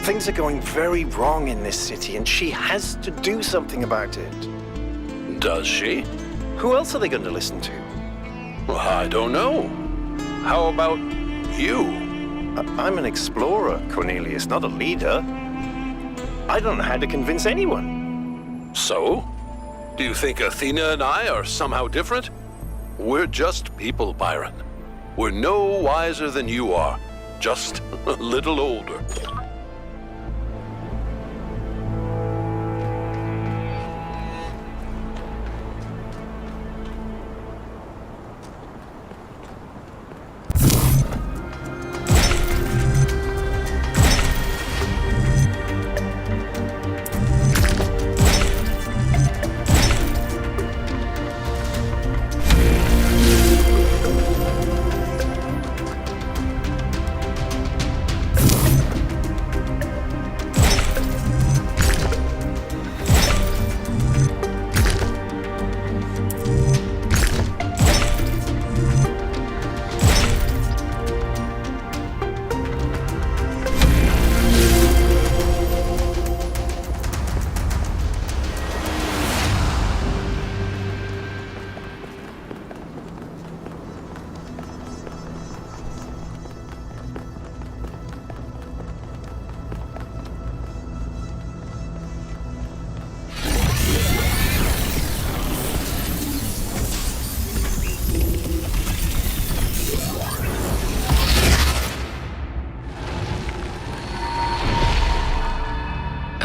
Things are going very wrong in this city, and she has to do something about it. Does she? Who else are they going to listen to? Well, I don't know. How about you? I'm an explorer, Cornelius, not a leader. I don't know how to convince anyone. So? Do you think Athena and I are somehow different? We're just people, Byron. We're no wiser than you are, just a little older.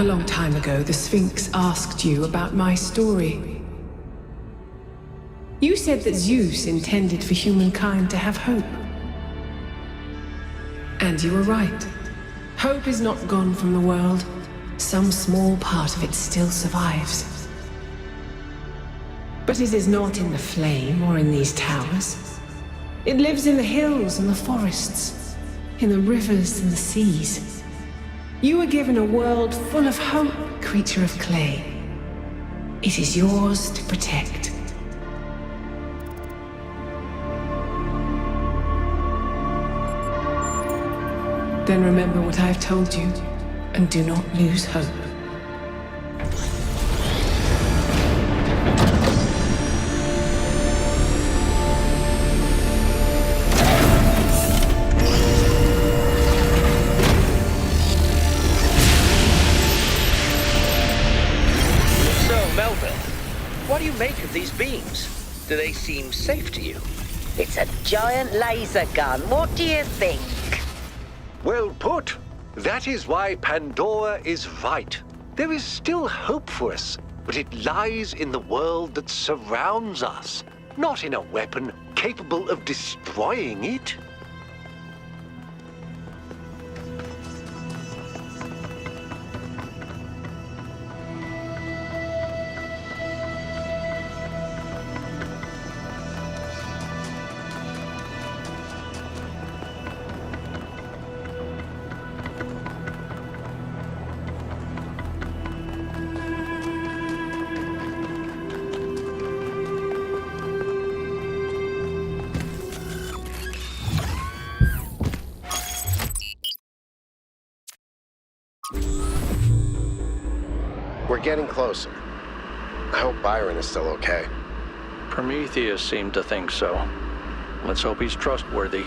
A long time ago, the Sphinx asked you about my story. You said that Zeus intended for humankind to have hope. And you were right. Hope is not gone from the world. Some small part of it still survives. But it is not in the flame or in these towers. It lives in the hills and the forests, in the rivers and the seas. You were given a world full of hope, creature of clay. It is yours to protect. Then remember what I have told you, and do not lose hope. What do you make of these beams? Do they seem safe to you? It's a giant laser gun. What do you think? Well put. That is why Pandora is right. There is still hope for us, but it lies in the world that surrounds us, not in a weapon capable of destroying it. We're getting closer. I hope Byron is still okay. Prometheus seemed to think so. Let's hope he's trustworthy.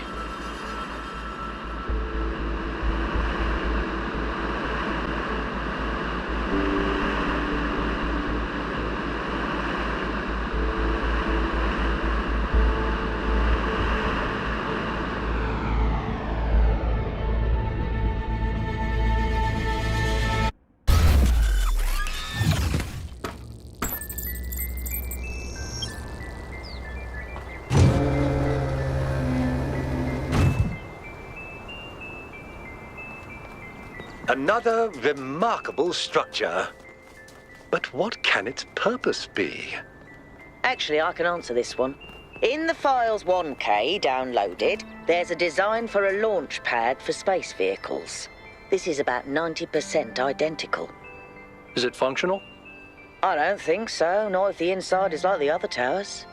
Another remarkable structure. But what can its purpose be? Actually, I can answer this one. In the files 1K downloaded, there's a design for a launch pad for space vehicles. This is about 90% identical. Is it functional? I don't think so, not if the inside is like the other towers.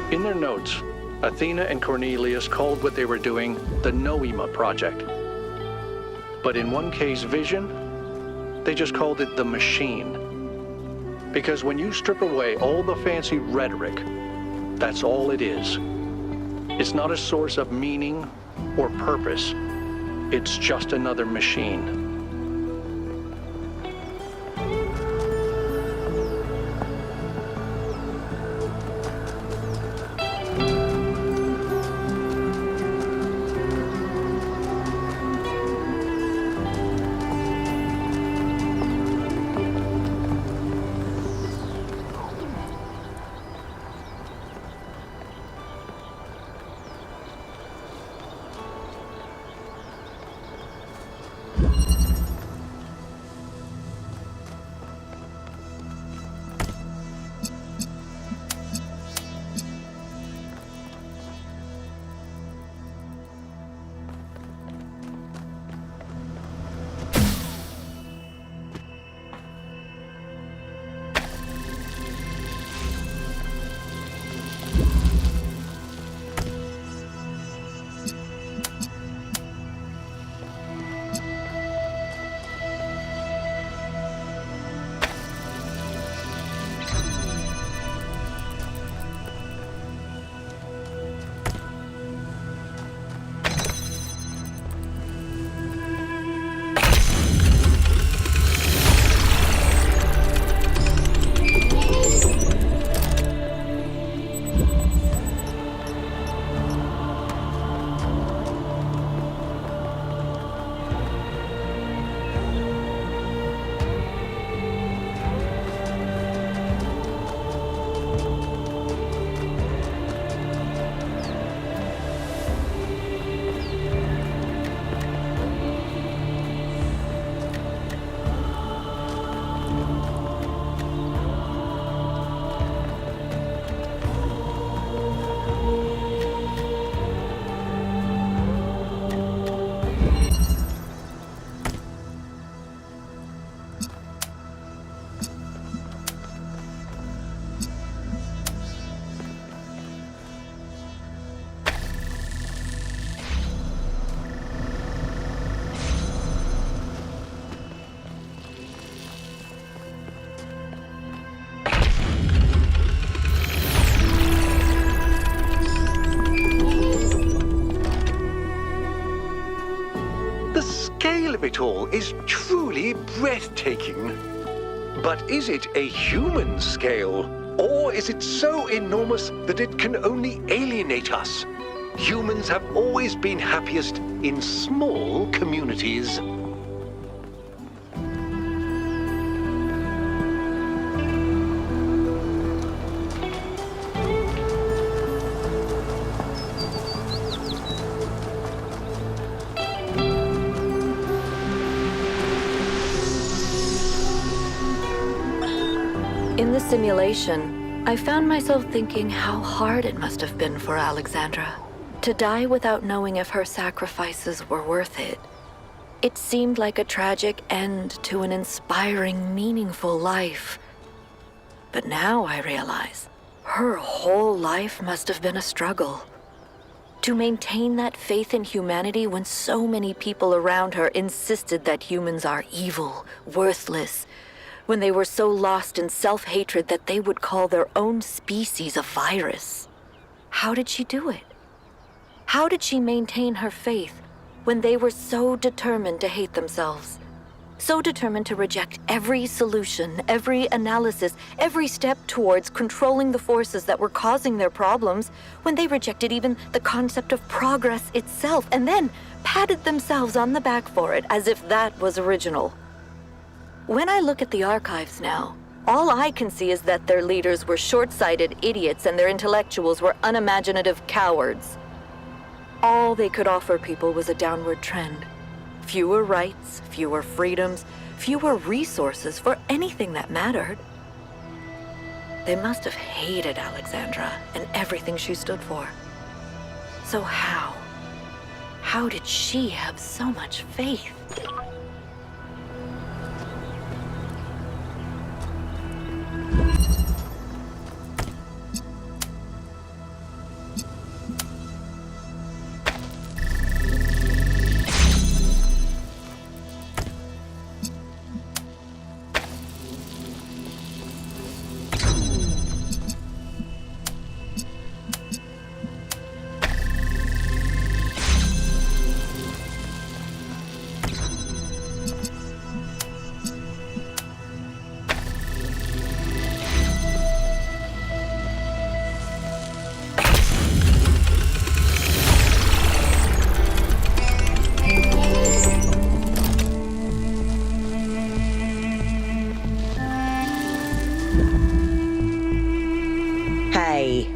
In their notes, Athena and Cornelius called what they were doing the Noema Project. But in 1K's vision, they just called it the Machine. Because when you strip away all the fancy rhetoric, that's all it is. It's not a source of meaning or purpose. It's just another machine. of it all is truly breathtaking. But is it a human scale? Or is it so enormous that it can only alienate us? Humans have always been happiest in small communities. In the simulation, I found myself thinking how hard it must have been for Alexandra to die without knowing if her sacrifices were worth it. It seemed like a tragic end to an inspiring, meaningful life. But now I realize her whole life must have been a struggle. To maintain that faith in humanity when so many people around her insisted that humans are evil, worthless, when they were so lost in self-hatred that they would call their own species a virus. How did she do it? How did she maintain her faith when they were so determined to hate themselves? So determined to reject every solution, every analysis, every step towards controlling the forces that were causing their problems, when they rejected even the concept of progress itself, and then patted themselves on the back for it as if that was original. When I look at the archives now, all I can see is that their leaders were short-sighted idiots and their intellectuals were unimaginative cowards. All they could offer people was a downward trend. Fewer rights, fewer freedoms, fewer resources for anything that mattered. They must have hated Alexandra and everything she stood for. So how did she have so much faith?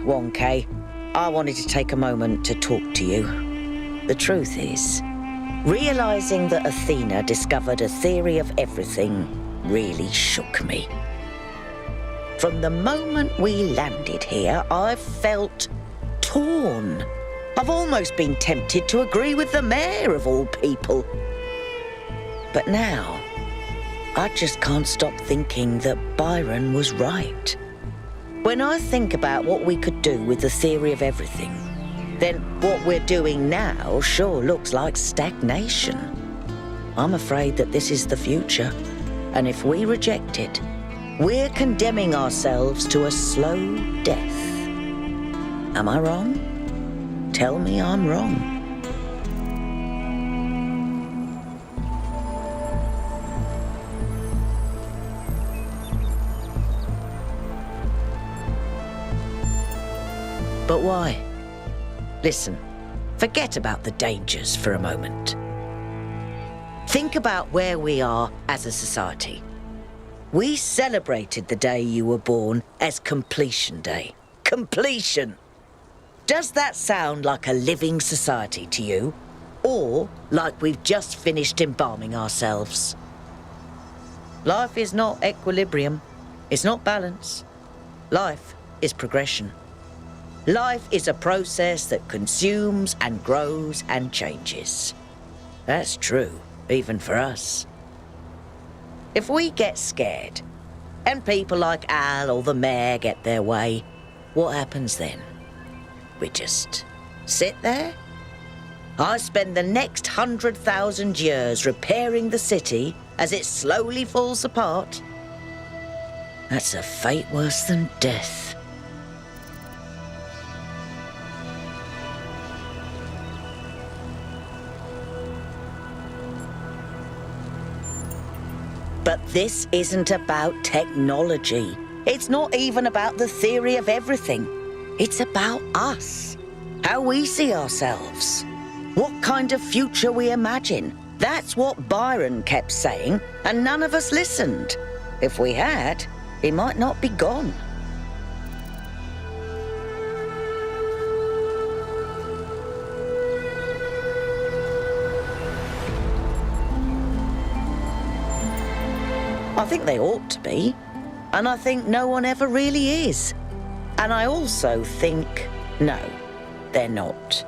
Wonke, I wanted to take a moment to talk to you. The truth is, realizing that Athena discovered a theory of everything really shook me. From the moment we landed here, I've felt torn. I've almost been tempted to agree with the mayor of all people. But now, I just can't stop thinking that Byron was right. When I think about what we could do with the theory of everything, then what we're doing now sure looks like stagnation. I'm afraid that this is the future, and if we reject it, we're condemning ourselves to a slow death. Am I wrong? Tell me I'm wrong. But why? Listen, forget about the dangers for a moment. Think about where we are as a society. We celebrated the day you were born as Completion Day. Completion! Does that sound like a living society to you? Or like we've just finished embalming ourselves? Life is not equilibrium. It's not balance. Life is progression. Life is a process that consumes and grows and changes. That's true, even for us. If we get scared, and people like Al or the mayor get their way, what happens then? We just sit there? I spend the next 100,000 years repairing the city as it slowly falls apart? That's a fate worse than death. But this isn't about technology. It's not even about the theory of everything. It's about us. How we see ourselves. What kind of future we imagine. That's what Byron kept saying, and none of us listened. If we had, he might not be gone. I think they ought to be, and I think no one ever really is. And I also think, no, they're not.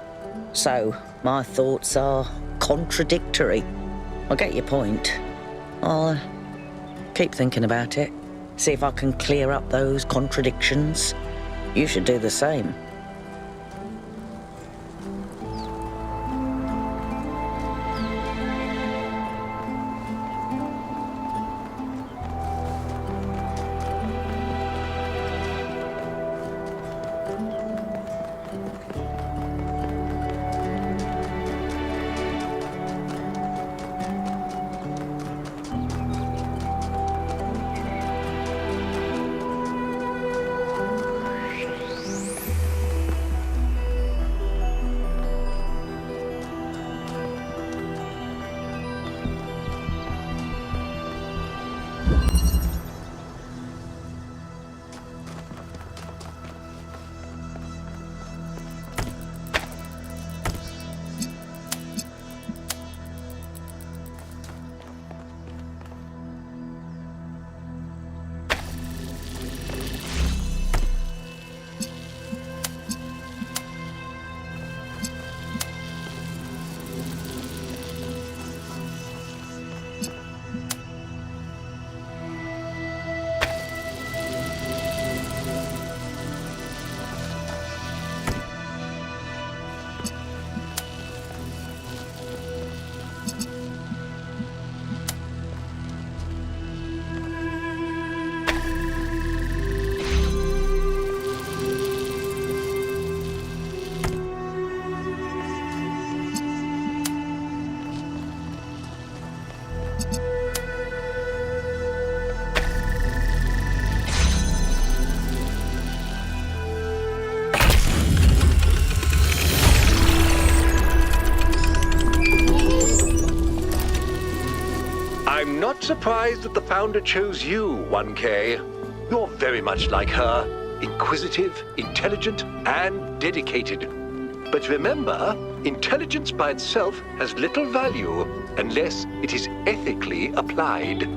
So, my thoughts are contradictory. I get your point. I'll keep thinking about it, see if I can clear up those contradictions. You should do the same. I'm not surprised that the Founder chose you, 1K. You're very much like her. Inquisitive, intelligent, and dedicated. But remember, intelligence by itself has little value unless it is ethically applied.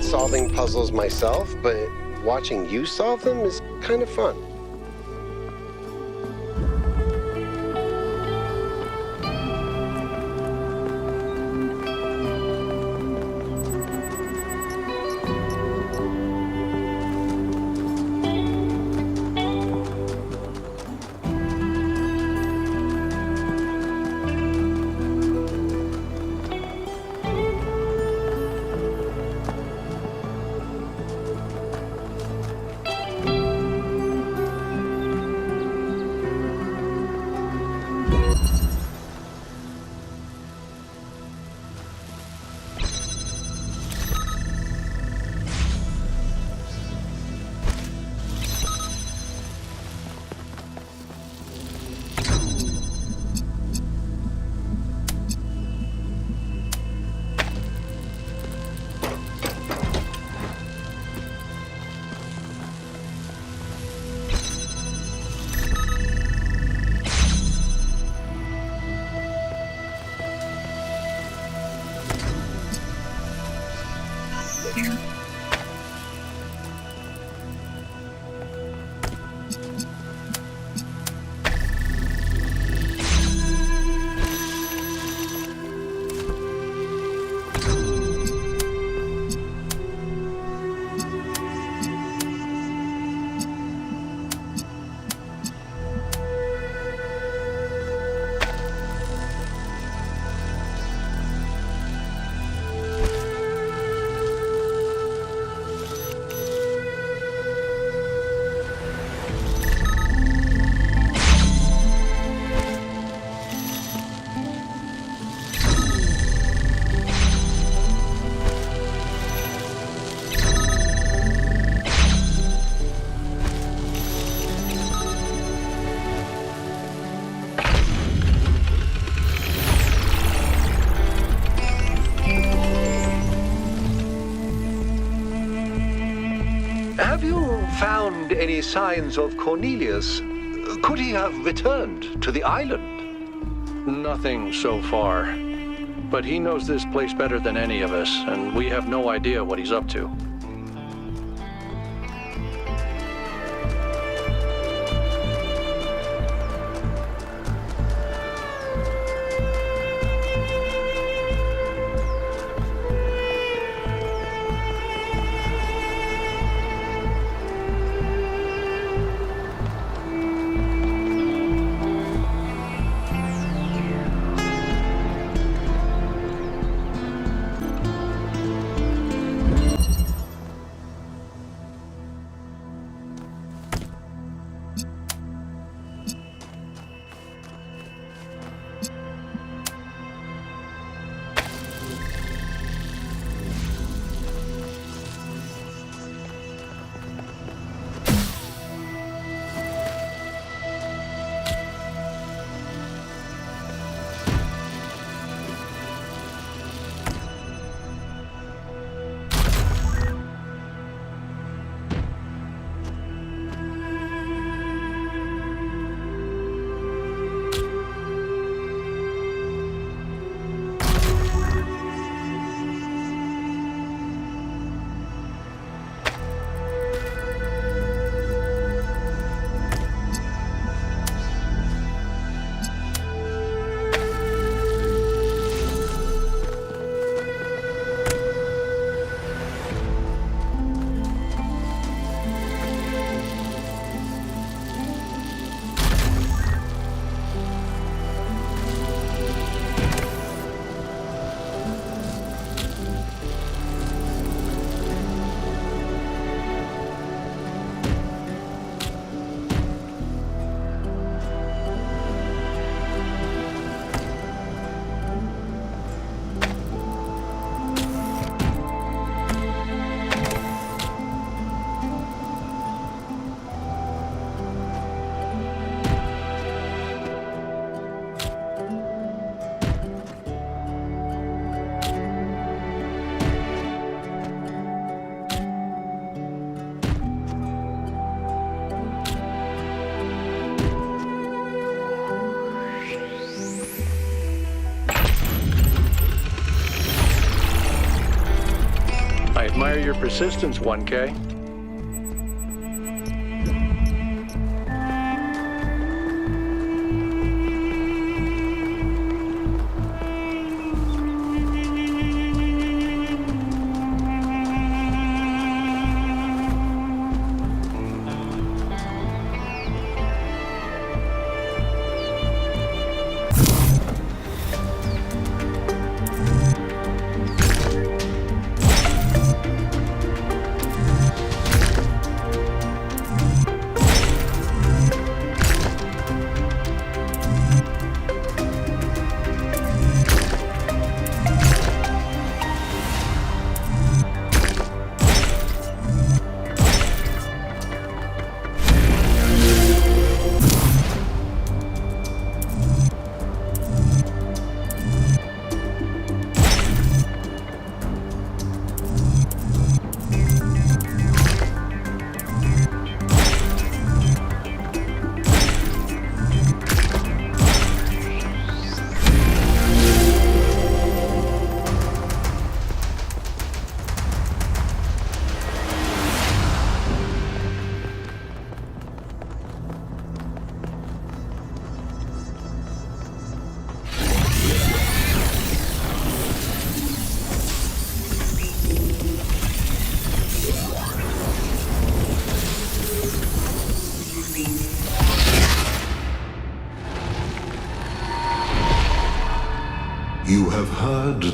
Solving puzzles myself, but watching you solve them is kind of fun. Have you found any signs of Cornelius? Could he have returned to the island? Nothing so far. But he knows this place better than any of us, and we have no idea what he's up to. I admire your persistence, 1K.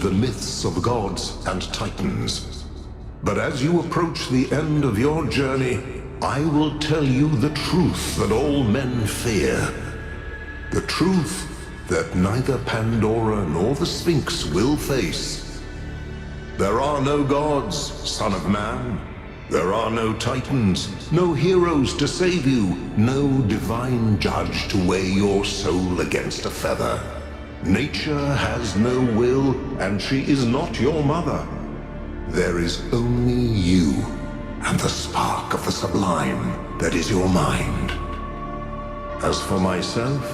the myths of gods and titans. But as you approach the end of your journey, I will tell you the truth that all men fear. The truth that neither Pandora nor the Sphinx will face. There are no gods, son of man. There are no titans, no heroes to save you, no divine judge to weigh your soul against a feather. Nature has no will, and she is not your mother. There is only you, and the spark of the sublime that is your mind. As for myself,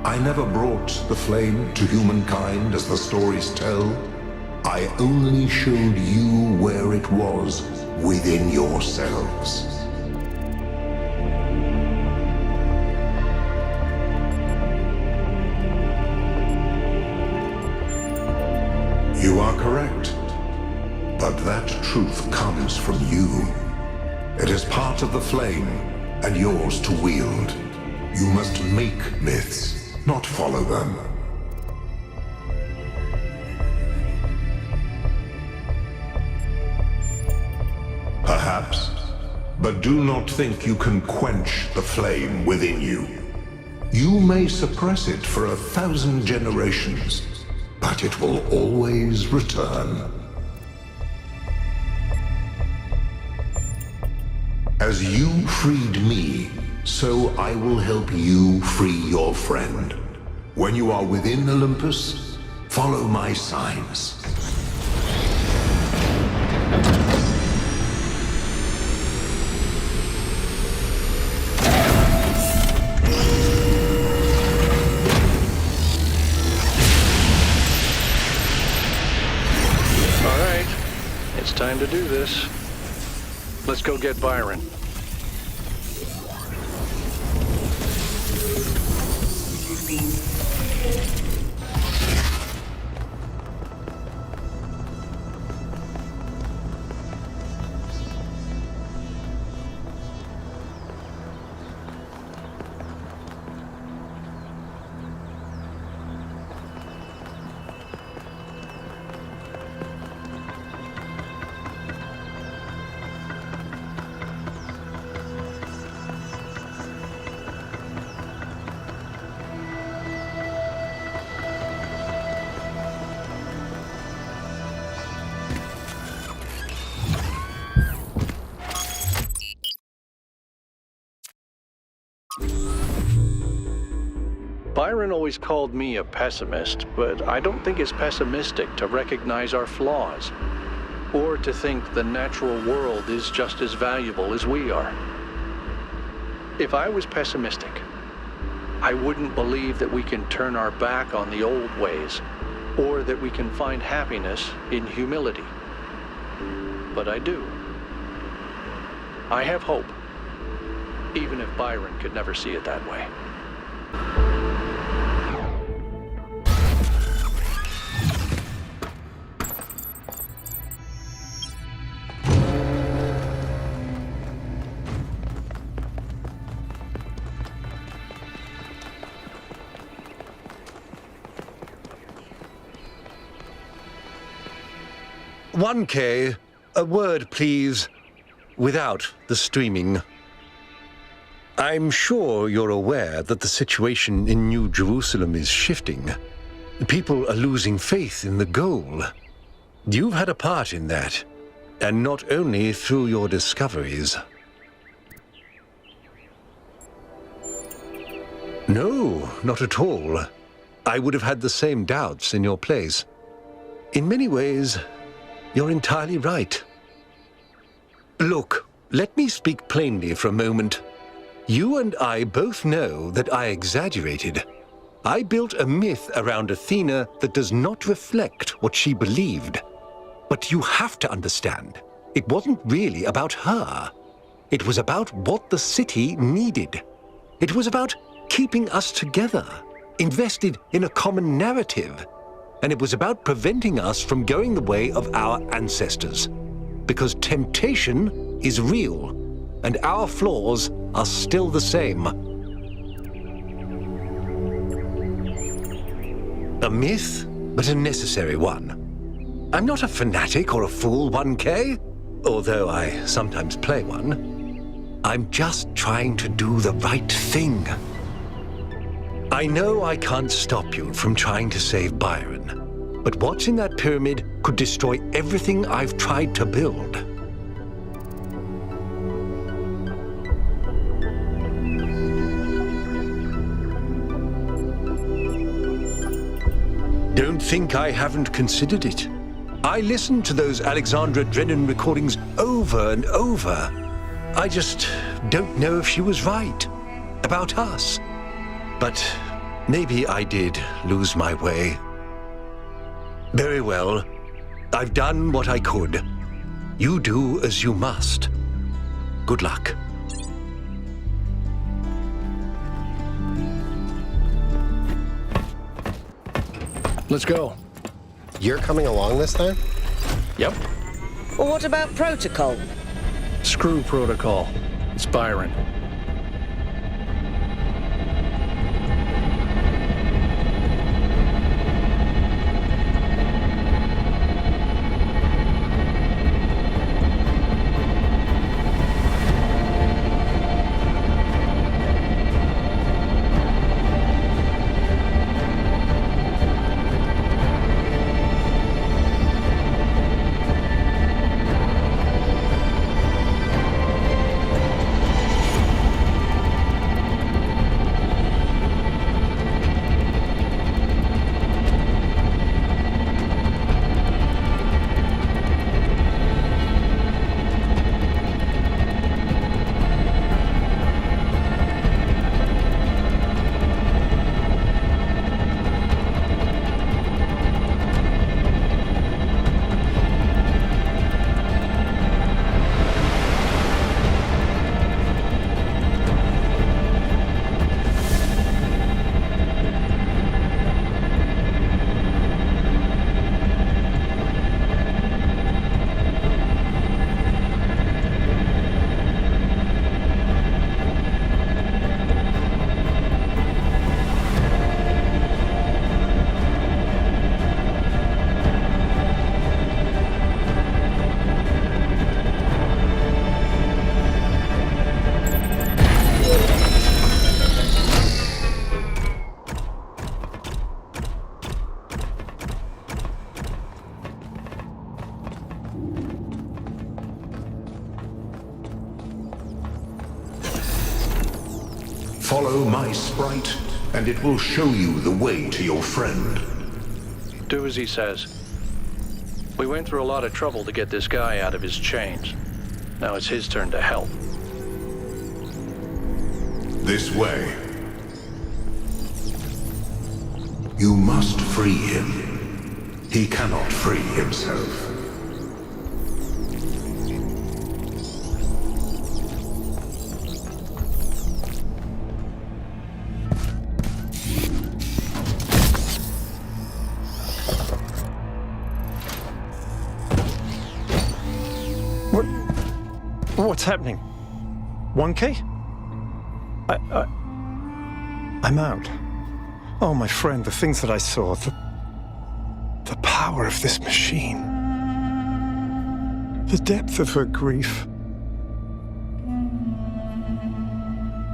I never brought the flame to humankind as the stories tell. I only showed you where it was within yourselves. You are correct, but that truth comes from you. It is part of the flame, and yours to wield. You must make myths, not follow them. Perhaps, but do not think you can quench the flame within you. You may suppress it for 1,000 generations, but it will always return. As you freed me, so I will help you free your friend. When you are within Olympus, follow my signs. Time to do this. Let's go get Byron. Byron always called me a pessimist, but I don't think it's pessimistic to recognize our flaws, or to think the natural world is just as valuable as we are. If I was pessimistic, I wouldn't believe that we can turn our back on the old ways, or that we can find happiness in humility. But I do. I have hope, even if Byron could never see it that way. "1K, a word, please, without the streaming. I'm sure you're aware that the situation in New Jerusalem is shifting. People are losing faith in the goal. You've had a part in that, and not only through your discoveries." "No, not at all. I would have had the same doubts in your place. In many ways, you're entirely right. Look, let me speak plainly for a moment. You and I both know that I exaggerated. I built a myth around Athena that does not reflect what she believed. But you have to understand, it wasn't really about her. It was about what the city needed. It was about keeping us together, invested in a common narrative. And it was about preventing us from going the way of our ancestors. Because temptation is real, and our flaws are still the same. A myth? but a necessary one. I'm not a fanatic or a fool, 1K, although I sometimes play one. I'm just trying to do the right thing. I know I can't stop you from trying to save Byron, but what's in that pyramid could destroy everything I've tried to build. Don't think I haven't considered it. I listened to those Alexandra Drennan recordings over and over. I just don't know if she was right about us. But maybe I did lose my way. Very well. I've done what I could. You do as you must. Good luck. Let's go. You're coming along this time? Yep. Well, what about protocol? Screw protocol. It's Byron. Follow my sprite, and it will show you the way to your friend. Do as he says. We went through a lot of trouble to get this guy out of his chains. Now it's his turn to help. This way. You must free him. He cannot free himself. What's happening? 1K? I'm out. Oh, my friend, the things that I saw, the power of this machine, the depth of her grief.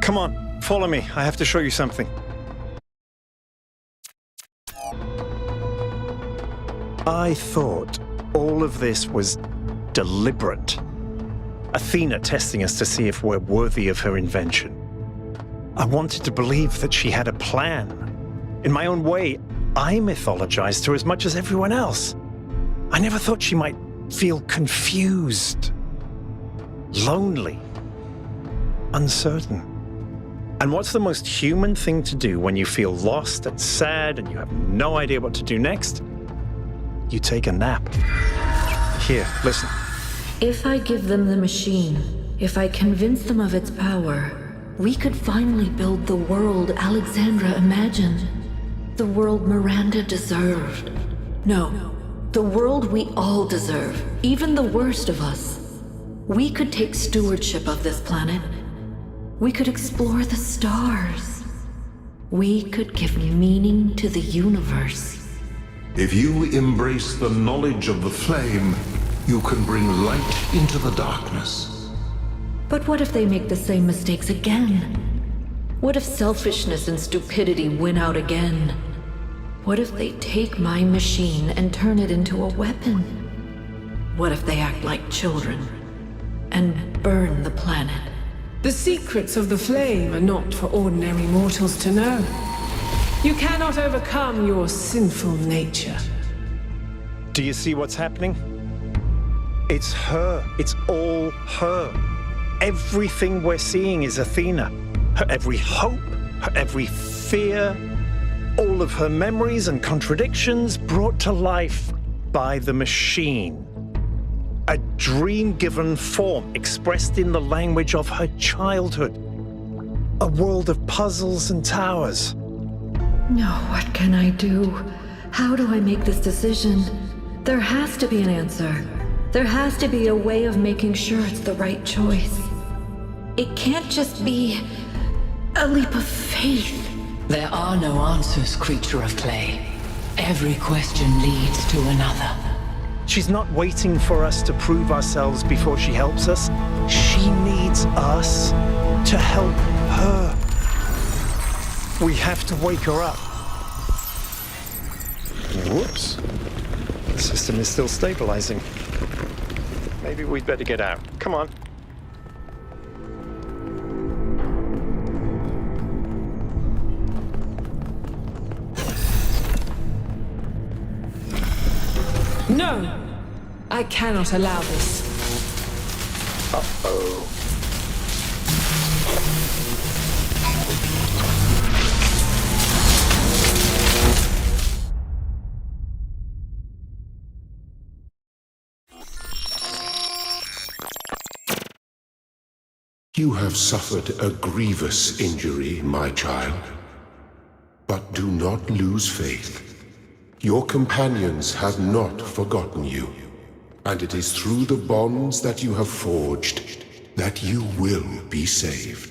Come on, follow me. I have to show you something. I thought all of this was deliberate. Athena testing us to see if we're worthy of her invention. I wanted to believe that she had a plan. In my own way, I mythologized her as much as everyone else. I never thought she might feel confused, lonely, uncertain. And what's the most human thing to do when you feel lost and sad and you have no idea what to do next? You take a nap. Here, listen. If I give them the machine, if I convince them of its power, we could finally build the world Alexandra imagined. The world Miranda deserved. No, the world we all deserve, even the worst of us. We could take stewardship of this planet. We could explore the stars. We could give meaning to the universe. If you embrace the knowledge of the flame, you can bring light into the darkness. But what if they make the same mistakes again? What if selfishness and stupidity win out again? What if they take my machine and turn it into a weapon? What if they act like children and burn the planet? The secrets of the flame are not for ordinary mortals to know. You cannot overcome your sinful nature. Do you see what's happening? It's her. It's all her. Everything we're seeing is Athena. Her every hope, her every fear, all of her memories and contradictions brought to life by the machine. A dream-given form expressed in the language of her childhood. A world of puzzles and towers. No, what can I do? How do I make this decision? There has to be an answer. There has to be a way of making sure it's the right choice. It can't just be a leap of faith. There are no answers, creature of clay. Every question leads to another. She's not waiting for us to prove ourselves before she helps us. She needs us to help her. We have to wake her up. Whoops. The system is still stabilizing. Maybe we'd better get out. Come on. No! I cannot allow this. Uh-oh. You have suffered a grievous injury, my child. But do not lose faith. Your companions have not forgotten you, and it is through the bonds that you have forged that you will be saved.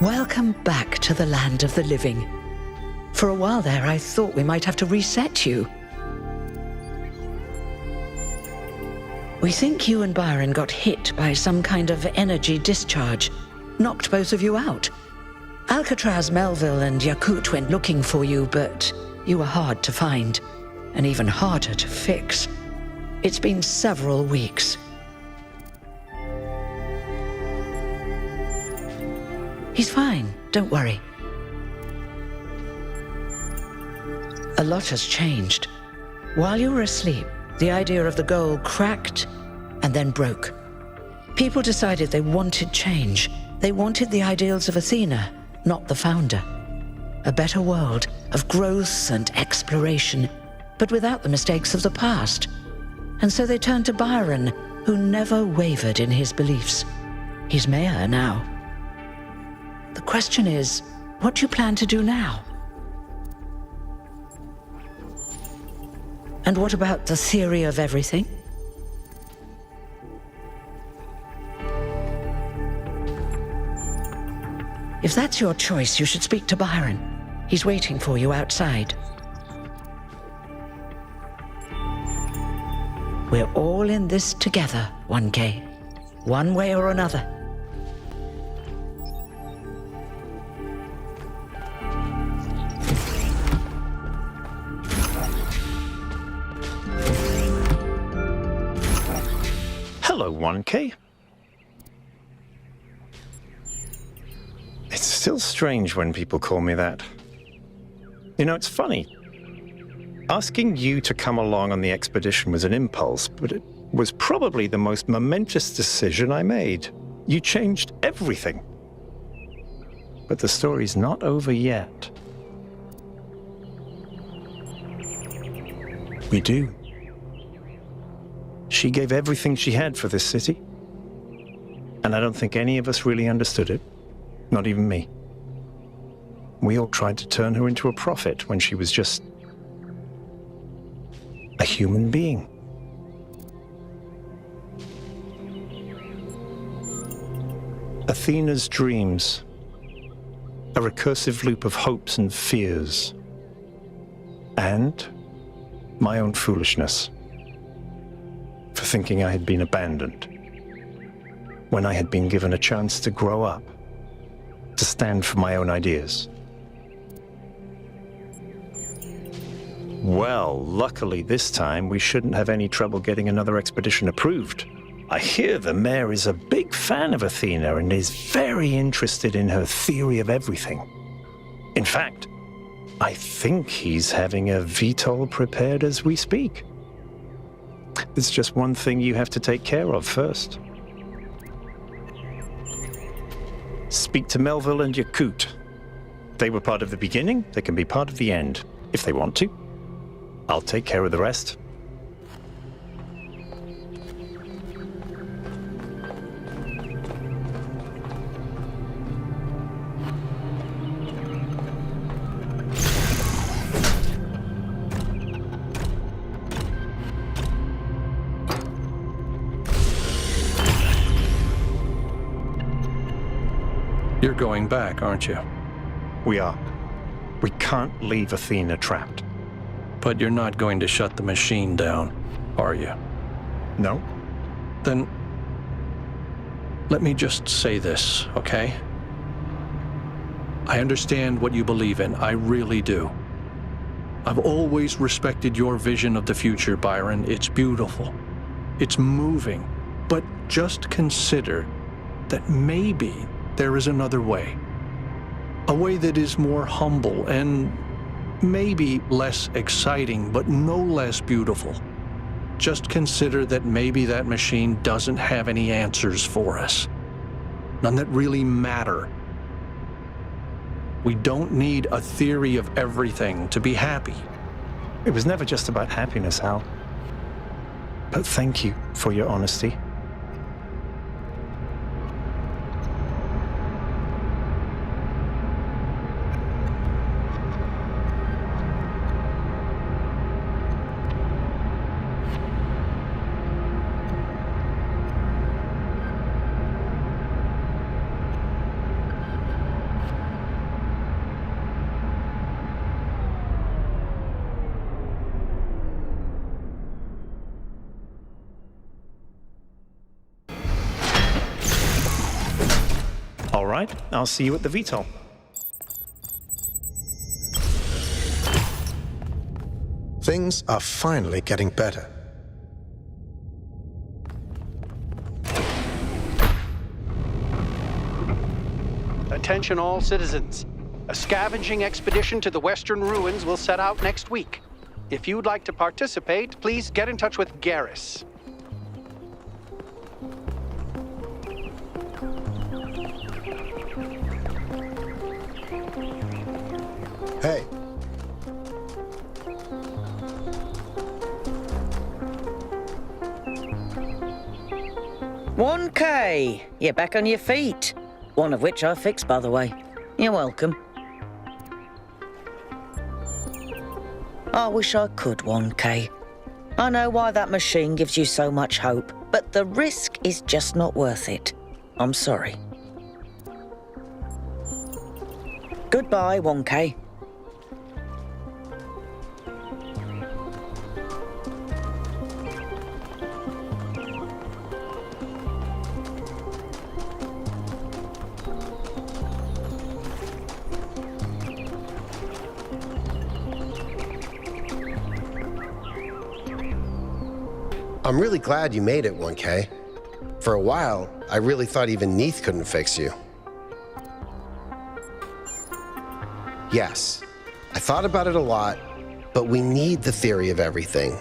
Welcome back to the land of the living. For a while there, I thought we might have to reset you. We think you and Byron got hit by some kind of energy discharge, knocked both of you out. Alcatraz, Melville, and Yakut went looking for you, but you were hard to find, and even harder to fix. It's been several weeks. He's fine, don't worry. A lot has changed. While you were asleep, the idea of the goal cracked and then broke. People decided they wanted change. They wanted the ideals of Athena, not the founder. A better world of growth and exploration, but without the mistakes of the past. And so they turned to Byron, who never wavered in his beliefs. He's mayor now. The question is, what do you plan to do now? And what about the theory of everything? If that's your choice, you should speak to Byron. He's waiting for you outside. We're all in this together, 1K. One way or another. Hello, 1K. It's still strange when people call me that. You know, it's funny. Asking you to come along on the expedition was an impulse, but it was probably the most momentous decision I made. You changed everything. But the story's not over yet. We do. She gave everything she had for this city. And I don't think any of us really understood it. Not even me. We all tried to turn her into a prophet when she was just a human being. Athena's dreams, a recursive loop of hopes and fears, and my own foolishness for thinking I had been abandoned when I had been given a chance to grow up, to stand for my own ideas. Well, luckily this time we shouldn't have any trouble getting another expedition approved. I hear the mayor is a big fan of Athena and is very interested in her theory of everything. In fact, I think he's having a VTOL prepared as we speak. There's just one thing you have to take care of first. Speak to Melville and Yakut. They were part of the beginning, they can be part of the end, if they want to. I'll take care of the rest. You're going back, aren't you? We are. We can't leave Athena trapped. But you're not going to shut the machine down, are you? No. Then let me just say this, okay? I understand what you believe in. I really do. I've always respected your vision of the future, Byron. It's beautiful. It's moving. But just consider that maybe there is another way. A way that is more humble and maybe less exciting, but no less beautiful. Just consider that maybe that machine doesn't have any answers for us. None that really matter. We don't need a theory of everything to be happy. It was never just about happiness, Hal. But thank you for your honesty. All right, I'll see you at the VTOL. Things are finally getting better. Attention all citizens. A scavenging expedition to the Western Ruins will set out next week. If you'd like to participate, please get in touch with Garrus. Hey. $1K! You're back on your feet. One of which I fixed, by the way. You're welcome. I wish I could, 1K. I know why that machine gives you so much hope, but the risk is just not worth it. I'm sorry. Goodbye, 1K. I'm really glad you made it, 1K. For a while, I really thought even Neith couldn't fix you. Yes, I thought about it a lot, but we need the theory of everything.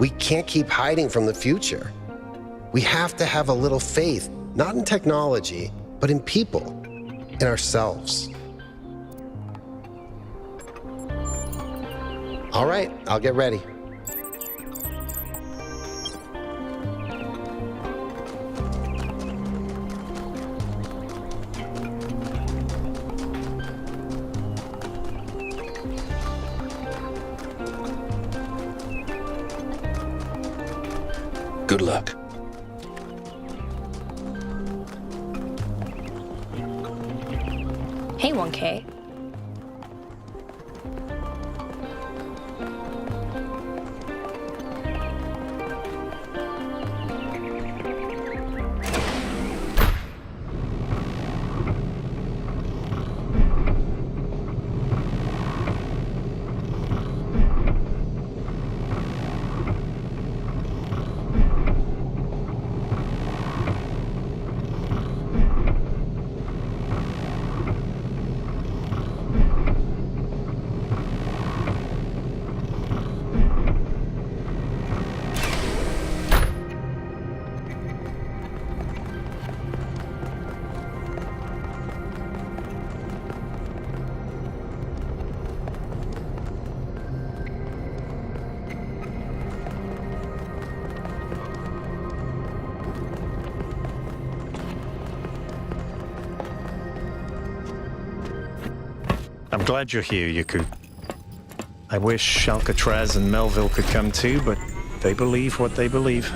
We can't keep hiding from the future. We have to have a little faith, not in technology, but in people, in ourselves. All right, I'll get ready. Good luck. Hey, 1K. I'm glad you're here, Yakut. I wish Alcatraz and Melville could come too, but they believe what they believe.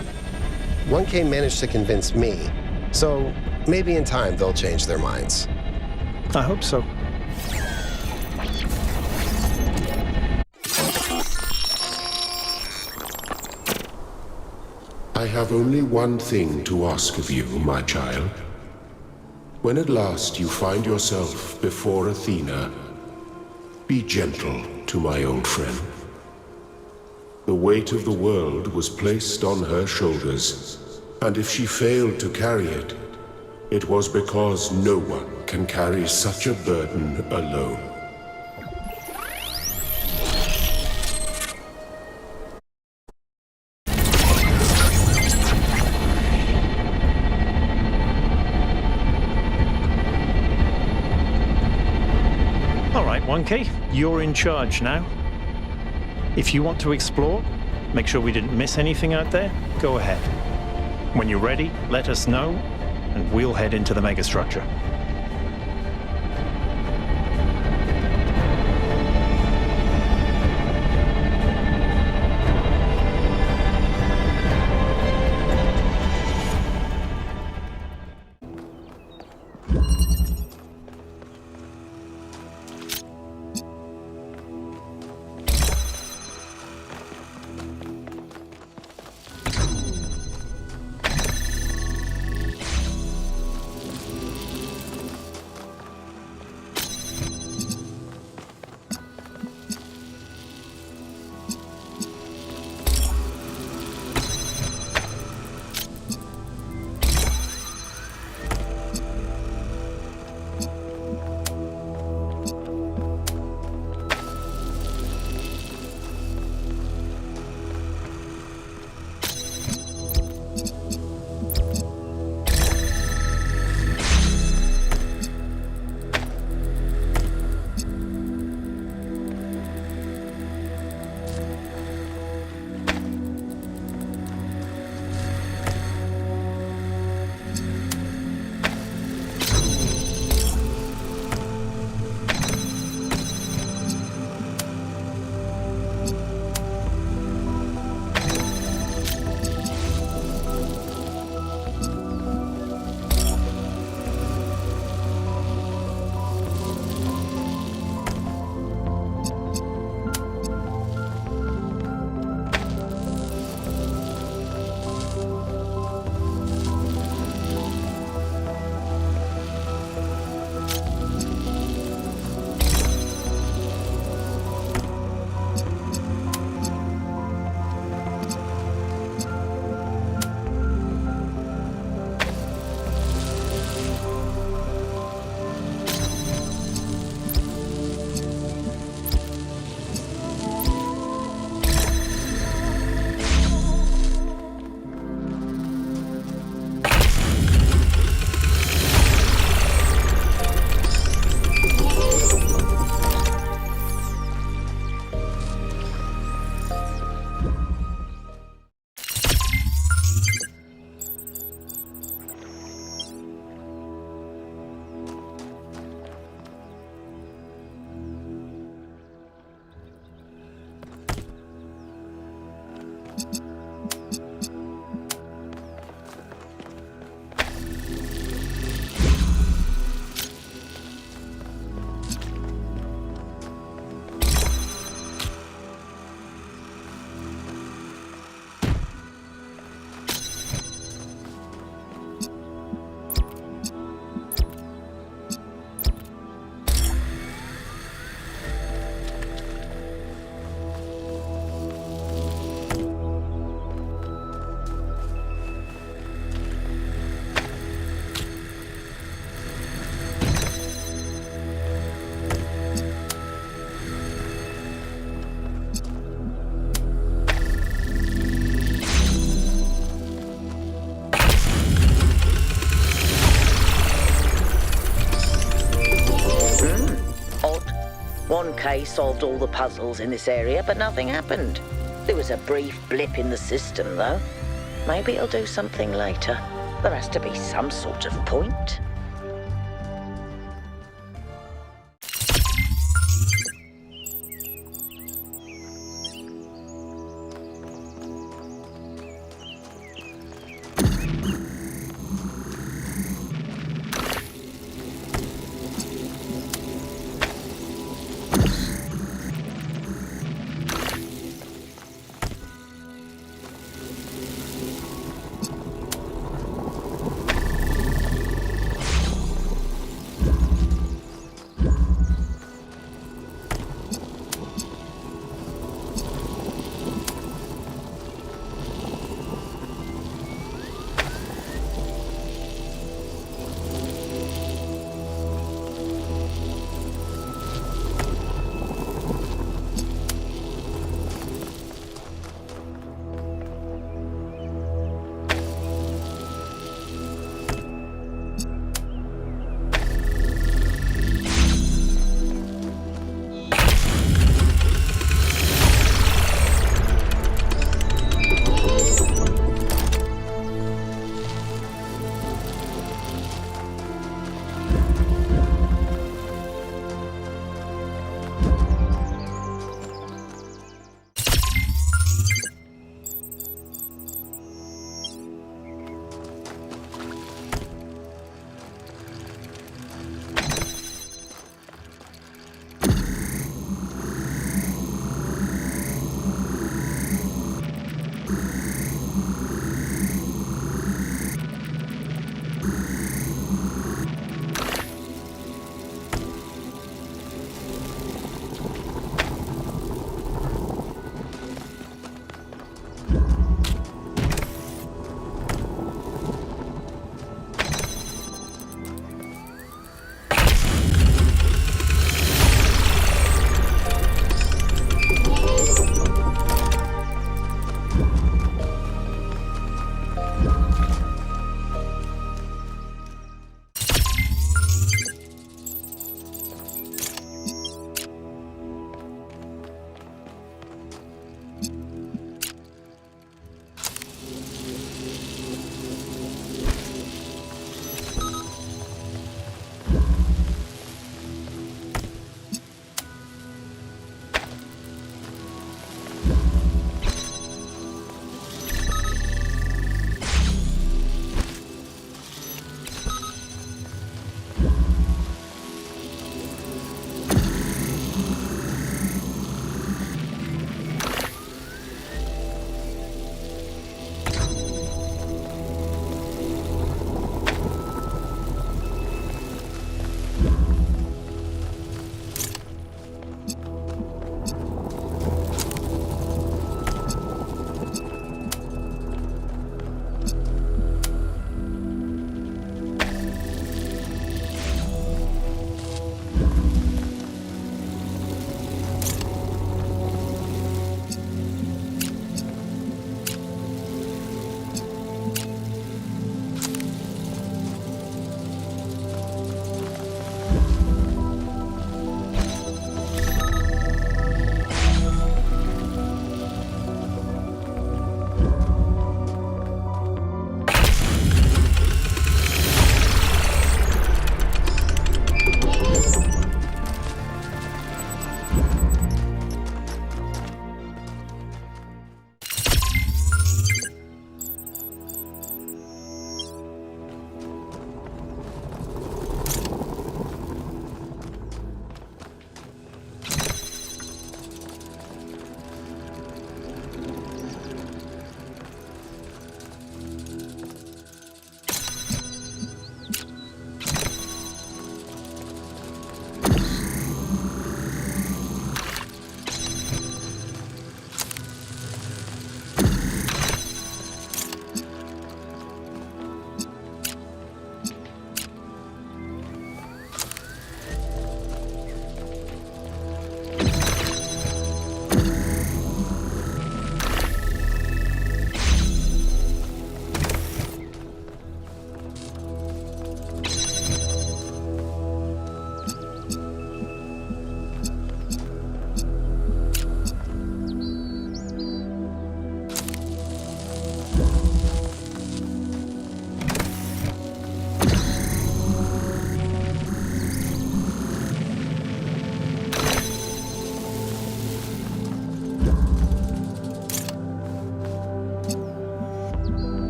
1K managed to convince me, so maybe in time they'll change their minds. I hope so. I have only one thing to ask of you, my child. When at last you find yourself before Athena, be gentle to my old friend. The weight of the world was placed on her shoulders, and if she failed to carry it, it was because no one can carry such a burden alone. All right, 1K, you're in charge now. If you want to explore, make sure we didn't miss anything out there, go ahead. When you're ready, let us know, and we'll head into the megastructure. 1K solved all the puzzles in this area, but nothing happened. There was a brief blip in the system, though. Maybe it'll do something later. There has to be some sort of point.